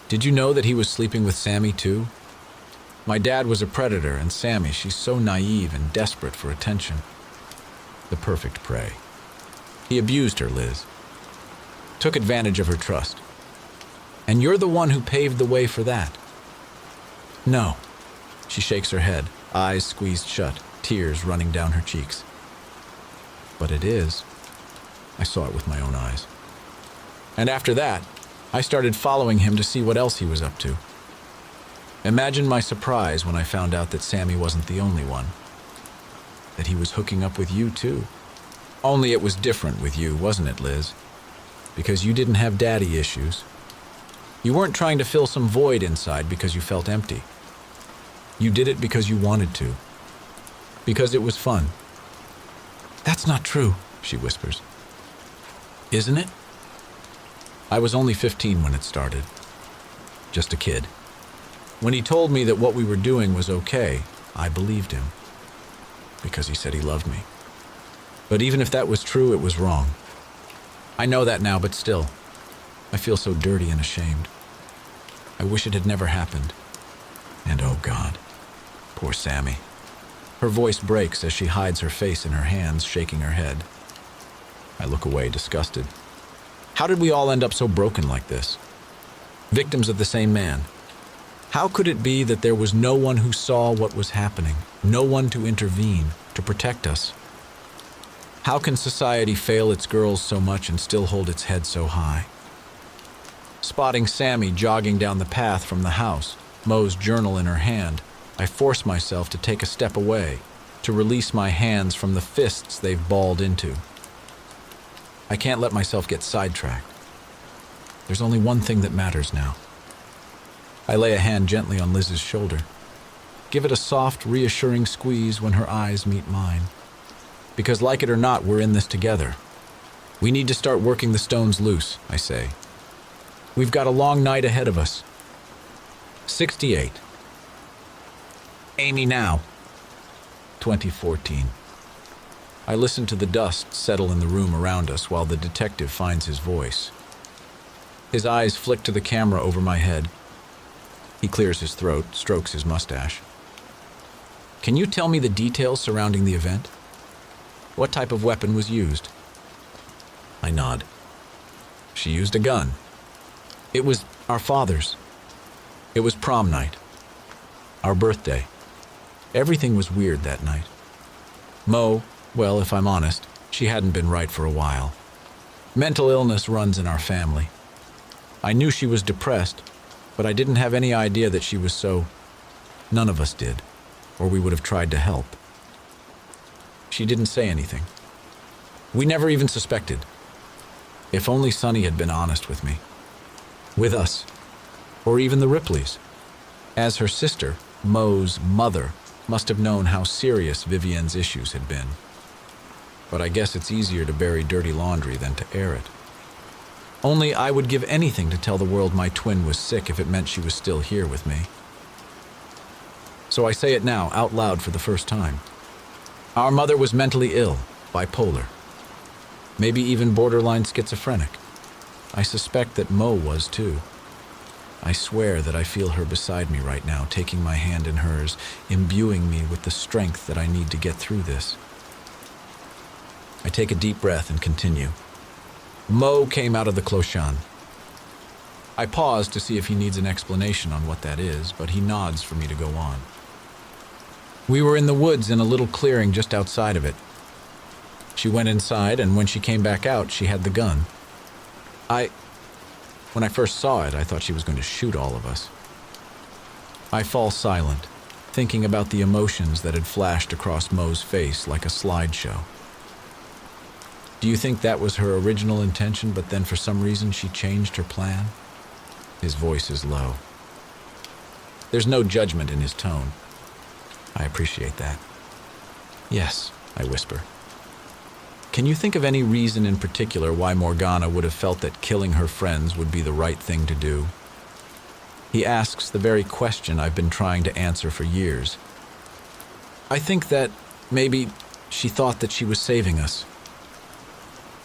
Did you know that he was sleeping with Sammy, too? My dad was a predator, and Sammy, she's so naive and desperate for attention. The perfect prey. He abused her, Liz. Took advantage of her trust. And you're the one who paved the way for that. No. She shakes her head, eyes squeezed shut, tears running down her cheeks. But it is. I saw it with my own eyes. And after that, I started following him to see what else he was up to. Imagine my surprise when I found out that Sammy wasn't the only one. That he was hooking up with you, too. Only it was different with you, wasn't it, Liz? Because you didn't have daddy issues. You weren't trying to fill some void inside because you felt empty. You did it because you wanted to. Because it was fun. That's not true, she whispers. Isn't it? I was only 15 when it started. Just a kid. When he told me that what we were doing was okay, I believed him. Because he said he loved me. But even if that was true, it was wrong. I know that now, but still, I feel so dirty and ashamed. I wish it had never happened. And oh God, poor Sammy. Her voice breaks as she hides her face in her hands, shaking her head. I look away, disgusted. How did we all end up so broken like this? Victims of the same man. How could it be that there was no one who saw what was happening, no one to intervene, to protect us? How can society fail its girls so much and still hold its head so high? Spotting Sammy jogging down the path from the house, Mo's journal in her hand, I force myself to take a step away, to release my hands from the fists they've balled into. I can't let myself get sidetracked. There's only one thing that matters now. I lay a hand gently on Liz's shoulder. Give it a soft, reassuring squeeze when her eyes meet mine. Because like it or not, we're in this together. We need to start working the stones loose, I say. We've got a long night ahead of us. 68. Amy now. 2014. I listen to the dust settle in the room around us while the detective finds his voice. His eyes flick to the camera over my head. He clears his throat, strokes his mustache. Can you tell me the details surrounding the event? What type of weapon was used? I nod. She used a gun. It was our father's. It was prom night. Our birthday. Everything was weird that night. Mo, well, if I'm honest, she hadn't been right for a while. Mental illness runs in our family. I knew she was depressed, but I didn't have any idea that she was so... None of us did, or we would have tried to help. She didn't say anything. We never even suspected. If only Sonny had been honest with me. With us. Or even the Ripleys. As her sister, Mo's mother, must have known how serious Vivienne's issues had been. But I guess it's easier to bury dirty laundry than to air it. Only I would give anything to tell the world my twin was sick if it meant she was still here with me. So I say it now, out loud for the first time. Our mother was mentally ill, bipolar. Maybe even borderline schizophrenic. I suspect that Mo was too. I swear that I feel her beside me right now, taking my hand in hers, imbuing me with the strength that I need to get through this. I take a deep breath and continue. Mo came out of the clochon. I pause to see if he needs an explanation on what that is, but he nods for me to go on. We were in the woods in a little clearing just outside of it. She went inside, and when she came back out, she had the gun. When I first saw it, I thought she was going to shoot all of us. I fall silent, thinking about the emotions that had flashed across Mo's face like a slideshow. Do you think that was her original intention, but then for some reason she changed her plan? His voice is low. There's no judgment in his tone. I appreciate that. Yes, I whisper. Can you think of any reason in particular why Morgana would have felt that killing her friends would be the right thing to do? He asks the very question I've been trying to answer for years. I think that maybe she thought that she was saving us.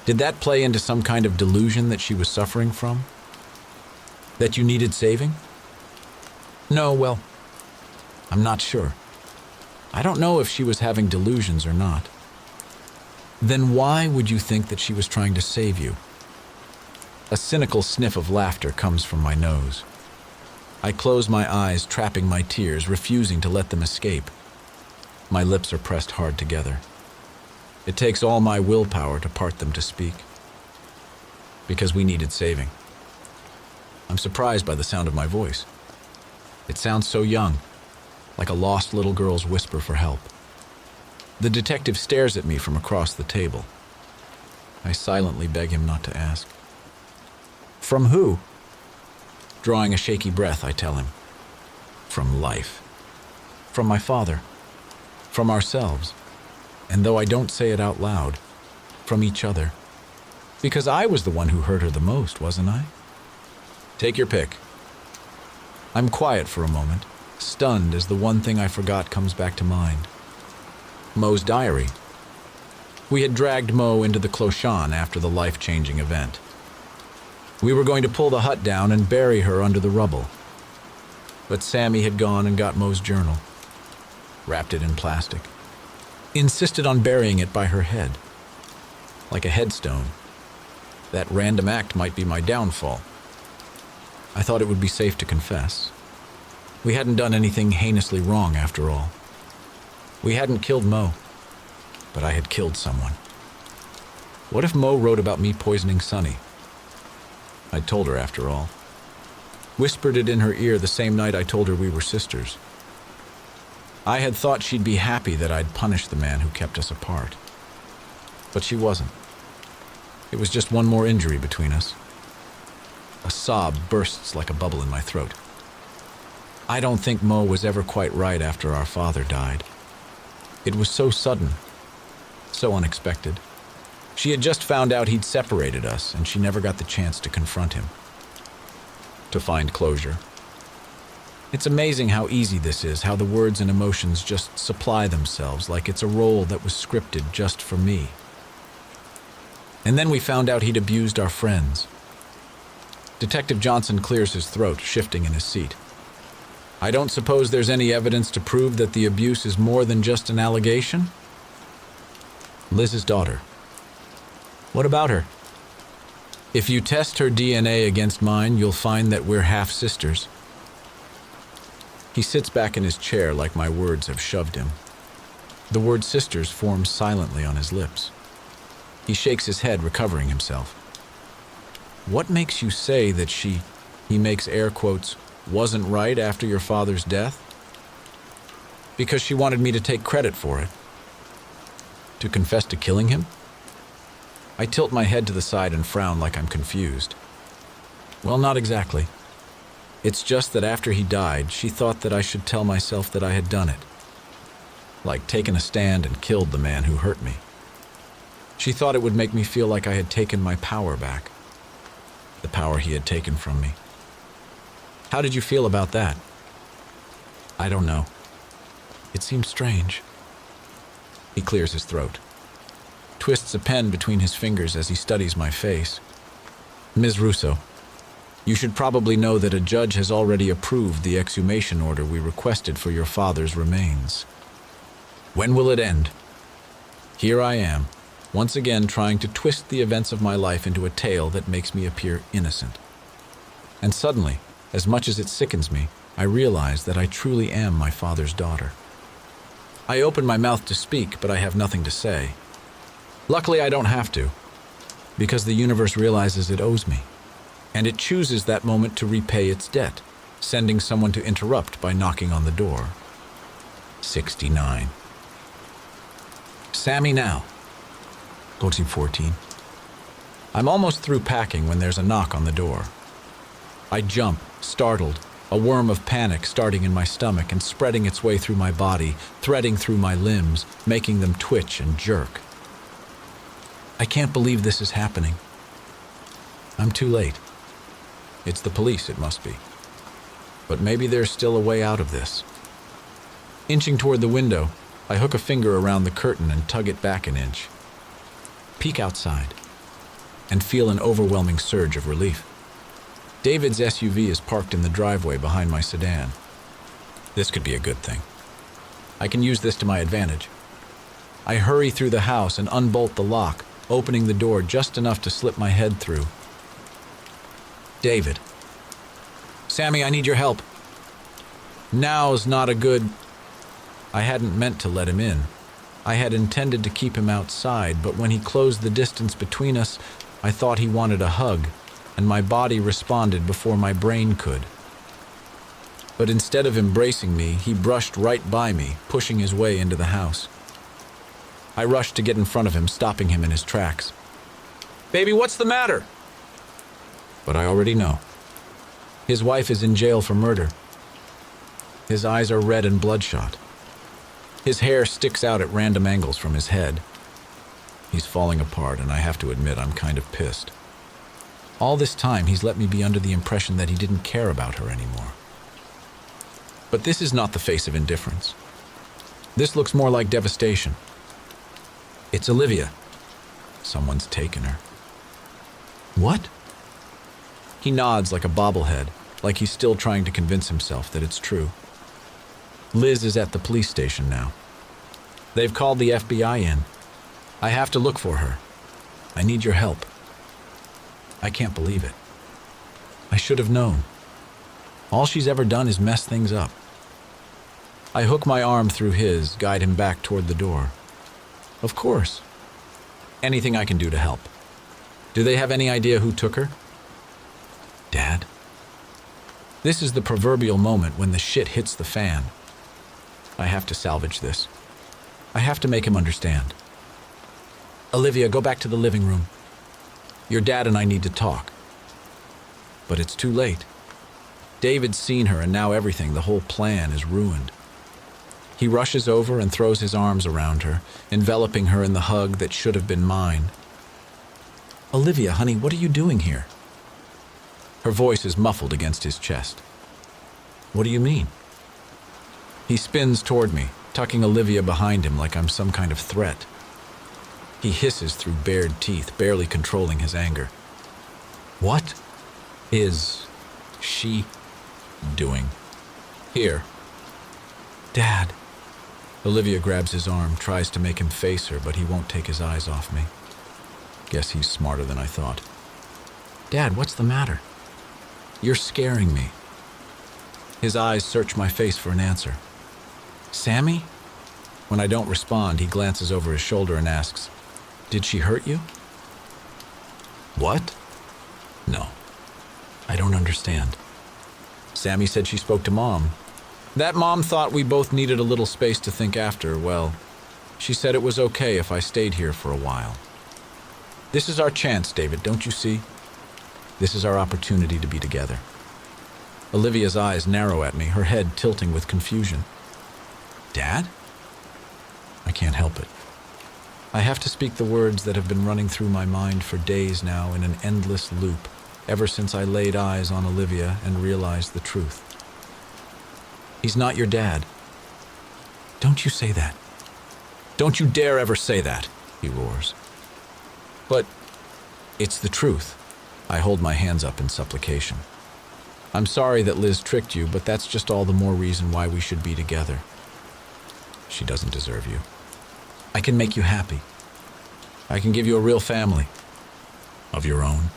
Did that play into some kind of delusion that she was suffering from? That you needed saving? No, well, I'm not sure. I don't know if she was having delusions or not. Then why would you think that she was trying to save you? A cynical sniff of laughter comes from my nose. I close my eyes, trapping my tears, refusing to let them escape. My lips are pressed hard together. It takes all my willpower to part them to speak. Because we needed saving. I'm surprised by the sound of my voice. It sounds so young, like a lost little girl's whisper for help. The detective stares at me from across the table. I silently beg him not to ask. From who? Drawing a shaky breath, I tell him. From life. From my father. From ourselves. And though I don't say it out loud, from each other. Because I was the one who hurt her the most, wasn't I? Take your pick. I'm quiet for a moment, stunned as the one thing I forgot comes back to mind. Mo's diary. We had dragged Mo into the clochon after the life-changing event. We were going to pull the hut down and bury her under the rubble. But Sammy had gone and got Mo's journal, wrapped it in plastic, insisted on burying it by her head, like a headstone. That random act might be my downfall. I thought it would be safe to confess. We hadn't done anything heinously wrong after all. We hadn't killed Mo, but I had killed someone. What if Mo wrote about me poisoning Sunny? I told her after all. Whispered it in her ear the same night I told her we were sisters. I had thought she'd be happy that I'd punished the man who kept us apart. But she wasn't. It was just one more injury between us. A sob bursts like a bubble in my throat. I don't think Mo was ever quite right after our father died. It was so sudden, so unexpected. She had just found out he'd separated us, and she never got the chance to confront him, to find closure. It's amazing how easy this is, how the words and emotions just supply themselves like it's a role that was scripted just for me. And then we found out he'd abused our friends. Detective Johnson clears his throat, shifting in his seat. I don't suppose there's any evidence to prove that the abuse is more than just an allegation? Liz's daughter. What about her? If you test her DNA against mine, you'll find that we're half-sisters. He sits back in his chair like my words have shoved him. The word sisters forms silently on his lips. He shakes his head, recovering himself. What makes you say that he makes air quotes, wasn't right after your father's death? Because she wanted me to take credit for it. To confess to killing him? I tilt my head to the side and frown like I'm confused. Well, not exactly. It's just that after he died, she thought that I should tell myself that I had done it. Like taken a stand and killed the man who hurt me. She thought it would make me feel like I had taken my power back. The power he had taken from me. How did you feel about that? I don't know. It seems strange. He clears his throat. Twists a pen between his fingers as he studies my face. Ms. Russo, you should probably know that a judge has already approved the exhumation order we requested for your father's remains. When will it end? Here I am, once again trying to twist the events of my life into a tale that makes me appear innocent. And suddenly, as much as it sickens me, I realize that I truly am my father's daughter. I open my mouth to speak, but I have nothing to say. Luckily, I don't have to, because the universe realizes it owes me, and it chooses that moment to repay its debt, sending someone to interrupt by knocking on the door. 69. Sammy now. Go to 14. I'm almost through packing when there's a knock on the door. I jump, startled, a worm of panic starting in my stomach and spreading its way through my body, threading through my limbs, making them twitch and jerk. I can't believe this is happening. I'm too late. It's the police, it must be. But maybe there's still a way out of this. Inching toward the window, I hook a finger around the curtain and tug it back an inch. Peek outside and feel an overwhelming surge of relief. David's SUV is parked in the driveway behind my sedan. This could be a good thing. I can use this to my advantage. I hurry through the house and unbolt the lock, opening the door just enough to slip my head through. David. Sammy, I need your help. Now's not a good... I hadn't meant to let him in. I had intended to keep him outside, but when he closed the distance between us, I thought he wanted a hug, and my body responded before my brain could. But instead of embracing me, he brushed right by me, pushing his way into the house. I rushed to get in front of him, stopping him in his tracks. Baby, what's the matter? But I already know. His wife is in jail for murder. His eyes are red and bloodshot. His hair sticks out at random angles from his head. He's falling apart, and I have to admit I'm kind of pissed. All this time, he's let me be under the impression that he didn't care about her anymore. But this is not the face of indifference. This looks more like devastation. It's Olivia. Someone's taken her. What? He nods like a bobblehead, like he's still trying to convince himself that it's true. Liz is at the police station now. They've called the FBI in. I have to look for her. I need your help. I can't believe it. I should have known. All she's ever done is mess things up. I hook my arm through his, guide him back toward the door. Of course. Anything I can do to help. Do they have any idea who took her? Dad? This is the proverbial moment when the shit hits the fan. I have to salvage this. I have to make him understand. Olivia, go back to the living room. Your dad and I need to talk. But it's too late. David's seen her, and now everything, the whole plan, is ruined. He rushes over and throws his arms around her, enveloping her in the hug that should have been mine. Olivia, honey, what are you doing here? Her voice is muffled against his chest. What do you mean? He spins toward me, tucking Olivia behind him like I'm some kind of threat. He hisses through bared teeth, barely controlling his anger. What is she doing here? Dad. Olivia grabs his arm, tries to make him face her, but he won't take his eyes off me. Guess he's smarter than I thought. Dad, what's the matter? You're scaring me. His eyes search my face for an answer. Sammy? When I don't respond, he glances over his shoulder and asks, Did she hurt you? What? No. I don't understand. Sammy said she spoke to Mom. That Mom thought we both needed a little space to think after. Well, she said it was okay if I stayed here for a while. This is our chance, David, don't you see? This is our opportunity to be together. Olivia's eyes narrow at me, her head tilting with confusion. Dad? I can't help it. I have to speak the words that have been running through my mind for days now in an endless loop, ever since I laid eyes on Olivia and realized the truth. He's not your dad. Don't you say that. Don't you dare ever say that, he roars. But it's the truth. I hold my hands up in supplication. I'm sorry that Liz tricked you, but that's just all the more reason why we should be together. She doesn't deserve you. I can make you happy. I can give you a real family. Of your own.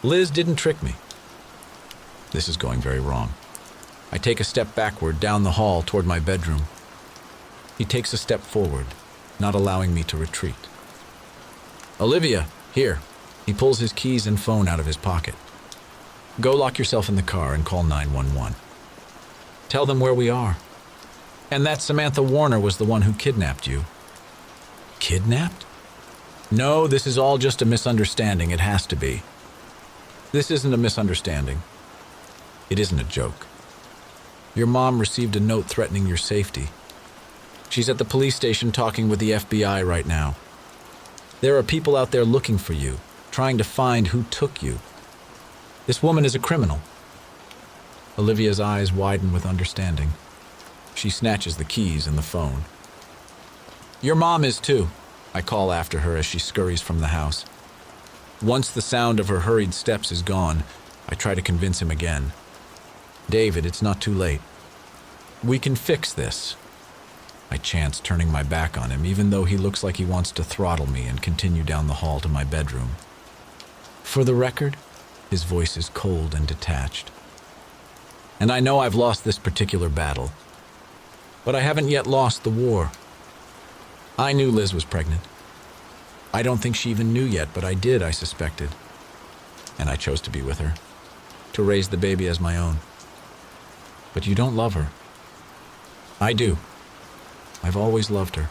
Liz didn't trick me. This is going very wrong. I take a step backward down the hall toward my bedroom. He takes a step forward, not allowing me to retreat. Olivia, here. He pulls his keys and phone out of his pocket. Go lock yourself in the car and call 911. Tell them where we are. And that Samantha Warner was the one who kidnapped you. Kidnapped? No, this is all just a misunderstanding. It has to be. This isn't a misunderstanding. It isn't a joke. Your mom received a note threatening your safety. She's at the police station talking with the FBI right now. There are people out there looking for you, trying to find who took you. This woman is a criminal. Olivia's eyes widen with understanding. She snatches the keys and the phone. Your mom is too, I call after her as she scurries from the house. Once the sound of her hurried steps is gone, I try to convince him again. David, it's not too late. We can fix this. I chance, turning my back on him, even though he looks like he wants to throttle me, and continue down the hall to my bedroom. For the record, his voice is cold and detached. And I know I've lost this particular battle, but I haven't yet lost the war. I knew Liz was pregnant. I don't think she even knew yet, but I did, I suspected. And I chose to be with her, to raise the baby as my own. But you don't love her. I do. I've always loved her.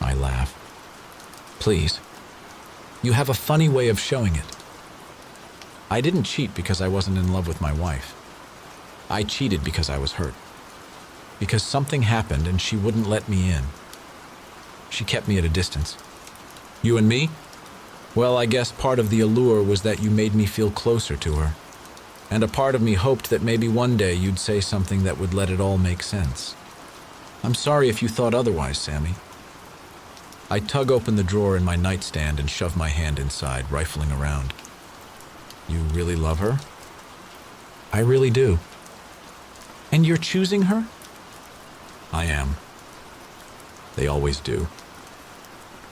I laugh. Please. You have a funny way of showing it. I didn't cheat because I wasn't in love with my wife. I cheated because I was hurt. Because something happened and she wouldn't let me in. She kept me at a distance. You and me? Well, I guess part of the allure was that you made me feel closer to her. And a part of me hoped that maybe one day you'd say something that would let it all make sense. I'm sorry if you thought otherwise, Sammy. I tug open the drawer in my nightstand and shove my hand inside, rifling around. You really love her? I really do. And you're choosing her? I am. They always do.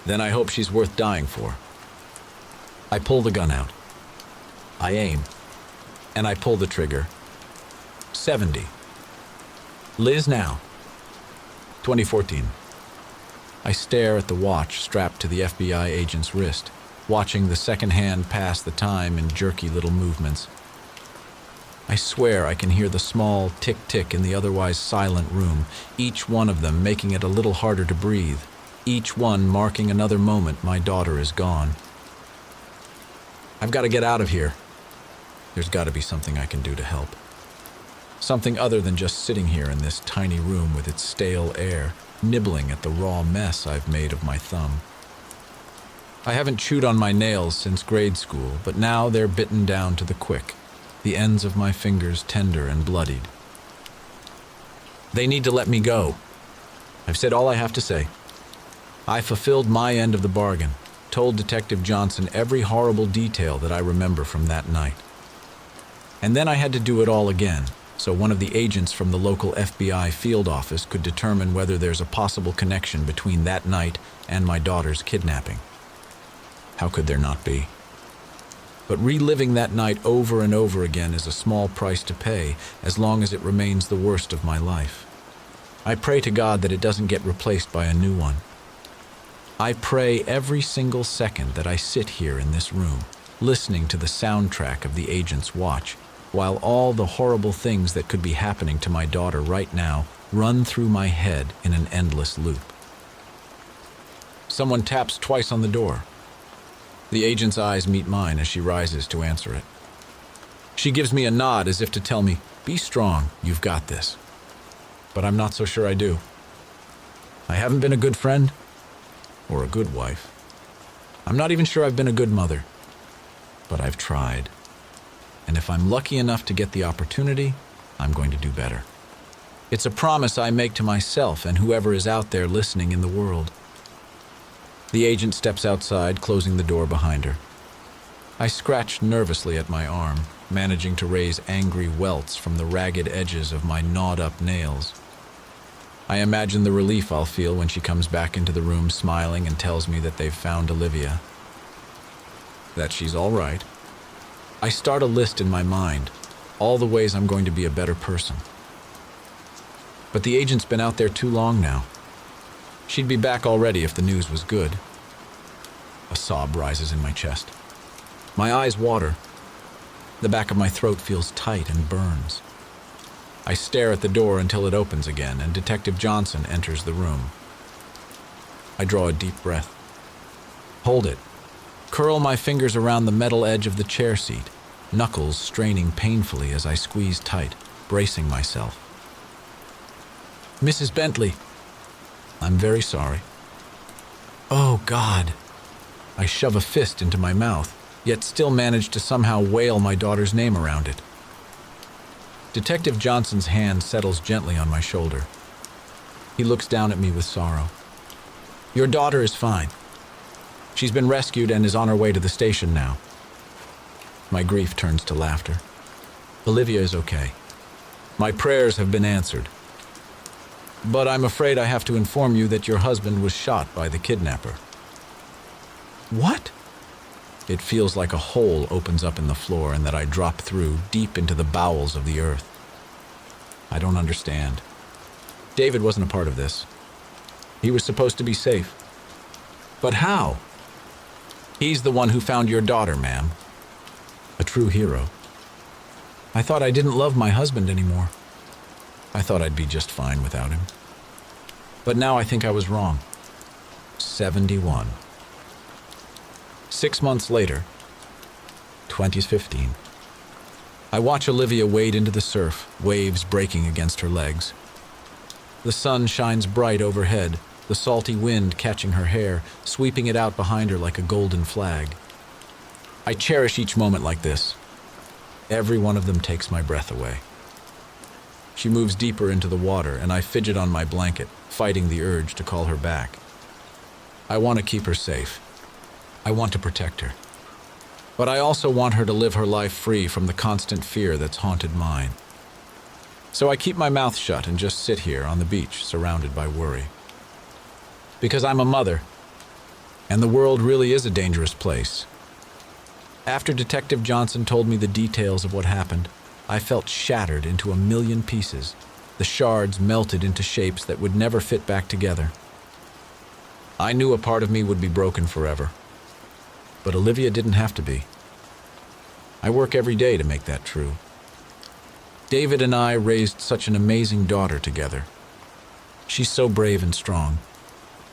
Then I hope she's worth dying for. I pull the gun out. I aim. And I pull the trigger. 70. Liz now. 2014. I stare at the watch strapped to the FBI agent's wrist, watching the second hand pass the time in jerky little movements. I swear I can hear the small tick-tick in the otherwise silent room, each one of them making it a little harder to breathe, each one marking another moment my daughter is gone. I've got to get out of here. There's got to be something I can do to help. Something other than just sitting here in this tiny room with its stale air, nibbling at the raw mess I've made of my thumb. I haven't chewed on my nails since grade school, but now they're bitten down to the quick, the ends of my fingers tender and bloodied. They need to let me go. I've said all I have to say. I fulfilled my end of the bargain, told Detective Johnson every horrible detail that I remember from that night. And then I had to do it all again, so one of the agents from the local FBI field office could determine whether there's a possible connection between that night and my daughter's kidnapping. How could there not be? But reliving that night over and over again is a small price to pay, as long as it remains the worst of my life. I pray to God that it doesn't get replaced by a new one. I pray every single second that I sit here in this room, listening to the soundtrack of the agent's watch, while all the horrible things that could be happening to my daughter right now run through my head in an endless loop. Someone taps twice on the door. The agent's eyes meet mine as she rises to answer it. She gives me a nod as if to tell me, "Be strong, you've got this." But I'm not so sure I do. I haven't been a good friend or a good wife. I'm not even sure I've been a good mother, but I've tried. And if I'm lucky enough to get the opportunity, I'm going to do better. It's a promise I make to myself and whoever is out there listening in the world. The agent steps outside, closing the door behind her. I scratch nervously at my arm, managing to raise angry welts from the ragged edges of my gnawed-up nails. I imagine the relief I'll feel when she comes back into the room smiling and tells me that they've found Olivia. That she's all right. I start a list in my mind, all the ways I'm going to be a better person. But the agent's been out there too long now. She'd be back already if the news was good. A sob rises in my chest. My eyes water. The back of my throat feels tight and burns. I stare at the door until it opens again and Detective Johnson enters the room. I draw a deep breath. Hold it. Curl my fingers around the metal edge of the chair seat, knuckles straining painfully as I squeeze tight, bracing myself. "Mrs. Bentley." "I'm very sorry." "Oh, God." I shove a fist into my mouth, yet still manage to somehow wail my daughter's name around it. Detective Johnson's hand settles gently on my shoulder. He looks down at me with sorrow. "Your daughter is fine. She's been rescued and is on her way to the station now." My grief turns to laughter. Olivia is okay. My prayers have been answered. But I'm afraid I have to inform you that your husband was shot by the kidnapper. What? It feels like a hole opens up in the floor and that I drop through deep into the bowels of the earth. I don't understand. David wasn't a part of this. He was supposed to be safe. But how? He's the one who found your daughter, ma'am. A true hero. I thought I didn't love my husband anymore. I thought I'd be just fine without him. But now I think I was wrong. 71. 6 months later, 2015. I watch Olivia wade into the surf, waves breaking against her legs. The sun shines bright overhead, the salty wind catching her hair, sweeping it out behind her like a golden flag. I cherish each moment like this. Every one of them takes my breath away. She moves deeper into the water, and I fidget on my blanket, fighting the urge to call her back. I want to keep her safe. I want to protect her. But I also want her to live her life free from the constant fear that's haunted mine. So I keep my mouth shut and just sit here on the beach, surrounded by worry. Because I'm a mother, and the world really is a dangerous place. After Detective Johnson told me the details of what happened, I felt shattered into a million pieces, the shards melted into shapes that would never fit back together. I knew a part of me would be broken forever. But Olivia didn't have to be. I work every day to make that true. David and I raised such an amazing daughter together. She's so brave and strong.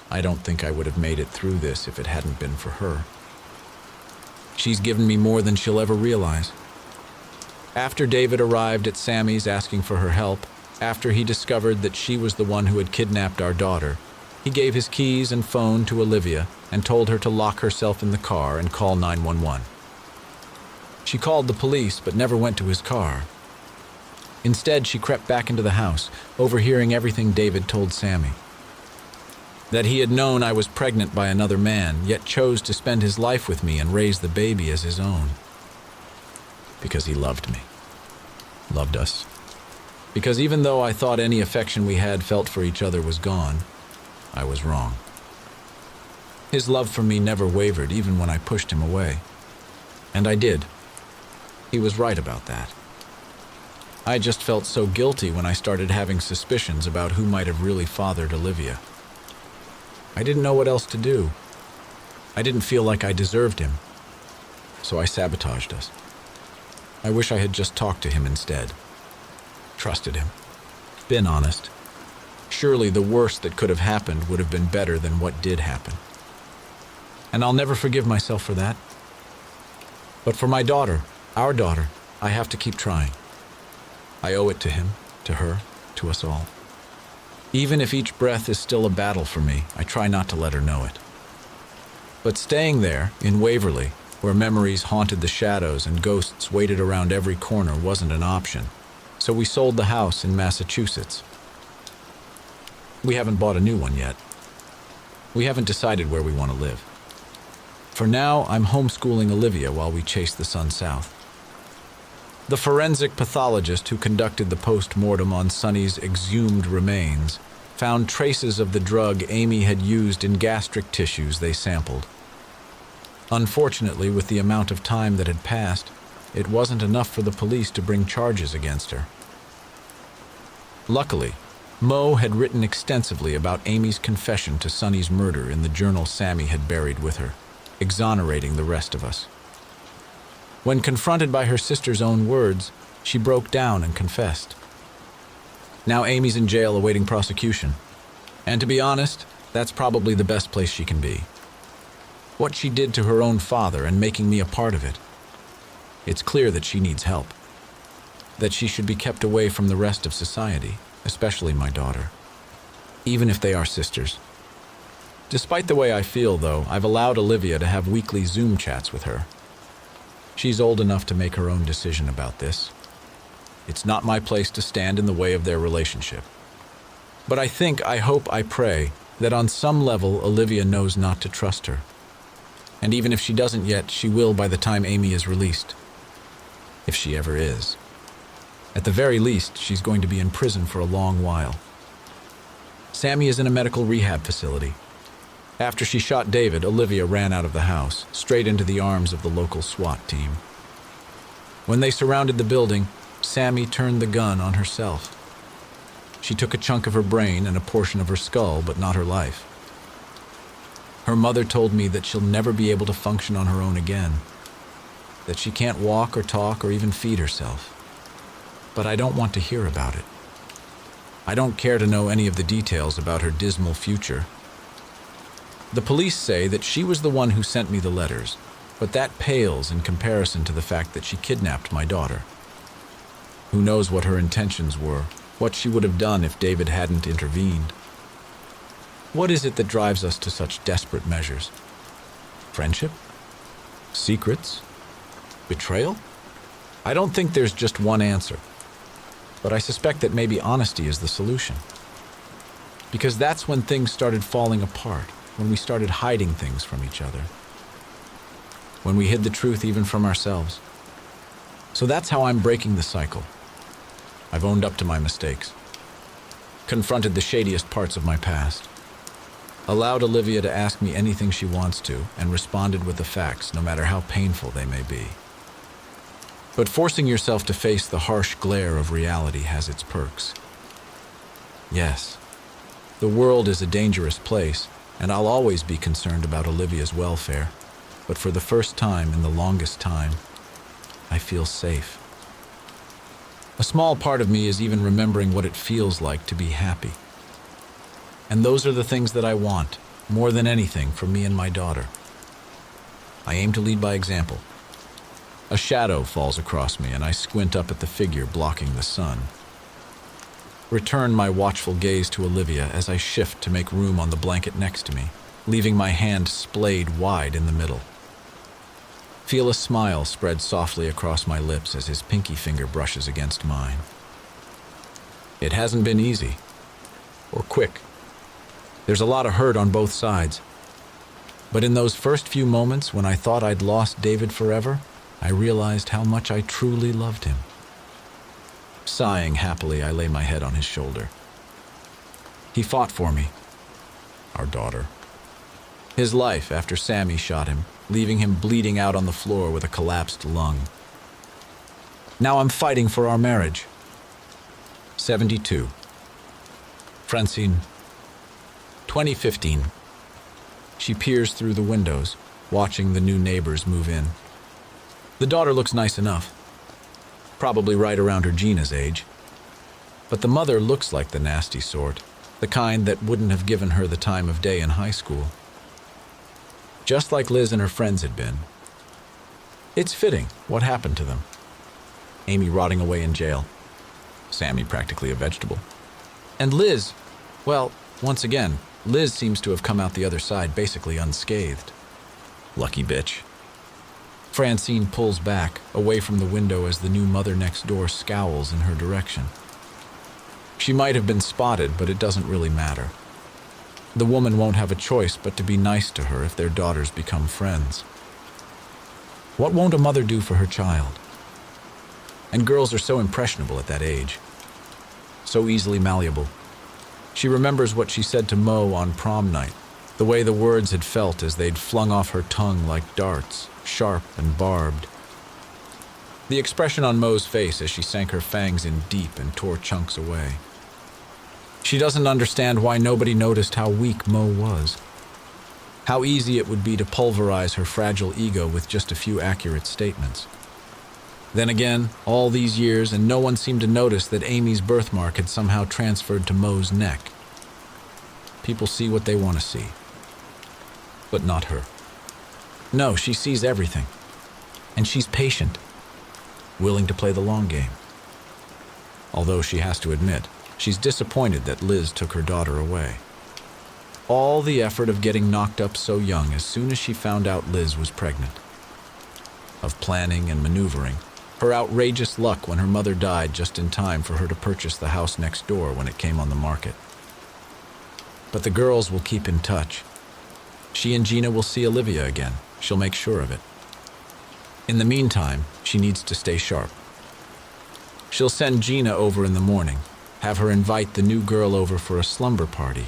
I don't think I would have made it through this if it hadn't been for her. She's given me more than she'll ever realize. After David arrived at Sammy's asking for her help, after he discovered that she was the one who had kidnapped our daughter, he gave his keys and phone to Olivia and told her to lock herself in the car and call 911. She called the police but never went to his car. Instead, she crept back into the house, overhearing everything David told Sammy. That he had known I was pregnant by another man, yet chose to spend his life with me and raise the baby as his own. Because he loved me. Loved us. Because even though I thought any affection we had felt for each other was gone, I was wrong. His love for me never wavered even when I pushed him away. And I did. He was right about that. I just felt so guilty when I started having suspicions about who might have really fathered Olivia. I didn't know what else to do. I didn't feel like I deserved him. So I sabotaged us. I wish I had just talked to him instead. Trusted him. Been honest. Surely the worst that could have happened would have been better than what did happen. And I'll never forgive myself for that. But for my daughter, our daughter, I have to keep trying. I owe it to him, to her, to us all. Even if each breath is still a battle for me, I try not to let her know it. But staying there, in Waverly, where memories haunted the shadows and ghosts waited around every corner wasn't an option, so we sold the house in Massachusetts. We haven't bought a new one yet. We haven't decided where we want to live. For now, I'm homeschooling Olivia while we chase the sun south. The forensic pathologist who conducted the post-mortem on Sonny's exhumed remains found traces of the drug Amy had used in gastric tissues they sampled. Unfortunately, with the amount of time that had passed, it wasn't enough for the police to bring charges against her. Luckily, Mo had written extensively about Amy's confession to Sonny's murder in the journal Sammy had buried with her, exonerating the rest of us. When confronted by her sister's own words, she broke down and confessed. Now Amy's in jail awaiting prosecution. And to be honest, that's probably the best place she can be. What she did to her own father and making me a part of it. It's clear that she needs help. That she should be kept away from the rest of society, especially my daughter. Even if they are sisters. Despite the way I feel, though, I've allowed Olivia to have weekly Zoom chats with her. She's old enough to make her own decision about this. It's not my place to stand in the way of their relationship. But I hope, I pray, that on some level Olivia knows not to trust her. And even if she doesn't yet, she will by the time Amy is released. If she ever is. At the very least, she's going to be in prison for a long while. Sammy is in a medical rehab facility. After she shot David, Olivia ran out of the house, straight into the arms of the local SWAT team. When they surrounded the building, Sammy turned the gun on herself. She took a chunk of her brain and a portion of her skull, but not her life. Her mother told me that she'll never be able to function on her own again, that she can't walk or talk or even feed herself. But I don't want to hear about it. I don't care to know any of the details about her dismal future. The police say that she was the one who sent me the letters, but that pales in comparison to the fact that she kidnapped my daughter. Who knows what her intentions were, what she would have done if David hadn't intervened. What is it that drives us to such desperate measures? Friendship? Secrets? Betrayal? I don't think there's just one answer, but I suspect that maybe honesty is the solution. Because that's when things started falling apart. When we started hiding things from each other. When we hid the truth even from ourselves. So that's how I'm breaking the cycle. I've owned up to my mistakes. Confronted the shadiest parts of my past. Allowed Olivia to ask me anything she wants to, and responded with the facts, no matter how painful they may be. But forcing yourself to face the harsh glare of reality has its perks. Yes, the world is a dangerous place, and I'll always be concerned about Olivia's welfare. But for the first time in the longest time, I feel safe. A small part of me is even remembering what it feels like to be happy. And those are the things that I want, more than anything, for me and my daughter. I aim to lead by example. A shadow falls across me, and I squint up at the figure blocking the sun. Return my watchful gaze to Olivia as I shift to make room on the blanket next to me, leaving my hand splayed wide in the middle. Feel a smile spread softly across my lips as his pinky finger brushes against mine. It hasn't been easy, or quick. There's a lot of hurt on both sides. But in those first few moments when I thought I'd lost David forever, I realized how much I truly loved him. Sighing happily, I lay my head on his shoulder. He fought for me, our daughter. His life after Sammy shot him, leaving him bleeding out on the floor with a collapsed lung. Now I'm fighting for our marriage. 72. Francine. 2015. She peers through the windows, watching the new neighbors move in. The daughter looks nice enough, probably right around her Gina's age. But the mother looks like the nasty sort, the kind that wouldn't have given her the time of day in high school. Just like Liz and her friends had been. It's fitting what happened to them. Amy rotting away in jail. Sammy practically a vegetable. And Liz, well, once again, Liz seems to have come out the other side basically unscathed. Lucky bitch. Francine pulls back, away from the window as the new mother next door scowls in her direction. She might have been spotted, but it doesn't really matter. The woman won't have a choice but to be nice to her if their daughters become friends. What won't a mother do for her child? And girls are so impressionable at that age. So easily malleable. She remembers what she said to Mo on prom night, the way the words had felt as they'd flung off her tongue like darts, sharp and barbed. The expression on Mo's face as she sank her fangs in deep and tore chunks away. She doesn't understand why nobody noticed how weak Mo was. How easy it would be to pulverize her fragile ego with just a few accurate statements. Then again, all these years and no one seemed to notice that Amy's birthmark had somehow transferred to Mo's neck. People see what they want to see. But not her. No, she sees everything. And she's patient, willing to play the long game. Although she has to admit, she's disappointed that Liz took her daughter away. All the effort of getting knocked up so young as soon as she found out Liz was pregnant. Of planning and maneuvering. Her outrageous luck when her mother died just in time for her to purchase the house next door when it came on the market. But the girls will keep in touch. She and Gina will see Olivia again. She'll make sure of it. In the meantime, she needs to stay sharp. She'll send Gina over in the morning, have her invite the new girl over for a slumber party,